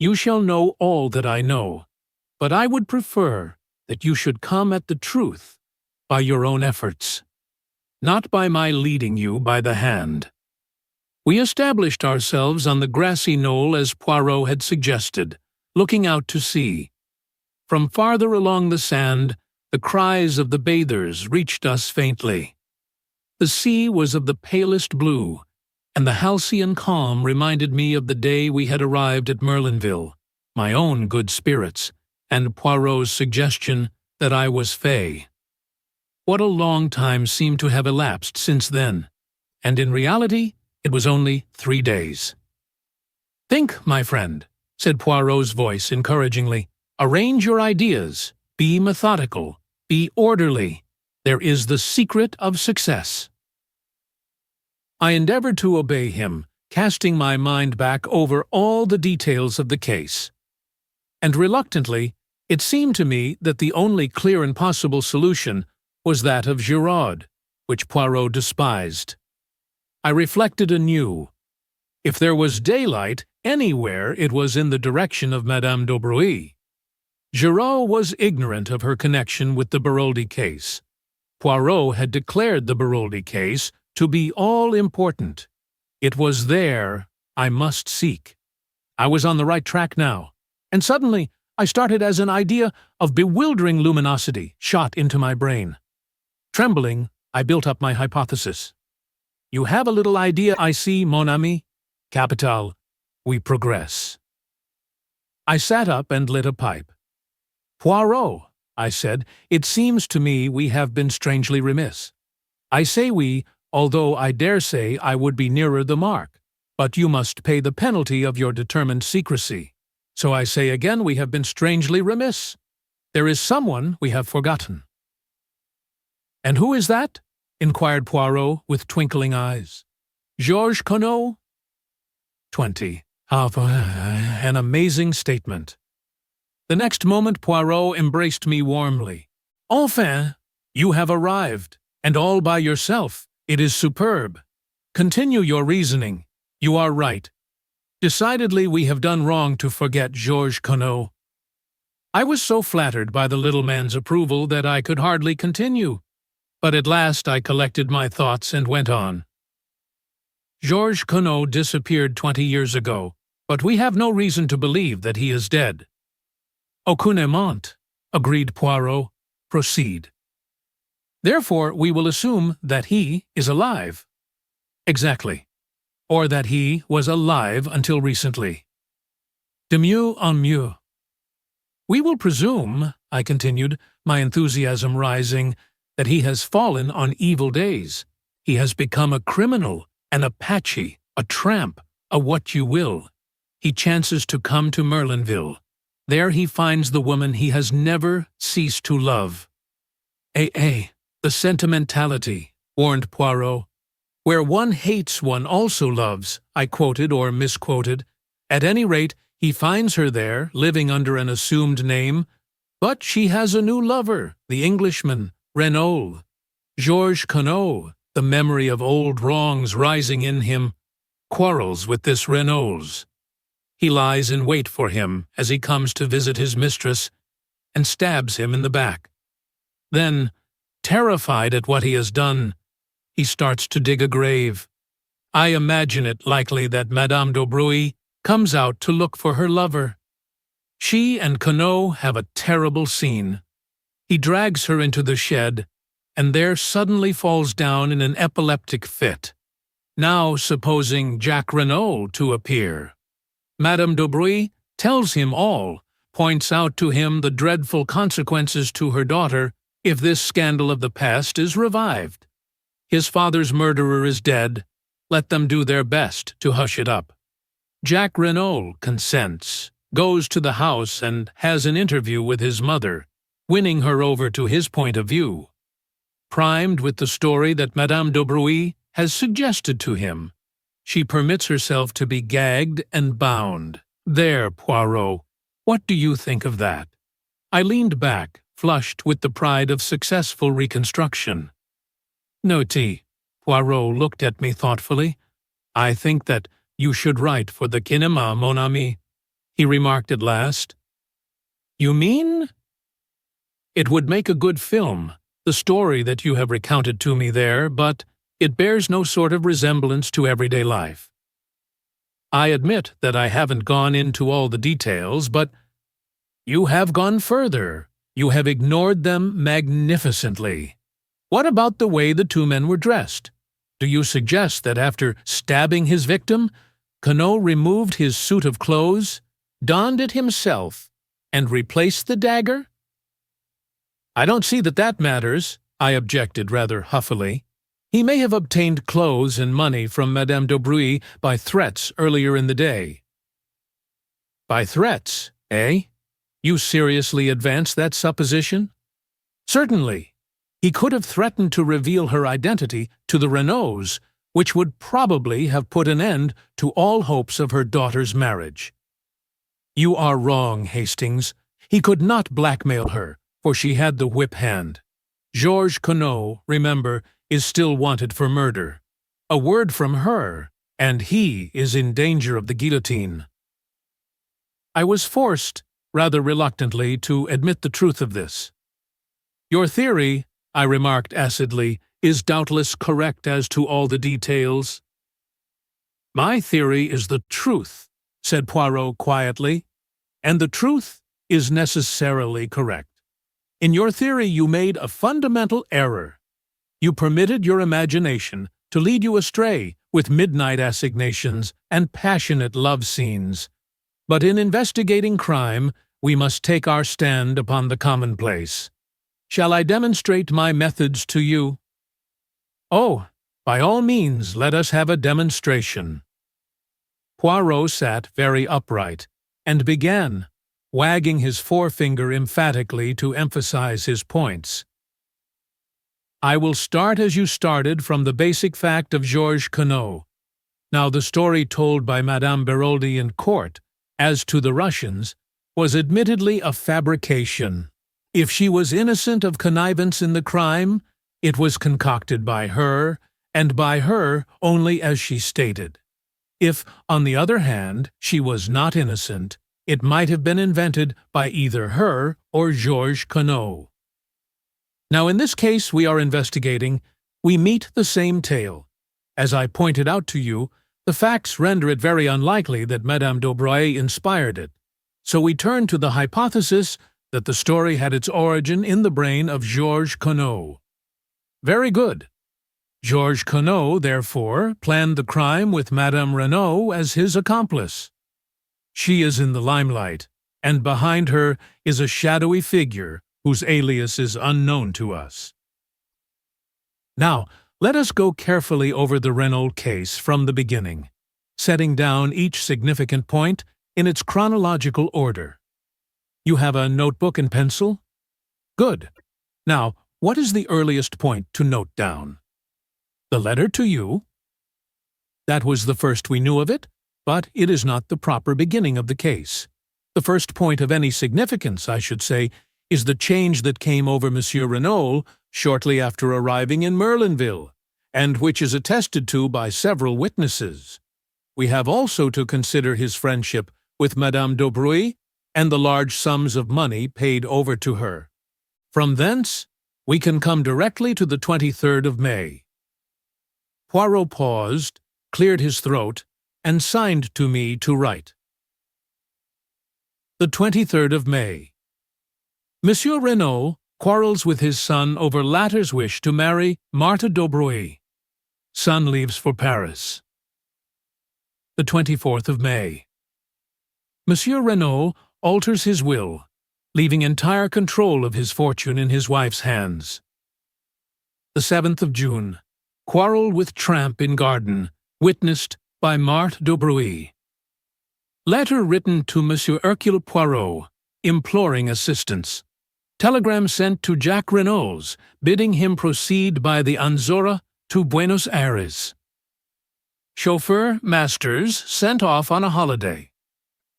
You shall know all that I know, but I would prefer that you should come at the truth by your own efforts, not by my leading you by the hand." We established ourselves on the grassy knoll as Poirot had suggested, looking out to sea. From farther along the sand, the cries of the bathers reached us faintly. The sea was of the palest blue, and the halcyon calm reminded me of the day we had arrived at Merlinville, my own good spirits, and Poirot's suggestion that I was fey. What a long time seemed to have elapsed since then, and in reality it was only 3 days. "Think, my friend," said Poirot's voice encouragingly. "Arrange your ideas. Be methodical. Be orderly. There is the secret of success." I endeavored to obey him, casting my mind back over all the details of the case. And reluctantly, it seemed to me that the only clear and possible solution was that of Giraud, which Poirot despised. I reflected anew. If there was daylight anywhere, it was in the direction of Madame d'Aubruy. Giraud was ignorant of her connection with the Baroldi case. Poirot had declared the Baroldi case to be all-important. It was there I must seek. I was on the right track now, and suddenly I started as an idea of bewildering luminosity shot into my brain. Trembling, I built up my hypothesis. "You have a little idea, I see, mon ami. Capital, we progress. I sat up and lit a pipe. Poirot, I said, it seems to me we have been strangely remiss. I say we, although I dare say I would be nearer the mark, but you must pay the penalty of your determined secrecy. So I say again we have been strangely remiss. There is someone we have forgotten. And who is that? Inquired Poirot with twinkling eyes. Georges Conneau? 20. An amazing statement. The next moment Poirot embraced me warmly. Enfin, you have arrived, and all by yourself. It is superb. Continue your reasoning. You are right. Decidedly we have done wrong to forget Georges Conneau. I was so flattered by the little man's approval that I could hardly continue, but at last I collected my thoughts and went on. Georges Conneau disappeared 20 years ago, but we have no reason to believe that he is dead. Aucunement, agreed Poirot. Proceed. Therefore, we will assume that he is alive. Exactly. Or that he was alive until recently. De mieux en mieux. We will presume, I continued, my enthusiasm rising, that he has fallen on evil days. He has become a criminal, an Apache, a tramp, a what you will. He chances to come to Merlinville. There he finds the woman he has never ceased to love. The sentimentality, warned Poirot. Where one hates one also loves, I quoted or misquoted. At any rate, he finds her there, living under an assumed name, but she has a new lover, the Englishman, Renaud. Georges Conneau, the memory of old wrongs rising in him, quarrels with this Renaud's. He lies in wait for him as he comes to visit his mistress and stabs him in the back. Then, terrified at what he has done, he starts to dig a grave. I imagine it likely that Madame d'Aubruy comes out to look for her lover. She and Conneau have a terrible scene. He drags her into the shed, and there suddenly falls down in an epileptic fit. Now supposing Jacques Renaud to appear. Madame d'Aubruy tells him all, points out to him the dreadful consequences to her daughter if this scandal of the past is revived. His father's murderer is dead. Let them do their best to hush it up. Jacques Renaud consents, goes to the house and has an interview with his mother, winning her over to his point of view. Primed with the story that Madame d'Aubruy has suggested to him, she permits herself to be gagged and bound. There, Poirot, what do you think of that? I leaned back, flushed with the pride of successful reconstruction. Noti, Poirot looked at me thoughtfully. I think that you should write for the cinéma, mon ami, he remarked at last. You mean? It would make a good film, the story that you have recounted to me there, but it bears no sort of resemblance to everyday life. I admit that I haven't gone into all the details, but you have gone further. You have ignored them magnificently. What about the way the two men were dressed? Do you suggest that after stabbing his victim, Conneau removed his suit of clothes, donned it himself, and replaced the dagger? I don't see that matters, I objected rather huffily. He may have obtained clothes and money from Madame d'Aubruy by threats earlier in the day. By threats, eh? You seriously advance that supposition? Certainly. He could have threatened to reveal her identity to the Renauds, which would probably have put an end to all hopes of her daughter's marriage. You are wrong, Hastings. He could not blackmail her, for she had the whip hand. Georges Conneau, remember, is still wanted for murder. A word from her, and he is in danger of the guillotine. I was forced, rather reluctantly, to admit the truth of this. Your theory, I remarked acidly, is doubtless correct as to all the details. My theory is the truth, said Poirot quietly, and the truth is necessarily correct. In your theory you made a fundamental error. You permitted your imagination to lead you astray with midnight assignations and passionate love scenes. But in investigating crime, we must take our stand upon the commonplace. Shall I demonstrate my methods to you? Oh, by all means, let us have a demonstration. Poirot sat very upright and began, wagging his forefinger emphatically to emphasize his points. I will start as you started, from the basic fact of Georges Queneau. Now, the story told by Madame Beroldy in court, as to the Russians, was admittedly a fabrication. If she was innocent of connivance in the crime, it was concocted by her, and by her only as she stated. If, on the other hand, she was not innocent, it might have been invented by either her or Georges Queneau. Now, in this case we are investigating, we meet the same tale. As I pointed out to you, the facts render it very unlikely that Madame d'Aubray inspired it, so we turn to the hypothesis that the story had its origin in the brain of Georges Queneau. Very good. Georges Queneau, therefore, planned the crime with Madame Renaud as his accomplice. She is in the limelight, and behind her is a shadowy figure whose alias is unknown to us. Now, let us go carefully over the Renaud case from the beginning, setting down each significant point in its chronological order. You have a notebook and pencil? Good. Now, what is the earliest point to note down? The letter to you? That was the first we knew of it, but it is not the proper beginning of the case. The first point of any significance, I should say, is the change that came over Monsieur Renaud shortly after arriving in Merlinville, and which is attested to by several witnesses. We have also to consider his friendship with Madame d'Aubray and the large sums of money paid over to her. From thence, we can come directly to the 23rd of May. Poirot paused, cleared his throat, and signed to me to write. The 23rd of May. Monsieur Renaud quarrels with his son over latter's wish to marry Marthe d'Aubray. Son leaves for Paris. The 24th of May. Monsieur Renaud alters his will, leaving entire control of his fortune in his wife's hands. The 7th of June. Quarrel with tramp in garden, witnessed by Marthe d'Aubray. Letter written to Monsieur Hercule Poirot, imploring assistance. Telegram sent to Jacques Renaud's, bidding him proceed by the Anzora to Buenos Aires. Chauffeur Masters sent off on a holiday.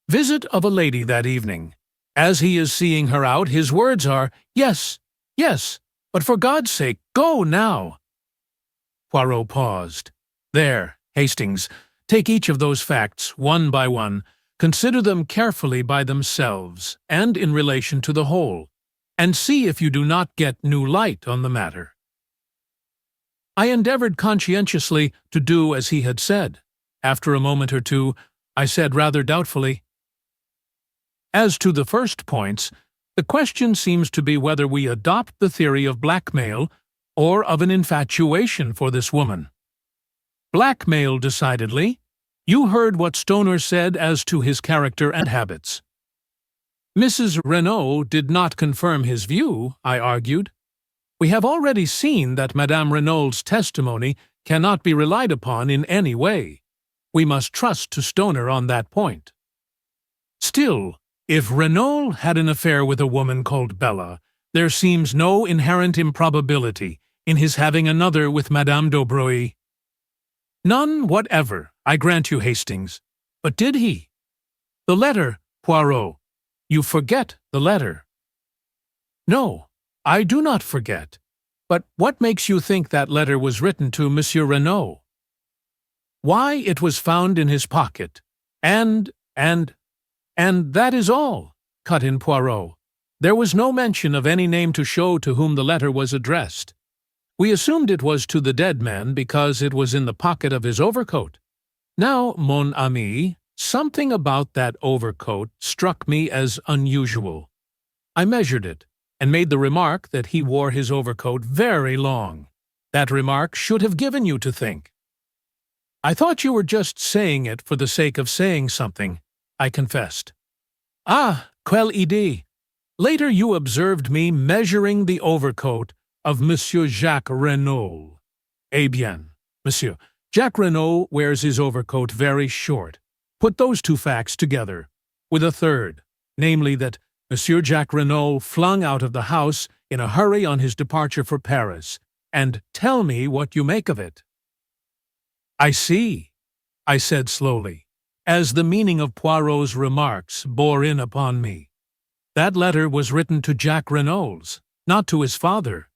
Visit of a lady that evening. As he is seeing her out, his words are, "Yes, yes, but for God's sake, go now." Poirot paused. There, Hastings, take each of those facts, one by one, consider them carefully by themselves, and in relation to the whole, and see if you do not get new light on the matter. I endeavored conscientiously to do as he had said. After a moment or two, I said rather doubtfully, "As to the first points, the question seems to be whether we adopt the theory of blackmail or of an infatuation for this woman." "Blackmail, decidedly. You heard what Stoner said as to his character and habits." "Mrs. Renaud did not confirm his view," I argued. "We have already seen that Madame Renaud's testimony cannot be relied upon in any way. We must trust to Stoner on that point." "Still, if Renaud had an affair with a woman called Bella, there seems no inherent improbability in his having another with Madame d'Aubray." "None whatever, I grant you, Hastings. But did he? The letter, Poirot. You forget the letter." "No, I do not forget. But what makes you think that letter was written to Monsieur Renaud?" "Why, it was found in his pocket. And that is all," cut in Poirot. "There was no mention of any name to show to whom the letter was addressed. We assumed it was to the dead man because it was in the pocket of his overcoat. Now, mon ami, something about that overcoat struck me as unusual. I measured it, and made the remark that he wore his overcoat very long. That remark should have given you to think." I thought you were just saying it for the sake of saying something, I confessed. Ah, quelle idée! Later you observed me measuring the overcoat of Monsieur Jacques Renaud. Eh bien, monsieur, Jacques Renaud wears his overcoat very short. Put those two facts together, with a third, namely that Monsieur Jacques Renaud flung out of the house in a hurry on his departure for Paris, and tell me what you make of it. I see, I said slowly, as the meaning of Poirot's remarks bore in upon me. That letter was written to Jacques Renaud's, not to his father.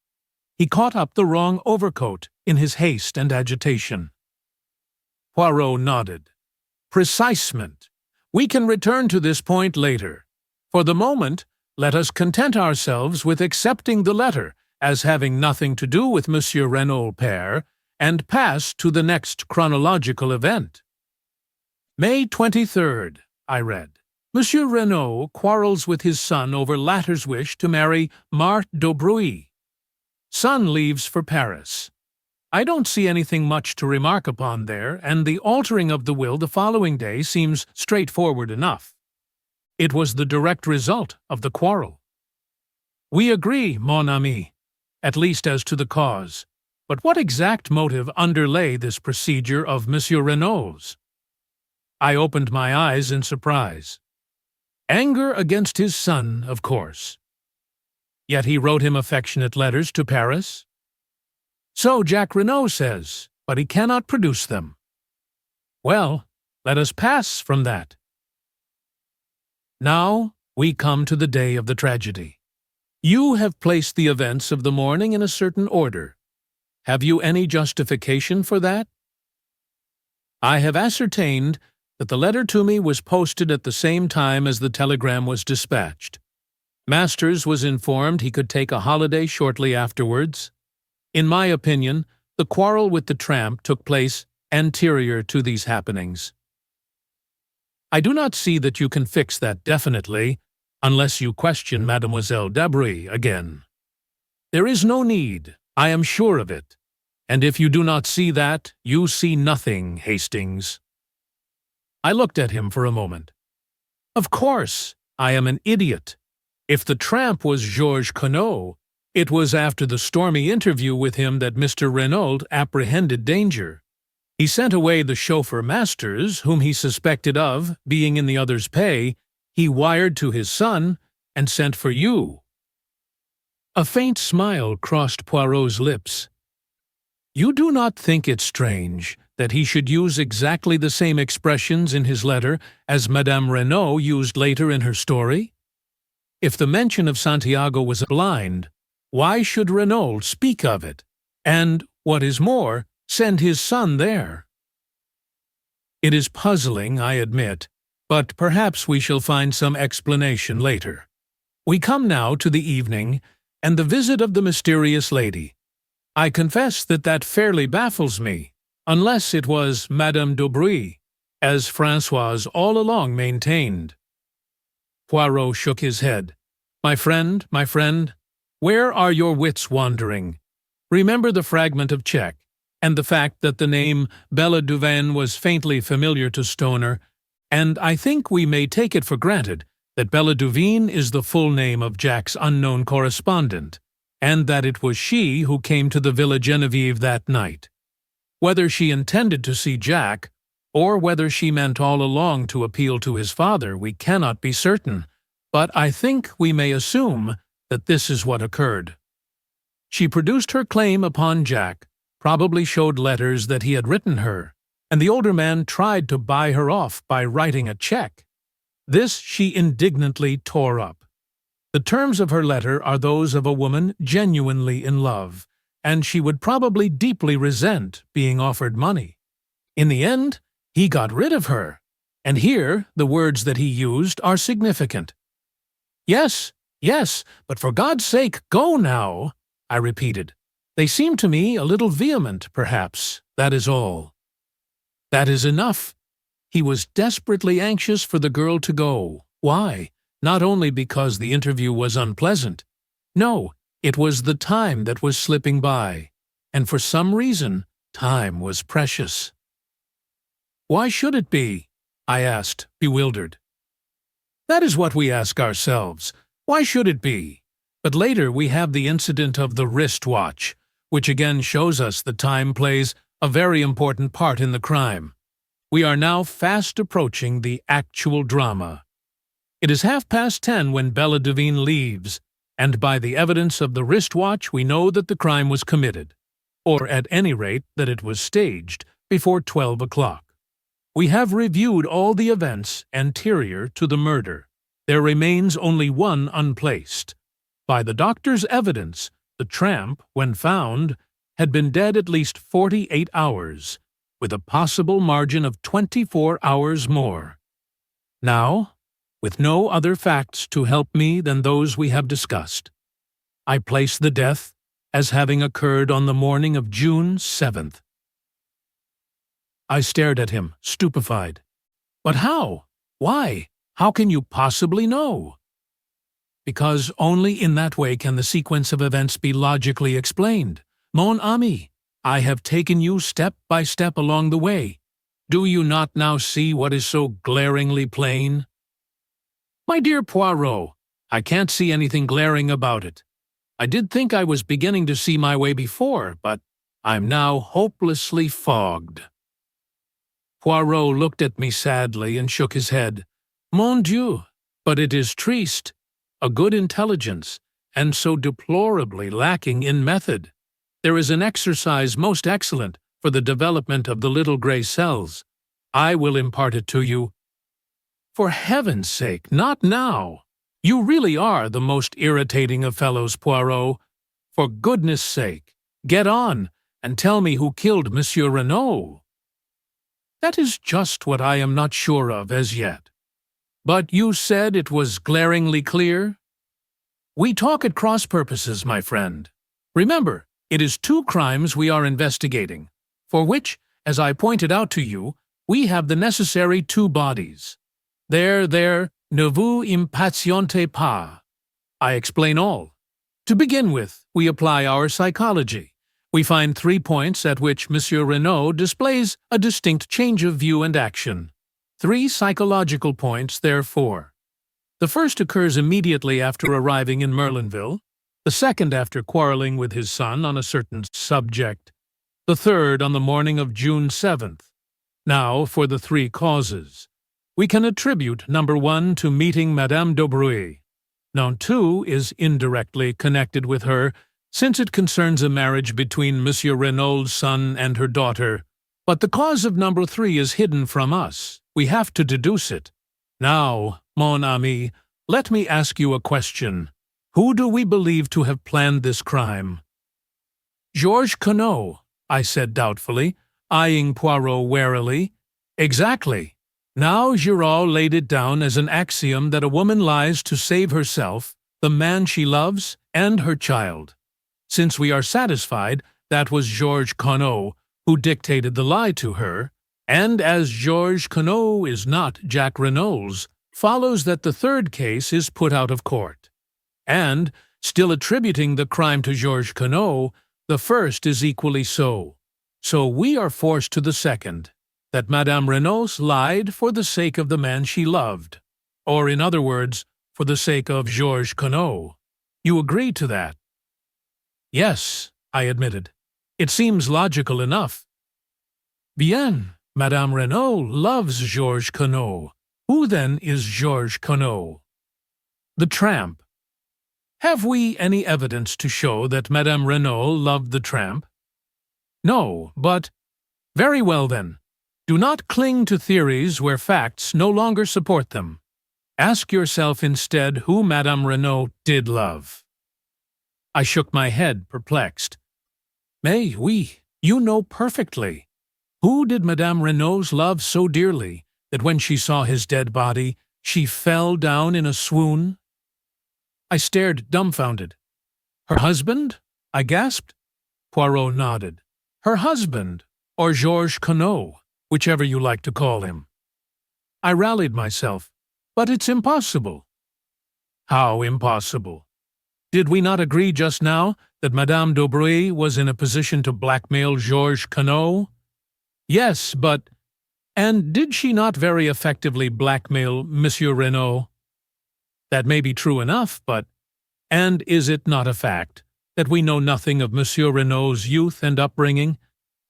He caught up the wrong overcoat in his haste and agitation. Poirot nodded. Precisement. We can return to this point later. For the moment, let us content ourselves with accepting the letter as having nothing to do with Monsieur Renaud père, and pass to the next chronological event. May 23rd, I read. Monsieur Renaud quarrels with his son over latter's wish to marry Marthe d'Aubruy. Son leaves for Paris. I don't see anything much to remark upon there, and the altering of the will the following day seems straightforward enough. It was the direct result of the quarrel. We agree, mon ami, at least as to the cause. But what exact motive underlay this procedure of Monsieur Renaud's? I opened my eyes in surprise. Anger against his son, of course. Yet he wrote him affectionate letters to Paris. So Jacques Renaud says, but he cannot produce them. Well, let us pass from that. Now we come to the day of the tragedy. You have placed the events of the morning in a certain order. Have you any justification for that? I have ascertained that the letter to me was posted at the same time as the telegram was dispatched. Masters was informed he could take a holiday shortly afterwards. In my opinion, the quarrel with the tramp took place anterior to these happenings. I do not see that you can fix that definitely, unless you question Mademoiselle d'Aubruy again. There is no need, I am sure of it. And if you do not see that, you see nothing, Hastings. I looked at him for a moment. Of course, I am an idiot. If the tramp was Georges Queneau, it was after the stormy interview with him that Mr. Renaud apprehended danger. He sent away the chauffeur Masters, whom he suspected of being in the other's pay. He wired to his son and sent for you. A faint smile crossed Poirot's lips. You do not think it strange that he should use exactly the same expressions in his letter as Madame Renaud used later in her story? If the mention of Santiago was blind, why should Renaud speak of it, and, what is more, send his son there? It is puzzling, I admit, but perhaps we shall find some explanation later. We come now to the evening and the visit of the mysterious lady. I confess that fairly baffles me, unless it was Madame d'Aubruy, as Françoise all along maintained. Poirot shook his head. My friend, where are your wits wandering? Remember the fragment of check, and the fact that the name Bella Duvin was faintly familiar to Stoner, and I think we may take it for granted that Bella Duvin is the full name of Jack's unknown correspondent, and that it was she who came to the Villa Genevieve that night. Whether she intended to see Jack, or whether she meant all along to appeal to his father, we cannot be certain, but I think we may assume that this is what occurred. She produced her claim upon Jack, probably showed letters that he had written her, and the older man tried to buy her off by writing a check. This she indignantly tore up. The terms of her letter are those of a woman genuinely in love, and she would probably deeply resent being offered money. In the end, he got rid of her, and here the words that he used are significant. Yes, but for God's sake, go now, I repeated. They seem to me a little vehement, perhaps, that is all. That is enough. He was desperately anxious for the girl to go. Why? Not only because the interview was unpleasant. No, it was the time that was slipping by, and for some reason, time was precious. Why should it be? I asked, bewildered. That is what we ask ourselves. Why should it be? But later we have the incident of the wristwatch, which again shows us that time plays a very important part in the crime. We are now fast approaching the actual drama. It is 10:30 when Bella Devine leaves, and by the evidence of the wristwatch we know that the crime was committed, or at any rate that it was staged, before 12 o'clock. We have reviewed all the events anterior to the murder. There remains only one unplaced. By the doctor's evidence, the tramp, when found, had been dead at least 48 hours, with a possible margin of 24 hours more. Now, with no other facts to help me than those we have discussed, I place the death as having occurred on the morning of June 7th. I stared at him, stupefied. But how? Why? How can you possibly know? Because only in that way can the sequence of events be logically explained. Mon ami, I have taken you step by step along the way. Do you not now see what is so glaringly plain? My dear Poirot, I can't see anything glaring about it. I did think I was beginning to see my way before, but I'm now hopelessly fogged. Poirot looked at me sadly and shook his head. Mon Dieu, but it is triste. A good intelligence, and so deplorably lacking in method. There is an exercise most excellent for the development of the little gray cells. I will impart it to you. For heaven's sake, not now. You really are the most irritating of fellows, Poirot. For goodness' sake, get on and tell me who killed Monsieur Renaud. That is just what I am not sure of as yet. But you said it was glaringly clear? We talk at cross purposes, my friend. Remember, it is 2 crimes we are investigating, for which, as I pointed out to you, we have the necessary 2 bodies. There, ne vous impatientez pas. I explain all. To begin with, we apply our psychology. We find 3 points at which Monsieur Renaud displays a distinct change of view and action. 3 psychological points, therefore. The first occurs immediately after arriving in Merlinville, the second after quarreling with his son on a certain subject, the third on the morning of June 7th. Now for the 3 causes. We can attribute number 1 to meeting Madame d'Aubray. Now 2 is indirectly connected with her, since it concerns a marriage between Monsieur Renaud's son and her daughter. But the cause of number 3 is hidden from us. We have to deduce it. Now, mon ami, let me ask you a question. Who do we believe to have planned this crime? Georges Queneau, I said doubtfully, eyeing Poirot warily. Exactly. Now Giraud laid it down as an axiom that a woman lies to save herself, the man she loves, and her child. Since we are satisfied that was Georges Queneau who dictated the lie to her, and as Georges Queneau is not Jack Renaud's, follows that the third case is put out of court. And, still attributing the crime to Georges Queneau, the first is equally so. So we are forced to the second, that Madame Renaud lied for the sake of the man she loved, or in other words, for the sake of Georges Queneau. You agree to that? Yes, I admitted. It seems logical enough. Bien, Madame Renaud loves Georges Queneau. Who then is Georges Queneau? The tramp. Have we any evidence to show that Madame Renaud loved the tramp? No, but… Very well then. Do not cling to theories where facts no longer support them. Ask yourself instead who Madame Renaud did love. I shook my head, perplexed. Mais oui, you know perfectly. Who did Madame Renaud love so dearly that when she saw his dead body, she fell down in a swoon? I stared dumbfounded. Her husband? I gasped. Poirot nodded. Her husband, or Georges Queneau, whichever you like to call him. I rallied myself. But it's impossible. How impossible? Did we not agree just now that Madame d'Aubray was in a position to blackmail Georges Queneau? Yes, but… And did she not very effectively blackmail Monsieur Renault? That may be true enough, but— and is it not a fact that we know nothing of Monsieur Renault's youth and upbringing,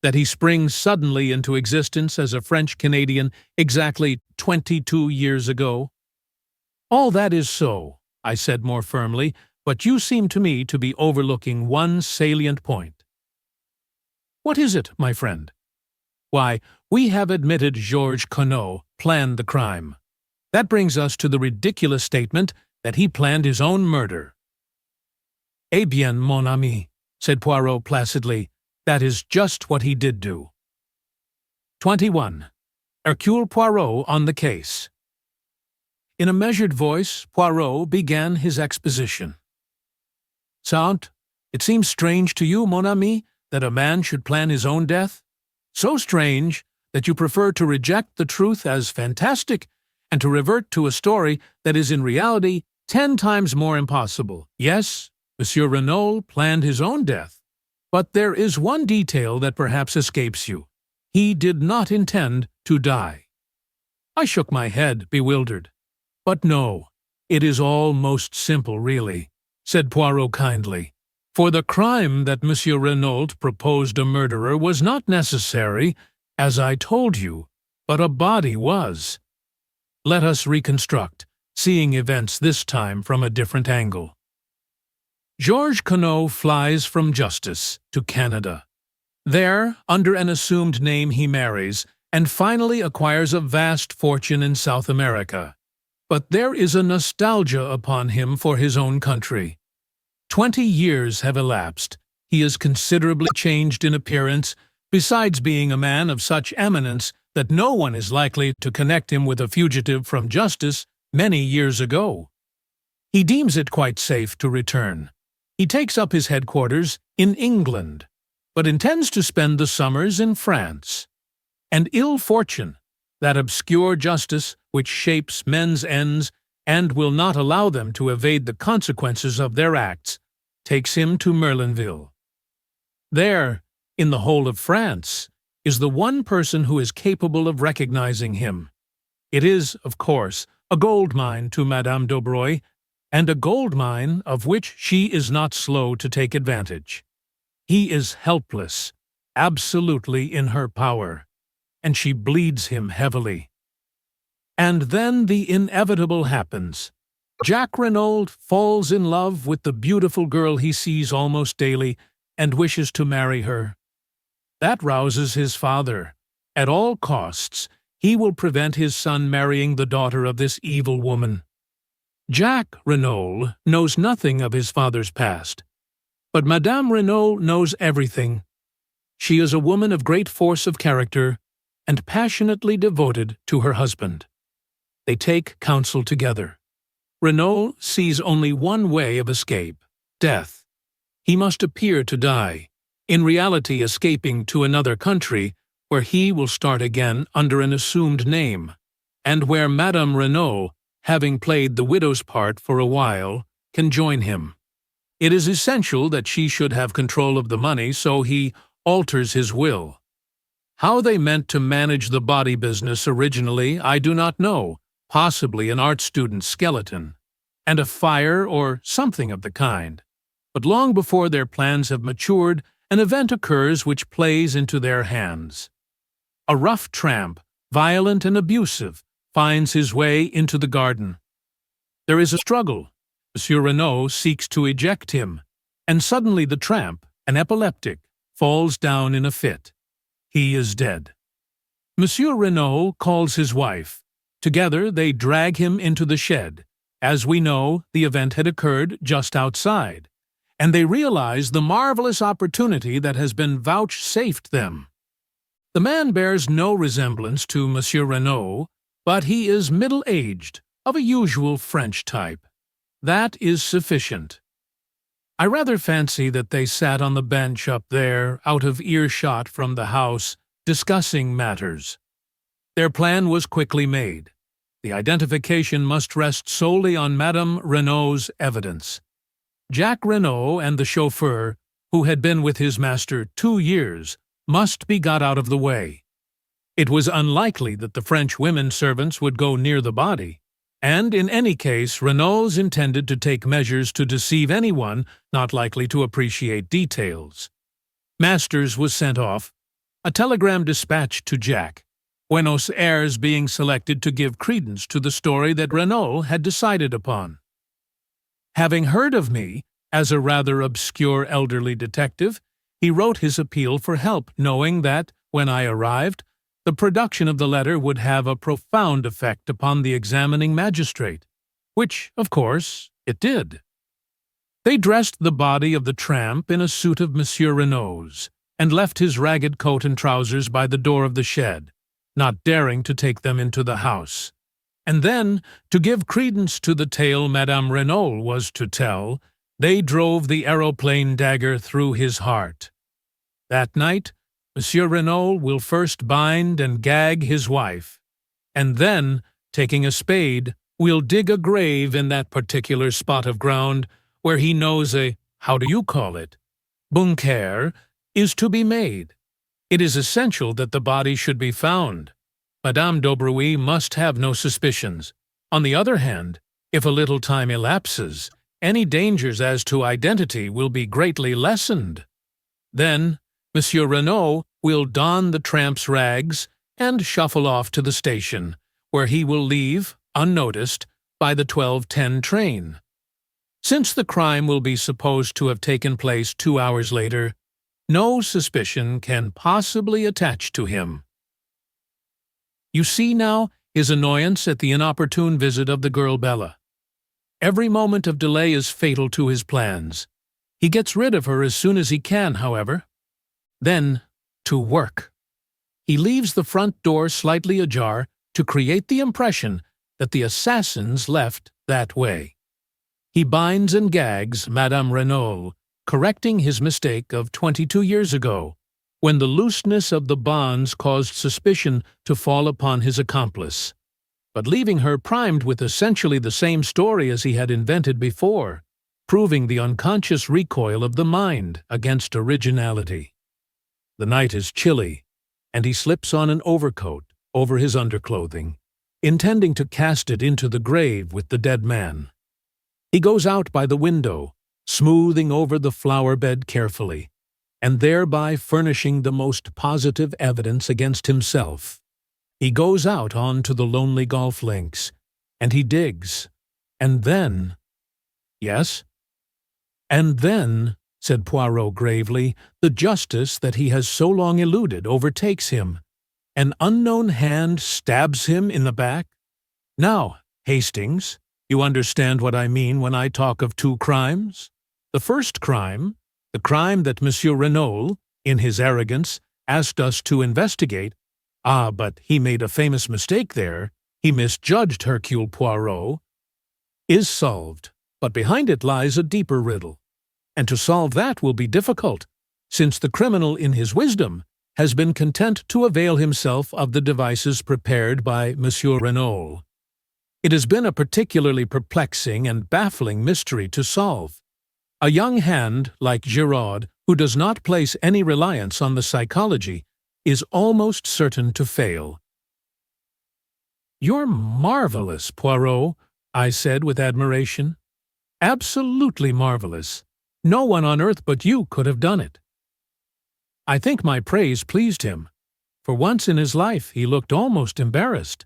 that he springs suddenly into existence as a French-Canadian exactly 22 years ago? All that is so, I said more firmly, but you seem to me to be overlooking one salient point. What is it, my friend? Why, we have admitted Georges Conneau planned the crime. That brings us to the ridiculous statement that he planned his own murder. Eh bien, mon ami, said Poirot placidly, that is just what he did do. 21. Hercule Poirot on the case. In a measured voice, Poirot began his exposition. "Sant, it seems strange to you, mon ami, that a man should plan his own death? So strange that you prefer to reject the truth as fantastic and to revert to a story that is in reality 10 times more impossible. Yes, Monsieur Renault planned his own death, but there is one detail that perhaps escapes you. He did not intend to die." I shook my head, bewildered. "But no, it is all most simple, really," said Poirot kindly. "For the crime that Monsieur Renault proposed a murderer was not necessary, as I told you, but a body was. Let us reconstruct, seeing events this time from a different angle. Georges Conneau flies from justice to Canada. There, under an assumed name, he marries, and finally acquires a vast fortune in South America. But there is a nostalgia upon him for his own country. 20 years have elapsed. He is considerably changed in appearance, besides being a man of such eminence that no one is likely to connect him with a fugitive from justice many years ago. He deems it quite safe to return. He takes up his headquarters in England, but intends to spend the summers in France. And ill fortune, that obscure justice which shapes men's ends and will not allow them to evade the consequences of their acts, takes him to Merlinville. There, in the whole of France, is the one person who is capable of recognizing him. It is, of course, a gold mine to Madame d'Aubroy, and a gold mine of which she is not slow to take advantage. He is helpless, absolutely in her power, and she bleeds him heavily. And then the inevitable happens. Jack Renault falls in love with the beautiful girl he sees almost daily and wishes to marry her. That rouses his father. At all costs, he will prevent his son marrying the daughter of this evil woman. Jack Renault knows nothing of his father's past, but Madame Renault knows everything. She is a woman of great force of character and passionately devoted to her husband. They take counsel together. Renault sees only one way of escape: death. He must appear to die, in reality escaping to another country where he will start again under an assumed name, and where Madame Renault, having played the widow's part for a while, can join him. It is essential that she should have control of the money, so he alters his will. How they meant to manage the body business originally, I do not know, possibly an art student's skeleton, and a fire or something of the kind. But long before their plans have matured, an event occurs which plays into their hands. A rough tramp, violent and abusive, finds his way into the garden. There is a struggle. Monsieur Renault seeks to eject him, and suddenly the tramp, an epileptic, falls down in a fit. He is dead. Monsieur Renault calls his wife. Together they drag him into the shed. As we know, the event had occurred just outside, and they realize the marvelous opportunity that has been vouchsafed them. The man bears no resemblance to Monsieur Renault, but he is middle-aged, of a usual French type. That is sufficient. I rather fancy that they sat on the bench up there, out of earshot from the house, discussing matters. Their plan was quickly made. The identification must rest solely on Madame Renault's evidence. Jack Renault and the chauffeur, who had been with his master 2 years, must be got out of the way. It was unlikely that the French women servants would go near the body, and in any case Renault's intended to take measures to deceive anyone not likely to appreciate details. Masters was sent off, a telegram dispatched to Jack, Buenos Aires being selected to give credence to the story that Renault had decided upon. Having heard of me as a rather obscure elderly detective, he wrote his appeal for help, knowing that, when I arrived, the production of the letter would have a profound effect upon the examining magistrate, which, of course, it did. They dressed the body of the tramp in a suit of Monsieur Renault's, and left his ragged coat and trousers by the door of the shed, not daring to take them into the house. And then, to give credence to the tale Madame Renault was to tell, they drove the aeroplane dagger through his heart. That night, Monsieur Renault will first bind and gag his wife, and then, taking a spade, will dig a grave in that particular spot of ground where he knows a, how do you call it, bunker, is to be made. It is essential that the body should be found. Madame d'Aubruy must have no suspicions. On the other hand, if a little time elapses, any dangers as to identity will be greatly lessened. Then, Monsieur Renault will don the tramp's rags and shuffle off to the station, where he will leave, unnoticed, by the 12:10 train. Since the crime will be supposed to have taken place 2 hours later, no suspicion can possibly attach to him. You see now his annoyance at the inopportune visit of the girl Bella. Every moment of delay is fatal to his plans. He gets rid of her as soon as he can, however. Then, to work. He leaves the front door slightly ajar to create the impression that the assassins left that way. He binds and gags Madame Renault, correcting his mistake of 22 years ago, when the looseness of the bonds caused suspicion to fall upon his accomplice, but leaving her primed with essentially the same story as he had invented before, proving the unconscious recoil of the mind against originality. The night is chilly, and he slips on an overcoat over his underclothing, intending to cast it into the grave with the dead man. He goes out by the window, smoothing over the flower bed carefully, and thereby furnishing the most positive evidence against himself. He goes out onto the lonely golf links, and he digs, and then— Yes? And then, said Poirot gravely, the justice that he has so long eluded overtakes him. An unknown hand stabs him in the back. Now, Hastings, you understand what I mean when I talk of two crimes? The first crime, the crime that Monsieur Renault, in his arrogance, asked us to investigate. Ah, but he made a famous mistake there. He misjudged Hercule Poirot. Is solved, but behind it lies a deeper riddle. And to solve that will be difficult, since the criminal in his wisdom has been content to avail himself of the devices prepared by Monsieur Renault. It has been a particularly perplexing and baffling mystery to solve. A young hand like Giraud, who does not place any reliance on the psychology, is almost certain to fail. "You're marvelous, Poirot," I said with admiration. "Absolutely marvelous. No one on earth but you could have done it." I think my praise pleased him. For once in his life he looked almost embarrassed.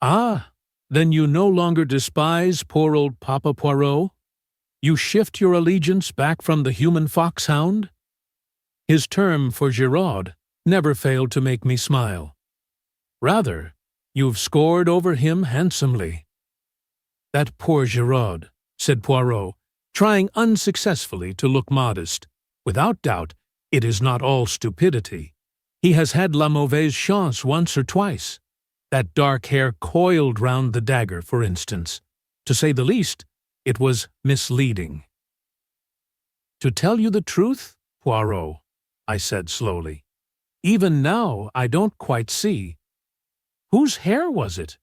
"Ah, then you no longer despise poor old Papa Poirot? You shift your allegiance back from the human foxhound?" His term for Giraud never failed to make me smile. "Rather, you've scored over him handsomely." "That poor Giraud," said Poirot, trying unsuccessfully to look modest. "Without doubt, it is not all stupidity. He has had la mauvaise chance once or twice. That dark hair coiled round the dagger, for instance. To say the least, it was misleading." "To tell you the truth, Poirot," I said slowly, "even now I don't quite see. Whose hair was it?"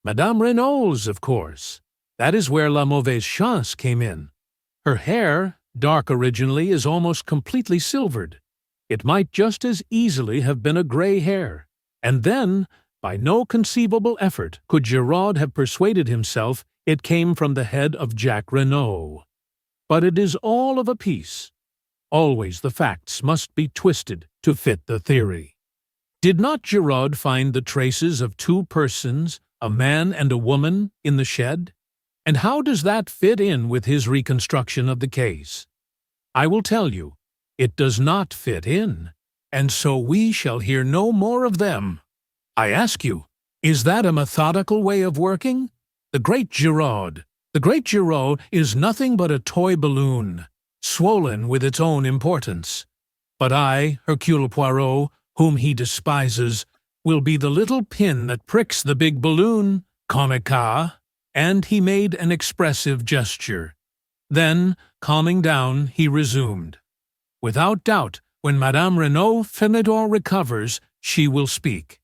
"Madame Renault's, of course. That is where la mauvaise chance came in. Her hair, dark originally, is almost completely silvered. It might just as easily have been a gray hair. And then, by no conceivable effort, could Giraud have persuaded himself it came from the head of Jack Renaud. But it is all of a piece. Always the facts must be twisted to fit the theory. Did not Giraud find the traces of two persons, a man and a woman, in the shed? And how does that fit in with his reconstruction of the case? I will tell you, it does not fit in, and so we shall hear no more of them. I ask you, is that a methodical way of working? The great Giraud is nothing but a toy balloon, swollen with its own importance. But I, Hercule Poirot, whom he despises, will be the little pin that pricks the big balloon, comica. And he made an expressive gesture. Then, calming down, he resumed. Without doubt, when Madame Renaud Fenidor recovers, she will speak.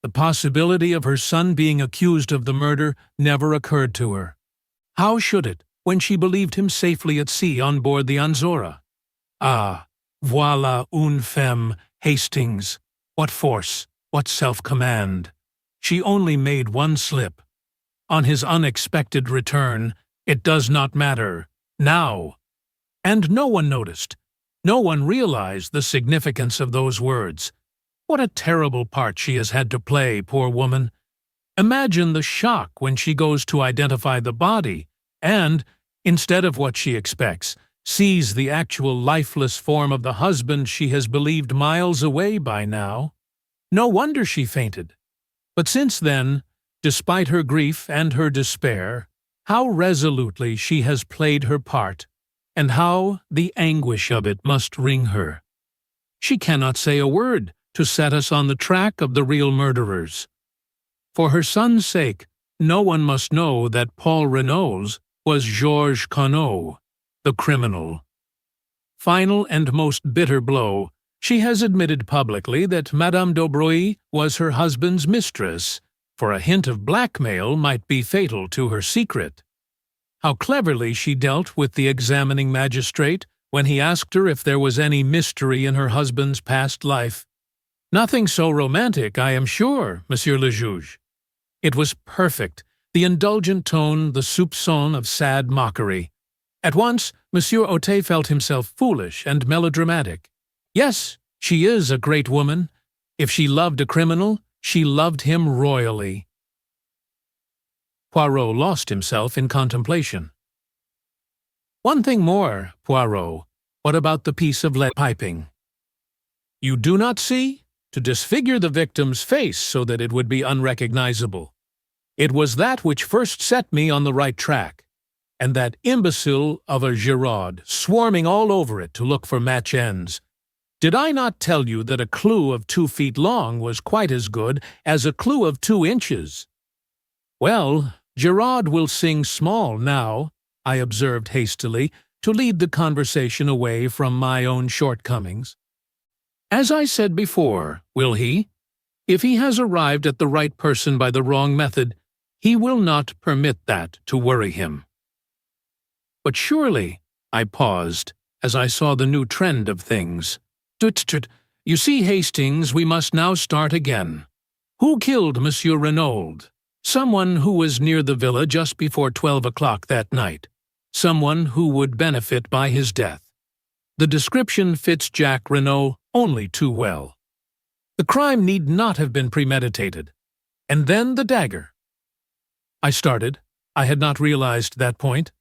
The possibility of her son being accused of the murder never occurred to her. How should it, when she believed him safely at sea on board the Anzora? Ah, voilà une femme, Hastings. What force, what self-command. She only made one slip. On his unexpected return, it does not matter, now. And no one noticed. No one realized the significance of those words. What a terrible part she has had to play, poor woman. Imagine the shock when she goes to identify the body and, instead of what she expects, sees the actual lifeless form of the husband she has believed miles away by now. No wonder she fainted. But since then, despite her grief and her despair, how resolutely she has played her part, and how the anguish of it must wring her. She cannot say a word to set us on the track of the real murderers. For her son's sake, no one must know that Paul Renaud's was Georges Conneau, the criminal. Final and most bitter blow, she has admitted publicly that Madame d'Aubroy was her husband's mistress, for a hint of blackmail might be fatal to her secret. How cleverly she dealt with the examining magistrate when he asked her if there was any mystery in her husband's past life. Nothing so romantic, I am sure, Monsieur le Juge. It was perfect, the indulgent tone, the soupçon of sad mockery. At once, Monsieur Autet felt himself foolish and melodramatic. Yes, she is a great woman. If she loved a criminal, she loved him royally. Poirot lost himself in contemplation. One thing more, Poirot. What about the piece of lead piping? You do not see? To disfigure the victim's face so that it would be unrecognizable. It was that which first set me on the right track, and that imbecile of a Giraud swarming all over it to look for match ends. Did I not tell you that a clue of 2 feet long was quite as good as a clue of 2 inches? Well, Giraud will sing small now, I observed hastily, to lead the conversation away from my own shortcomings. As I said before, will he? If he has arrived at the right person by the wrong method, he will not permit that to worry him. But surely, I paused, as I saw the new trend of things. You see, Hastings, we must now start again. Who killed Monsieur Renaud? Someone who was near the villa just before 12 o'clock that night. Someone who would benefit by his death. The description fits Jack Renaud only too well. The crime need not have been premeditated. And then the dagger. I started. I had not realized that point.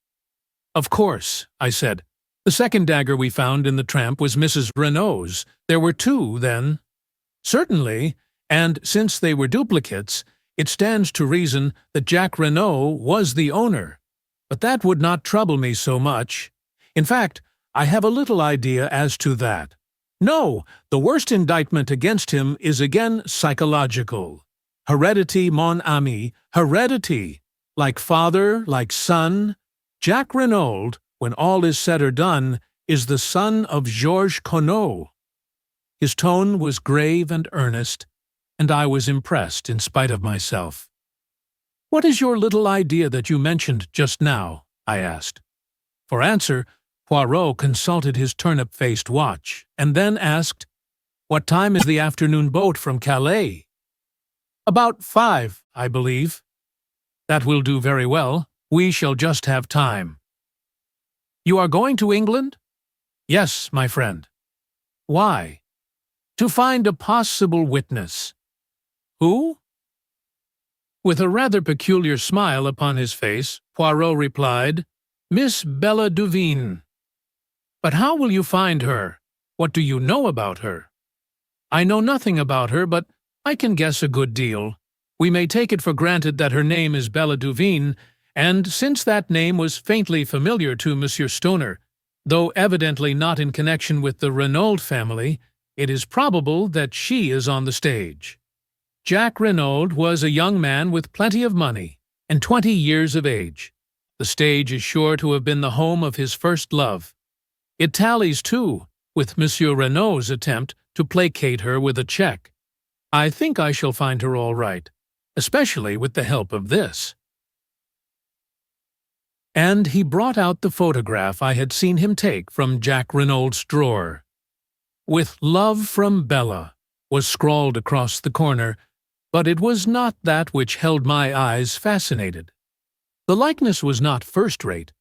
Of course, I said. The second dagger we found in the tramp was Mrs. Renaud's. There were 2, then. Certainly, and since they were duplicates, it stands to reason that Jack Renaud was the owner. But that would not trouble me so much. In fact, I have a little idea as to that. No, the worst indictment against him is again psychological. Heredity, mon ami, heredity. Like father, like son. Jack Renaud, when all is said or done, is the son of Georges Conneau. His tone was grave and earnest, and I was impressed in spite of myself. What is your little idea that you mentioned just now? I asked. For answer, Poirot consulted his turnip-faced watch, and then asked, What time is the afternoon boat from Calais? About 5, I believe. That will do very well. We shall just have time. You are going to England? Yes, my friend. Why? To find a possible witness. Who? With a rather peculiar smile upon his face, Poirot replied, Miss Bella Duveen. But how will you find her? What do you know about her? I know nothing about her, but I can guess a good deal. We may take it for granted that her name is Bella Duveen, and since that name was faintly familiar to Monsieur Stoner, though evidently not in connection with the Renaud family, it is probable that she is on the stage. Jack Renaud was a young man with plenty of money and 20 years of age. The stage is sure to have been the home of his first love. It tallies, too, with Monsieur Renaud's attempt to placate her with a check. I think I shall find her all right, especially with the help of this. And he brought out the photograph I had seen him take from Jack Renaud's drawer. With love from Bella was scrawled across the corner, but it was not that which held my eyes fascinated. The likeness was not first-rate,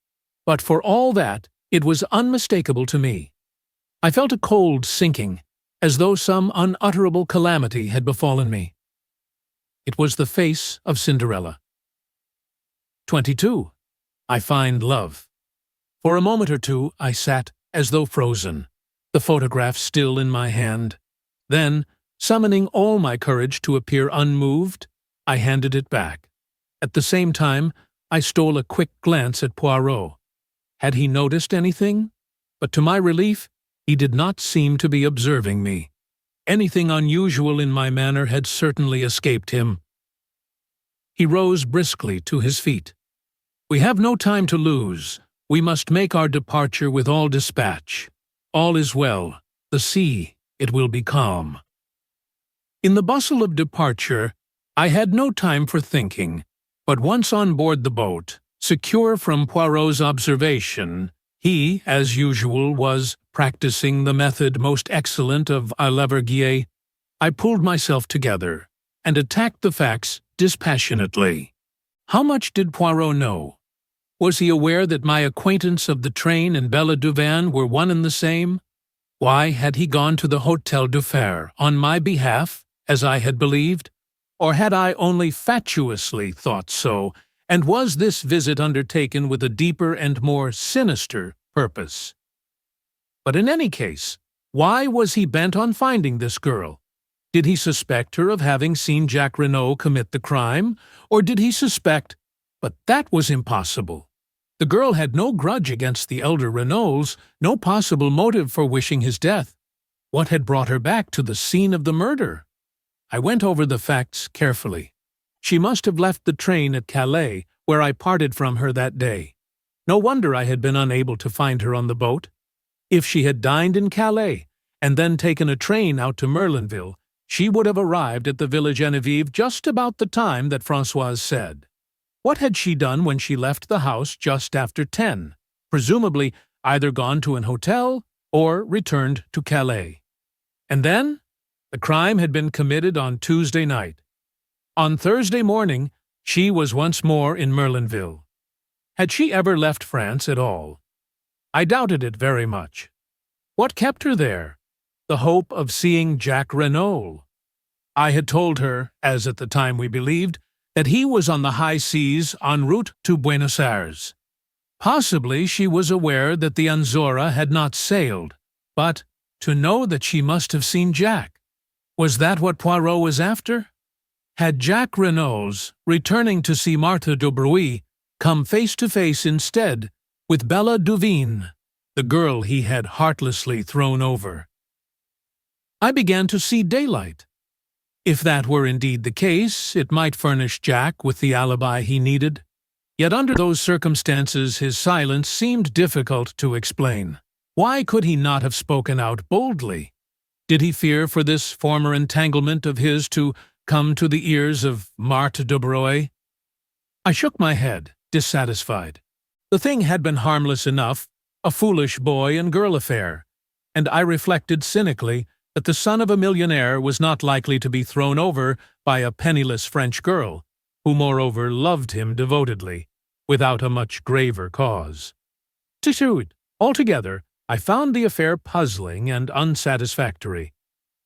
but for all that it was unmistakable to me. I felt a cold sinking, as though some unutterable calamity had befallen me. It was the face of Cinderella. 22. I find love. For a moment or two I sat as though frozen, the photograph still in my hand. Then, summoning all my courage to appear unmoved, I handed it back. At the same time, I stole a quick glance at Poirot. Had he noticed anything? But to my relief, he did not seem to be observing me. Anything unusual in my manner had certainly escaped him. He rose briskly to his feet. We have no time to lose. We must make our departure with all dispatch. All is well. The sea, it will be calm. In the bustle of departure, I had no time for thinking, but once on board the boat, secure from Poirot's observation, he, as usual, was practicing the method most excellent of à l'Auvergne. I pulled myself together and attacked the facts dispassionately. How much did Poirot know? Was he aware that my acquaintance of the train and Bella Duveen were one and the same? Why had he gone to the Hôtel du Fer on my behalf, as I had believed? Or had I only fatuously thought so, and was this visit undertaken with a deeper and more sinister purpose? But in any case, why was he bent on finding this girl? Did he suspect her of having seen Jack Renaud commit the crime, or did he suspect— But that was impossible. The girl had no grudge against the elder Renauds, no possible motive for wishing his death. What had brought her back to the scene of the murder? I went over the facts carefully. She must have left the train at Calais, where I parted from her that day. No wonder I had been unable to find her on the boat. If she had dined in Calais, and then taken a train out to Merlinville, she would have arrived at the Villa Genevieve just about the time that Françoise said. What had she done when she left the house just after 10? Presumably either gone to an hotel or returned to Calais. And then? The crime had been committed on Tuesday night. On Thursday morning, she was once more in Merlinville. Had she ever left France at all? I doubted it very much. What kept her there? The hope of seeing Jack Renaud. I had told her, as at the time we believed, that he was on the high seas en route to Buenos Aires. Possibly she was aware that the Anzora had not sailed, but to know that she must have seen Jack. Was that what Poirot was after? Had Jack Renaud, returning to see Marthe de Bruy, come face to face instead with Bella Duveen, the girl he had heartlessly thrown over? I began to see daylight. If that were indeed the case, it might furnish Jack with the alibi he needed. Yet under those circumstances his silence seemed difficult to explain. Why could he not have spoken out boldly? Did he fear for this former entanglement of his to come to the ears of Marthe de Bruy? I shook my head, dissatisfied. The thing had been harmless enough, a foolish boy and girl affair, and I reflected cynically that the son of a millionaire was not likely to be thrown over by a penniless French girl, who moreover loved him devotedly, without a much graver cause. To shoot, altogether, I found the affair puzzling and unsatisfactory.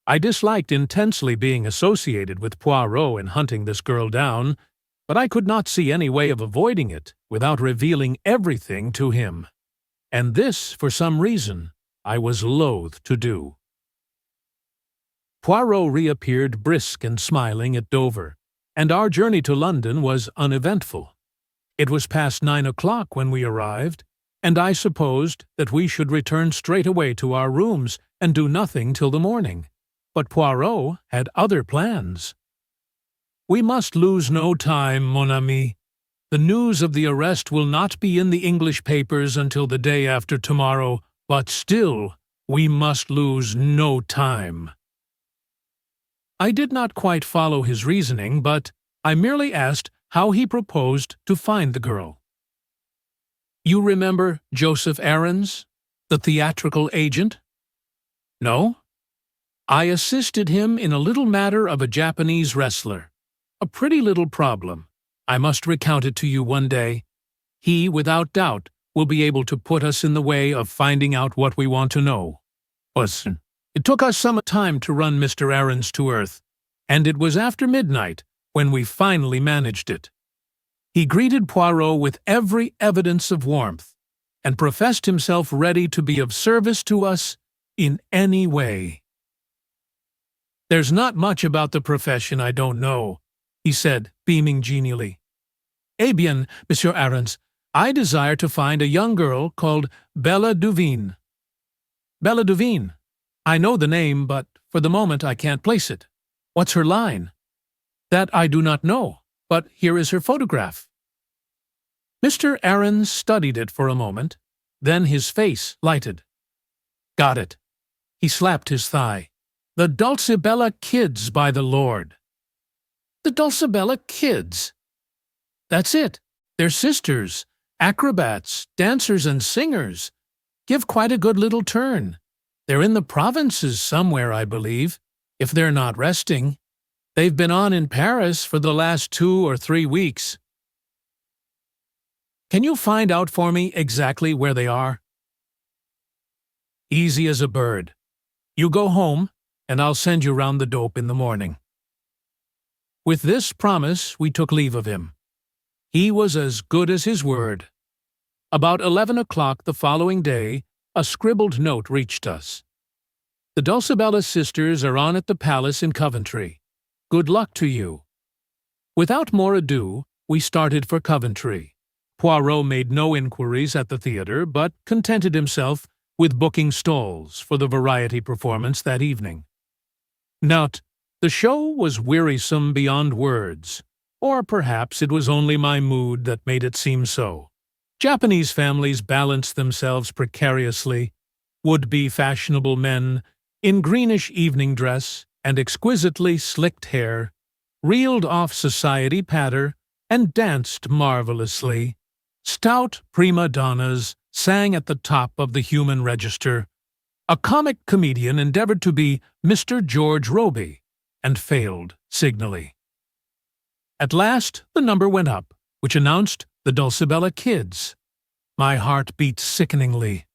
I disliked intensely being associated with Poirot in hunting this girl down, but I could not see any way of avoiding it without revealing everything to him. And this, for some reason, I was loath to do. Poirot reappeared brisk and smiling at Dover, and our journey to London was uneventful. It was past 9 o'clock when we arrived, and I supposed that we should return straight away to our rooms and do nothing till the morning. But Poirot had other plans. "We must lose no time, mon ami. The news of the arrest will not be in the English papers until the day after tomorrow, but still, we must lose no time." I did not quite follow his reasoning, but I merely asked how he proposed to find the girl. "You remember Joseph Aarons, the theatrical agent?" "No." "I assisted him in a little matter of a Japanese wrestler. A pretty little problem. I must recount it to you one day. He, without doubt, will be able to put us in the way of finding out what we want to know. Listen, it took us some time to run Mr. Aarons to earth, and it was after midnight when we finally managed it. He greeted Poirot with every evidence of warmth, and professed himself ready to be of service to us in any way. "There's not much about the profession I don't know," he said, beaming genially. "Eh bien, Monsieur Aarons, I desire to find a young girl called Bella Duveen." "Bella Duveen. I know the name, but for the moment I can't place it. What's her line?" "That I do not know, but here is her photograph." Mr. Aarons studied it for a moment, then his face lighted. "Got it." He slapped his thigh. "The Dulcibella Kids, by the Lord." "The Dulcibella Kids?" "That's it. They're sisters, acrobats, dancers, and singers. Give quite a good little turn. They're in the provinces somewhere, I believe, if they're not resting. They've been on in Paris for the last 2 or 3 weeks. Can you find out for me exactly where they are?" "Easy as a bird. You go home, and I'll send you round the dope in the morning." With this promise we took leave of him. He was as good as his word. About 11 o'clock the following day, a scribbled note reached us. "The Dulcibella sisters are on at the palace in Coventry. Good luck to you." Without more ado, we started for Coventry. Poirot made no inquiries at the theatre, but contented himself with booking stalls for the variety performance that evening. Note, the show was wearisome beyond words, or perhaps it was only my mood that made it seem so. Japanese families balanced themselves precariously. Would-be fashionable men, in greenish evening dress and exquisitely slicked hair, reeled off society patter and danced marvelously. Stout prima donnas sang at the top of the human register. A comic comedian endeavored to be Mr. George Robey, and failed signally. At last the number went up, which announced the Dulcibella Kids. My heart beat sickeningly.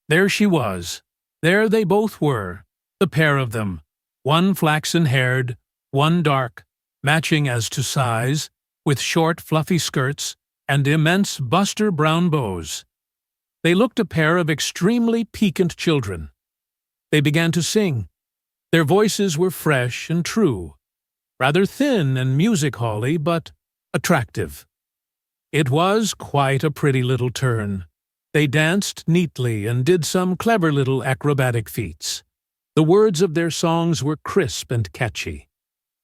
There she was. There they both were, the pair of them, one flaxen-haired, one dark, matching as to size, with short, fluffy skirts and immense buster brown bows. They looked a pair of extremely piquant children. They began to sing. Their voices were fresh and true, rather thin and music-hall-y, but attractive. It was quite a pretty little turn. They danced neatly and did some clever little acrobatic feats. The words of their songs were crisp and catchy.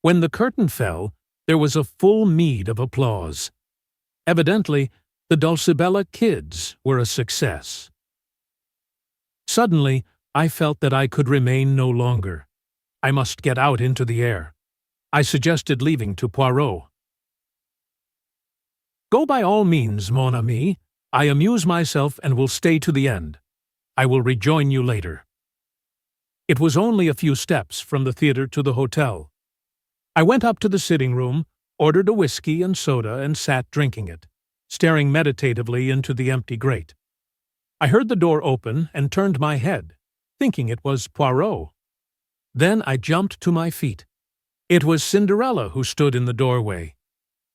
When the curtain fell, there was a full meed of applause. Evidently, the Dulcibella kids were a success. Suddenly, I felt that I could remain no longer. I must get out into the air. I suggested leaving to Poirot. "Go by all means, mon ami. I amuse myself and will stay to the end. I will rejoin you later." It was only a few steps from the theater to the hotel. I went up to the sitting room, ordered a whiskey and soda, and sat drinking it, staring meditatively into the empty grate. I heard the door open and turned my head, thinking it was Poirot. Then I jumped to my feet. It was Cinderella who stood in the doorway.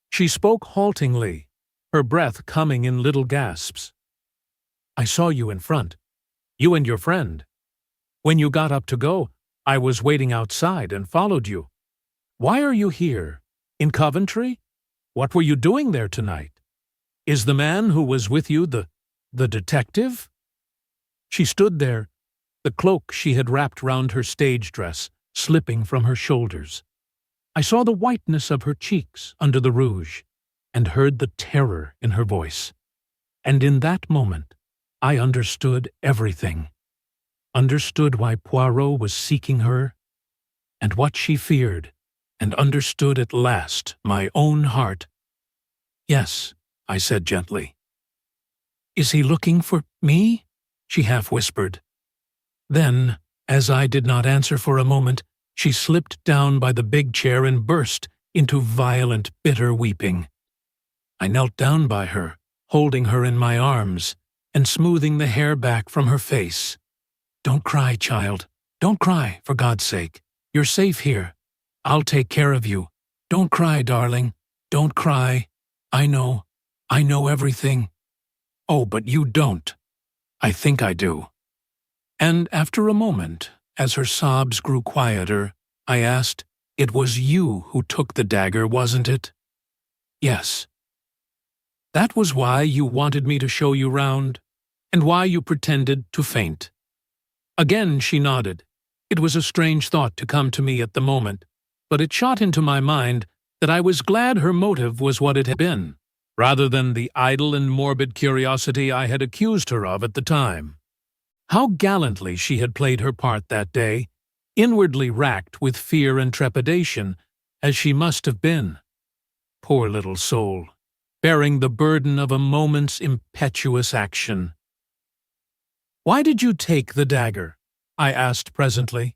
She spoke haltingly, her breath coming in little gasps. "I saw you in front. You and your friend. When you got up to go, I was waiting outside and followed you. Why are you here? In Coventry? What were you doing there tonight? Is the man who was with you the detective?" She stood there, the cloak she had wrapped round her stage dress slipping from her shoulders. I saw the whiteness of her cheeks under the rouge, and heard the terror in her voice. And in that moment, I understood everything. Understood why Poirot was seeking her, and what she feared, and understood at last my own heart. "Yes," I said gently. "Is he looking for me?" she half whispered. Then, as I did not answer for a moment, she slipped down by the big chair and burst into violent, bitter weeping. I knelt down by her, holding her in my arms, and smoothing the hair back from her face. "Don't cry, child. Don't cry, for God's sake. You're safe here. I'll take care of you. Don't cry, darling. Don't cry. I know everything. Oh, but you don't. I think I do." And after a moment, as her sobs grew quieter, I asked, "It was you who took the dagger, wasn't it?" "Yes." "That was why you wanted me to show you round, and why you pretended to faint?" Again she nodded. It was a strange thought to come to me at the moment, but it shot into my mind that I was glad her motive was what it had been, rather than the idle and morbid curiosity I had accused her of at the time. How gallantly she had played her part that day, inwardly racked with fear and trepidation, as she must have been. Poor little soul, bearing the burden of a moment's impetuous action. "Why did you take the dagger?" I asked presently.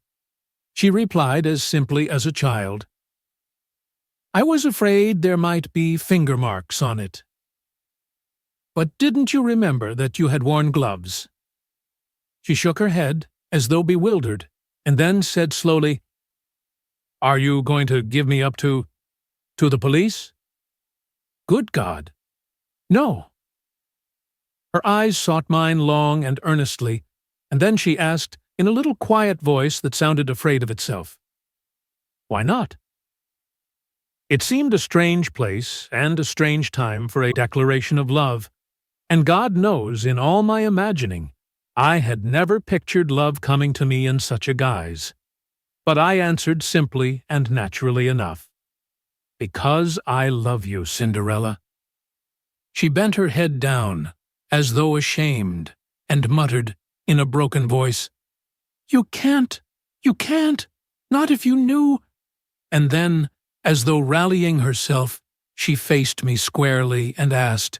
She replied as simply as a child. "I was afraid there might be finger marks on it." "But didn't you remember that you had worn gloves?" She shook her head, as though bewildered, and then said slowly, "Are you going to give me up to the police?" "Good God! No." Her eyes sought mine long and earnestly, and then she asked, in a little quiet voice that sounded afraid of itself, "Why not?" It seemed a strange place and a strange time for a declaration of love, and God knows, in all my imagining, I had never pictured love coming to me in such a guise. But I answered simply and naturally enough, "Because I love you, Cinderella." She bent her head down, as though ashamed, and muttered, in a broken voice, You can't, not if you knew." And then, as though rallying herself, she faced me squarely and asked,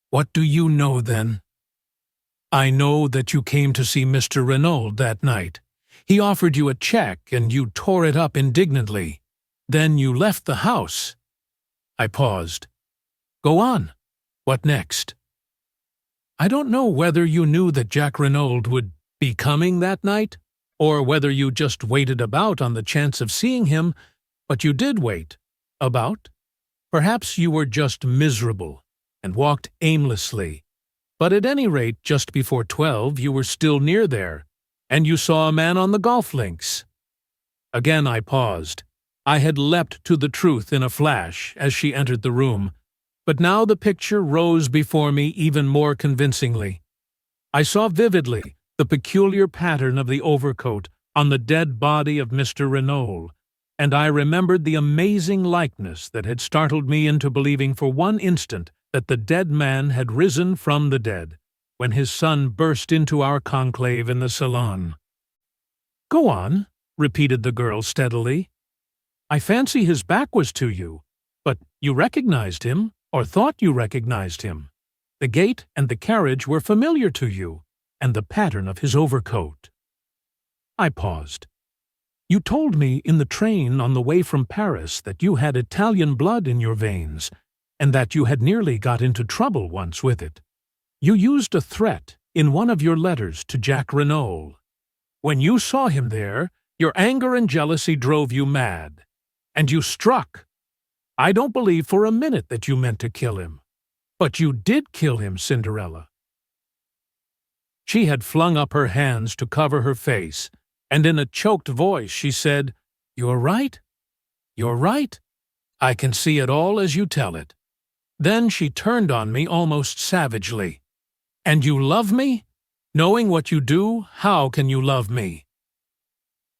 "What do you know, then?" "I know that you came to see Mr. Renaud that night. He offered you a check, and you tore it up indignantly. Then you left the house." I paused. "Go on. What next?" "I don't know whether you knew that Jack Renaud would becoming that night, or whether you just waited about on the chance of seeing him, but you did wait. About? Perhaps you were just miserable and walked aimlessly. But at any rate, just before 12, you were still near there, and you saw a man on the golf links. Again I paused. I had leapt to the truth in a flash as she entered the room, but now the picture rose before me even more convincingly. I saw vividly the peculiar pattern of the overcoat on the dead body of Mr. Renault, and I remembered the amazing likeness that had startled me into believing for one instant that the dead man had risen from the dead, when his son burst into our conclave in the salon. "Go on," repeated the girl steadily. "I fancy his back was to you, but you recognized him, or thought you recognized him. The gait and the carriage were familiar to you, and the pattern of his overcoat." I paused. "You told me in the train on the way from Paris that you had Italian blood in your veins, and that you had nearly got into trouble once with it. You used a threat in one of your letters to Jack Renault. When you saw him there, your anger and jealousy drove you mad, and you struck. I don't believe for a minute that you meant to kill him. But you did kill him, Cinderella." She had flung up her hands to cover her face, and in a choked voice she said, "You're right. You're right. I can see it all as you tell it." Then she turned on me almost savagely. "And you love me? Knowing what you do, how can you love me?"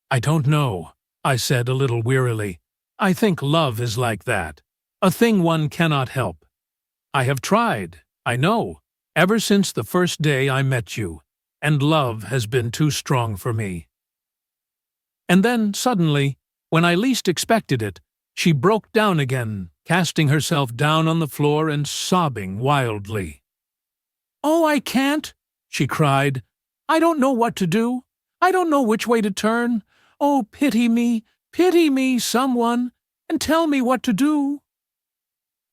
"I don't know," I said a little wearily. "I think love is like that, a thing one cannot help. I have tried, I know, ever since the first day I met you, and love has been too strong for me." And then, suddenly, when I least expected it, she broke down again, casting herself down on the floor and sobbing wildly. "Oh, I can't!" she cried. "I don't know what to do. I don't know which way to turn. Oh, pity me, someone, and tell me what to do."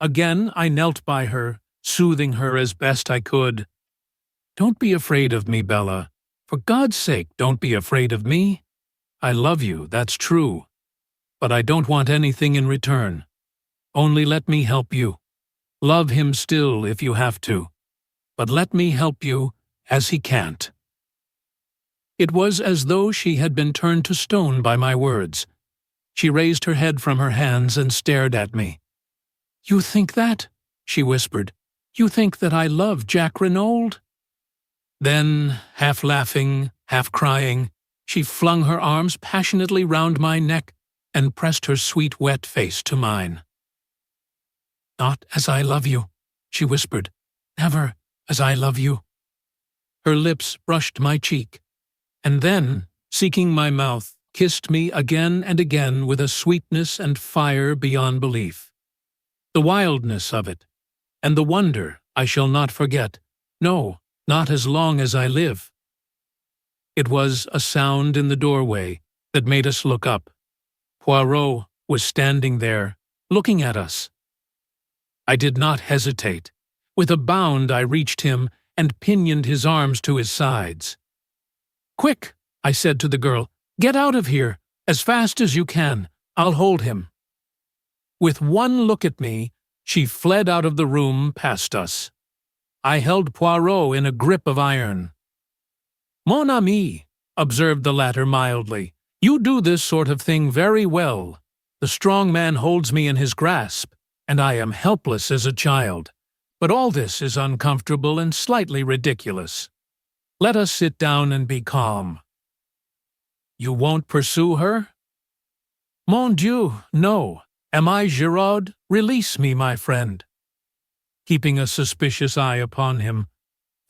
Again I knelt by her, soothing her as best I could. "Don't be afraid of me, Bella. For God's sake, don't be afraid of me. I love you, that's true. But I don't want anything in return. Only let me help you. Love him still if you have to. But let me help you as he can't." It was as though she had been turned to stone by my words. She raised her head from her hands and stared at me. "You think that?" she whispered. "You think that I love Jack Renault?" Then, half laughing, half crying, she flung her arms passionately round my neck and pressed her sweet wet face to mine. "Not as I love you," she whispered. "Never as I love you." Her lips brushed my cheek, and then, seeking my mouth, kissed me again and again with a sweetness and fire beyond belief. The wildness of it, and the wonder I shall not forget, no, not as long as I live. It was a sound in the doorway that made us look up. Poirot was standing there, looking at us. I did not hesitate. With a bound I reached him and pinioned his arms to his sides. "Quick," I said to the girl, "get out of here, as fast as you can. I'll hold him." With one look at me, she fled out of the room past us. I held Poirot in a grip of iron. "Mon ami," observed the latter mildly, "you do this sort of thing very well. The strong man holds me in his grasp, and I am helpless as a child. But all this is uncomfortable and slightly ridiculous. Let us sit down and be calm." "You won't pursue her?" "Mon Dieu, no. Am I Giraud? Release me, my friend." Keeping a suspicious eye upon him,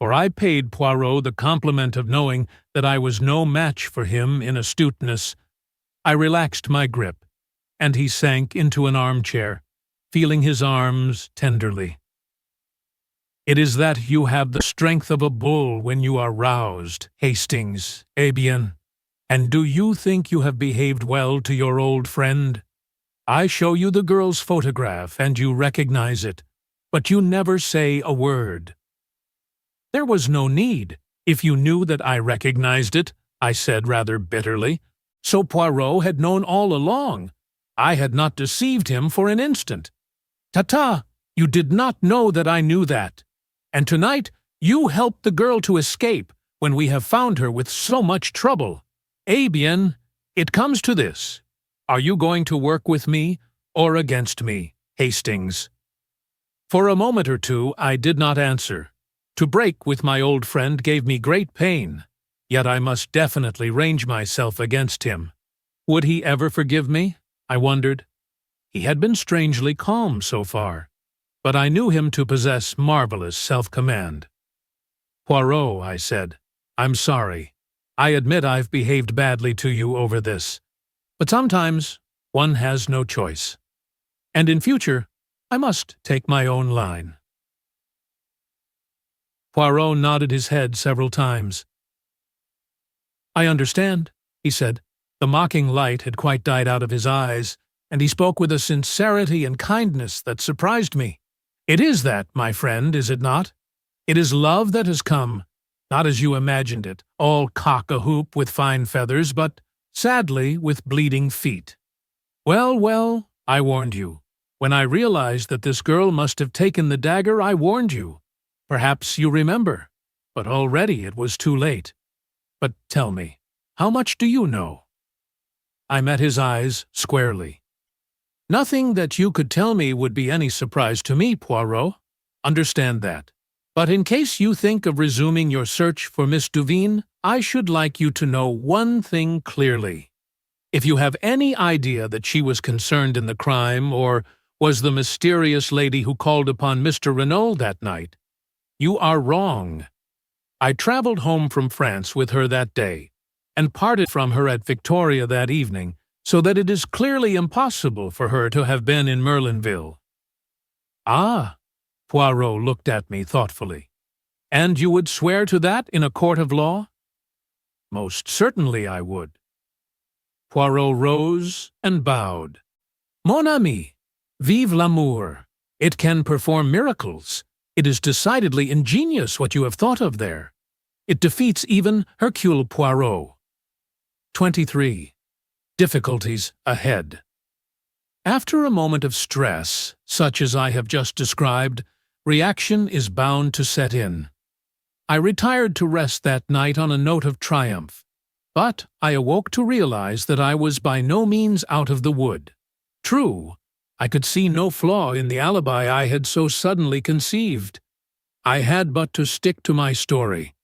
for I paid Poirot the compliment of knowing that I was no match for him in astuteness, I relaxed my grip, and he sank into an armchair, feeling his arms tenderly. "It is that you have the strength of a bull when you are roused, Hastings, eh bien? And do you think you have behaved well to your old friend? I show you the girl's photograph, and you recognize it, but you never say a word." "There was no need," If you knew that I recognized it, I said rather bitterly. So Poirot had known all along. I had not deceived him for an instant. Ta-ta, you did not know that I knew that. And tonight you helped the girl to escape when we have found her with so much trouble. Eh bien, it comes to this. Are you going to work with me or against me, Hastings? For a moment or two I did not answer. To break with my old friend gave me great pain, yet I must definitely range myself against him. Would he ever forgive me? I wondered. He had been strangely calm so far, but I knew him to possess marvelous self-command. Poirot, I said, I'm sorry. I admit I've behaved badly to you over this, but sometimes one has no choice. And in future, I must take my own line. Poirot nodded his head several times. I understand, he said. The mocking light had quite died out of his eyes, and he spoke with a sincerity and kindness that surprised me. It is that, my friend, is it not? It is love that has come, not as you imagined it, all cock-a-hoop with fine feathers, but, sadly, with bleeding feet. Well, well, I warned you. When I realized that this girl must have taken the dagger, I warned you. Perhaps you remember, but already it was too late. But tell me, how much do you know? I met his eyes squarely. Nothing that you could tell me would be any surprise to me, Poirot. Understand that. But in case you think of resuming your search for Miss Duveen, I should like you to know one thing clearly. If you have any idea that she was concerned in the crime or was the mysterious lady who called upon Mr. Renault that night, you are wrong. I traveled home from France with her that day, and parted from her at Victoria that evening, so that it is clearly impossible for her to have been in Merlinville. Ah, Poirot looked at me thoughtfully. And you would swear to that in a court of law? Most certainly I would. Poirot rose and bowed. Mon ami, vive l'amour. It can perform miracles. It is decidedly ingenious what you have thought of there. It defeats even Hercule Poirot. 23. Difficulties ahead. After a moment of stress, such as I have just described, reaction is bound to set in. I retired to rest that night on a note of triumph, but I awoke to realize that I was by no means out of the wood. True, I could see no flaw in the alibi I had so suddenly conceived. I had but to stick to my story,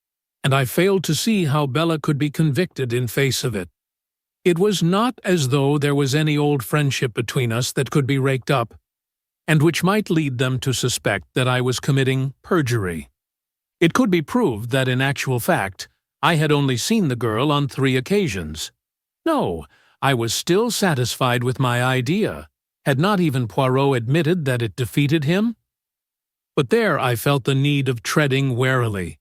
and I failed to see how Bella could be convicted in face of it. It was not as though there was any old friendship between us that could be raked up, and which might lead them to suspect that I was committing perjury. It could be proved that in actual fact, I had only seen the girl on 3 occasions. No, I was still satisfied with my idea. Had not even Poirot admitted that it defeated him? But there I felt the need of treading warily.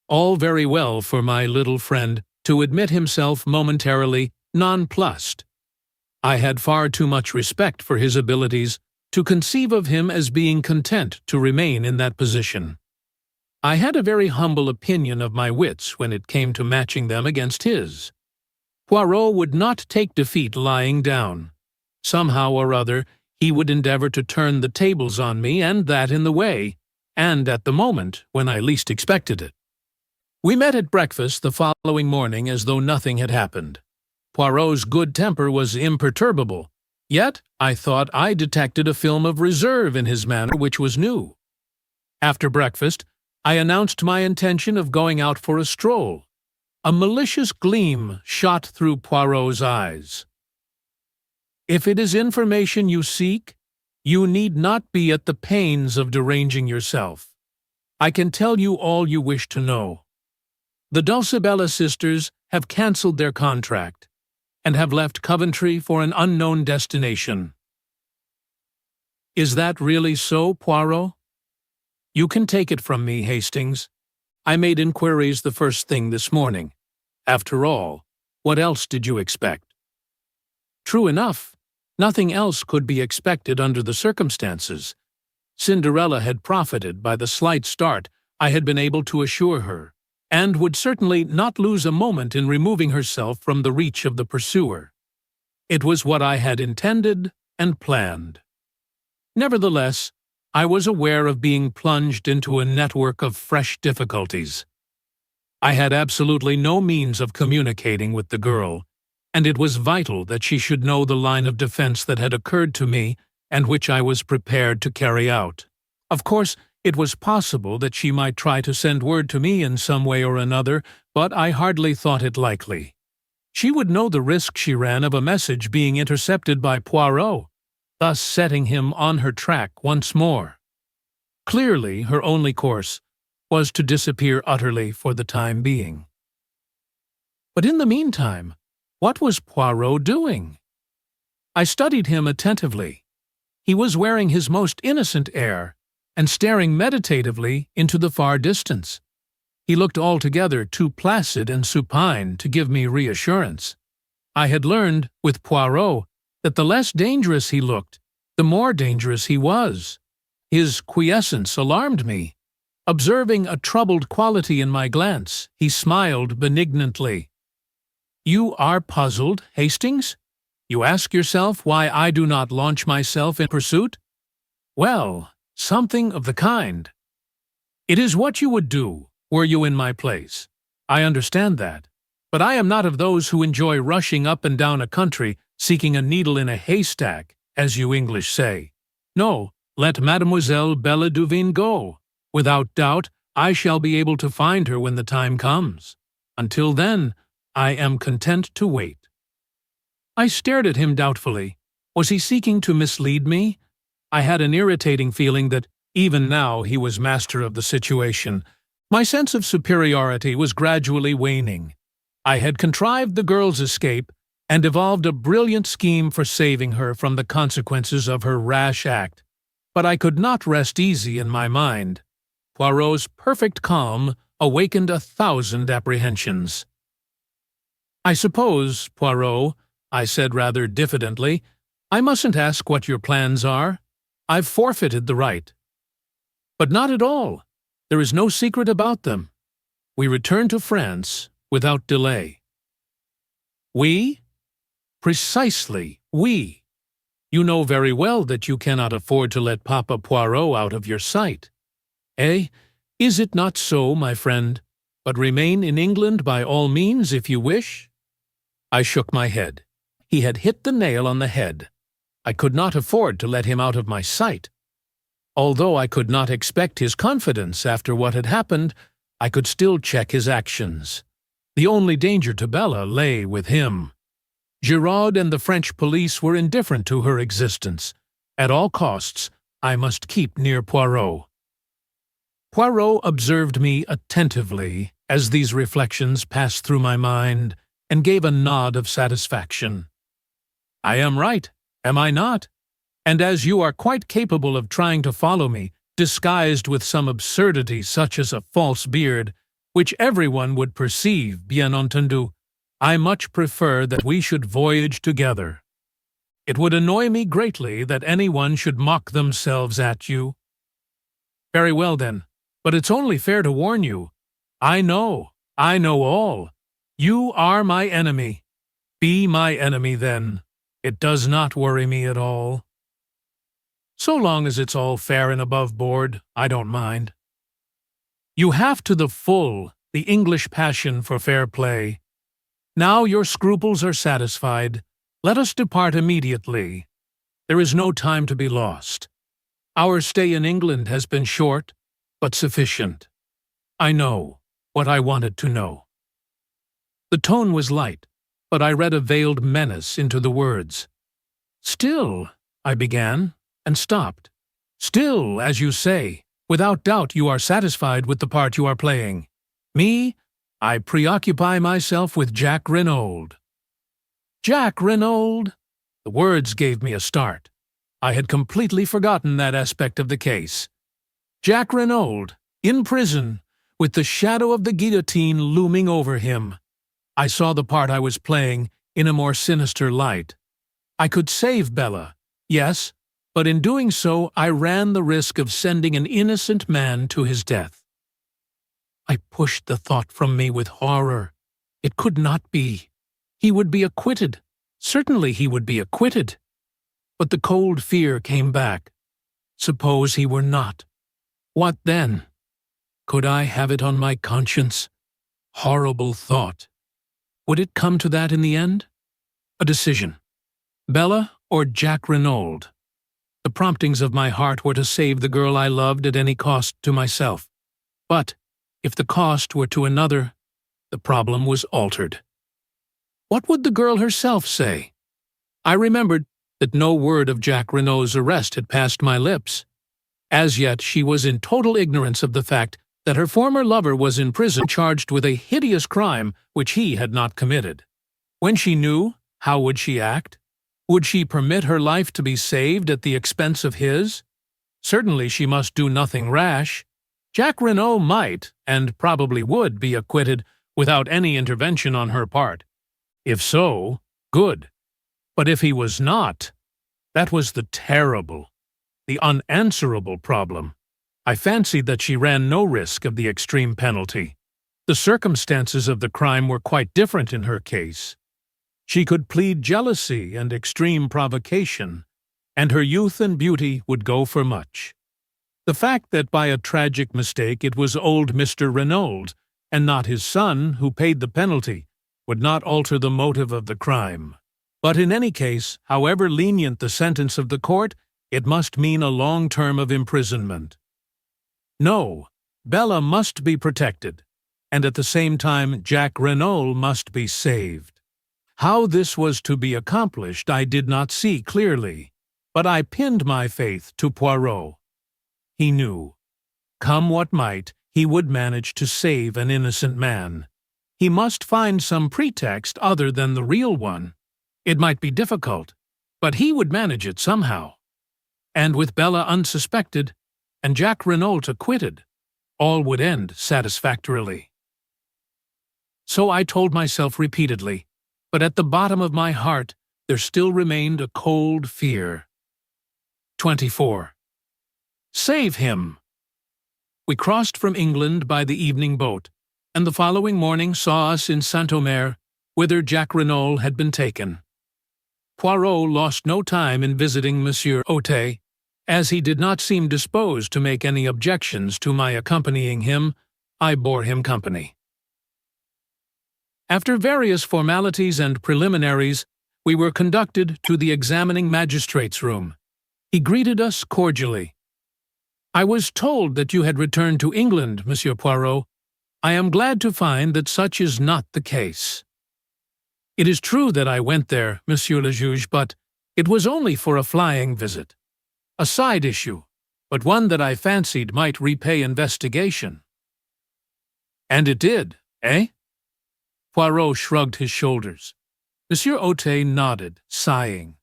All very well for my little friend to admit himself momentarily nonplussed. I had far too much respect for his abilities to conceive of him as being content to remain in that position. I had a very humble opinion of my wits when it came to matching them against his. Poirot would not take defeat lying down. Somehow or other, he would endeavor to turn the tables on me, and that in the way, and at the moment when I least expected it. We met at breakfast the following morning as though nothing had happened. Poirot's good temper was imperturbable, yet I thought I detected a film of reserve in his manner which was new. After breakfast, I announced my intention of going out for a stroll. A malicious gleam shot through Poirot's eyes. If it is information you seek, you need not be at the pains of deranging yourself. I can tell you all you wish to know. The Dulcibella sisters have cancelled their contract and have left Coventry for an unknown destination. Is that really so, Poirot? You can take it from me, Hastings. I made inquiries the first thing this morning. After all, what else did you expect? True enough, nothing else could be expected under the circumstances. Cinderella had profited by the slight start I had been able to assure her, and would certainly not lose a moment in removing herself from the reach of the pursuer. It was what I had intended and planned. Nevertheless, I was aware of being plunged into a network of fresh difficulties. I had absolutely no means of communicating with the girl, and it was vital that she should know the line of defense that had occurred to me and which I was prepared to carry out. Of course, it was possible that she might try to send word to me in some way or another, but I hardly thought it likely. She would know the risk she ran of a message being intercepted by Poirot, thus setting him on her track once more. Clearly, her only course was to disappear utterly for the time being. But in the meantime, what was Poirot doing? I studied him attentively. He was wearing his most innocent air and staring meditatively into the far distance. He looked altogether too placid and supine to give me reassurance. I had learned, with Poirot, that the less dangerous he looked, the more dangerous he was. His quiescence alarmed me. Observing a troubled quality in my glance, he smiled benignantly. "You are puzzled, Hastings? You ask yourself why I do not launch myself in pursuit? Well, something of the kind. It is what you would do, were you in my place. I understand that. But I am not of those who enjoy rushing up and down a country seeking a needle in a haystack, as you English say. No, let Mademoiselle Bella Duvine go. Without doubt, I shall be able to find her when the time comes. Until then, I am content to wait." I stared at him doubtfully. Was he seeking to mislead me? I had an irritating feeling that, even now, he was master of the situation. My sense of superiority was gradually waning. I had contrived the girl's escape and evolved a brilliant scheme for saving her from the consequences of her rash act. But I could not rest easy in my mind. Poirot's perfect calm awakened 1,000 apprehensions. "I suppose, Poirot," I said rather diffidently, "I mustn't ask what your plans are. I've forfeited the right." "But not at all. There is no secret about them. We return to France without delay." "We?" "Precisely, we. You know very well that you cannot afford to let Papa Poirot out of your sight. Eh? Is it not so, my friend? But remain in England by all means if you wish." I shook my head. He had hit the nail on the head. I could not afford to let him out of my sight. Although I could not expect his confidence after what had happened, I could still check his actions. The only danger to Bella lay with him. Giraud and the French police were indifferent to her existence. At all costs, I must keep near Poirot. Poirot observed me attentively as these reflections passed through my mind and gave a nod of satisfaction. "I am right, am I not? And as you are quite capable of trying to follow me, disguised with some absurdity such as a false beard, which everyone would perceive, bien entendu, I much prefer that we should voyage together. It would annoy me greatly that anyone should mock themselves at you." "Very well, then, but it's only fair to warn you. I know all. You are my enemy. Be my enemy, then. It does not worry me at all. So long as it's all fair and above board, I don't mind. You have to the full the English passion for fair play. Now your scruples are satisfied. Let us depart immediately. There is no time to be lost. Our stay in England has been short, but sufficient. I know what I wanted to know." The tone was light, but I read a veiled menace into the words. "Still," I began, and stopped. "Still, as you say, without doubt you are satisfied with the part you are playing. Me, I preoccupy myself with Jack Renaud." "Jack Renaud?" The words gave me a start. I had completely forgotten that aspect of the case. Jack Renaud, in prison, with the shadow of the guillotine looming over him. I saw the part I was playing in a more sinister light. I could save Bella, yes, but in doing so I ran the risk of sending an innocent man to his death. I pushed the thought from me with horror. It could not be. He would be acquitted. Certainly he would be acquitted. But the cold fear came back. Suppose he were not. What then? Could I have it on my conscience? Horrible thought. Would it come to that in the end? A decision. Bella or Jack Renauld? The promptings of my heart were to save the girl I loved at any cost to myself. But if the cost were to another, the problem was altered. What would the girl herself say? I remembered that no word of Jack Renault's arrest had passed my lips. As yet, she was in total ignorance of the fact that her former lover was in prison charged with a hideous crime which he had not committed. When she knew, how would she act? Would she permit her life to be saved at the expense of his? Certainly she must do nothing rash. Jack Renault might, and probably would, be acquitted without any intervention on her part. If so, good. But if he was not, that was the terrible, the unanswerable problem. I fancied that she ran no risk of the extreme penalty. The circumstances of the crime were quite different in her case. She could plead jealousy and extreme provocation, and her youth and beauty would go for much. The fact that by a tragic mistake it was old Mr. Renauld, and not his son, who paid the penalty, would not alter the motive of the crime. But in any case, however lenient the sentence of the court, it must mean a long term of imprisonment. No, Bella must be protected, and at the same time Jack Renault must be saved. How this was to be accomplished I did not see clearly, but I pinned my faith to Poirot. He knew. Come what might, he would manage to save an innocent man. He must find some pretext other than the real one. It might be difficult, but he would manage it somehow. And with Bella unsuspected, and Jack Renault acquitted, all would end satisfactorily. So I told myself repeatedly, but at the bottom of my heart there still remained a cold fear. 24. Save him! We crossed from England by the evening boat, and the following morning saw us in Saint-Omer, whither Jack Renault had been taken. Poirot lost no time in visiting Monsieur Otet. As he did not seem disposed to make any objections to my accompanying him, I bore him company. After various formalities and preliminaries, we were conducted to the examining magistrate's room. He greeted us cordially. "I was told that you had returned to England, Monsieur Poirot. I am glad to find that such is not the case." "It is true that I went there, Monsieur le Juge, but it was only for a flying visit. A side issue, but one that I fancied might repay investigation." "And it did, eh?" Poirot shrugged his shoulders. Monsieur Otet nodded, sighing.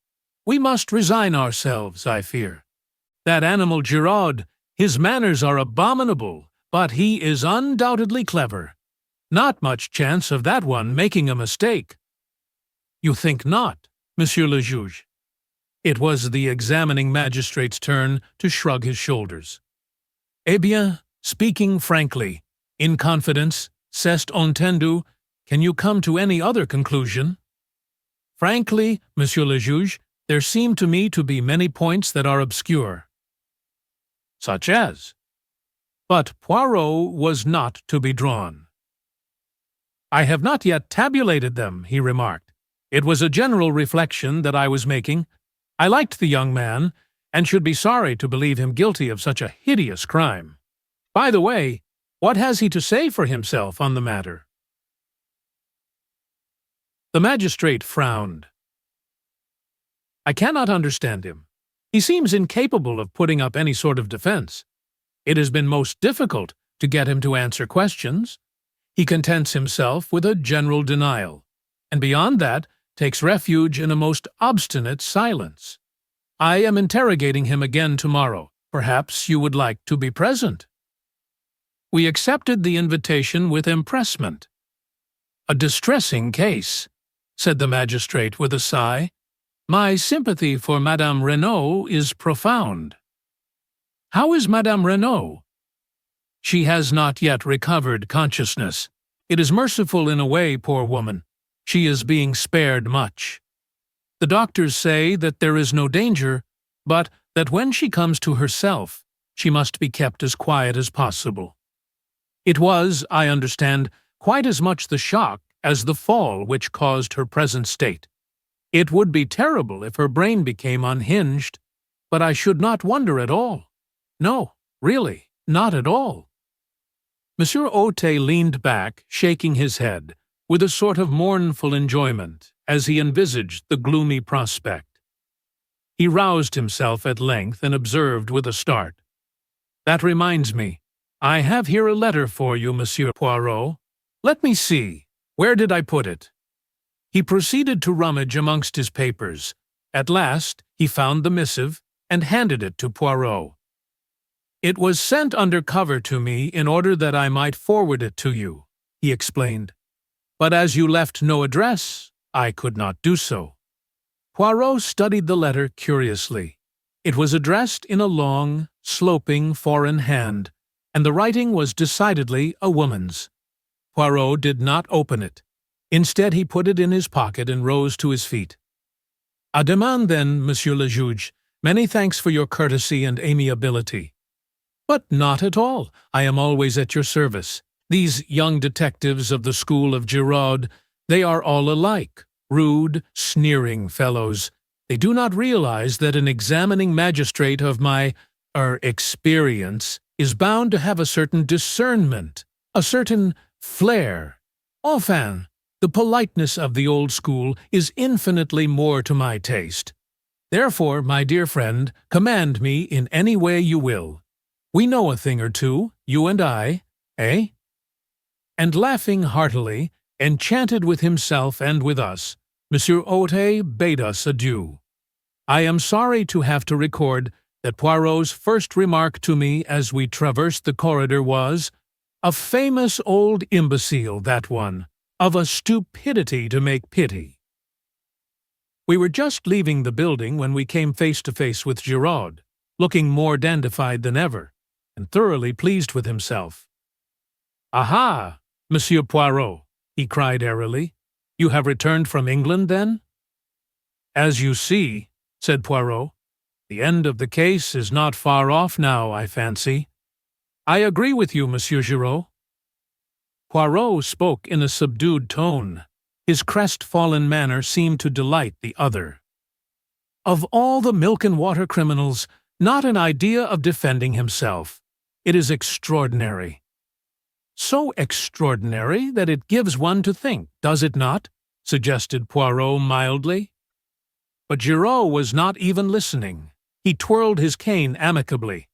"We must resign ourselves, I fear. That animal Giraud, his manners are abominable, but he is undoubtedly clever. Not much chance of that one making a mistake." "You think not, Monsieur le Juge?" It was the examining magistrate's turn to shrug his shoulders. "Eh bien, speaking frankly, in confidence, c'est entendu, can you come to any other conclusion?" "Frankly, Monsieur le Juge, there seem to me to be many points that are obscure." "Such as?" But Poirot was not to be drawn. "I have not yet tabulated them," he remarked. "It was a general reflection that I was making. I liked the young man, and should be sorry to believe him guilty of such a hideous crime. By the way, what has he to say for himself on the matter?" The magistrate frowned. "I cannot understand him. He seems incapable of putting up any sort of defense. It has been most difficult to get him to answer questions. He contents himself with a general denial, and beyond that takes refuge in a most obstinate silence. I am interrogating him again tomorrow. Perhaps you would like to be present." We accepted the invitation with empressement. "A distressing case," said the magistrate with a sigh. "My sympathy for Madame Renault is profound." "How is Madame Renault?" She has not yet recovered consciousness. It is merciful in a way, poor woman. She is being spared much. The doctors say that there is no danger, but that when she comes to herself, she must be kept as quiet as possible. It was, I understand, quite as much the shock as the fall which caused her present state. It would be terrible if her brain became unhinged, but I should not wonder at all. No, really, not at all. Monsieur Ote leaned back, shaking his head, with a sort of mournful enjoyment, as he envisaged the gloomy prospect. He roused himself at length and observed with a start. "That reminds me. I have here a letter for you, Monsieur Poirot. Let me see. Where did I put it?" He proceeded to rummage amongst his papers. At last, he found the missive and handed it to Poirot. "It was sent under cover to me in order that I might forward it to you," he explained. "But as you left no address, I could not do so." Poirot studied the letter curiously. It was addressed in a long, sloping foreign hand, and the writing was decidedly a woman's. Poirot did not open it. Instead, he put it in his pocket and rose to his feet. "À demain, then, Monsieur le Juge. Many thanks for your courtesy and amiability." "But not at all. I am always at your service. These young detectives of the school of Giraud, they are all alike, rude, sneering fellows. They do not realize that an examining magistrate of my experience is bound to have a certain discernment, a certain flair. Enfin, the politeness of the old school is infinitely more to my taste. Therefore, my dear friend, command me in any way you will. We know a thing or two, you and I, eh?" And laughing heartily, enchanted with himself and with us, Monsieur Ote bade us adieu. I am sorry to have to record that Poirot's first remark to me as we traversed the corridor was, "A famous old imbecile, that one, of a stupidity to make pity." We were just leaving the building when we came face to face with Giraud, looking more dandified than ever, and thoroughly pleased with himself. "Aha, Monsieur Poirot," he cried airily. "You have returned from England, then?" "As you see," said Poirot, "the end of the case is not far off now, I fancy." "I agree with you, Monsieur Giraud." Poirot spoke in a subdued tone. His crestfallen manner seemed to delight the other. "Of all the milk-and-water criminals, not an idea of defending himself. It is extraordinary." "So extraordinary that it gives one to think, does it not?" suggested Poirot mildly. But Giraud was not even listening. He twirled his cane amicably.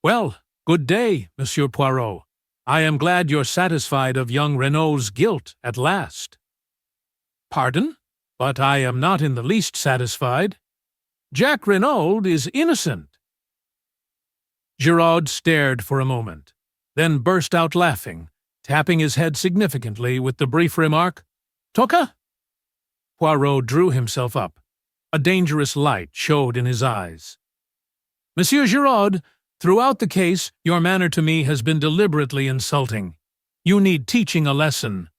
"Well, good day, Monsieur Poirot. I am glad you're satisfied of young Renault's guilt at last." "Pardon? But I am not in the least satisfied. Jack Renault is innocent." Giraud stared for a moment, then burst out laughing, tapping his head significantly with the brief remark, "Toka?" Poirot drew himself up. A dangerous light showed in his eyes. "Monsieur Giraud, throughout the case, your manner to me has been deliberately insulting. You need teaching a lesson.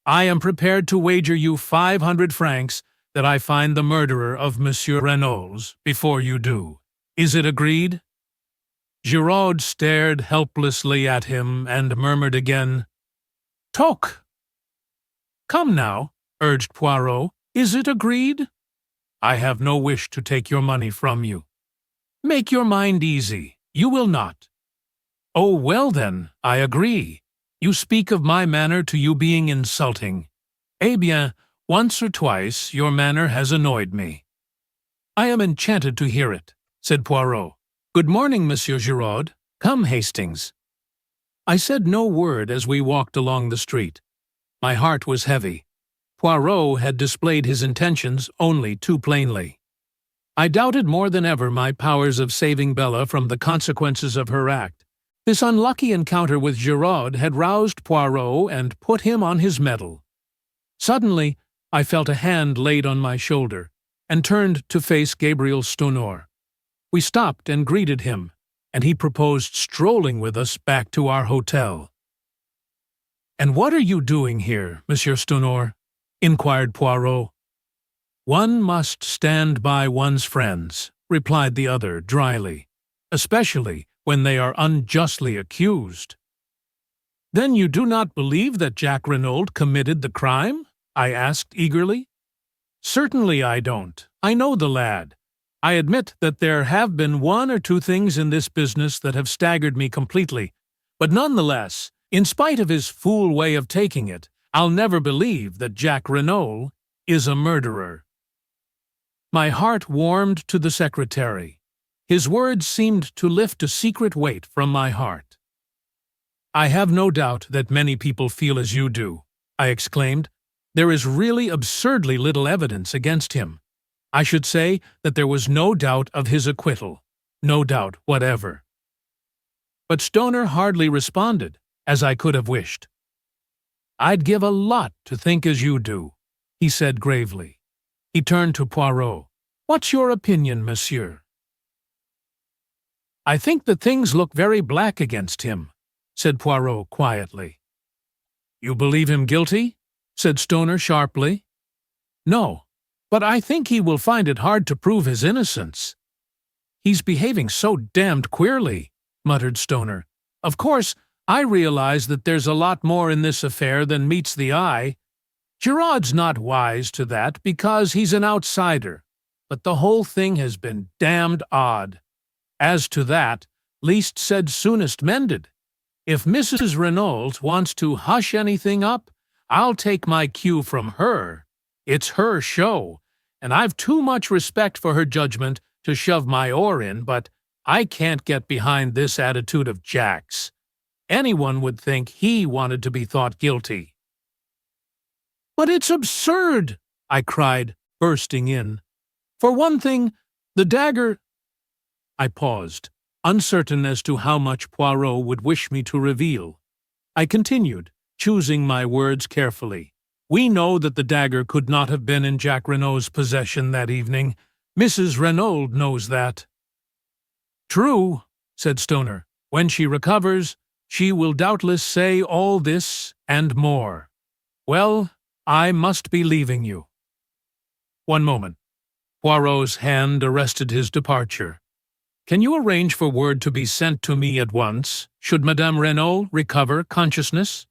I am prepared to wager you 500 francs that I find the murderer of Monsieur Renault before you do. Is it agreed?" Giraud stared helplessly at him and murmured again, "Toc!" "Come now," urged Poirot, "is it agreed? I have no wish to take your money from you. Make your mind easy. You will not." "Oh, well then, I agree. You speak of my manner to you being insulting. Eh bien, once or twice your manner has annoyed me." "I am enchanted to hear it," said Poirot. "Good morning, Monsieur Giraud. Come, Hastings." I said no word as we walked along the street. My heart was heavy. Poirot had displayed his intentions only too plainly. I doubted more than ever my powers of saving Bella from the consequences of her act. This unlucky encounter with Giraud had roused Poirot and put him on his mettle. Suddenly, I felt a hand laid on my shoulder, and turned to face Gabriel Stonor. We stopped and greeted him. and he proposed strolling with us back to our hotel. "And what are you doing here, Monsieur Stonor?" inquired Poirot. "One must stand by one's friends," replied the other dryly, "especially when they are unjustly accused." "Then you do not believe that Jack Renault committed the crime?" I asked eagerly. "Certainly I don't. I know the lad. I admit that there have been one or two things in this business that have staggered me completely, but nonetheless, in spite of his fool way of taking it, I'll never believe that Jack Renault is a murderer." My heart warmed to the secretary. His words seemed to lift a secret weight from my heart. "I have no doubt that many people feel as you do," I exclaimed. "There is really absurdly little evidence against him. I should say that there was no doubt of his acquittal, no doubt whatever." But Stoner hardly responded, as I could have wished. "I'd give a lot to think as you do," he said gravely. He turned to Poirot. "What's your opinion, monsieur?" "I think that things look very black against him," said Poirot quietly. "You believe him guilty?" said Stoner sharply. "No, but I think he will find it hard to prove his innocence." "He's behaving so damned queerly," muttered Stoner. "Of course, I realize that there's a lot more in this affair than meets the eye. Giraud's not wise to that because he's an outsider, but the whole thing has been damned odd. As to that, least said soonest mended. If Mrs. Renault wants to hush anything up, I'll take my cue from her. It's her show, and I've too much respect for her judgment to shove my oar in, but I can't get behind this attitude of Jack's. Anyone would think he wanted to be thought guilty." "But it's absurd!" I cried, bursting in. "For one thing, the dagger—" I paused, uncertain as to how much Poirot would wish me to reveal. I continued, choosing my words carefully. "We know that the dagger could not have been in Jack Renault's possession that evening. Mrs. Renault knows that." "True," said Stoner. "When she recovers, she will doubtless say all this and more. Well, I must be leaving you." "One moment." Poirot's hand arrested his departure. "Can you arrange for word to be sent to me at once, should Madame Renault recover consciousness?"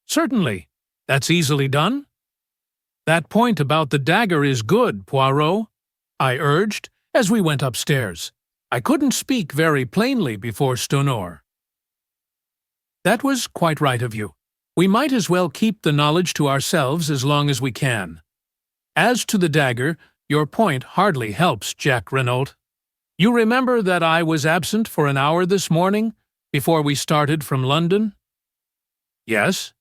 "Certainly. That's easily done." "That point about the dagger is good, Poirot," I urged as we went upstairs. I couldn't speak very plainly before Stonor. "That was quite right of you. We might as well keep the knowledge to ourselves as long as we can. As to the dagger, your point hardly helps Jack Renault. You remember that I was absent for an hour this morning, before we started from London?" "Yes."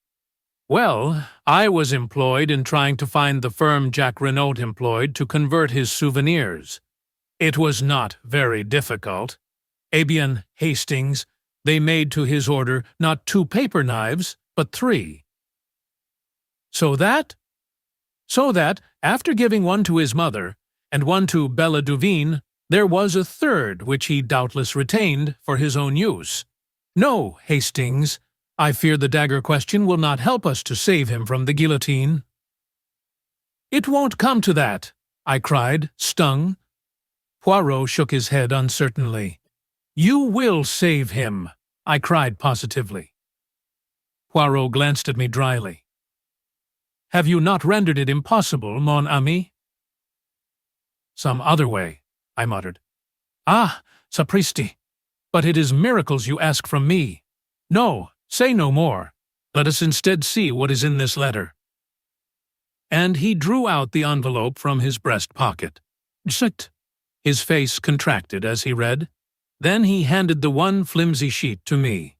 "Well, I was employed in trying to find the firm Jack Renault employed to convert his souvenirs. It was not very difficult. Eh bien, Hastings, they made to his order not 2 paper knives, but 3. So that, after giving one to his mother, and one to Bella Duveen, there was a third which he doubtless retained for his own use. No, Hastings, I fear the dagger question will not help us to save him from the guillotine." "It won't come to that," I cried, stung. Poirot shook his head uncertainly. "You will save him," I cried positively. Poirot glanced at me dryly. "Have you not rendered it impossible, mon ami?" "Some other way," I muttered. "Ah, sapristi! But it is miracles you ask from me. No, say no more. Let us instead see what is in this letter." And he drew out the envelope from his breast pocket. "Zut!" His face contracted as he read. Then he handed the one flimsy sheet to me.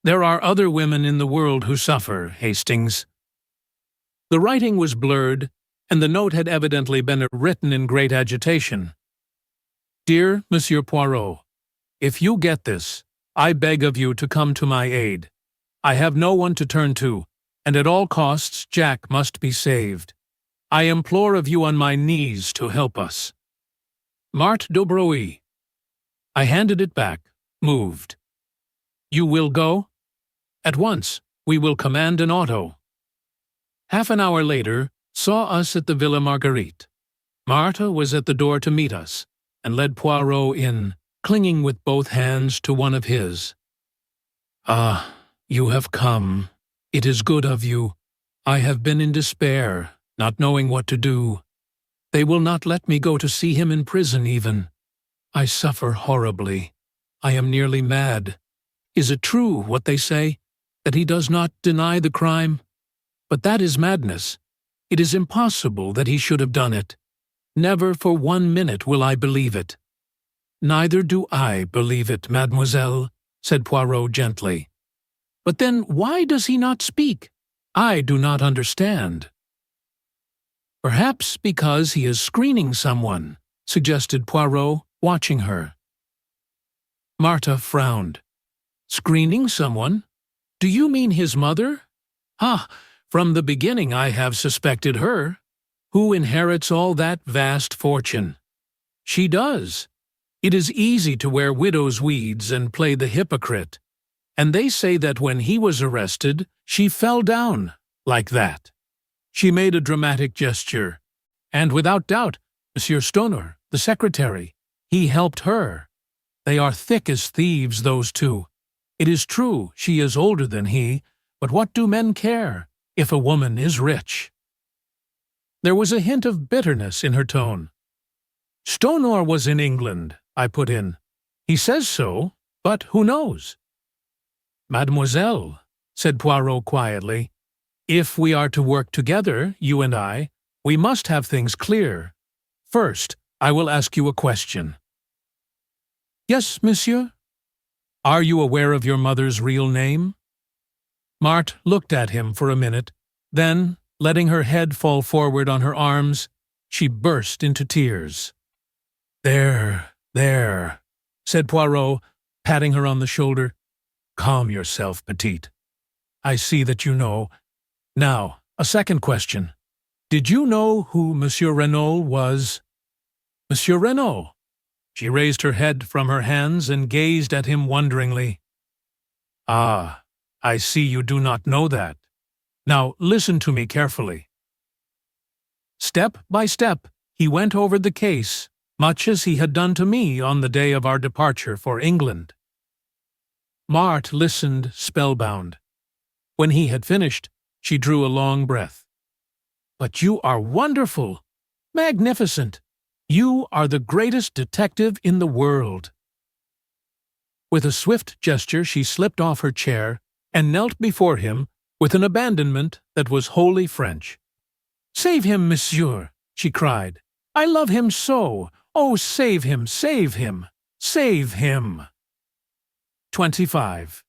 "There are other women in the world who suffer, Hastings." The writing was blurred, and the note had evidently been written in great agitation. "Dear Monsieur Poirot, if you get this, I beg of you to come to my aid. I have no one to turn to, and at all costs Jack must be saved. I implore of you on my knees to help us. Marthe Dobreuil." I handed it back, moved. You will go? At once. We will command an auto. Half an hour later, saw us at the Villa Marguerite. Martha was at the door to meet us, and led Poirot in, clinging with both hands to one of his. Ah, you have come. It is good of you. I have been in despair, not knowing what to do. They will not let me go to see him in prison even. I suffer horribly. I am nearly mad. Is it true, what they say, that he does not deny the crime? But that is madness. It is impossible that he should have done it. Never for 1 minute will I believe it. Neither do I believe it, mademoiselle, said Poirot gently. But then why does he not speak? I do not understand. Perhaps because he is screening someone, suggested Poirot, watching her. Martha frowned. Screening someone? Do you mean his mother? Ah, from the beginning I have suspected her. Who inherits all that vast fortune? She does. It is easy to wear widow's weeds and play the hypocrite. And they say that when he was arrested, she fell down, like that. She made a dramatic gesture. And without doubt, Monsieur Stoner, the secretary, he helped her. They are thick as thieves, those two. It is true, she is older than he, but what do men care, if a woman is rich? There was a hint of bitterness in her tone. Stoner was in England, I put in. He says so, but who knows? Mademoiselle, said Poirot quietly, if we are to work together, you and I, we must have things clear. First, I will ask you a question. Yes, monsieur? Are you aware of your mother's real name? Marthe looked at him for a minute, then, letting her head fall forward on her arms, she burst into tears. There, said Poirot, patting her on the shoulder. Calm yourself, petite. I see that you know. Now, a second question. Did you know who Monsieur Renaud was? Monsieur Renaud? She raised her head from her hands and gazed at him wonderingly. Ah, I see you do not know that. Now listen to me carefully. Step by step, he went over the case, much as he had done to me on the day of our departure for England. Marthe listened spellbound. When he had finished, she drew a long breath. But you are wonderful! Magnificent! You are the greatest detective in the world. With a swift gesture, she slipped off her chair and knelt before him with an abandonment that was wholly French. Save him, monsieur, she cried. I love him so. Oh, save him, save him, save him. 25.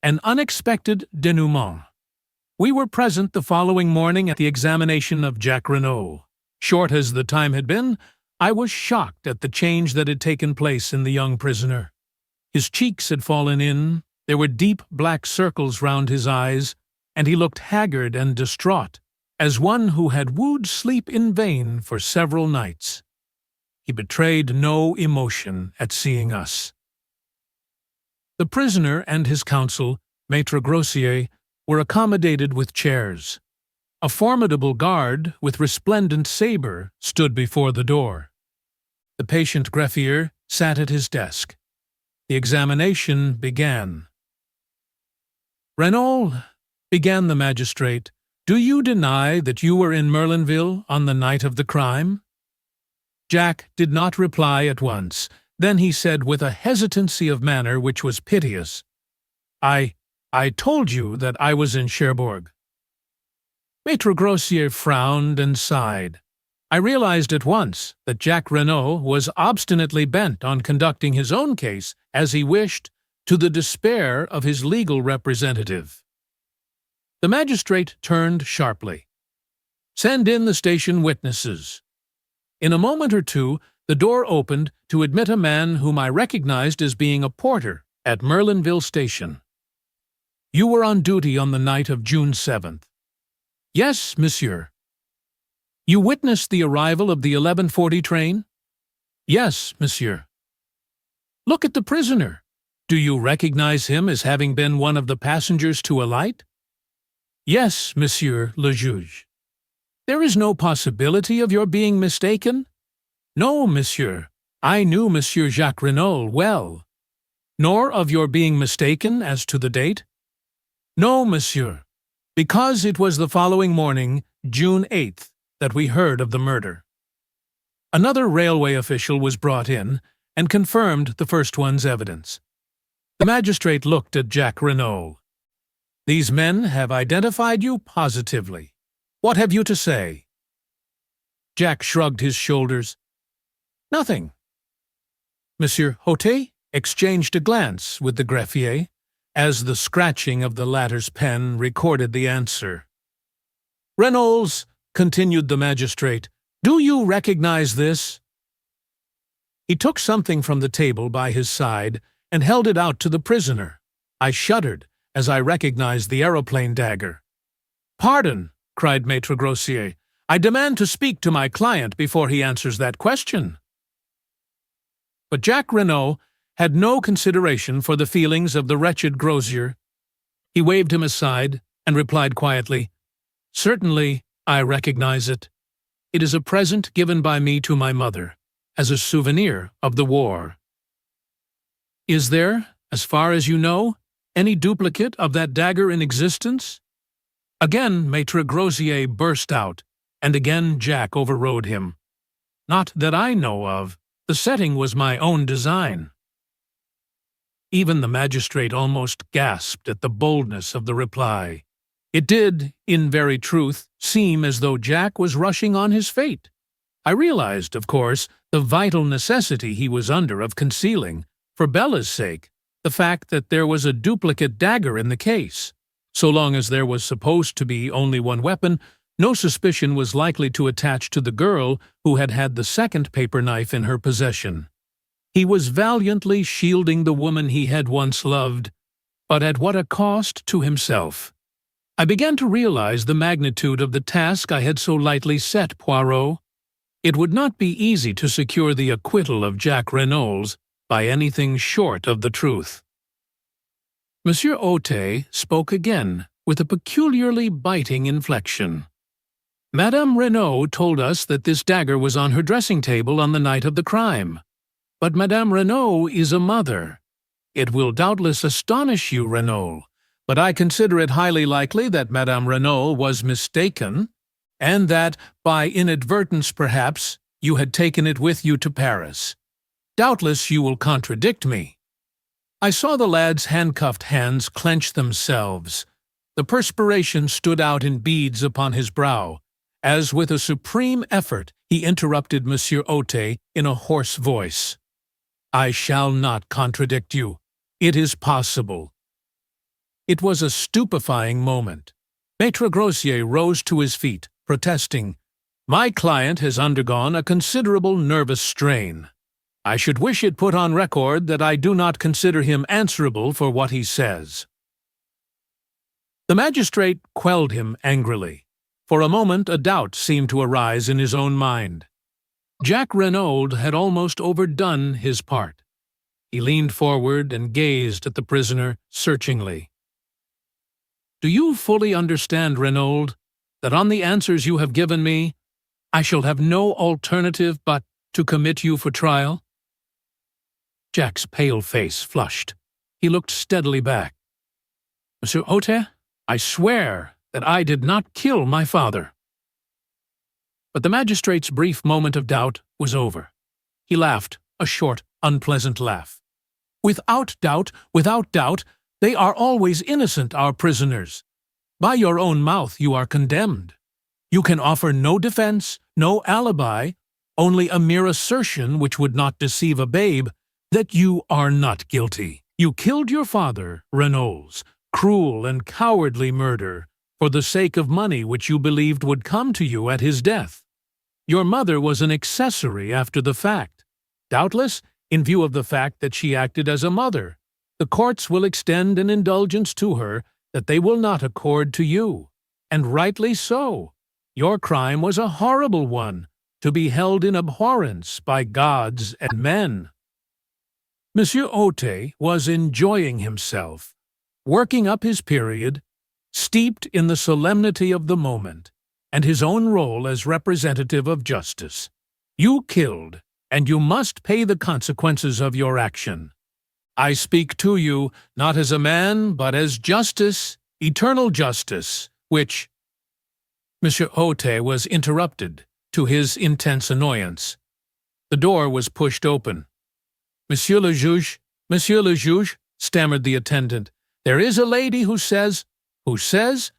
An unexpected denouement. We were present the following morning at the examination of Jack Renaud. Short as the time had been, I was shocked at the change that had taken place in the young prisoner. His cheeks had fallen in, there were deep black circles round his eyes, and he looked haggard and distraught, as one who had wooed sleep in vain for several nights. He betrayed no emotion at seeing us. The prisoner and his counsel, Maître Grossier, were accommodated with chairs. A formidable guard with resplendent sabre stood before the door. The patient greffier sat at his desk. The examination began. Renaud, began the magistrate, do you deny that you were in Merlinville on the night of the crime? Jack did not reply at once. Then he said with a hesitancy of manner which was piteous, I told you that I was in Cherbourg. Maître Grossier frowned and sighed. I realized at once that Jack Renaud was obstinately bent on conducting his own case as he wished, to the despair of his legal representative. The magistrate turned sharply. Send in the station witnesses. In a moment or two, the door opened to admit a man whom I recognized as being a porter at Merlinville Station. You were on duty on the night of June 7th. Yes, monsieur. You witnessed the arrival of the 11:40 train? Yes, monsieur. Look at the prisoner. Do you recognize him as having been one of the passengers to alight? Yes, Monsieur le Juge. There is no possibility of your being mistaken? No, monsieur. I knew Monsieur Jacques Renaud well. Nor of your being mistaken as to the date? No, monsieur, because it was the following morning, June 8th, that we heard of the murder. Another railway official was brought in and confirmed the first one's evidence. The magistrate looked at Jacques Renaud. These men have identified you positively. What have you to say? Jack shrugged his shoulders. Nothing. Monsieur Hautet exchanged a glance with the greffier as the scratching of the latter's pen recorded the answer. Reynolds, continued the magistrate, do you recognize this? He took something from the table by his side and held it out to the prisoner. I shuddered as I recognized the aeroplane dagger. Pardon, cried Maître Grossier. I demand to speak to my client before he answers that question. But Jacques Renaud had no consideration for the feelings of the wretched Grossier. He waved him aside and replied quietly, Certainly, I recognize it. It is a present given by me to my mother, as a souvenir of the war. Is there, as far as you know, any duplicate of that dagger in existence? Again Maître Grossier burst out, and again Jack overrode him. Not that I know of. The setting was my own design. Even the magistrate almost gasped at the boldness of the reply. It did, in very truth, seem as though Jack was rushing on his fate. I realized, of course, the vital necessity he was under of concealing, for Bella's sake, the fact that there was a duplicate dagger in the case. So long as there was supposed to be only one weapon, no suspicion was likely to attach to the girl who had had the second paper knife in her possession. He was valiantly shielding the woman he had once loved, but at what a cost to himself. I began to realize the magnitude of the task I had so lightly set Poirot. It would not be easy to secure the acquittal of Jacques Reynolds by anything short of the truth. Monsieur Hautet spoke again, with a peculiarly biting inflection. Madame Renaud told us that this dagger was on her dressing table on the night of the crime. But Madame Renaud is a mother. It will doubtless astonish you, Renaud, but I consider it highly likely that Madame Renaud was mistaken, and that, by inadvertence perhaps, you had taken it with you to Paris. Doubtless you will contradict me. I saw the lad's handcuffed hands clench themselves. The perspiration stood out in beads upon his brow, as with a supreme effort he interrupted Monsieur Hautet in a hoarse voice. I shall not contradict you. It is possible. It was a stupefying moment. Maître Grossier rose to his feet, protesting, My client has undergone a considerable nervous strain. I should wish it put on record that I do not consider him answerable for what he says. The magistrate quelled him angrily. For a moment a doubt seemed to arise in his own mind. Jacques Renaud had almost overdone his part. He leaned forward and gazed at the prisoner searchingly. Do you fully understand, Renaud, that on the answers you have given me, I shall have no alternative but to commit you for trial? Jack's pale face flushed. He looked steadily back. Monsieur Hautet, I swear that I did not kill my father. But the magistrate's brief moment of doubt was over. He laughed, a short, unpleasant laugh. Without doubt, they are always innocent, our prisoners. By your own mouth you are condemned. You can offer no defense, no alibi, only a mere assertion which would not deceive a babe that you are not guilty. You killed your father, Reynolds, cruel and cowardly murder, for the sake of money which you believed would come to you at his death. Your mother was an accessory after the fact. Doubtless, in view of the fact that she acted as a mother, the courts will extend an indulgence to her that they will not accord to you. And rightly so. Your crime was a horrible one, to be held in abhorrence by gods and men. Monsieur Ote was enjoying himself, working up his period, steeped in the solemnity of the moment, and his own role as representative of justice. You killed, and you must pay the consequences of your action. I speak to you not as a man, but as justice, eternal justice, which— Monsieur Ote was interrupted, to his intense annoyance. The door was pushed open. Monsieur le juge, stammered the attendant, there is a lady who says— Who says?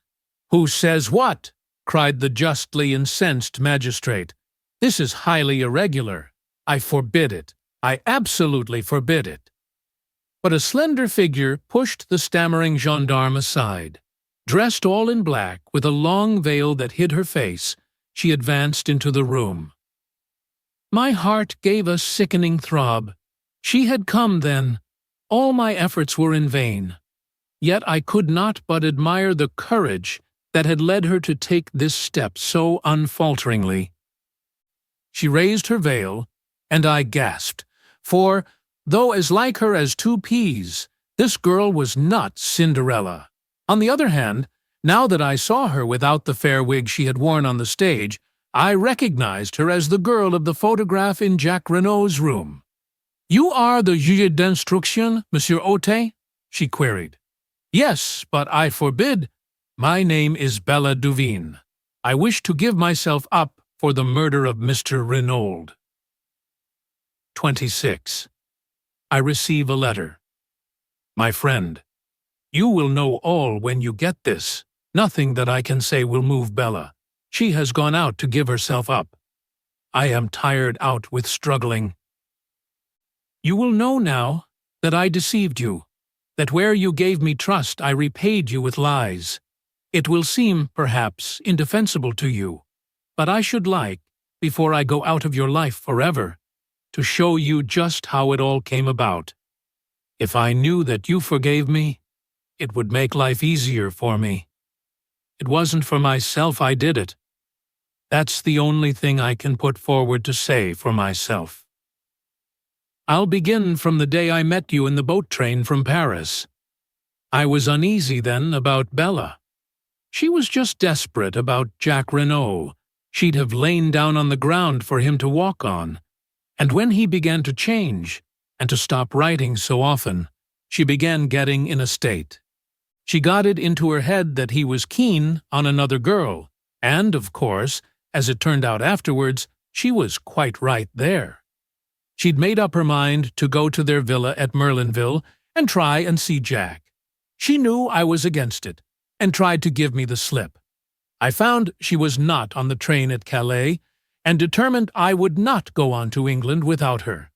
Who says what? Cried the justly incensed magistrate. This is highly irregular. I forbid it. I absolutely forbid it. But a slender figure pushed the stammering gendarme aside. Dressed all in black, with a long veil that hid her face, she advanced into the room. My heart gave a sickening throb. She had come, then. All my efforts were in vain. Yet I could not but admire the courage that had led her to take this step so unfalteringly. She raised her veil, and I gasped, for, though as like her as two peas, this girl was not Cinderella. On the other hand, now that I saw her without the fair wig she had worn on the stage, I recognized her as the girl of the photograph in Jacques Renaud's room. You are the juge d'instruction, Monsieur Ote? She queried. Yes, but I forbid. My name is Bella Duveen. I wish to give myself up for the murder of Mr. Renaud. 26. I receive a letter. My friend, you will know all when you get this. Nothing that I can say will move Bella. She has gone out to give herself up. I am tired out with struggling. You will know now that I deceived you, that where you gave me trust I repaid you with lies. It will seem, perhaps, indefensible to you, but I should like, before I go out of your life forever, to show you just how it all came about. If I knew that you forgave me, it would make life easier for me. It wasn't for myself I did it. That's the only thing I can put forward to say for myself. I'll begin from the day I met you in the boat train from Paris. I was uneasy then about Bella. She was just desperate about Jacques Renaud. She'd have lain down on the ground for him to walk on. And when he began to change, and to stop writing so often, she began getting in a state. She got it into her head that he was keen on another girl, and, of course, as it turned out afterwards, she was quite right there. She'd made up her mind to go to their villa at Merlinville and try and see Jack. She knew I was against it, and tried to give me the slip. I found she was not on the train at Calais, and determined I would not go on to England without her.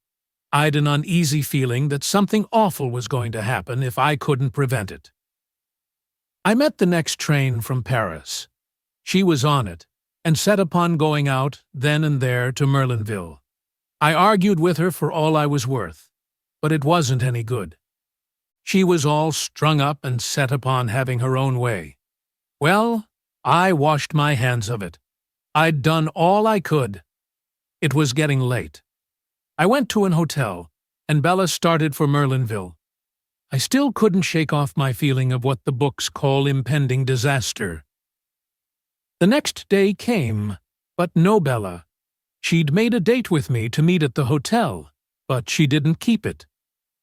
I'd an uneasy feeling that something awful was going to happen if I couldn't prevent it. I met the next train from Paris. She was on it, and set upon going out, then and there, to Merlinville. I argued with her for all I was worth, but it wasn't any good. She was all strung up and set upon having her own way. Well, I washed my hands of it. I'd done all I could. It was getting late. I went to an hotel, and Bella started for Merlinville. I still couldn't shake off my feeling of what the books call impending disaster. The next day came, but no Bella. She'd made a date with me to meet at the hotel, but she didn't keep it.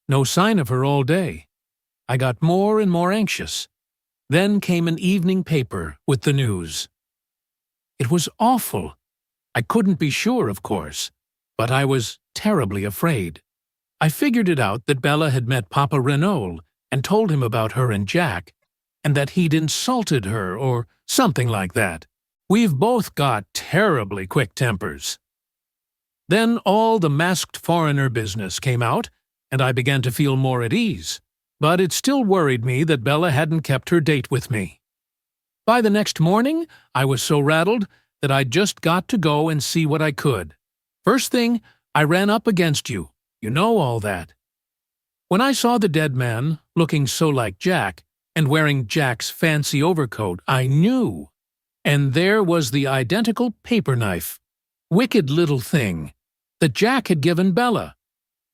No sign of her all day. I got more and more anxious. Then came an evening paper with the news. It was awful. I couldn't be sure, of course, but I was terribly afraid. I figured it out that Bella had met Papa Renaud and told him about her and Jack, and that he'd insulted her or something like that. We've both got terribly quick tempers. Then all the masked foreigner business came out, and I began to feel more at ease, but it still worried me that Bella hadn't kept her date with me. By the next morning, I was so rattled that I'd just got to go and see what I could. First thing, I ran up against you. You know all that. When I saw the dead man, looking so like Jack, and wearing Jack's fancy overcoat, I knew. And there was the identical paper knife, wicked little thing, that Jack had given Bella.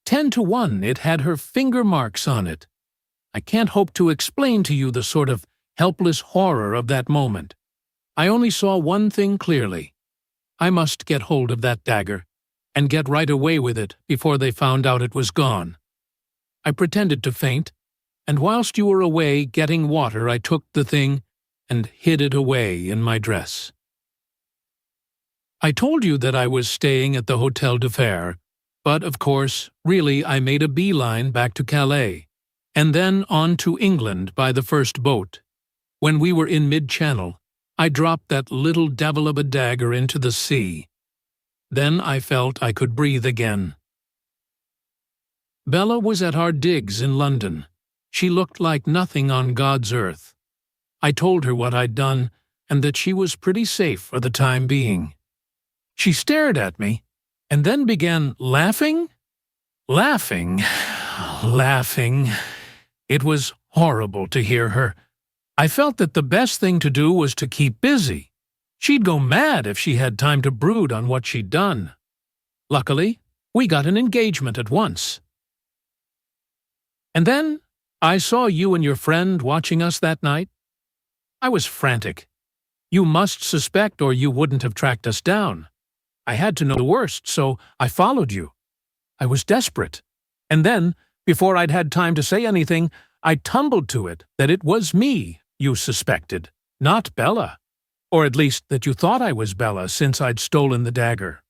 10 to 1 it had her finger marks on it. I can't hope to explain to you the sort of helpless horror of that moment. I only saw one thing clearly. I must get hold of that dagger, and get right away with it before they found out it was gone. I pretended to faint, and whilst you were away getting water I took the thing and hid it away in my dress. I told you that I was staying at the Hotel de Fer, but of course, really I made a beeline back to Calais, and then on to England by the first boat. When we were in mid-channel, I dropped that little devil of a dagger into the sea. Then I felt I could breathe again. Bella was at our digs in London. She looked like nothing on God's earth. I told her what I'd done, and that she was pretty safe for the time being. She stared at me, and then began laughing. Laughing. It was horrible to hear her. I felt that the best thing to do was to keep busy. She'd go mad if she had time to brood on what she'd done. Luckily, we got an engagement at once. And then I saw you and your friend watching us that night. I was frantic. You must suspect or you wouldn't have tracked us down. I had to know the worst, so I followed you. I was desperate. And then, before I'd had time to say anything, I tumbled to it that it was me you suspected, not Bella. Or at least that you thought I was Bella since I'd stolen the dagger.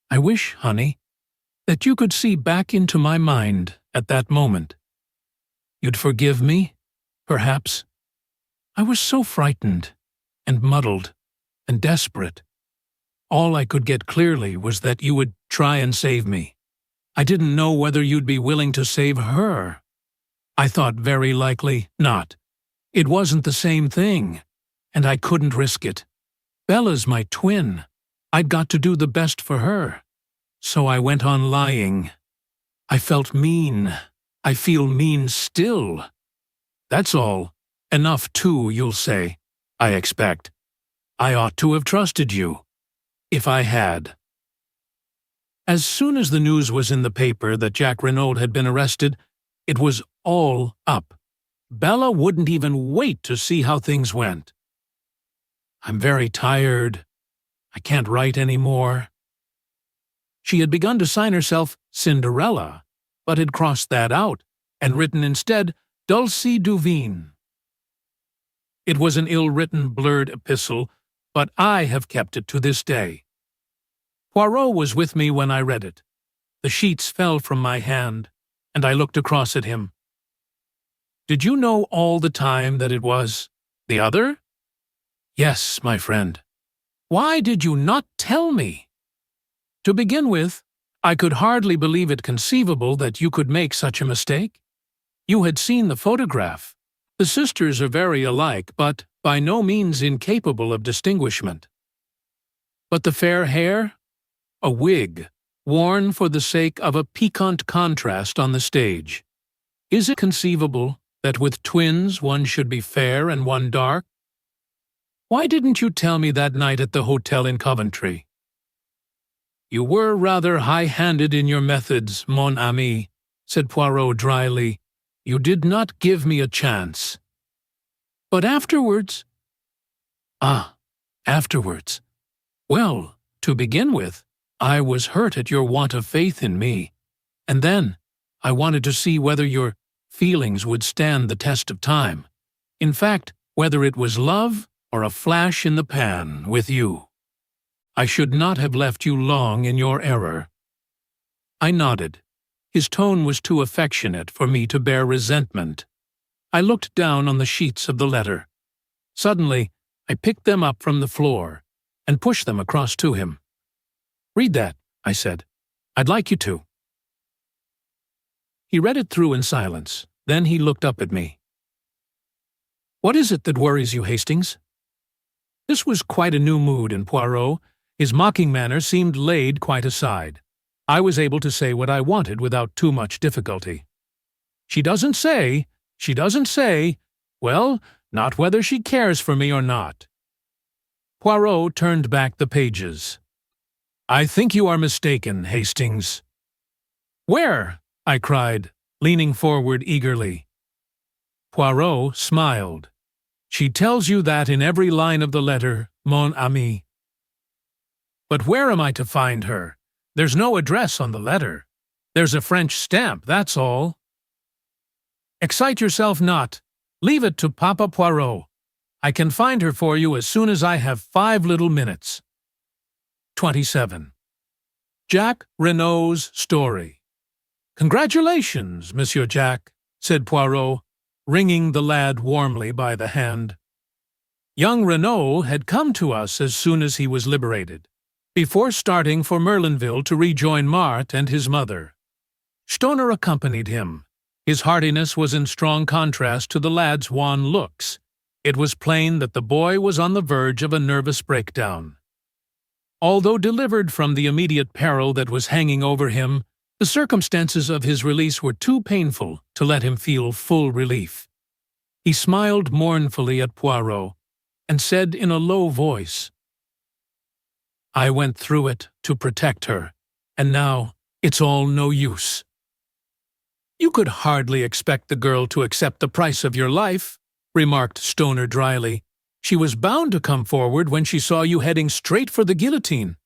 I wish, honey, that you could see back into my mind at that moment. You'd forgive me, perhaps. I was so frightened, and muddled, and desperate. All I could get clearly was that you would try and save me. I didn't know whether you'd be willing to save her. I thought very likely not. It wasn't the same thing, and I couldn't risk it. Bella's my twin. I'd got to do the best for her. So I went on lying. I felt mean. I feel mean still. That's all. Enough too, you'll say, I expect. I ought to have trusted you. If I had. As soon as the news was in the paper that Jack Renaud had been arrested, it was all up. Bella wouldn't even wait to see how things went. I'm very tired. I can't write any more. She had begun to sign herself Cinderella, but had crossed that out and written instead Dulcie Duveen. It was an ill-written, blurred epistle, but I have kept it to this day. Poirot was with me when I read it. The sheets fell from my hand, and I looked across at him. Did you know all the time that it was the other? Yes, my friend. Why did you not tell me? To begin with, I could hardly believe it conceivable that you could make such a mistake. You had seen the photograph. The sisters are very alike, but by no means incapable of distinguishment. But the fair hair? A wig, worn for the sake of a piquant contrast on the stage. Is it conceivable that with twins one should be fair and one dark? Why didn't you tell me that night at the hotel in Coventry? You were rather high-handed in your methods, mon ami, said Poirot dryly. You did not give me a chance. But afterwards? Afterwards. Well, to begin with, I was hurt at your want of faith in me. And then, I wanted to see whether your feelings would stand the test of time. In fact, whether it was love or a flash in the pan with you. I should not have left you long in your error. I nodded. His tone was too affectionate for me to bear resentment. I looked down on the sheets of the letter. Suddenly, I picked them up from the floor and pushed them across to him. Read that, I said. I'd like you to. He read it through in silence. Then he looked up at me. What is it that worries you, Hastings? This was quite a new mood in Poirot. His mocking manner seemed laid quite aside. I was able to say what I wanted without too much difficulty. She doesn't say. Well, not whether she cares for me or not. Poirot turned back the pages. I think you are mistaken, Hastings. "Where?" I cried, leaning forward eagerly. Poirot smiled. "She tells you that in every line of the letter, mon ami." "But where am I to find her? There's no address on the letter. There's a French stamp, that's all." "Excite yourself not. Leave it to Papa Poirot. I can find her for you as soon as I have 5 little minutes." 27. Jack Renaud's Story. "Congratulations, Monsieur Jack," said Poirot, wringing the lad warmly by the hand. Young Renaud had come to us as soon as he was liberated, before starting for Merlinville to rejoin Marthe and his mother. Stoner accompanied him. His heartiness was in strong contrast to the lad's wan looks. It was plain that the boy was on the verge of a nervous breakdown. Although delivered from the immediate peril that was hanging over him, the circumstances of his release were too painful to let him feel full relief. He smiled mournfully at Poirot, and said in a low voice, "I went through it to protect her, and now it's all no use." "You could hardly expect the girl to accept the price of your life," remarked Stoner dryly. "She was bound to come forward when she saw you heading straight for the guillotine."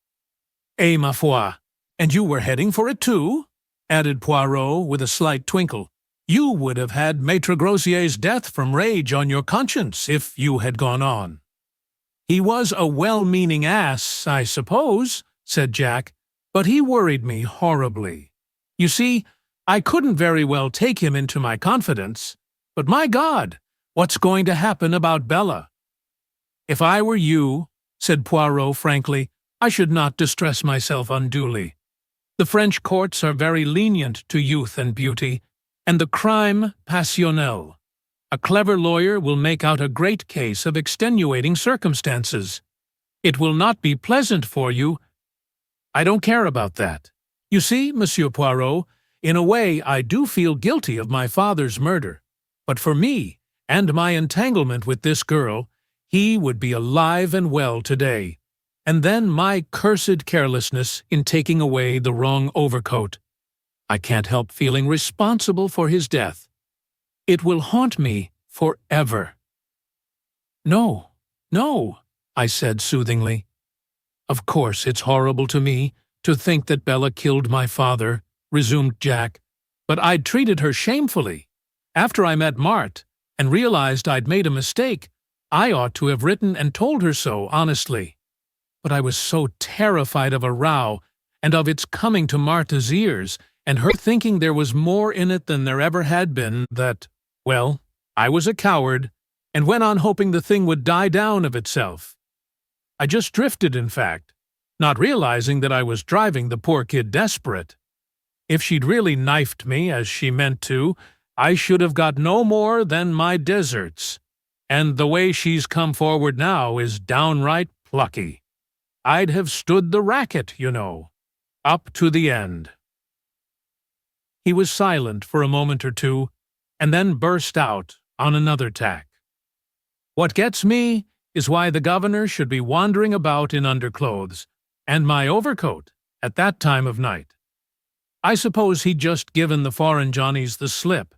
"Eh, ma foi, and you were heading for it too?" added Poirot with a slight twinkle. "You would have had Maître Grossier's death from rage on your conscience if you had gone on." "He was a well-meaning ass, I suppose," said Jack, "but he worried me horribly. You see, I couldn't very well take him into my confidence. But my God, what's going to happen about Bella?" "If I were you," said Poirot frankly, "I should not distress myself unduly. The French courts are very lenient to youth and beauty, and the crime passionnel. A clever lawyer will make out a great case of extenuating circumstances. It will not be pleasant for you. I don't care about that. You see, Monsieur Poirot, in a way I do feel guilty of my father's murder, but for me, and my entanglement with this girl, he would be alive and well today. And then my cursed carelessness in taking away the wrong overcoat. I can't help feeling responsible for his death. It will haunt me forever." "No, no," I said soothingly. "Of course it's horrible to me to think that Bella killed my father," resumed Jack, "but I'd treated her shamefully. After I met Marthe and realized I'd made a mistake, I ought to have written and told her so honestly. But I was so terrified of a row, and of its coming to Martha's ears, and her thinking there was more in it than there ever had been, that, well, I was a coward, and went on hoping the thing would die down of itself. I just drifted, in fact, not realizing that I was driving the poor kid desperate. If she'd really knifed me, as she meant to, I should have got no more than my deserts. And the way she's come forward now is downright plucky. I'd have stood the racket, you know, up to the end." He was silent for a moment or two, and then burst out on another tack. "What gets me is why the governor should be wandering about in underclothes, and my overcoat, at that time of night. I suppose he'd just given the foreign Johnnies the slip,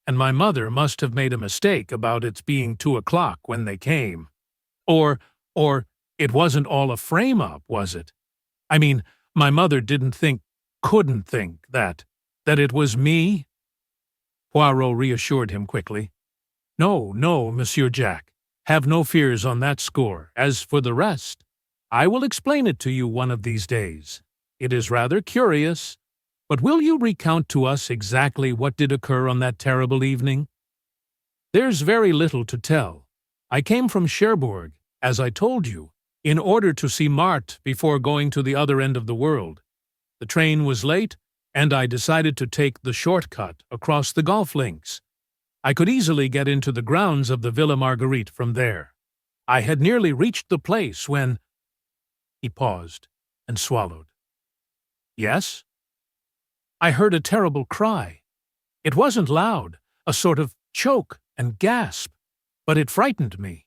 and my mother must have made a mistake about its being 2 o'clock when they came. Or, it wasn't all a frame-up, was it? I mean, my mother couldn't think that it was me?" Poirot reassured him quickly. "No, no, Monsieur Jack. Have no fears on that score. As for the rest, I will explain it to you one of these days. It is rather curious, but will you recount to us exactly what did occur on that terrible evening?" "There's very little to tell. I came from Cherbourg, as I told you, in order to see Marthe before going to the other end of the world. The train was late, and I decided to take the short-cut across the golf links. I could easily get into the grounds of the Villa Marguerite from there. I had nearly reached the place when—" He paused and swallowed. "Yes?" "I heard a terrible cry. It wasn't loud, a sort of choke and gasp, but it frightened me.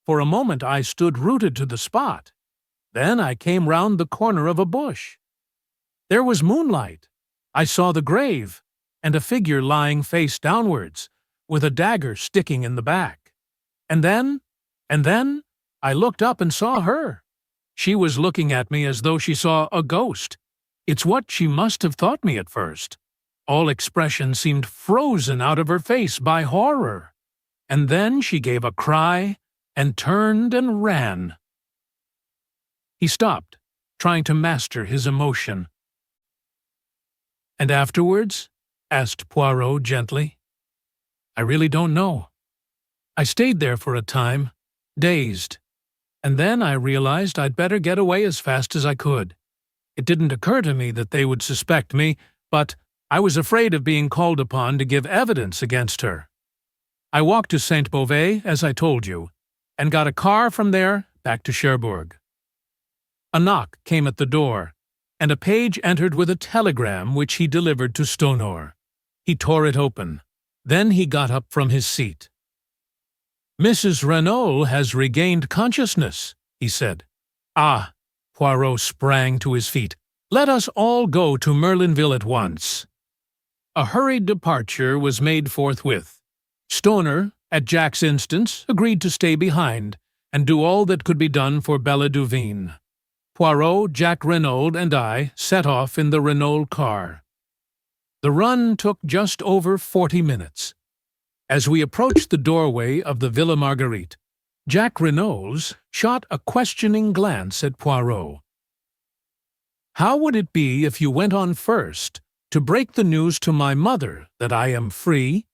For a moment I stood rooted to the spot. Then I came round the corner of a bush. There was moonlight, I saw the grave, and a figure lying face downwards, with a dagger sticking in the back. And then, I looked up and saw her. She was looking at me as though she saw a ghost. It's what she must have thought me at first. All expression seemed frozen out of her face by horror. And then she gave a cry and turned and ran. He stopped, trying to master his emotion. "And afterwards?" asked Poirot gently. "I really don't know. I stayed there for a time, dazed, and then I realized I'd better get away as fast as I could. It didn't occur to me that they would suspect me, but I was afraid of being called upon to give evidence against her. I walked to Saint Beauvais, as I told you, and got a car from there back to Cherbourg. A knock came at the door, and a page entered with a telegram which he delivered to Stonor. He tore it open. Then he got up from his seat. "Mrs. Renault has regained consciousness," he said. "Ah!" Poirot sprang to his feet. "Let us all go to Merlinville at once." A hurried departure was made forthwith. Stoner, at Jack's instance, agreed to stay behind and do all that could be done for Bella Duveen. Poirot, Jack Renault, and I set off in the Renault car. The run took just over 40 minutes. As we approached the doorway of the Villa Marguerite, Jack Renault shot a questioning glance at Poirot. "How would it be if you went on first to break the news to my mother that I am free,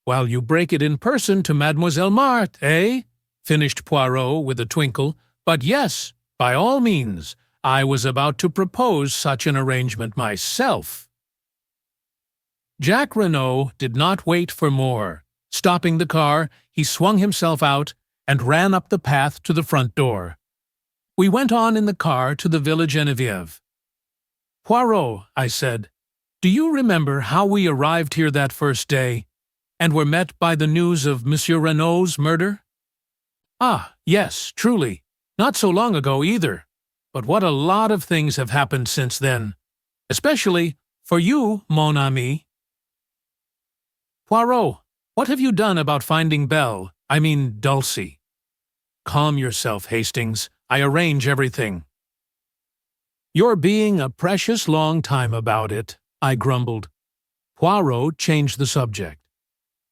while you break it in person to Mademoiselle Marthe, eh?" finished Poirot with a twinkle. "But yes, by all means, I was about to propose such an arrangement myself." Jack Renault did not wait for more. Stopping the car, he swung himself out and ran up the path to the front door. We went on in the car to the Villa Geneviève. "Poirot," I said, "do you remember how we arrived here that first day, and were met by the news of Monsieur Renault's murder?" "Ah, yes, truly. Not so long ago either. But what a lot of things have happened since then. Especially for you, mon ami." "Poirot, what have you done about finding Dulcie?" "Calm yourself, Hastings. I arrange everything." "You're being a precious long time about it," I grumbled. Poirot changed the subject.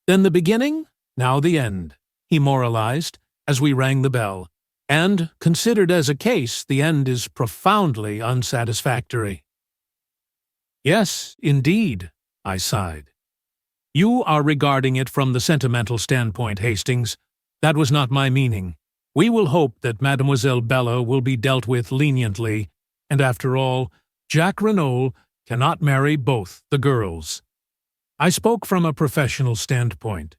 "Then the beginning, now the end," he moralized as we rang the bell. "And, considered as a case, the end is profoundly unsatisfactory." "Yes, indeed," I sighed. "You are regarding it from the sentimental standpoint, Hastings. That was not my meaning. We will hope that Mademoiselle Bella will be dealt with leniently, and after all, Jack Renault cannot marry both the girls. I spoke from a professional standpoint.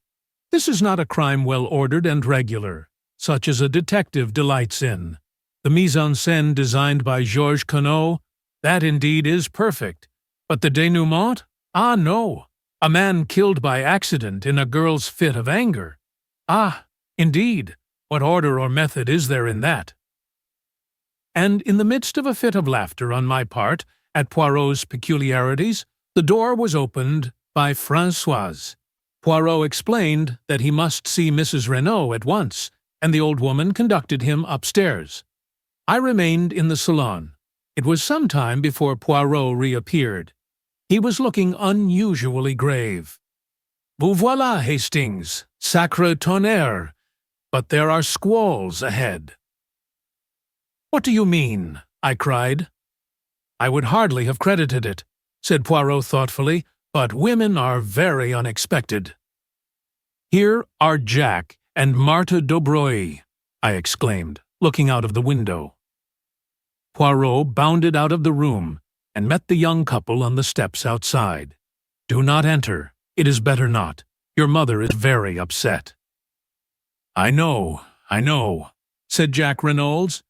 This is not a crime well ordered and regular, such as a detective delights in. The mise-en-scène designed by Georges Queneau, that indeed is perfect. But the denouement? Ah, no. A man killed by accident in a girl's fit of anger. Ah, indeed. What order or method is there in that?" And in the midst of a fit of laughter on my part at Poirot's peculiarities, the door was opened by Françoise. Poirot explained that he must see Mrs. Renault at once, and the old woman conducted him upstairs. I remained in the salon. It was some time before Poirot reappeared. He was looking unusually grave. "Vous voilà, Hastings. Sacre tonnerre! But there are squalls ahead." "What do you mean?" I cried. "I would hardly have credited it," said Poirot thoughtfully, "but women are very unexpected." "Here are Jack and Marthe d'Aubreuil," I exclaimed, looking out of the window. Poirot bounded out of the room and met the young couple on the steps outside. "Do not enter. It is better not. Your mother is very upset." I know," said Jack Renault.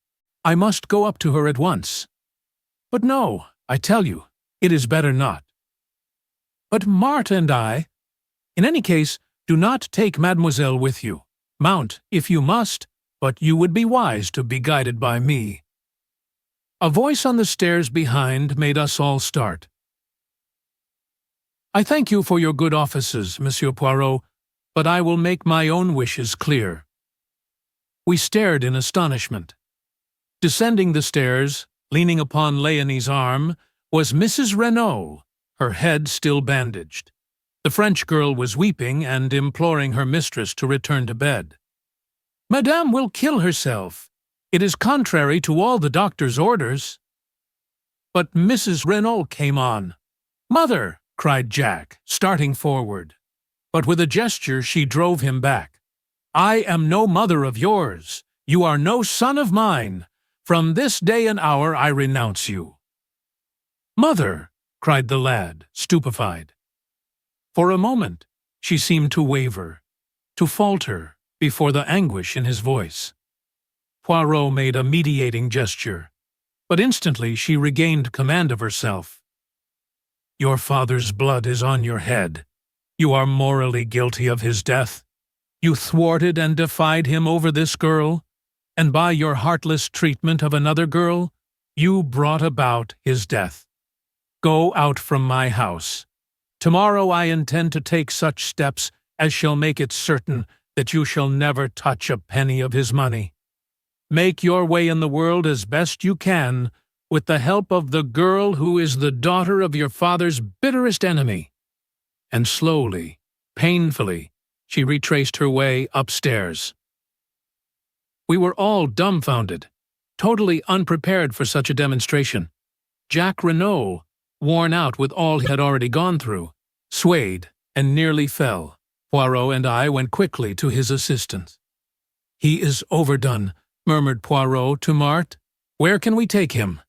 "I must go up to her at once." "But no, I tell you, it is better not." "But Marthe and I—" "In any case, do not take Mademoiselle with you. Mount, if you must, but you would be wise to be guided by me." A voice on the stairs behind made us all start. I thank you for your good offices, Monsieur Poirot, but I will make my own wishes clear." We stared in astonishment. Descending the stairs, leaning upon Léonie's arm, was Mrs. Renaud, her head still bandaged. The French girl was weeping and imploring her mistress to return to bed. "Madame will kill herself. It is contrary to all the doctor's orders." But Mrs. Renaud came on. "Mother!" cried Jack, starting forward. But with a gesture she drove him back. "I am no mother of yours. You are no son of mine. From this day and hour I renounce you." "Mother!" cried the lad, stupefied. For a moment she seemed to waver, to falter before the anguish in his voice. Poirot made a mediating gesture, but instantly she regained command of herself. "Your father's blood is on your head. You are morally guilty of his death. You thwarted and defied him over this girl, and by your heartless treatment of another girl, you brought about his death. Go out from my house. Tomorrow I intend to take such steps as shall make it certain that you shall never touch a penny of his money. Make your way in the world as best you can, with the help of the girl who is the daughter of your father's bitterest enemy." And slowly, painfully, she retraced her way upstairs. We were all dumbfounded, totally unprepared for such a demonstration. Jack Renaud, worn out with all he had already gone through, swayed and nearly fell. Poirot and I went quickly to his assistance. "He is overdone," murmured Poirot to Marthe. "Where can we take him?"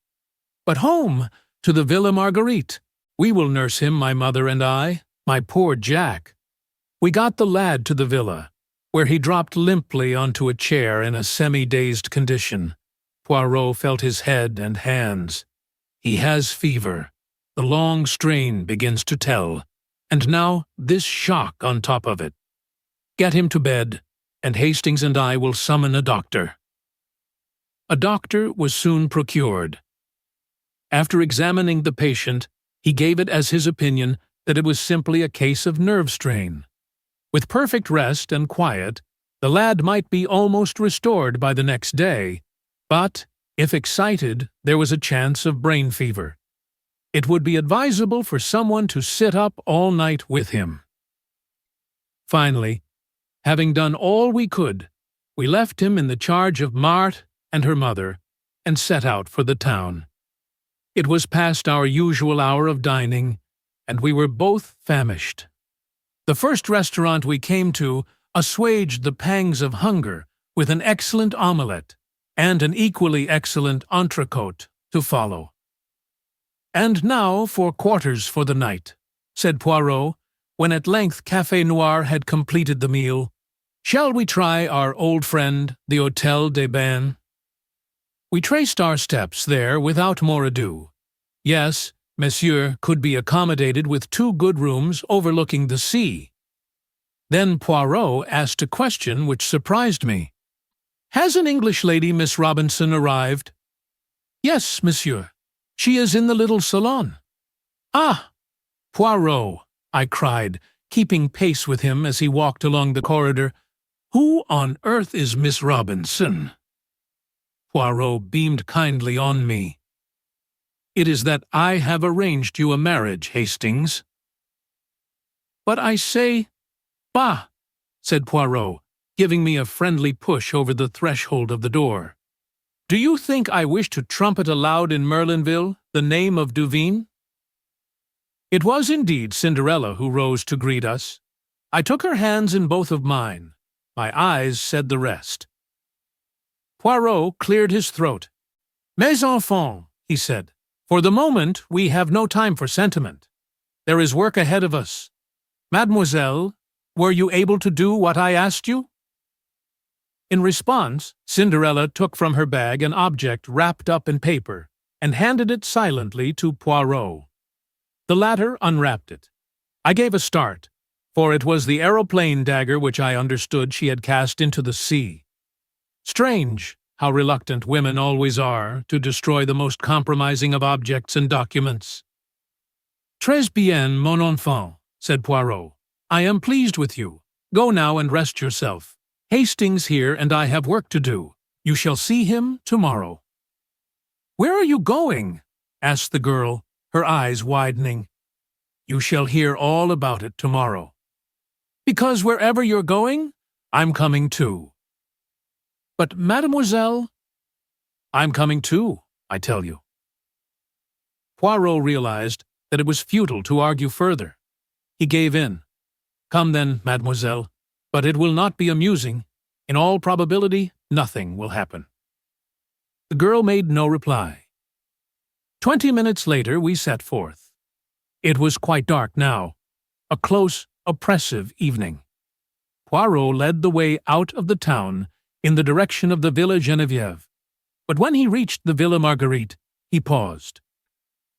"But home, to the Villa Marguerite. We will nurse him, my mother and I. My poor Jack." We got the lad to the villa, where he dropped limply onto a chair in a semi-dazed condition. Poirot felt his head and hands. "He has fever. The long strain begins to tell. And now this shock on top of it. Get him to bed, and Hastings and I will summon a doctor." A doctor was soon procured. After examining the patient, he gave it as his opinion that it was simply a case of nerve strain. With perfect rest and quiet, the lad might be almost restored by the next day, but, if excited, there was a chance of brain fever. It would be advisable for someone to sit up all night with him. Finally, having done all we could, we left him in the charge of Marthe and her mother, and set out for the town. It was past our usual hour of dining, and we were both famished. The first restaurant we came to assuaged the pangs of hunger with an excellent omelette, and an equally excellent entrecôte to follow. "And now for quarters for the night," said Poirot, when at length Café Noir had completed the meal. "Shall we try our old friend, the Hôtel des Bains?" We traced our steps there without more ado. Yes, Monsieur could be accommodated with 2 good rooms overlooking the sea. Then Poirot asked a question which surprised me. "Has an English lady, Miss Robinson, arrived?" "Yes, monsieur. She is in the little salon." "Ah! Poirot," I cried, keeping pace with him as he walked along the corridor. "Who on earth is Miss Robinson?" Poirot beamed kindly on me. "It is that I have arranged you a marriage, Hastings." "But I say—" "Bah!" said Poirot, giving me a friendly push over the threshold of the door. "Do you think I wish to trumpet aloud in Merlinville the name of Duveen?" It was indeed Cinderella who rose to greet us. I took her hands in both of mine. My eyes said the rest. Poirot cleared his throat. "Mes enfants," he said, "for the moment we have no time for sentiment. There is work ahead of us. Mademoiselle, were you able to do what I asked you?" In response, Cinderella took from her bag an object wrapped up in paper and handed it silently to Poirot. The latter unwrapped it. I gave a start, for it was the aeroplane dagger which I understood she had cast into the sea. Strange how reluctant women always are to destroy the most compromising of objects and documents. Très bien, mon enfant, said Poirot. I am pleased with you. Go now and rest yourself. Hastings here and I have work to do. You shall see him tomorrow. Where are you going? Asked the girl, her eyes widening. You shall hear all about it tomorrow. Because wherever you're going, I'm coming too. But, mademoiselle? I'm coming too, I tell you. Poirot realized that it was futile to argue further. He gave in. Come then, mademoiselle, but it will not be amusing. In all probability, nothing will happen. The girl made no reply. 20 minutes later, we set forth. It was quite dark now, a close, oppressive evening. Poirot led the way out of the town in the direction of the Villa Geneviève, but when he reached the Villa Marguerite, he paused.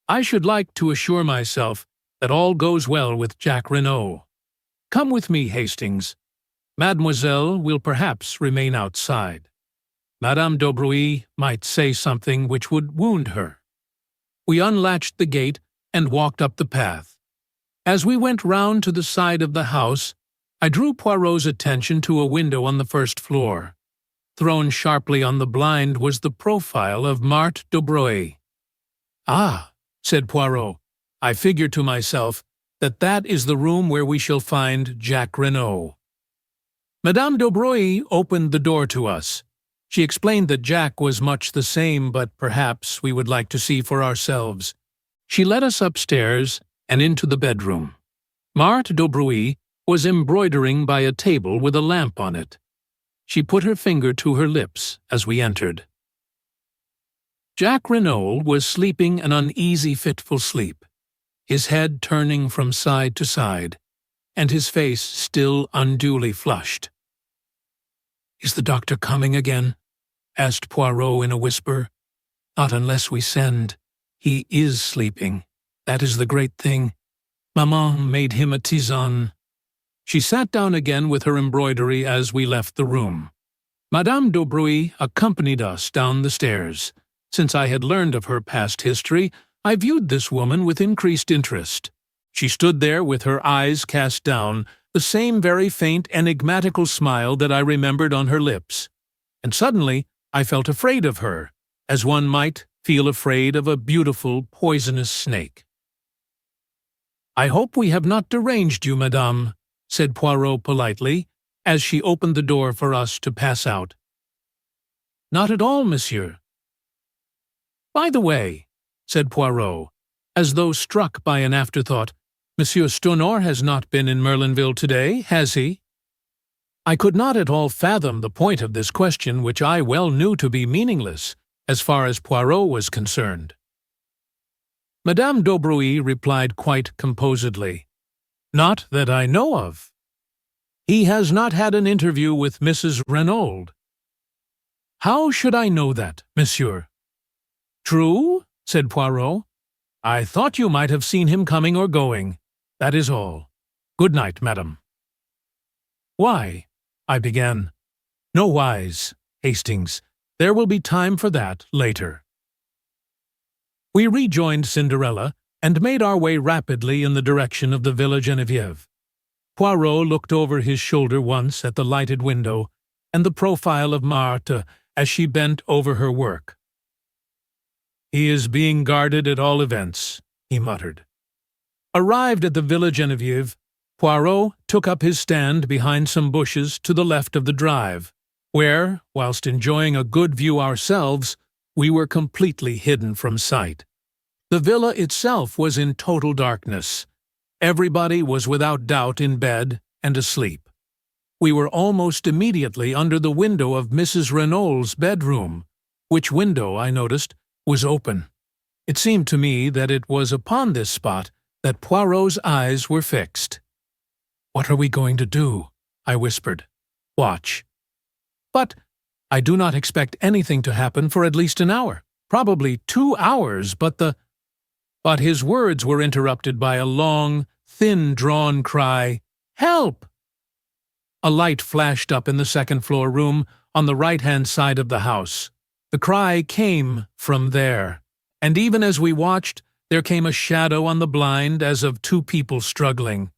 I should like to assure myself that all goes well with Jack Renaud. Come with me, Hastings. Mademoiselle will perhaps remain outside. Madame d'Aubruy might say something which would wound her. We unlatched the gate and walked up the path. As we went round to the side of the house, I drew Poirot's attention to a window on the first floor. Thrown sharply on the blind was the profile of Marthe d'Aubruy. Ah, said Poirot, I figure to myself that is the room where we shall find Jack Renaud. Madame d'Aubruy opened the door to us. She explained that Jack was much the same, but perhaps we would like to see for ourselves. She led us upstairs and into the bedroom. Marthe d'Aubruy was embroidering by a table with a lamp on it. She put her finger to her lips as we entered. Jack Renaud was sleeping an uneasy, fitful sleep, his head turning from side to side, and his face still unduly flushed. "Is the doctor coming again?" asked Poirot in a whisper. "Not unless we send. He is sleeping. That is the great thing. Maman made him a tisane." She sat down again with her embroidery as we left the room. Madame d'Aubruy accompanied us down the stairs. Since I had learned of her past history, I viewed this woman with increased interest. She stood there with her eyes cast down, the same very faint, enigmatical smile that I remembered on her lips. And suddenly I felt afraid of her, as one might feel afraid of a beautiful, poisonous snake. "I hope we have not deranged you, madame," said Poirot politely, as she opened the door for us to pass out. "Not at all, monsieur." "By the way," said Poirot, as though struck by an afterthought, "Monsieur Stonor has not been in Merlinville today, has he?" I could not at all fathom the point of this question, which I well knew to be meaningless, as far as Poirot was concerned. Madame d'Aubruy replied quite composedly, "Not that I know of. He has not had an interview with Mrs. Renaud." "How should I know that, monsieur?" "True," said Poirot. "I thought you might have seen him coming or going. That is all. Good night, madam." "Why?" I began. "No whys, Hastings. There will be time for that later." We rejoined Cinderella and made our way rapidly in the direction of the Villa Geneviève. Poirot looked over his shoulder once at the lighted window and the profile of Marthe as she bent over her work. "He is being guarded at all events," he muttered. Arrived at the Villa Geneviève, Poirot took up his stand behind some bushes to the left of the drive, where, whilst enjoying a good view ourselves, we were completely hidden from sight. The villa itself was in total darkness. Everybody was without doubt in bed and asleep. We were almost immediately under the window of Mrs. Renaud's bedroom, which window, I noticed, was open. It seemed to me that it was upon this spot that Poirot's eyes were fixed. "What are we going to do?" I whispered. "Watch." "But I do not expect anything to happen for at least an hour, probably 2 hours, but his words were interrupted by a long, thin-drawn cry, "Help!" A light flashed up in the second-floor room on the right-hand side of the house. The cry came from there, and even as we watched, there came a shadow on the blind as of two people struggling.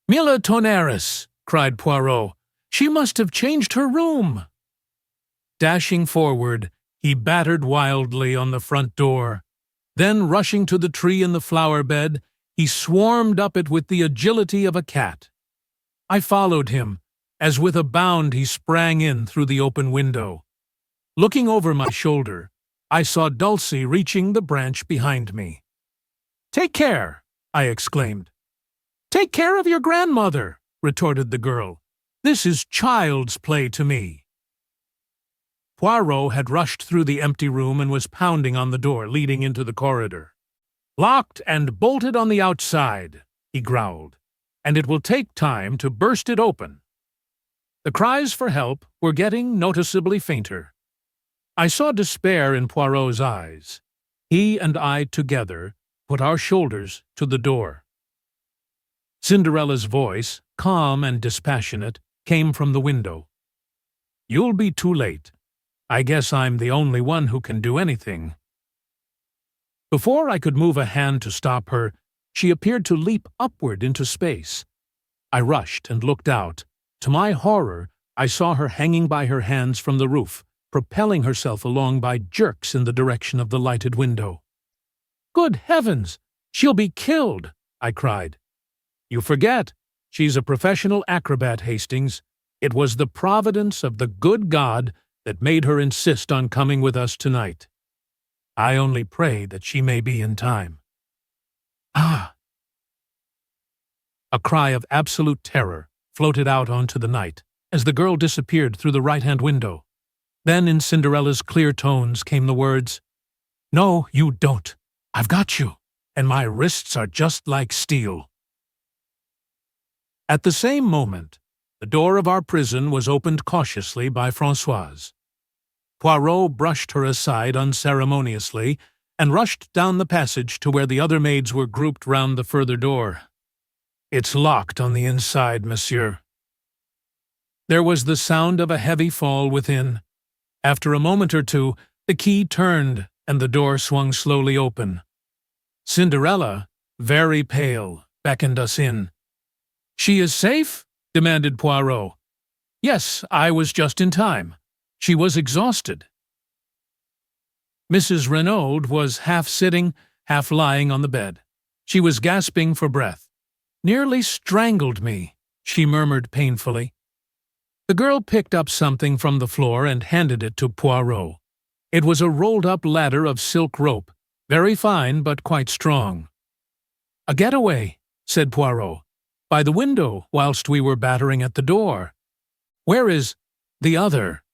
"Mille tonnerres!" cried Poirot. "She must have changed her room!" Dashing forward, he battered wildly on the front door. Then, rushing to the tree in the flower bed, he swarmed up it with the agility of a cat. I followed him, as with a bound he sprang in through the open window. Looking over my shoulder, I saw Dulcie reaching the branch behind me. "Take care!" I exclaimed. "Take care of your grandmother!" retorted the girl. "This is child's play to me." Poirot had rushed through the empty room and was pounding on the door leading into the corridor. "Locked and bolted on the outside," he growled, "and it will take time to burst it open." The cries for help were getting noticeably fainter. I saw despair in Poirot's eyes. He and I together put our shoulders to the door. Cinderella's voice, calm and dispassionate, came from the window. "You'll be too late. I guess I'm the only one who can do anything." Before I could move a hand to stop her, she appeared to leap upward into space. I rushed and looked out. To my horror, I saw her hanging by her hands from the roof, propelling herself along by jerks in the direction of the lighted window. "Good heavens! She'll be killed!" I cried. "You forget. She's a professional acrobat, Hastings. It was the providence of the good God that made her insist on coming with us tonight. I only pray that she may be in time." "Ah!" A cry of absolute terror floated out onto the night as the girl disappeared through the right-hand window. Then in Cinderella's clear tones came the words, "No, you don't. I've got you, and my wrists are just like steel." At the same moment, the door of our prison was opened cautiously by Françoise. Poirot brushed her aside unceremoniously and rushed down the passage to where the other maids were grouped round the further door. "It's locked on the inside, monsieur." There was the sound of a heavy fall within. After a moment or two, the key turned and the door swung slowly open. Cinderella, very pale, beckoned us in. "She is safe?" demanded Poirot. "Yes, I was just in time. She was exhausted." Mrs. Renaud was half sitting, half lying on the bed. She was gasping for breath. "Nearly strangled me," she murmured painfully. The girl picked up something from the floor and handed it to Poirot. It was a rolled-up ladder of silk rope, very fine but quite strong. "A getaway," said Poirot, "by the window whilst we were battering at the door. Where is the other?"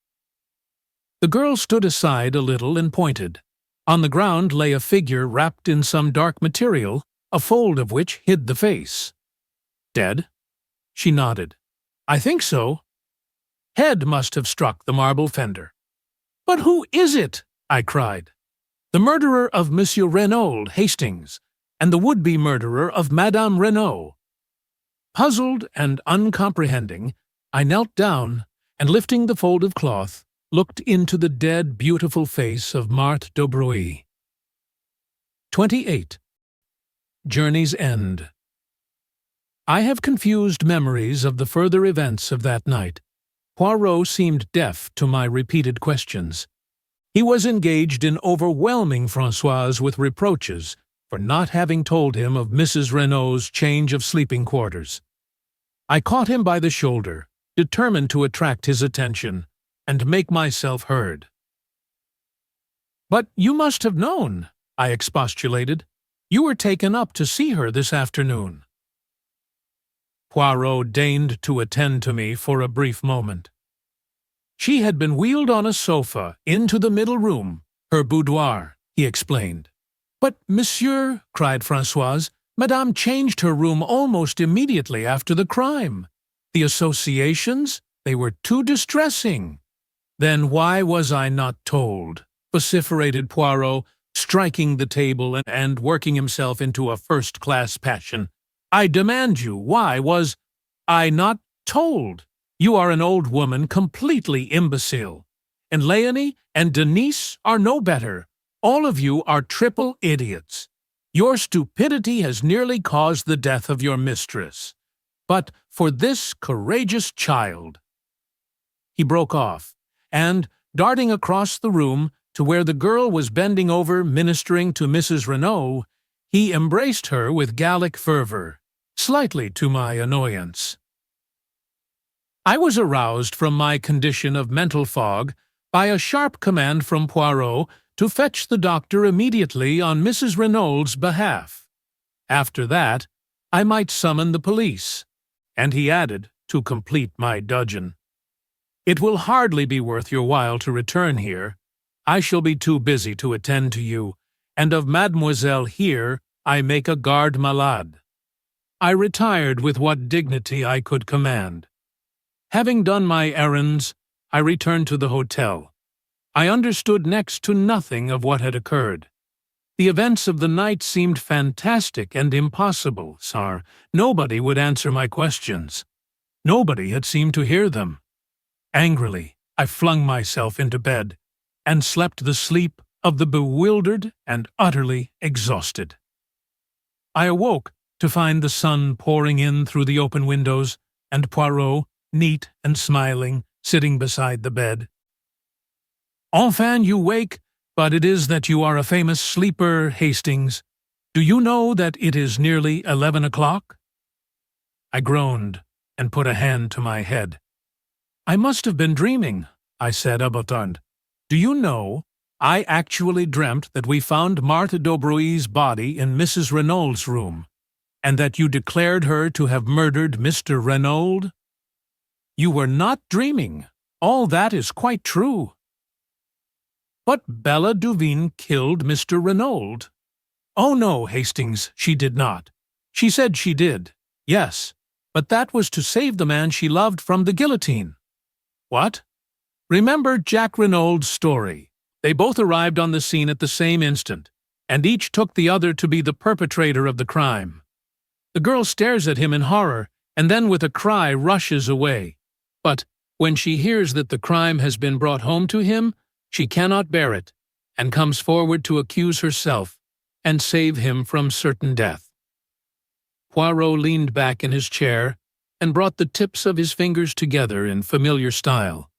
The girl stood aside a little and pointed. On the ground lay a figure wrapped in some dark material, a fold of which hid the face. "Dead?" She nodded. "I think so. Head must have struck the marble fender." "But who is it?" I cried. "The murderer of Monsieur Renaud, Hastings, and the would-be murderer of Madame Renaud." Puzzled and uncomprehending, I knelt down and, lifting the fold of cloth, looked into the dead, beautiful face of Marthe d'Aubray. 28. Journey's End. I have confused memories of the further events of that night. Poirot seemed deaf to my repeated questions. He was engaged in overwhelming Françoise with reproaches for not having told him of Mrs. Renaud's change of sleeping quarters. I caught him by the shoulder, determined to attract his attention and make myself heard. "But you must have known," I expostulated. "You were taken up to see her this afternoon." Poirot deigned to attend to me for a brief moment. "She had been wheeled on a sofa into the middle room, her boudoir," he explained. "But, monsieur," cried Françoise, "Madame changed her room almost immediately after the crime. The associations, they were too distressing." "Then why was I not told?" vociferated Poirot, striking the table and working himself into a first-class passion. "I demand you, why was I not told? You are an old woman completely imbecile, and Léonie and Denise are no better. All of you are triple idiots. Your stupidity has nearly caused the death of your mistress. But for this courageous child—" He broke off, and, darting across the room to where the girl was bending over ministering to Mrs. Renault, he embraced her with Gallic fervor, slightly to my annoyance. I was aroused from my condition of mental fog by a sharp command from Poirot to fetch the doctor immediately on Mrs. Renault's behalf. After that, I might summon the police, and he added, to complete my dudgeon, "It will hardly be worth your while to return here. I shall be too busy to attend to you, and of mademoiselle here I make a garde malade." I retired with what dignity I could command. Having done my errands, I returned to the hotel. I understood next to nothing of what had occurred. The events of the night seemed fantastic and impossible, sir. Nobody would answer my questions. Nobody had seemed to hear them. Angrily, I flung myself into bed, and slept the sleep of the bewildered and utterly exhausted. I awoke to find the sun pouring in through the open windows, and Poirot, neat and smiling, sitting beside the bed. "Enfin, you wake, but it is that you are a famous sleeper, Hastings. Do you know that it is nearly 11 o'clock?" I groaned and put a hand to my head. "I must have been dreaming," I said, abattant. "Do you know, I actually dreamt that we found Marthe d'Aubruys's body in Mrs. Renault's room, and that you declared her to have murdered Mr. Renault? You were not dreaming. All that is quite true." "But Bella Duveen killed Mr. Renault." "Oh no, Hastings, she did not. She said she did, yes, but that was to save the man she loved from the guillotine." "What?" "Remember Jack Renault's story. They both arrived on the scene at the same instant, and each took the other to be the perpetrator of the crime. The girl stares at him in horror, and then with a cry rushes away. But when she hears that the crime has been brought home to him, she cannot bear it, and comes forward to accuse herself and save him from certain death." Poirot leaned back in his chair and brought the tips of his fingers together in familiar style.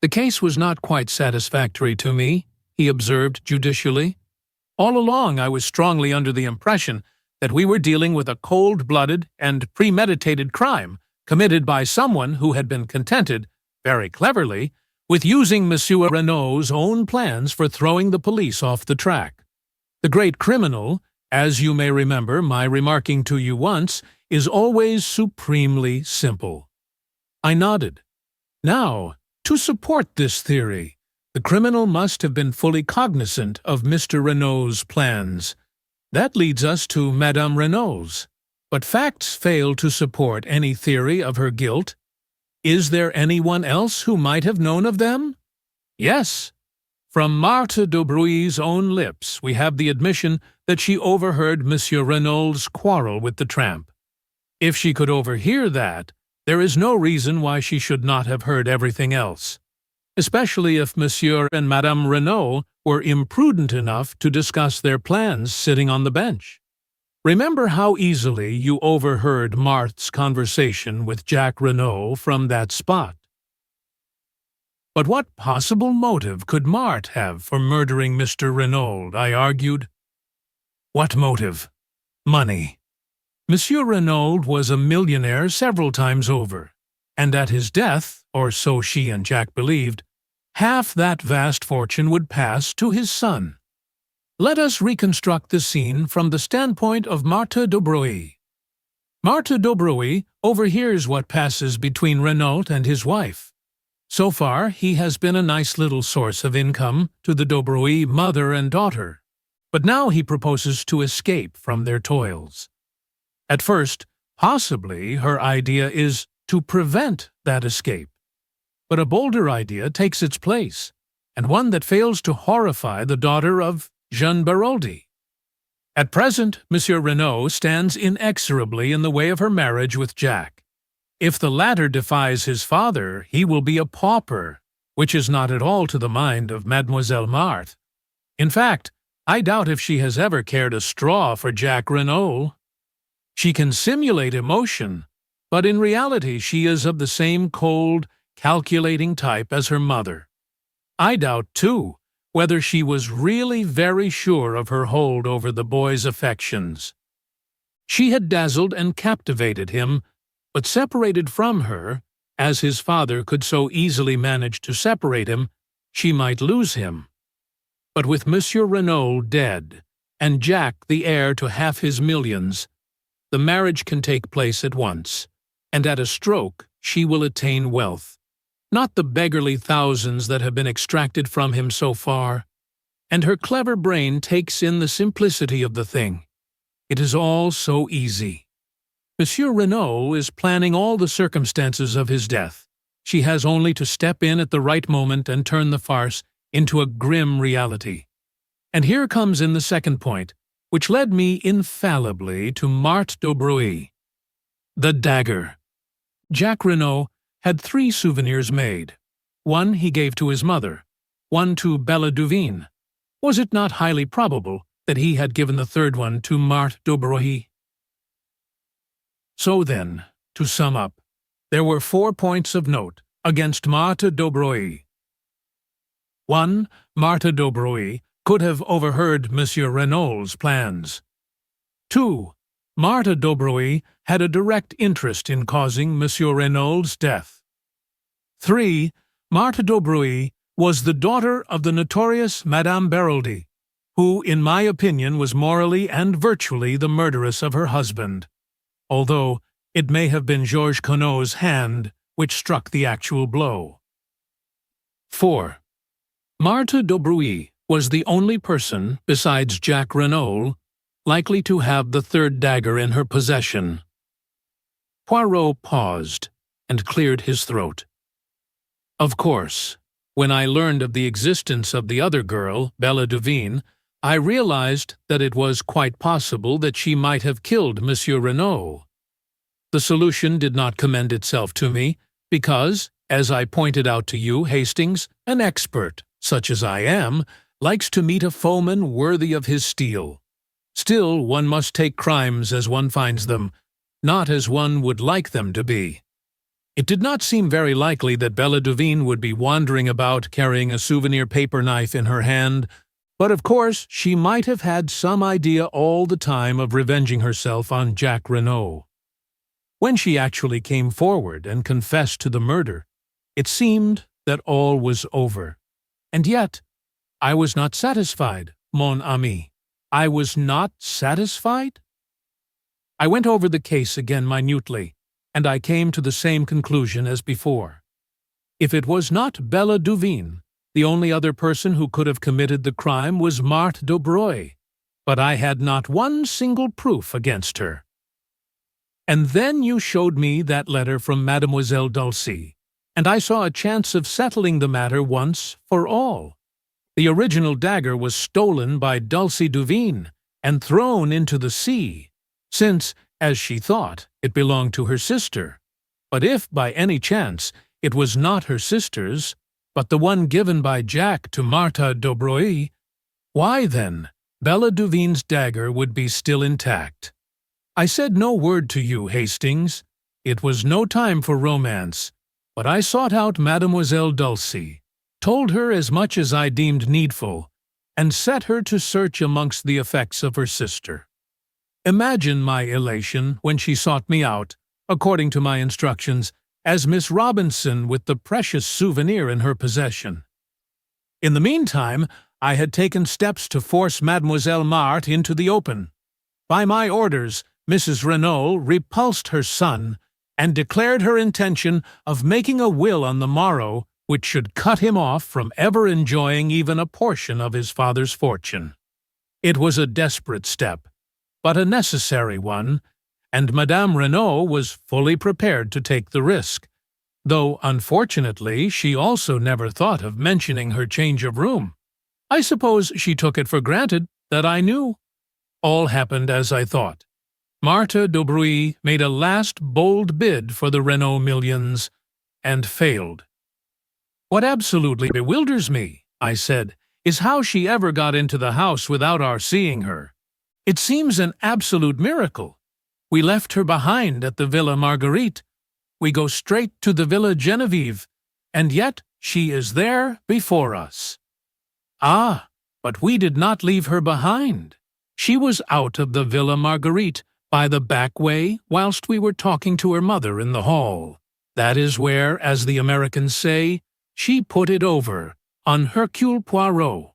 "The case was not quite satisfactory to me," he observed judicially. "All along I was strongly under the impression that we were dealing with a cold-blooded and premeditated crime committed by someone who had been contented, very cleverly, with using Monsieur Renault's own plans for throwing the police off the track. The great criminal, as you may remember my remarking to you once, is always supremely simple." I nodded. "Now, to support this theory, the criminal must have been fully cognizant of Mr. Renault's plans. That leads us to Madame Renault's. But facts fail to support any theory of her guilt. Is there anyone else who might have known of them? Yes. From Marthe d'Aubruys's own lips we have the admission that she overheard Monsieur Renault's quarrel with the tramp. If she could overhear that, there is no reason why she should not have heard everything else, especially if Monsieur and Madame Renault were imprudent enough to discuss their plans sitting on the bench. Remember how easily you overheard Marthe's conversation with Jack Renault from that spot. But what possible motive could Marthe have for murdering Mr. Renault? I argued. What motive? Money. Monsieur Renault was a millionaire several times over, and at his death, or so she and Jack believed, half that vast fortune would pass to his son. Let us reconstruct the scene from the standpoint of Marthe d'Aubruys. Marthe d'Aubruys overhears what passes between Renault and his wife. So far, he has been a nice little source of income to the d'Aubruys mother and daughter, but now he proposes to escape from their toils. At first, possibly her idea is to prevent that escape. But a bolder idea takes its place, and one that fails to horrify the daughter of Jean Baroldi. At present, Monsieur Renault stands inexorably in the way of her marriage with Jack. If the latter defies his father, he will be a pauper, which is not at all to the mind of Mademoiselle Marthe. In fact, I doubt if she has ever cared a straw for Jack Renault. She can simulate emotion, but in reality she is of the same cold, calculating type as her mother. I doubt, too, whether she was really very sure of her hold over the boy's affections. She had dazzled and captivated him, but separated from her, as his father could so easily manage to separate him, she might lose him. But with Monsieur Renault dead, and Jack the heir to half his millions, the marriage can take place at once, and at a stroke she will attain wealth. Not the beggarly thousands that have been extracted from him so far, and her clever brain takes in the simplicity of the thing. It is all so easy. Monsieur Renault is planning all the circumstances of his death. She has only to step in at the right moment and turn the farce into a grim reality. And here comes in the second point, which led me infallibly to Marthe d'Aubray. The dagger. Jack Renault had 3 souvenirs made. One he gave to his mother, one to Bella Duveen. Was it not highly probable that he had given the third one to Marthe d'Aubray? So then, to sum up, there were 4 points of note against Marthe d'Aubray. 1. Marthe d'Aubray could have overheard Monsieur Renault's plans. 2. Marthe d'Aubray had a direct interest in causing Monsieur Renault's death. 3. Marthe d'Aubray was the daughter of the notorious Madame Beroldy, who, in my opinion, was morally and virtually the murderess of her husband, although it may have been Georges Conneau's hand which struck the actual blow. 4. Marthe d'Aubray was the only person, besides Jack Renault, likely to have the third dagger in her possession. Poirot paused and cleared his throat. Of course, when I learned of the existence of the other girl, Bella Duveen, I realized that it was quite possible that she might have killed Monsieur Renault. The solution did not commend itself to me because, as I pointed out to you, Hastings, an expert, such as I am, likes to meet a foeman worthy of his steel. Still, one must take crimes as one finds them, not as one would like them to be. It did not seem very likely that Bella Duveen would be wandering about carrying a souvenir paper knife in her hand, but of course she might have had some idea all the time of revenging herself on Jack Renault. When she actually came forward and confessed to the murder, it seemed that all was over. And yet, I was not satisfied, mon ami. I was not satisfied? I went over the case again minutely, and I came to the same conclusion as before. If it was not Bella Duveen, the only other person who could have committed the crime was Marthe d'Aubray, but I had not one single proof against her. And then you showed me that letter from Mademoiselle Dulcie, and I saw a chance of settling the matter once for all. The original dagger was stolen by Dulcie Duveen and thrown into the sea, since, as she thought, it belonged to her sister. But if, by any chance, it was not her sister's, but the one given by Jack to Marthe d'Aubray, why then, Bella Duveen's dagger would be still intact. I said no word to you, Hastings. It was no time for romance, but I sought out Mademoiselle Dulcie, told her as much as I deemed needful, and set her to search amongst the effects of her sister. Imagine my elation when she sought me out, according to my instructions, as Miss Robinson with the precious souvenir in her possession. In the meantime, I had taken steps to force Mademoiselle Marthe into the open. By my orders, Mrs. Renault repulsed her son and declared her intention of making a will on the morrow which should cut him off from ever enjoying even a portion of his father's fortune. It was a desperate step, but a necessary one, and Madame Renault was fully prepared to take the risk, though unfortunately she also never thought of mentioning her change of room. I suppose she took it for granted that I knew. All happened as I thought. Marthe d'Aubray made a last bold bid for the Renault millions, and failed. "What absolutely bewilders me," I said, is how she ever got into the house without our seeing her. It seems an absolute miracle. We left her behind at the Villa Marguerite. We go straight to the Villa Genevieve, and yet she is there before us. Ah, but we did not leave her behind. She was out of the Villa Marguerite by the back way whilst we were talking to her mother in the hall. That is where, as the Americans say, she put it over on Hercule Poirot.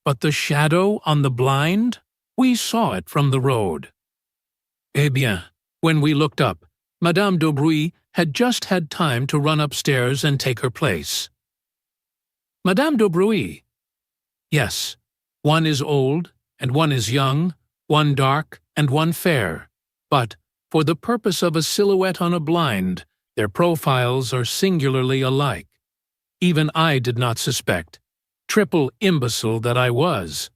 But the shadow on the blind? We saw it from the road. Eh bien, when we looked up, Madame d'Aubray had just had time to run upstairs and take her place. Madame d'Aubray? Yes, one is old, and one is young, one dark, and one fair. But, for the purpose of a silhouette on a blind, their profiles are singularly alike. Even I did not suspect. Triple imbecile that I was.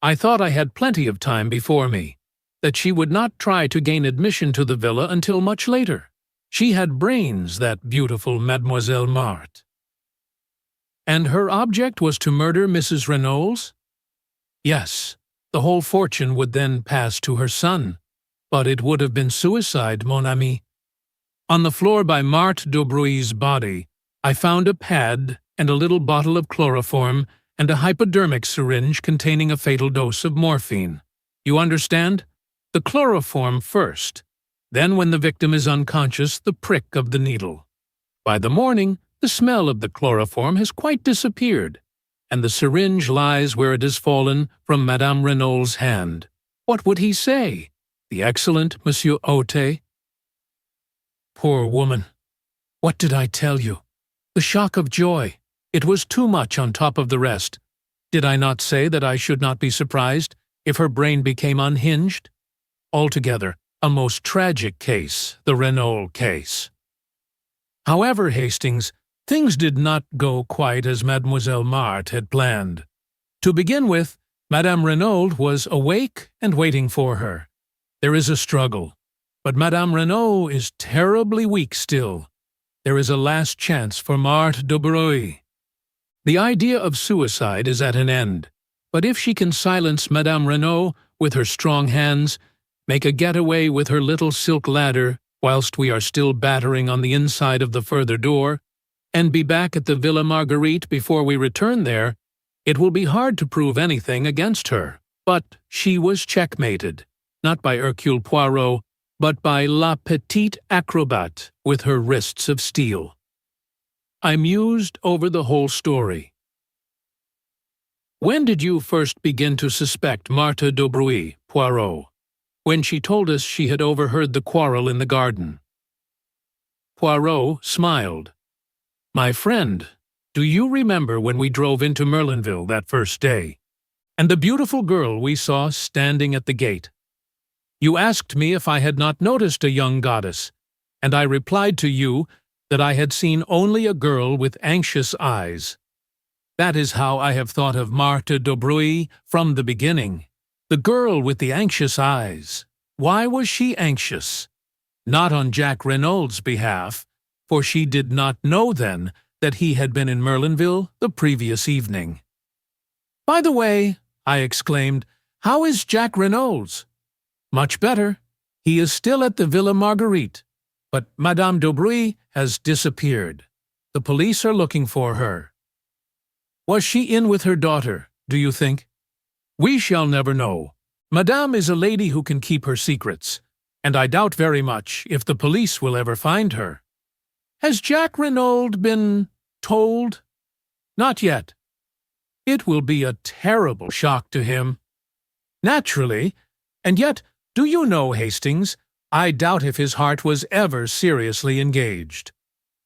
I thought I had plenty of time before me, that she would not try to gain admission to the villa until much later. She had brains, that beautiful Mademoiselle Marthe. And her object was to murder Mrs. Reynolds? Yes, the whole fortune would then pass to her son, but it would have been suicide, mon ami. On the floor by Marthe d'Aubray's body, I found a pad and a little bottle of chloroform and a hypodermic syringe containing a fatal dose of morphine. You understand? The chloroform first. Then, when the victim is unconscious, the prick of the needle. By the morning, the smell of the chloroform has quite disappeared, and the syringe lies where it has fallen from Madame Reynolds' hand. What would he say? The excellent Monsieur Ote? Poor woman! What did I tell you? The shock of joy. It was too much on top of the rest. Did I not say that I should not be surprised if her brain became unhinged? Altogether, a most tragic case, the Reynolds case. However, Hastings, things did not go quite as Mademoiselle Marthe had planned. To begin with, Madame Reynolds was awake and waiting for her. There is a struggle, but Madame Reynolds is terribly weak still. There is a last chance for Marthe d'Aubray. The idea of suicide is at an end, but if she can silence Madame Reynolds with her strong hands, make a getaway with her little silk ladder whilst we are still battering on the inside of the further door, and be back at the Villa Marguerite before we return there, it will be hard to prove anything against her. But she was checkmated, not by Hercule Poirot, but by La Petite Acrobate with her wrists of steel. I mused over the whole story. When did you first begin to suspect Marthe d'Aubray, Poirot? When she told us she had overheard the quarrel in the garden. Poirot smiled. My friend, do you remember when we drove into Merlinville that first day, and the beautiful girl we saw standing at the gate? You asked me if I had not noticed a young goddess, and I replied to you that I had seen only a girl with anxious eyes. That is how I have thought of Marthe d'Aubray from the beginning. The girl with the anxious eyes. Why was she anxious? Not on Jack Reynolds' behalf, for she did not know then that he had been in Merlinville the previous evening. By the way, I exclaimed, how is Jack Reynolds? Much better. He is still at the Villa Marguerite, but Madame d'Aubray has disappeared. The police are looking for her. Was she in with her daughter, do you think? We shall never know. Madame is a lady who can keep her secrets, and I doubt very much if the police will ever find her. Has Jack Reynolds been told? Not yet. It will be a terrible shock to him. Naturally, and yet, do you know, Hastings, I doubt if his heart was ever seriously engaged.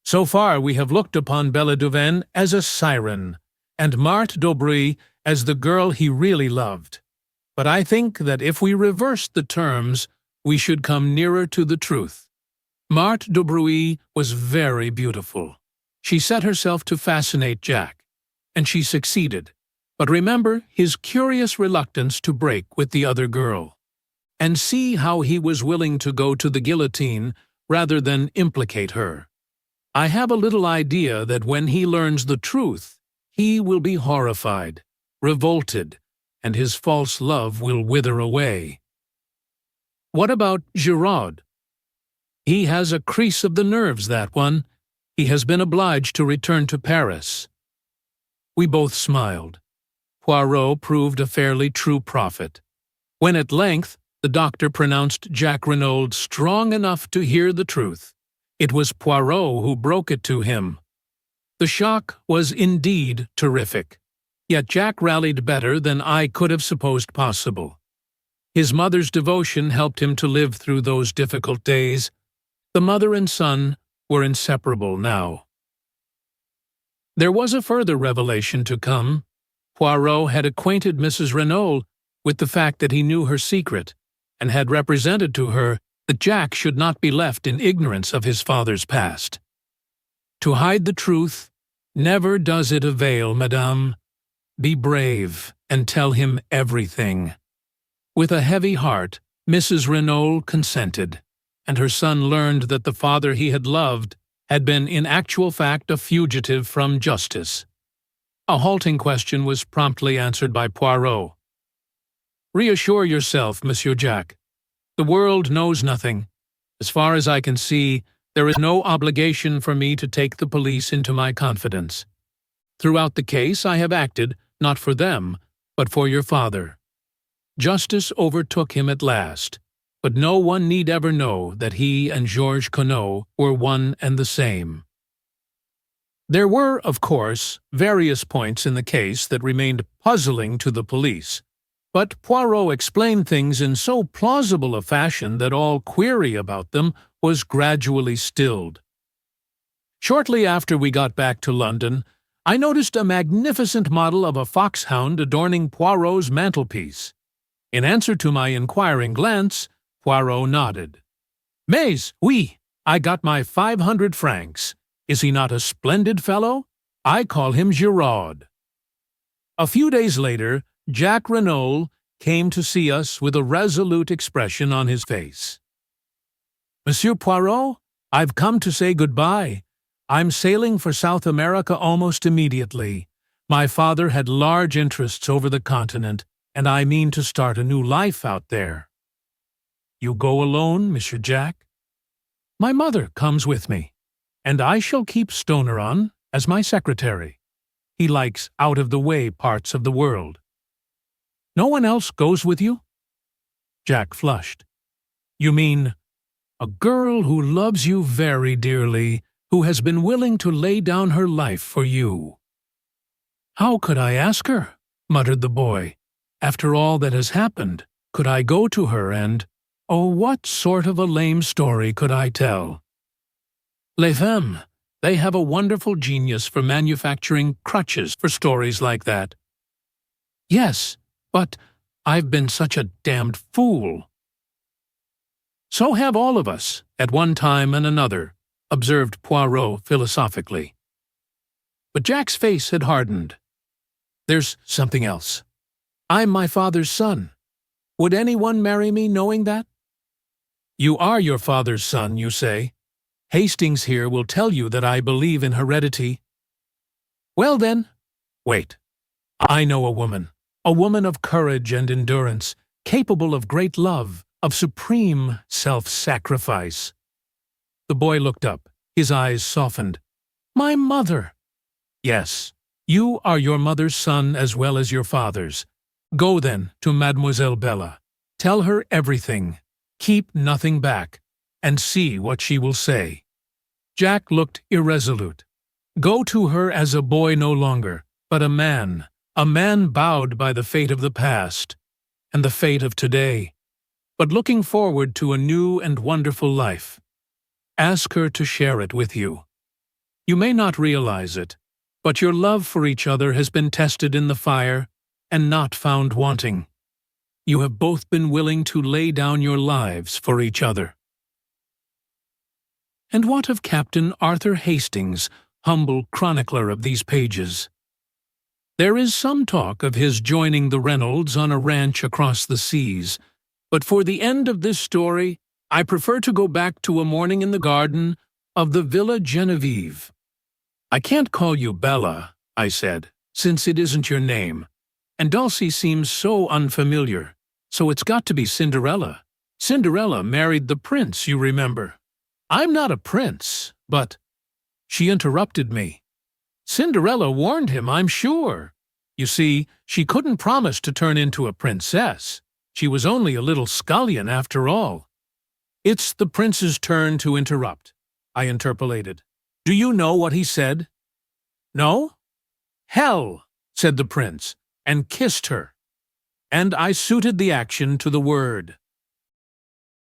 So far we have looked upon Bella Duverne as a siren, and Marthe d'Aubray as the girl he really loved. But I think that if we reversed the terms, we should come nearer to the truth. Marthe d'Aubray was very beautiful. She set herself to fascinate Jack, and she succeeded. But remember his curious reluctance to break with the other girl. And see how he was willing to go to the guillotine rather than implicate her. I have a little idea that when he learns the truth, he will be horrified. revolted, and his false love will wither away. What about Giraud? He has a crease of the nerves, that one. He has been obliged to return to Paris. We both smiled. Poirot proved a fairly true prophet. When at length the doctor pronounced Jack Renaud strong enough to hear the truth, it was Poirot who broke it to him. The shock was indeed terrific, yet Jack rallied better than I could have supposed possible. His mother's devotion helped him to live through those difficult days. The mother and son were inseparable now. There was a further revelation to come. Poirot had acquainted Mrs. Renaud with the fact that he knew her secret, and had represented to her that Jack should not be left in ignorance of his father's past. To hide the truth, never does it avail, madame. Be brave and tell him everything. With a heavy heart, Mrs. Renaud consented, and her son learned that the father he had loved had been in actual fact a fugitive from justice. A halting question was promptly answered by Poirot. Reassure yourself, Monsieur Jack. The world knows nothing. As far as I can see, there is no obligation for me to take the police into my confidence. Throughout the case I have acted, not for them, but for your father. Justice overtook him at last, but no one need ever know that he and Georges Conneau were one and the same. There were, of course, various points in the case that remained puzzling to the police, but Poirot explained things in so plausible a fashion that all query about them was gradually stilled. Shortly after we got back to London, I noticed a magnificent model of a foxhound adorning Poirot's mantelpiece. In answer to my inquiring glance, Poirot nodded. Mais, oui, I got my 500 francs. Is he not a splendid fellow? I call him Giraud. A few days later, Jack Renaud came to see us with a resolute expression on his face. Monsieur Poirot, I've come to say goodbye. I'm sailing for South America almost immediately. My father had large interests over the continent, and I mean to start a new life out there. You go alone, Monsieur Jack? My mother comes with me, and I shall keep Stoner on as my secretary. He likes out-of-the-way parts of the world. No one else goes with you? Jack flushed. You mean a girl who loves you very dearly, who has been willing to lay down her life for you? How could I ask her? Muttered the boy. After all that has happened, could I go to her and— oh, what sort of a lame story could I tell? Les femmes, they have a wonderful genius for manufacturing crutches for stories like that. Yes, but I've been such a damned fool. So have all of us, at one time and another, observed Poirot philosophically. But Jack's face had hardened. There's something else. I'm my father's son. Would anyone marry me knowing that? You are your father's son, you say. Hastings here will tell you that I believe in heredity. Well then, wait. I know a woman of courage and endurance, capable of great love, of supreme self-sacrifice. The boy looked up, his eyes softened. My mother! Yes, you are your mother's son as well as your father's. Go then to Mademoiselle Bella. Tell her everything. Keep nothing back, and see what she will say. Jack looked irresolute. Go to her as a boy no longer, but a man bowed by the fate of the past, and the fate of today, but looking forward to a new and wonderful life. Ask her to share it with you. You may not realize it, but your love for each other has been tested in the fire and not found wanting. You have both been willing to lay down your lives for each other. And what of Captain Arthur Hastings, humble chronicler of these pages? There is some talk of his joining the Reynolds on a ranch across the seas, but for the end of this story, I prefer to go back to a morning in the garden of the Villa Genevieve. I can't call you Bella, I said, since it isn't your name, And Dulcie seems so unfamiliar, so it's got to be Cinderella. Cinderella married the prince, you remember. I'm not a prince, but— She interrupted me. Cinderella warned him, I'm sure. You see, she couldn't promise to turn into a princess. She was only a little scullion after all. It's the prince's turn to interrupt, I interpolated. Do you know what he said? No? Hell, said the prince, and kissed her. And I suited the action to the word.